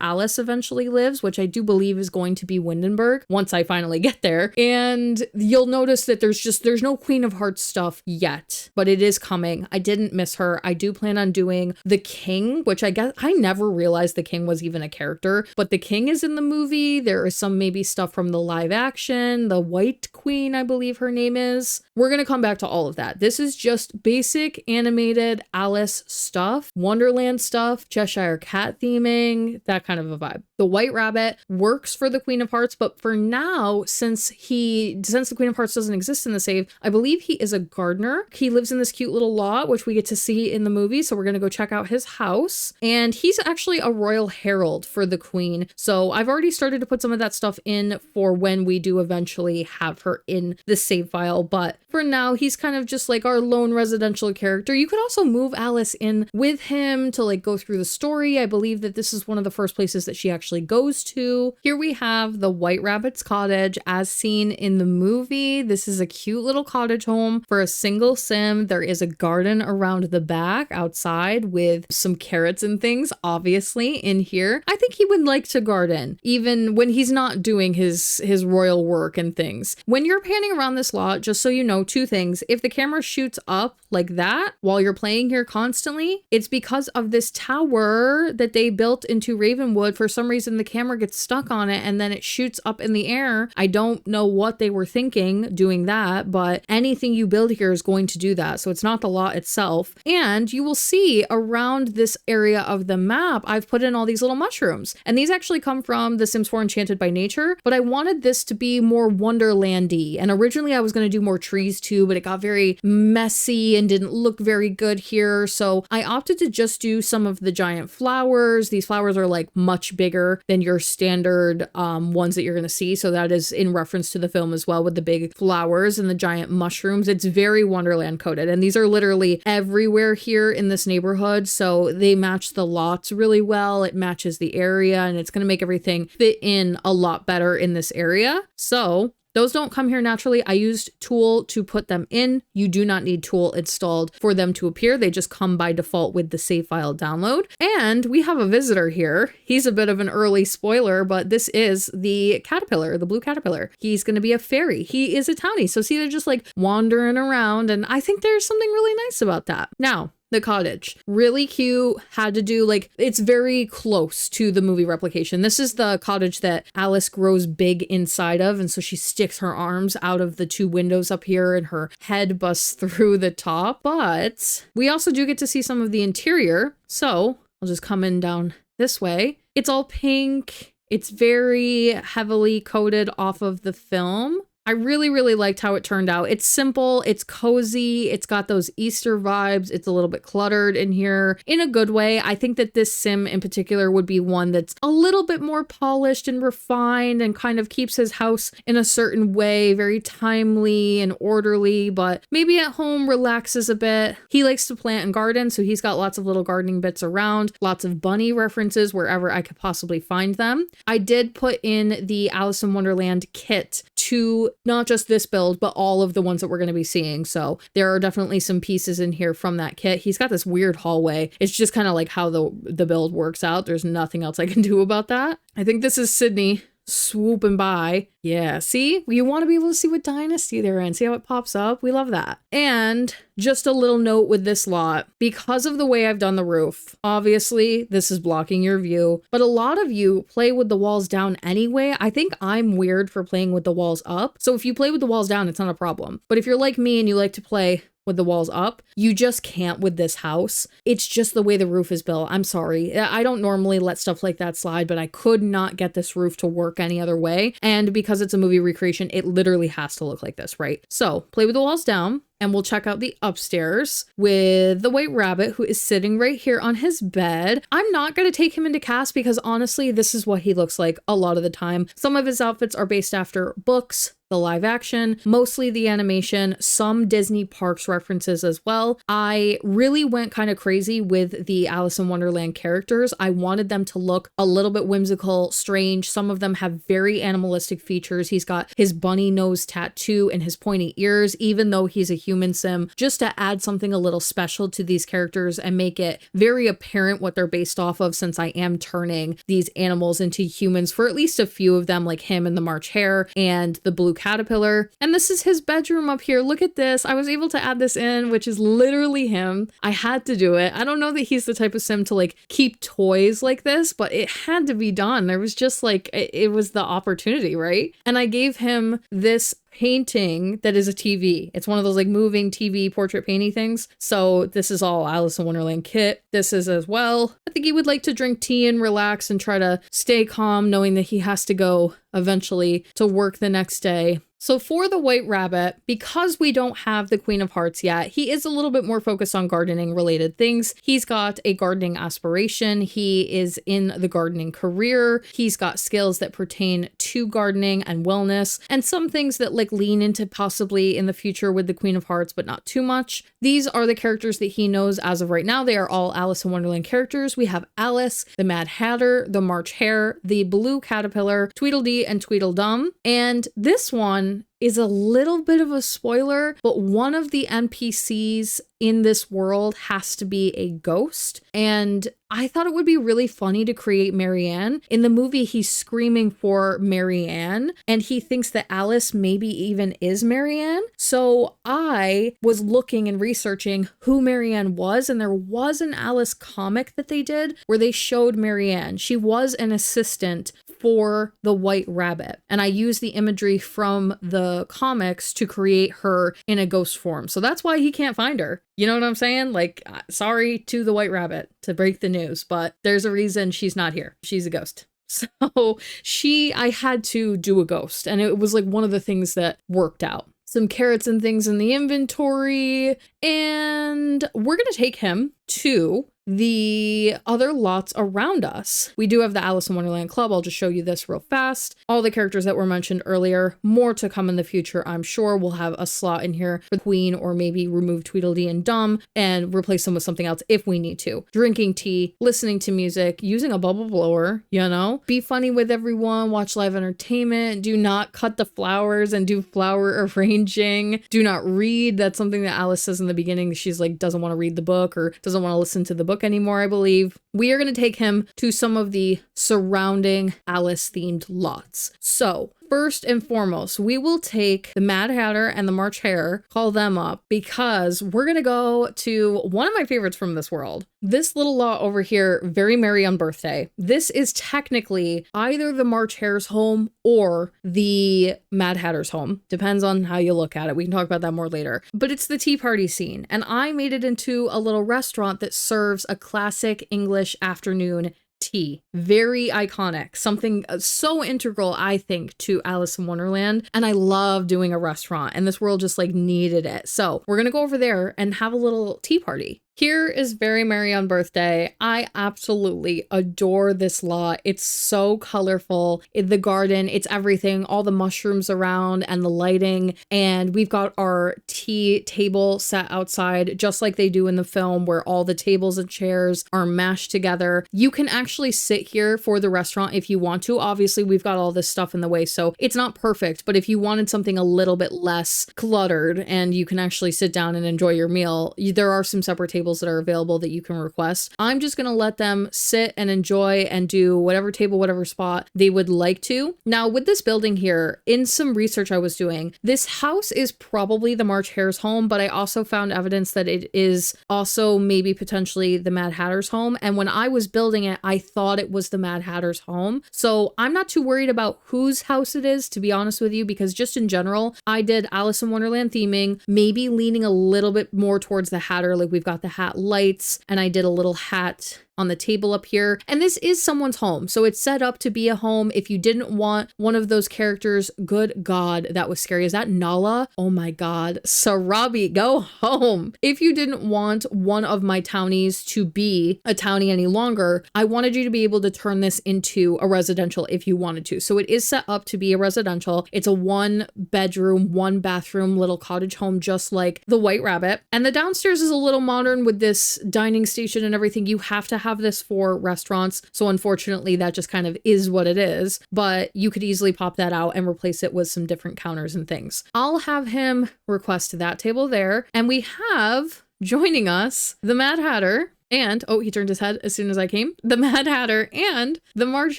[SPEAKER 1] Alice eventually lives, which I do believe is going to be Windenburg once I finally get there. And you'll notice that there's no Queen of Hearts stuff yet, but it is coming. I didn't miss her. I do plan on doing the King, which I guess I never realized the King was even a character, but the King is in the movie. There is some maybe stuff from the live action. again, the White Queen, I believe her name is. We're going to come back to all of that. This is just basic animated Alice stuff, Wonderland stuff, Cheshire Cat theming, that kind of a vibe. The White Rabbit works for the Queen of Hearts, but for now, since the Queen of Hearts doesn't exist in the save, I believe he is a gardener. He lives in this cute little lot, which we get to see in the movie, so we're going to go check out his house. And he's actually a royal herald for the Queen, so I've already started to put some of that stuff in for when we do eventually have her in the save file, but for now, he's kind of just like our lone residential character. You could also move Alice in with him to like go through the story. I believe that this is one of the first places that she actually goes to. Here we have the White Rabbit's cottage as seen in the movie. This is a cute little cottage home for a single sim. There is a garden around the back outside with some carrots and things, obviously, in here. I think he would like to garden, even when he's not doing his royal work and things. When you're panning around this lot, just so you know, two things. If the camera shoots up like that while you're playing here constantly, it's because of this tower that they built into Ravenwood. For some reason, the camera gets stuck on it and then it shoots up in the air. I don't know what they were thinking doing that, but anything you build here is going to do that. So it's not the lot itself. And you will see around this area of the map, I've put in all these little mushrooms. And these actually come from The Sims 4 Enchanted by Nature, but I wanted this to be more Wonderlandy. And originally I was going to do more trees too, but it got very messy and didn't look very good here. So I opted to just do some of the giant flowers. These flowers are like much bigger than your standard ones that you're going to see. So that is in reference to the film as well, with the big flowers and the giant mushrooms. It's very Wonderland coded. And these are literally everywhere here in this neighborhood. So they match the lots really well. It matches the area and it's going to make everything fit in a lot better in this area. So those don't come here naturally. I used Tool to put them in. You do not need Tool installed for them to appear. They just come by default with the save file download. And we have a visitor here. He's a bit of an early spoiler, but this is the caterpillar, the blue caterpillar. He's going to be a fairy. He is a townie. So see, they're just like wandering around. And I think there's something really nice about that. Now, the cottage, really cute. Had to do like, it's very close to the movie replication. This is the cottage that Alice grows big inside of, and so she sticks her arms out of the two windows up here and her head busts through the top. But we also do get to see some of the interior, so I'll just come in down this way. It's all pink. It's very heavily coated off of the film. I really, really liked how it turned out. It's simple, it's cozy, it's got those Easter vibes, it's a little bit cluttered in here in a good way. I think that this sim in particular would be one that's a little bit more polished and refined and kind of keeps his house in a certain way, very timely and orderly, but maybe at home relaxes a bit. He likes to plant and garden, so he's got lots of little gardening bits around, lots of bunny references wherever I could possibly find them. I did put in the Alice in Wonderland kit to not just this build, but all of the ones that we're going to be seeing. So there are definitely some pieces in here from that kit. He's got this weird hallway. It's just kind of like how the build works out. There's nothing else I can do about that. I think this is Sydney swooping by. Yeah, see? You want to be able to see what dynasty they're in. See how it pops up? We love that. And just a little note with this lot, because of the way I've done the roof, obviously this is blocking your view, but a lot of you play with the walls down anyway. I think I'm weird for playing with the walls up. So if you play with the walls down, it's not a problem. But if you're like me and you like to play with the walls up, you just can't with this house. It's just the way the roof is built. I'm sorry. I don't normally let stuff like that slide, but I could not get this roof to work any other way. And because it's a movie recreation, it literally has to look like this, right? So play with the walls down. And we'll check out the upstairs with the White Rabbit, who is sitting right here on his bed. I'm not going to take him into cast because honestly, this is what he looks like a lot of the time. Some of his outfits are based after books, the live action, mostly the animation, some Disney Parks references as well. I really went kind of crazy with the Alice in Wonderland characters. I wanted them to look a little bit whimsical, strange. Some of them have very animalistic features. He's got his bunny nose tattoo and his pointy ears, even though he's a human sim, just to add something a little special to these characters and make it very apparent what they're based off of, since I am turning these animals into humans for at least a few of them, like him and the March Hare and the blue caterpillar. And this is his bedroom up here. Look at this. I was able to add this in, which is literally him. I had to do it. I don't know that he's the type of sim to like keep toys like this, but it had to be done. There was just like, it was the opportunity, right? And I gave him this painting that is a TV. It's one of those like moving TV portrait painting things. So this is all Alice in Wonderland kit. This is as well. I think he would like to drink tea and relax and try to stay calm, knowing that he has to go eventually to work the next day. So for the White Rabbit, because we don't have the Queen of Hearts yet, he is a little bit more focused on gardening related things. He's got a gardening aspiration. He is in the gardening career. He's got skills that pertain to gardening and wellness, and some things that like lean into possibly in the future with the Queen of Hearts, but not too much. These are the characters that he knows as of right now. They are all Alice in Wonderland characters. We have Alice, the Mad Hatter, the March Hare, the Blue Caterpillar, Tweedledee, and Tweedledum. And this one is a little bit of a spoiler, but one of the NPCs in this world has to be a ghost. And I thought it would be really funny to create Marianne. In the movie, he's screaming for Marianne, and he thinks that Alice maybe even is Marianne. So I was looking and researching who Marianne was, and there was an Alice comic that they did where they showed Marianne. She was an assistant for the White Rabbit, and I used the imagery from the comics to create her in a ghost form. So that's why he can't find her. You know what I'm saying? Like, sorry to the White Rabbit to break the news, but there's a reason she's not here. She's a ghost. So I had to do a ghost, and it was like one of the things that worked out. Some carrots and things in the inventory, and we're gonna take him to the other lots around us. We do have the Alice in Wonderland Club. I'll just show you this real fast. All the characters that were mentioned earlier, more to come in the future, I'm sure. We'll have a slot in here for Queen, or maybe remove Tweedledee and Dum and replace them with something else if we need to. Drinking tea, listening to music, using a bubble blower, you know? Be funny with everyone, watch live entertainment, do not cut the flowers and do flower arranging. Do not read. That's something that Alice says in the beginning. She's like, doesn't want to read the book or doesn't want to listen to the book anymore, I believe. We are going to take him to some of the surrounding Alice themed lots. So first and foremost, we will take the Mad Hatter and the March Hare, call them up, because we're going to go to one of my favorites from this world. This little lot over here, Very Merry on Birthday. This is technically either the March Hare's home or the Mad Hatter's home. Depends on how you look at it. We can talk about that more later. But it's the tea party scene, and I made it into a little restaurant that serves a classic English afternoon tea. Very iconic. Something so integral, I think, to Alice in Wonderland. And I love doing a restaurant, and this world just like needed it. So we're gonna go over there and have a little tea party. Here is Very Merry on Birthday. I absolutely adore this lot. It's so colorful. In the garden, it's everything, all the mushrooms around and the lighting. And we've got our tea table set outside, just like they do in the film, where all the tables and chairs are mashed together. You can actually sit here for the restaurant if you want to. Obviously, we've got all this stuff in the way, so it's not perfect. But if you wanted something a little bit less cluttered and you can actually sit down and enjoy your meal, there are some separate tables that are available that you can request. I'm just going to let them sit and enjoy and do whatever table, whatever spot they would like to. Now, with this building here, in some research I was doing, this house is probably the March Hare's home, but I also found evidence that it is also maybe potentially the Mad Hatter's home. And when I was building it, I thought it was the Mad Hatter's home. So I'm not too worried about whose house it is, to be honest with you, because just in general, I did Alice in Wonderland theming, maybe leaning a little bit more towards the Hatter. Like we've got the hat lights, and I did a little hat on the table up here. And this is someone's home, so it's set up to be a home. If you didn't want one of those characters, good God, that was scary. Is that Nala? Oh my God. Sarabi, go home. If you didn't want one of my townies to be a townie any longer, I wanted you to be able to turn this into a residential if you wanted to. So it is set up to be a residential. It's a 1-bedroom, 1-bathroom little cottage home, just like the White Rabbit. And the downstairs is a little modern with this dining station and everything. You have to have this for restaurants, so unfortunately that just kind of is what it is, but you could easily pop that out and replace it with some different counters and things. I'll have him request that table there, and we have joining us the Mad Hatter And, oh, he turned his head as soon as I came, the Mad Hatter and the March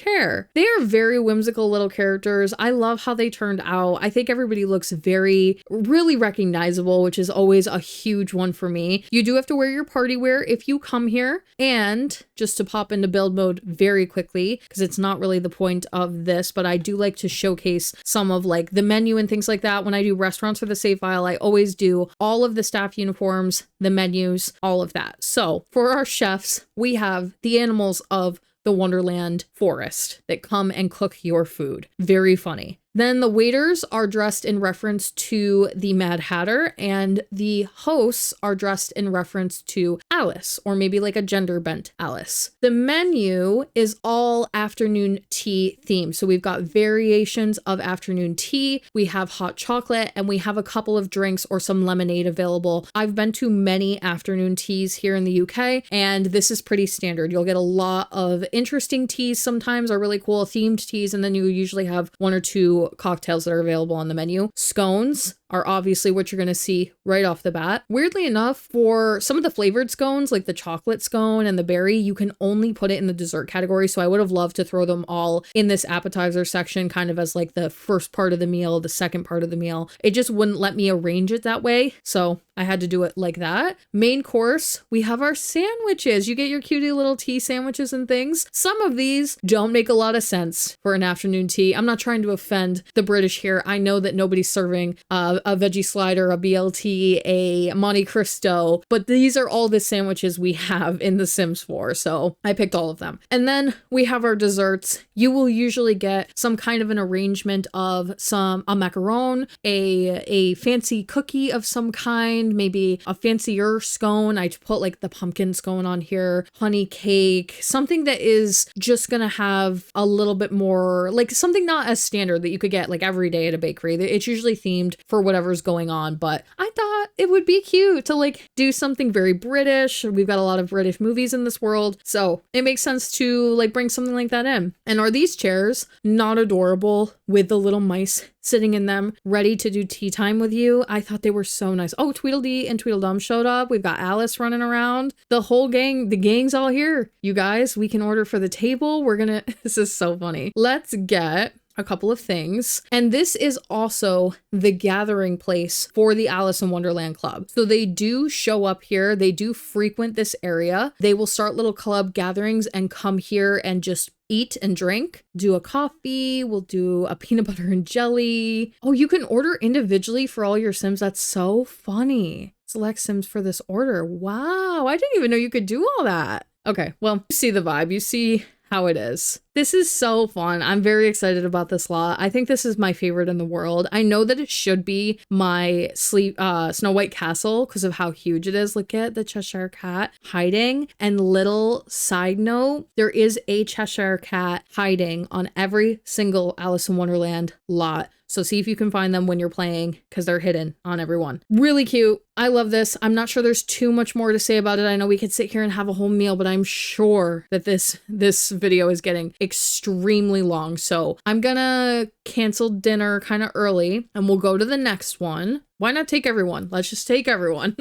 [SPEAKER 1] Hare. They are very whimsical little characters. I love how they turned out. I think everybody looks really recognizable, which is always a huge one for me. You do have to wear your party wear if you come here. And just to pop into build mode very quickly, because it's not really the point of this, but I do like to showcase some of like the menu and things like that. When I do restaurants for the save file, I always do all of the staff uniforms, the menus, all of that. So for our chefs, we have the animals of the Wonderland forest that come and cook your food. Very funny. Then the waiters are dressed in reference to the Mad Hatter, and the hosts are dressed in reference to Alice, or maybe like a gender bent Alice. The menu is all afternoon tea themed. So we've got variations of afternoon tea, we have hot chocolate, and we have a couple of drinks or some lemonade available. I've been to many afternoon teas here in the UK, and this is pretty standard. You'll get a lot of interesting teas sometimes, are really cool themed teas, and then you usually have one or two cocktails that are available on the menu. Scones are obviously what you're going to see right off the bat. Weirdly enough, for some of the flavored scones, like the chocolate scone and the berry, you can only put it in the dessert category. So I would have loved to throw them all in this appetizer section, kind of as like the first part of the meal, the second part of the meal. It just wouldn't let me arrange it that way. So I had to do it like that. Main course, we have our sandwiches. You get your cutie little tea sandwiches and things. Some of these don't make a lot of sense for an afternoon tea. I'm not trying to offend the British here. I know that nobody's serving a veggie slider, a BLT, a Monte Cristo, but these are all the sandwiches we have in The Sims 4, so I picked all of them. And then we have our desserts. You will usually get some kind of an arrangement of a macaron, a fancy cookie of some kind, maybe a fancier scone. I put like the pumpkin scone on here, honey cake, something that is just gonna have a little bit more, like something not as standard that you could get like every day at a bakery. It's usually themed for whatever's going on, but I thought it would be cute to like do something very British. We've got a lot of British movies in this world, so it makes sense to like bring something like that in. And are these chairs not adorable with the little mice sitting in them, ready to do tea time with you? I thought they were so nice. Oh, Tweedledee and Tweedledum showed up. We've got Alice running around. The whole gang, the gang's all here. You guys, we can order for the table. This is so funny. Let's get a couple of things. And this is also the gathering place for the Alice in Wonderland Club. So they do show up here. They do frequent this area. They will start little club gatherings and come here and just eat and drink, do a coffee, we'll do a peanut butter and jelly. Oh, you can order individually for all your Sims. That's so funny. Select Sims for this order. Wow, I didn't even know you could do all that. Okay, well, you see the vibe. You see how it is. This is so fun. I'm very excited about this lot. I think this is my favorite in the world. I know that it should be my Snow White Castle because of how huge it is. Look at the Cheshire Cat hiding. And little side note, there is a Cheshire Cat hiding on every single Alice in Wonderland lot. So see if you can find them when you're playing because they're hidden on everyone. Really cute. I love this. I'm not sure there's too much more to say about it. I know we could sit here and have a whole meal, but I'm sure that this video is getting extremely long. So I'm gonna cancel dinner kind of early and we'll go to the next one. Why not take everyone? Let's just take everyone.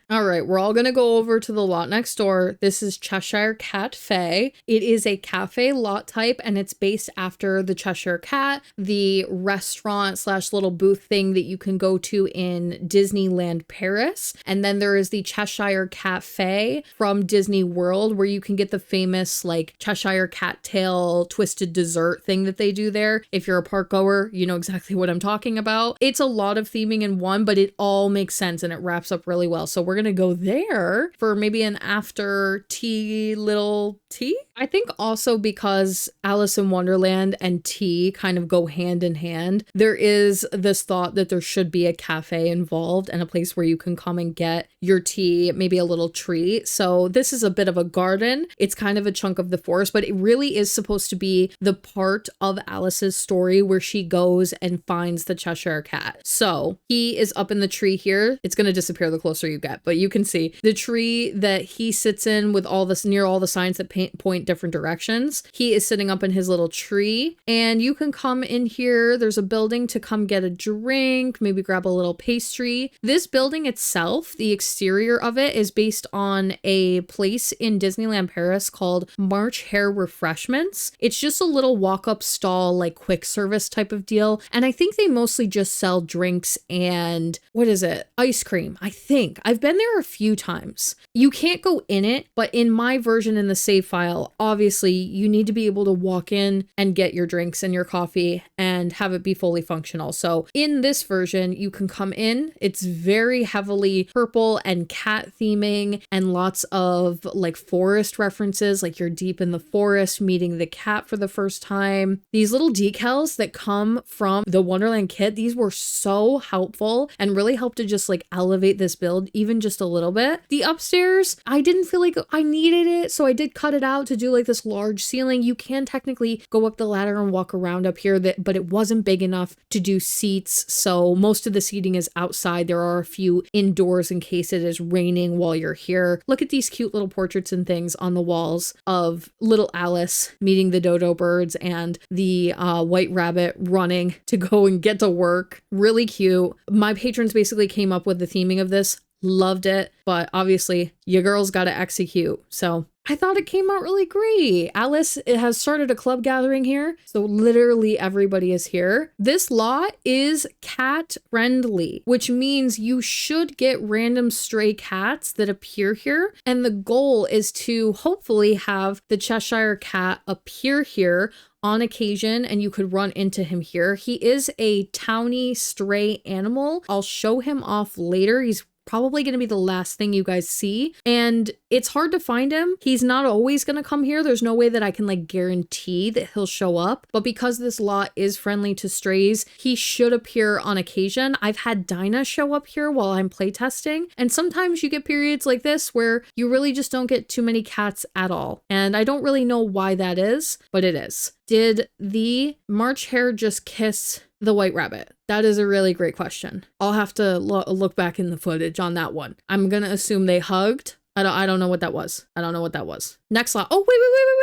[SPEAKER 1] All right, we're all going to go over to the lot next door. This is Cheshire Cafe. It is a cafe lot type and it's based after the Cheshire Cat, the restaurant / little booth thing that you can go to in Disneyland Paris. And then there is the Cheshire Cafe from Disney World where you can get the famous like Cheshire Cat tail twisted dessert thing that they do there. If you're a park goer, you know exactly what I'm talking about. It's a lot of theming in one, but it all makes sense and it wraps up really well. So we're going to go there for maybe an after tea little tea. I think also because Alice in Wonderland and tea kind of go hand in hand, there is this thought that there should be a cafe involved and a place where you can come and get your tea, maybe a little treat. So this is a bit of a garden. It's kind of a chunk of the forest, but it really is supposed to be the part of Alice's story where she goes and finds the Cheshire Cat. So he is up in the tree here. It's going to disappear the closer you get. but you can see the tree that he sits in with all this near all the signs that point different directions. He is sitting up in his little tree, and you can come in here. There's a building to come get a drink, maybe grab a little pastry. This building itself, the exterior of it is based on a place in Disneyland Paris called March Hare Refreshments. It's just a little walk-up stall, like quick service type of deal. And I think they mostly just sell drinks and what is it? Ice cream, I think. I've been there a few times. You can't go in it, but in my version in the save file, obviously you need to be able to walk in and get your drinks and your coffee and have it be fully functional. So in this version, you can come in. It's very heavily purple and cat theming and lots of like forest references, like you're deep in the forest meeting the cat for the first time. These little decals that come from the Wonderland kit, these were so helpful and really helped to just like elevate this build even just a little bit. The upstairs, I didn't feel like I needed it, so I did cut it out to do like this large ceiling. You can technically go up the ladder and walk around up here, but it wasn't big enough to do seats, so most of the seating is outside. There are a few indoors in case it is raining while you're here. Look at these cute little portraits and things on the walls of little Alice meeting the dodo birds and the white rabbit running to go and get to work. Really cute. My patrons basically came up with the theming of this. Loved it, but obviously your girl's got to execute. So I thought it came out really great. Alice has started a club gathering here, so literally everybody is here. This lot is cat friendly, which means you should get random stray cats that appear here. And the goal is to hopefully have the Cheshire cat appear here on occasion, and you could run into him here. He is a towny stray animal. I'll show him off later. He's probably going to be the last thing you guys see, and it's hard to find him. He's not always going to come here. There's no way that I can like guarantee that he'll show up, but because this lot is friendly to strays, he should appear on occasion. I've had Dinah show up here while I'm playtesting, and sometimes you get periods like this where you really just don't get too many cats at all, and I don't really know why that is, but it is. Did the March Hare just kiss the white rabbit? That is a really great question. I'll have to look back in the footage on that one. I'm gonna assume they hugged. I don't know what that was. I don't know what that was. Next lot. Oh,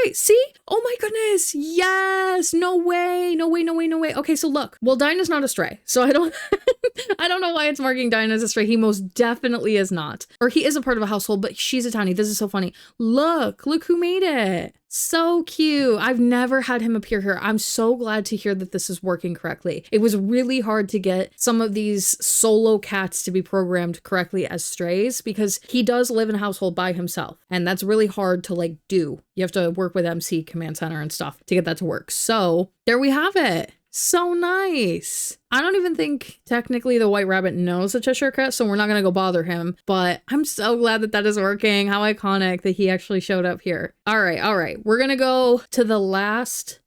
[SPEAKER 1] wait. See? Oh my goodness. Yes. No way. Okay, so look. Well, Dinah's not a stray, so I don't I don't know why it's marking Dinah as a stray. He most definitely is not. Or he is a part of a household, but she's a townie. This is so funny. Look who made it. So cute. I've never had him appear here. I'm so glad to hear that this is working correctly. It was really hard to get some of these solo cats to be programmed correctly as strays because he does live in a household by himself. And that's really hard to like do. You have to work with MC Command Center and stuff to get that to work. So there we have it. So nice. I don't even think technically the white rabbit knows the Cheshire cat, so we're not gonna go bother him, but I'm so glad that that is working. How iconic that he actually showed up here. All right. We're gonna go to the last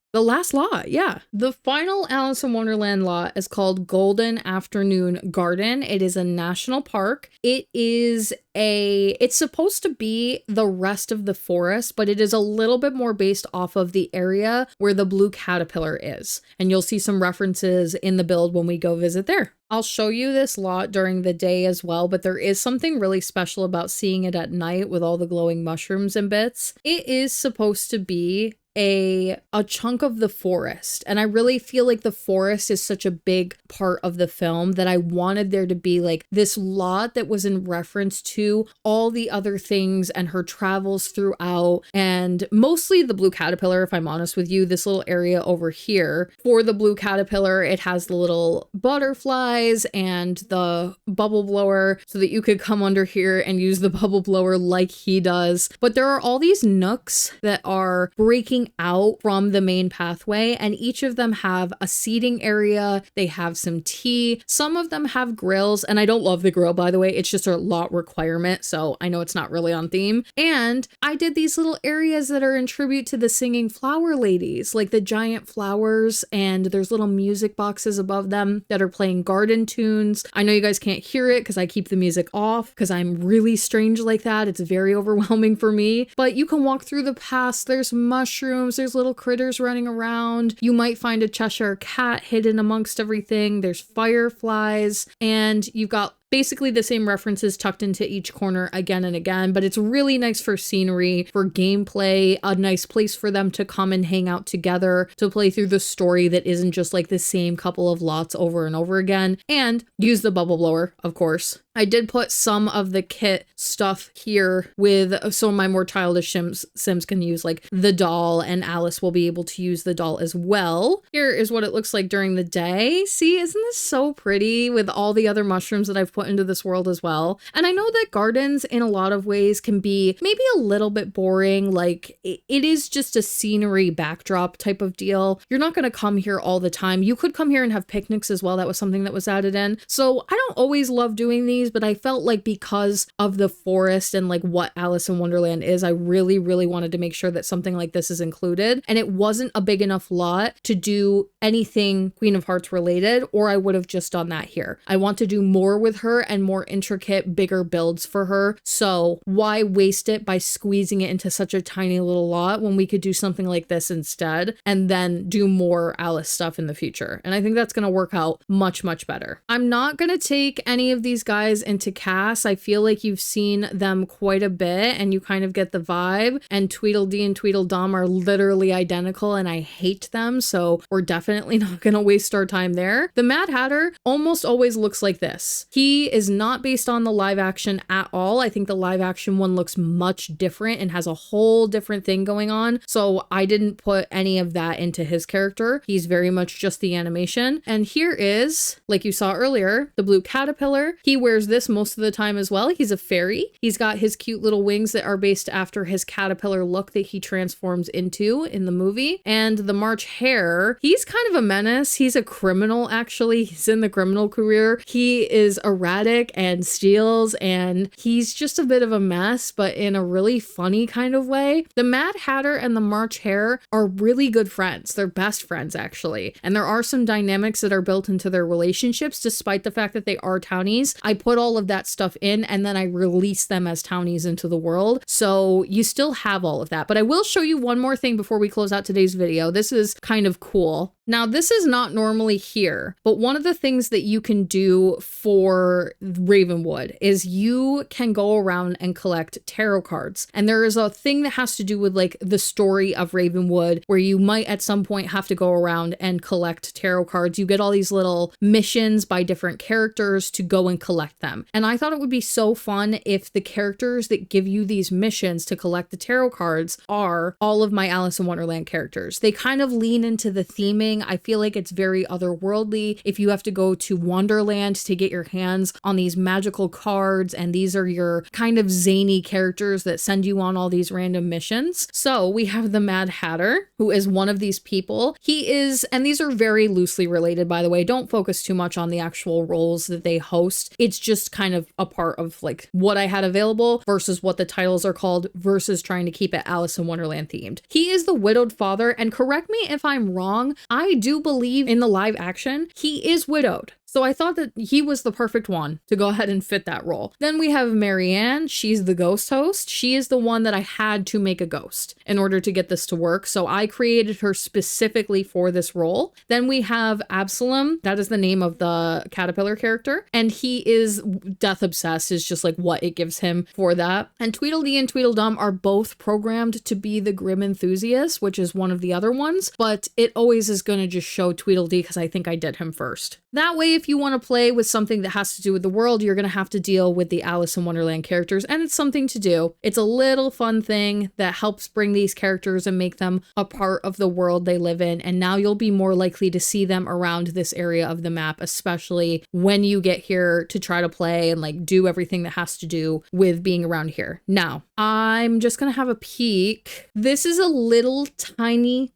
[SPEAKER 1] lot. Yeah. The final Alice in Wonderland lot is called Golden Afternoon Garden. It is a national park. It's supposed to be the rest of the forest, but it is a little bit more based off of the area where the blue caterpillar is. And you'll see some references in the build when we go visit there. I'll show you this lot during the day as well, but there is something really special about seeing it at night with all the glowing mushrooms and bits. It is supposed to be a chunk of the forest, and I really feel like the forest is such a big part of the film that I wanted there to be like this lot that was in reference to all the other things and her travels throughout, and mostly the blue caterpillar. If I'm honest with you, this little area over here for the blue caterpillar, it has the little butterflies and the bubble blower so that you could come under here and use the bubble blower like he does. But there are all these nooks that are breaking out from the main pathway, and each of them have a seating area. They have some tea. Some of them have grills, and I don't love the grill, by the way. It's just a lot requirement, so I know it's not really on theme. And I did these little areas that are in tribute to the singing flower ladies, like the giant flowers, and there's little music boxes above them that are playing garden tunes. I know you guys can't hear it because I keep the music off because I'm really strange like that. It's very overwhelming for me, but you can walk through the paths. There's mushrooms. There's little critters running around. You might find a Cheshire cat hidden amongst everything. There's fireflies, and you've got basically the same references tucked into each corner again and again, but it's really nice for scenery, for gameplay, a nice place for them to come and hang out together, to play through the story that isn't just like the same couple of lots over and over again, and use the bubble blower, of course. I did put some of the kit stuff here with so my more childish Sims can use like the doll, and Alice will be able to use the doll as well. Here is what it looks like during the day. See, isn't this so pretty with all the other mushrooms that I've put into this world as well? And I know that gardens in a lot of ways can be maybe a little bit boring. Like it is just a scenery backdrop type of deal. You're not going to come here all the time. You could come here and have picnics as well. That was something that was added in. So I don't always love doing these, but I felt like because of the forest and like what Alice in Wonderland is, I really wanted to make sure that something like this is included. And it wasn't a big enough lot to do anything Queen of Hearts related, or I would have just done that here. I want to do more with her and more intricate, bigger builds for her. So why waste it by squeezing it into such a tiny little lot when we could do something like this instead and then do more Alice stuff in the future? And I think that's going to work out much better. I'm not going to take any of these guys into cast. I feel like you've seen them quite a bit and you kind of get the vibe, and Tweedledee and Tweedledum are literally identical and I hate them, so we're definitely not going to waste our time there. The Mad Hatter almost always looks like this. He is not based on the live action at all. I think the live action one looks much different and has a whole different thing going on, so I didn't put any of that into his character. He's very much just the animation. And here is, like you saw earlier, the blue caterpillar. He wears this most of the time as well. He's a fairy. He's got his cute little wings that are based after his caterpillar look that he transforms into in the movie. And the March Hare, he's kind of a menace. He's a criminal, actually. He's in the criminal career. He is erratic and steals, and he's just a bit of a mess, but in a really funny kind of way. The Mad Hatter and the March Hare are really good friends. They're best friends, actually. And there are some dynamics that are built into their relationships, despite the fact that they are townies. I put all of that stuff in and then I release them as townies into the world. So you still have all of that. But I will show you one more thing before we close out today's video. This is kind of cool. Now, this is not normally here, but one of the things that you can do for Ravenwood is you can go around and collect tarot cards. And there is a thing that has to do with like the story of Ravenwood where you might at some point have to go around and collect tarot cards. You get all these little missions by different characters to go and collect them. And I thought it would be so fun if the characters that give you these missions to collect the tarot cards are all of my Alice in Wonderland characters. They kind of lean into the theming. I feel like it's very otherworldly. If you have to go to Wonderland to get your hands on these magical cards, and these are your kind of zany characters that send you on all these random missions. So we have the Mad Hatter, who is one of these people. He is, and these are very loosely related, by the way. Don't focus too much on the actual roles that they host. It's just kind of a part of like what I had available versus what the titles are called versus trying to keep it Alice in Wonderland themed. He is the widowed father, and correct me if I'm wrong, I do believe in the live action, he is widowed. So I thought that he was the perfect one to go ahead and fit that role. Then we have Marianne. She's the ghost host. She is the one that I had to make a ghost in order to get this to work. So I created her specifically for this role. Then we have Absalom. That is the name of the caterpillar character. And he is death obsessed, is just like what it gives him for that. And Tweedledee and Tweedledum are both programmed to be the grim enthusiast, which is one of the other ones. But it always is going to just show Tweedledee because I think I did him first. That way, if you want to play with something that has to do with the world, you're going to have to deal with the Alice in Wonderland characters, and it's something to do. It's a little fun thing that helps bring these characters and make them a part of the world they live in, and now you'll be more likely to see them around this area of the map, especially when you get here to try to play and like do everything that has to do with being around here. Now, I'm just going to have a peek. This is a little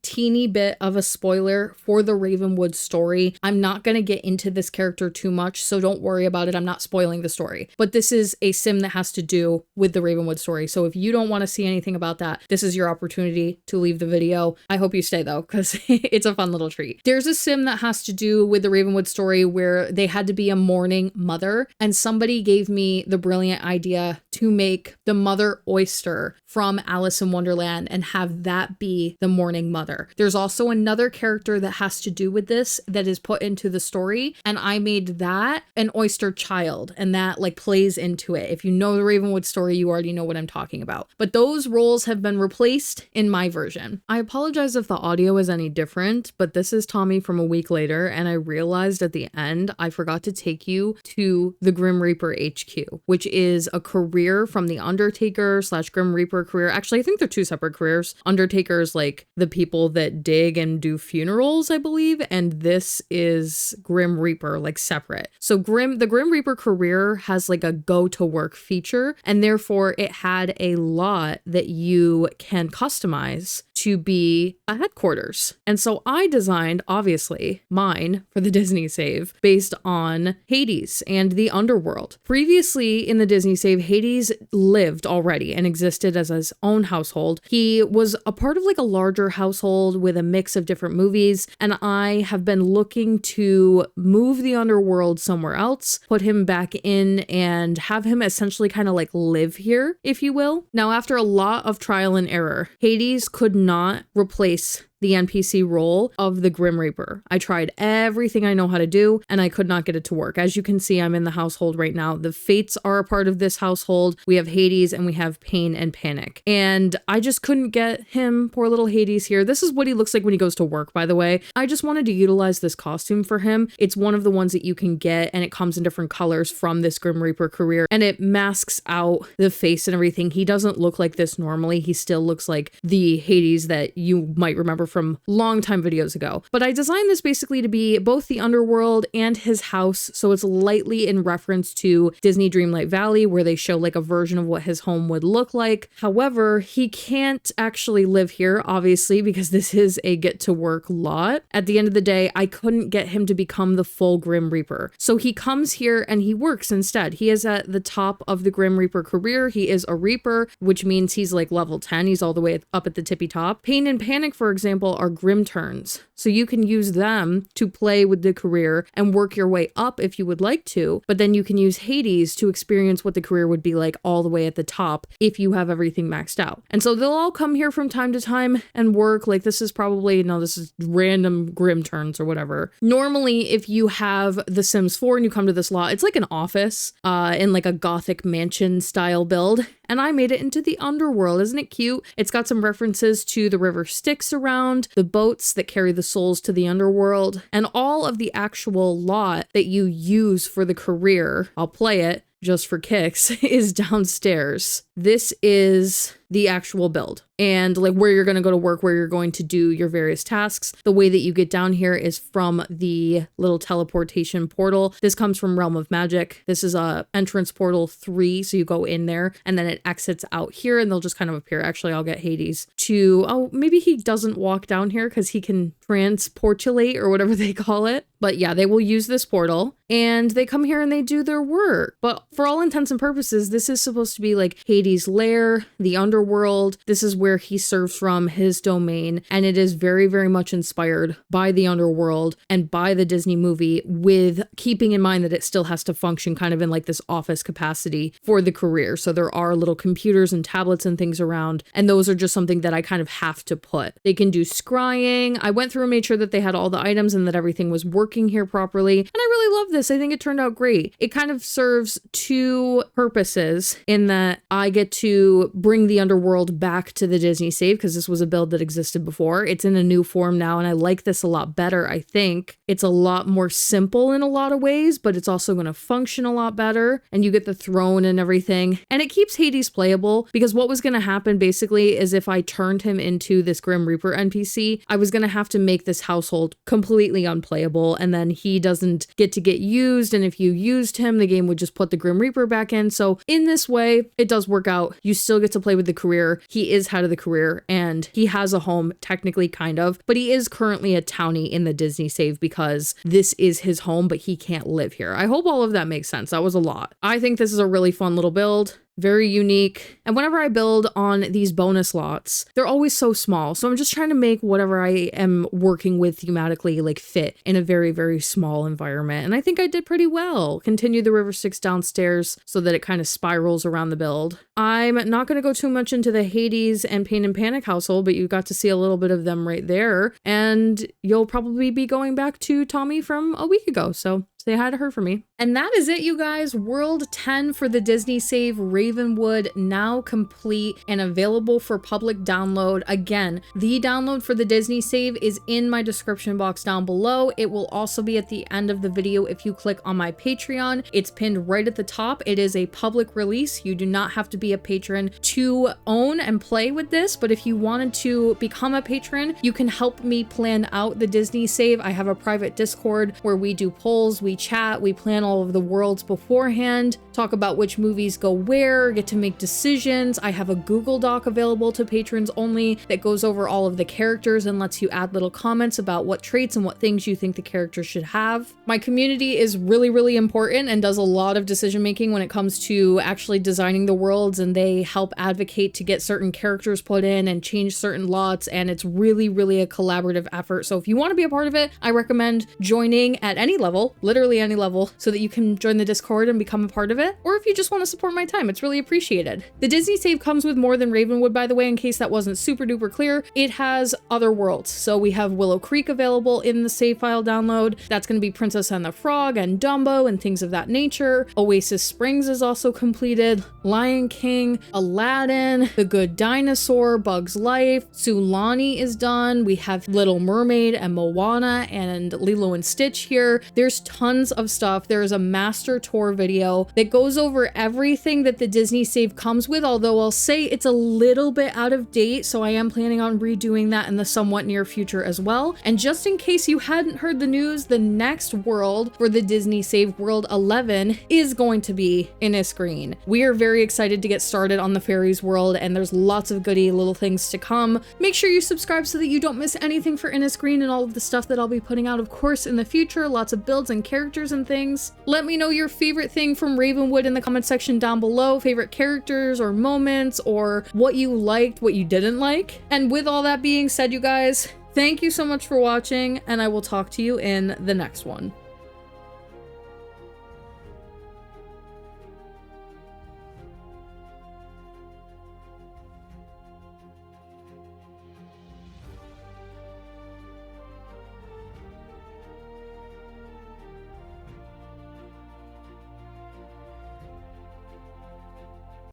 [SPEAKER 1] teeny bit of a spoiler for the Ravenwood story. I'm not going to get into this character too much, so don't worry about it. I'm not spoiling the story, but this is a sim that has to do with the Ravenwood story. So if you don't want to see anything about that, this is your opportunity to leave the video. I hope you stay though, because it's a fun little treat. There's a sim that has to do with the Ravenwood story where they had to be a mourning mother, and somebody gave me the brilliant idea to make the mother oyster from Alice in Wonderland and have that be the mourning mother. There's also another character that has to do with this that is put into the story, and I made that an oyster child, and that like plays into it. If you know the Ravenwood story, you already know what I'm talking about. But those roles have been replaced in my version. I apologize if the audio is any different, but this is Tomi from a week later, and I realized at the end I forgot to take you to the Grim Reaper HQ, which is a career from the Undertaker / Grim Reaper career. Actually, I think they're two separate careers. Undertaker is like the people that dig and do funerals, I believe, and this is Grim Reaper, like separate. So the Grim Reaper career has like a go to work feature, and therefore it had a lot that you can customize to be a headquarters. And so I designed, obviously, mine for the Disney save based on Hades and the underworld. Previously in the Disney save, Hades lived already and existed as his own household. He was a part of like a larger household with a mix of different movies, and I have been looking to move the underworld somewhere else, put him back in, and have him essentially kind of like live here, if you will. Now, after a lot of trial and error, Hades could not replace the NPC role of the Grim Reaper. I tried everything I know how to do, and I could not get it to work. As you can see, I'm in the household right now. The Fates are a part of this household. We have Hades and we have Pain and Panic. And I just couldn't get him, poor little Hades here. This is what he looks like when he goes to work, by the way. I just wanted to utilize this costume for him. It's one of the ones that you can get, and it comes in different colors from this Grim Reaper career, and it masks out the face and everything. He doesn't look like this normally. He still looks like the Hades that you might remember from long time videos ago. But I designed this basically to be both the underworld and his house, so it's lightly in reference to Disney Dreamlight Valley, where they show like a version of what his home would look like. However, he can't actually live here, obviously, because this is a get to work lot. At the end of the day, I couldn't get him to become the full Grim Reaper. So he comes here and he works instead. He is at the top of the Grim Reaper career. He is a Reaper, which means he's like level 10. He's all the way up at the tippy top. Pain and Panic, for example, are Grim turns. So you can use them to play with the career and work your way up if you would like to, but then you can use Hades to experience what the career would be like all the way at the top if you have everything maxed out. And so they'll all come here from time to time and work. Like this is probably, no, this is random Grim turns or whatever. Normally, if you have The Sims 4 and you come to this lot, it's like an office in like a gothic mansion style build. And I made it into the underworld. Isn't it cute? It's got some references to the river Styx around, the boats that carry the souls to the underworld, and all of the actual lot that you use for the career. I'll play it just for kicks, is downstairs. This is the actual build and like where you're going to go to work, where you're going to do your various tasks. The way that you get down here is from the little teleportation portal. This comes from Realm of Magic. This is a entrance portal 3. So you go in there and then it exits out here and they'll just kind of appear. Actually, I'll get Hades to, oh, maybe he doesn't walk down here because he can transportulate or whatever they call it. But yeah, they will use this portal and they come here and they do their work. But for all intents and purposes, this is supposed to be like Hades' lair, the underworld. This is where he serves from, his domain. And it is very, very much inspired by the underworld and by the Disney movie, with keeping in mind that it still has to function kind of in like this office capacity for the career. So there are little computers and tablets and things around. And those are just something that I kind of have to put. They can do scrying. I went through and made sure that they had all the items and that everything was working here properly. And I really love this. I think it turned out great. It kind of serves two purposes in that I get to bring the underworld back to the Disney save because this was a build that existed before. It's in a new form now and I like this a lot better. I think it's a lot more simple in a lot of ways, but it's also going to function a lot better, and you get the throne and everything, and it keeps Hades playable, because what was going to happen basically is if I turned him into this Grim Reaper NPC, I was going to have to make this household completely unplayable, and then he doesn't get to get used, and if you used him, the game would just put the Grim Reaper back in. So in this way, it does work out. You still get to play with the career. He is head of the career and he has a home, technically, kind of, but he is currently a townie in the Disney save because this is his home, but he can't live here. I hope all of that makes sense. That was a lot. I think this is a really fun little build. Very unique. And whenever I build on these bonus lots, they're always so small. So I'm just trying to make whatever I am working with thematically like fit in a very, very small environment. And I think I did pretty well. Continue the river Styx downstairs so that it kind of spirals around the build. I'm not going to go too much into the Hades and Pain and Panic household, but you got to see a little bit of them right there. And you'll probably be going back to Tomi from a week ago. So say hi to her for me. And that is it, you guys. World 10 for the Disney save Ravenwood now complete and available for public download. Again, the download for the Disney save is in my description box down below. It will also be at the end of the video if you click on my Patreon. It's pinned right at the top. It is a public release. You do not have to be a patron to own and play with this, but if you wanted to become a patron, you can help me plan out the Disney save. I have a private Discord where we do polls, we chat, we plan all of the worlds beforehand, talk about which movies go where, get to make decisions. I have a Google Doc available to patrons only that goes over all of the characters and lets you add little comments about what traits and what things you think the characters should have. My community is really, really important and does a lot of decision making when it comes to actually designing the worlds, and they help advocate to get certain characters put in and change certain lots, and it's really, really a collaborative effort. So if you want to be a part of it, I recommend joining at any level, literally any level, so that you can join the Discord and become a part of it. Or if you just want to support my time, it's really appreciated. The Disney save comes with more than Ravenwood, by the way, in case that wasn't super duper clear. It has other worlds. So we have Willow Creek available in the save file download. That's going to be Princess and the Frog and Dumbo and things of that nature. Oasis Springs is also completed. Lion King, Aladdin, The Good Dinosaur, Bug's Life, Sulani is done. We have Little Mermaid and Moana and Lilo and Stitch here. There's tons of stuff. There is a master tour video that goes over everything that the Disney save comes with, although I'll say it's a little bit out of date, so I am planning on redoing that in the somewhat near future as well. And just in case you hadn't heard the news, the next world for the Disney save, World 11, is going to be Innisgreen. We are very excited to get started on the fairies world, and there's lots of goody little things to come. Make sure you subscribe so that you don't miss anything for Innisgreen and all of the stuff that I'll be putting out, of course, in the future. Lots of builds and characters and things. Let me know your favorite thing from Ravenwood in the comment section down below, favorite characters or moments, or what you liked, what you didn't like. And with all that being said, you guys, thank you so much for watching, and I will talk to you in the next one.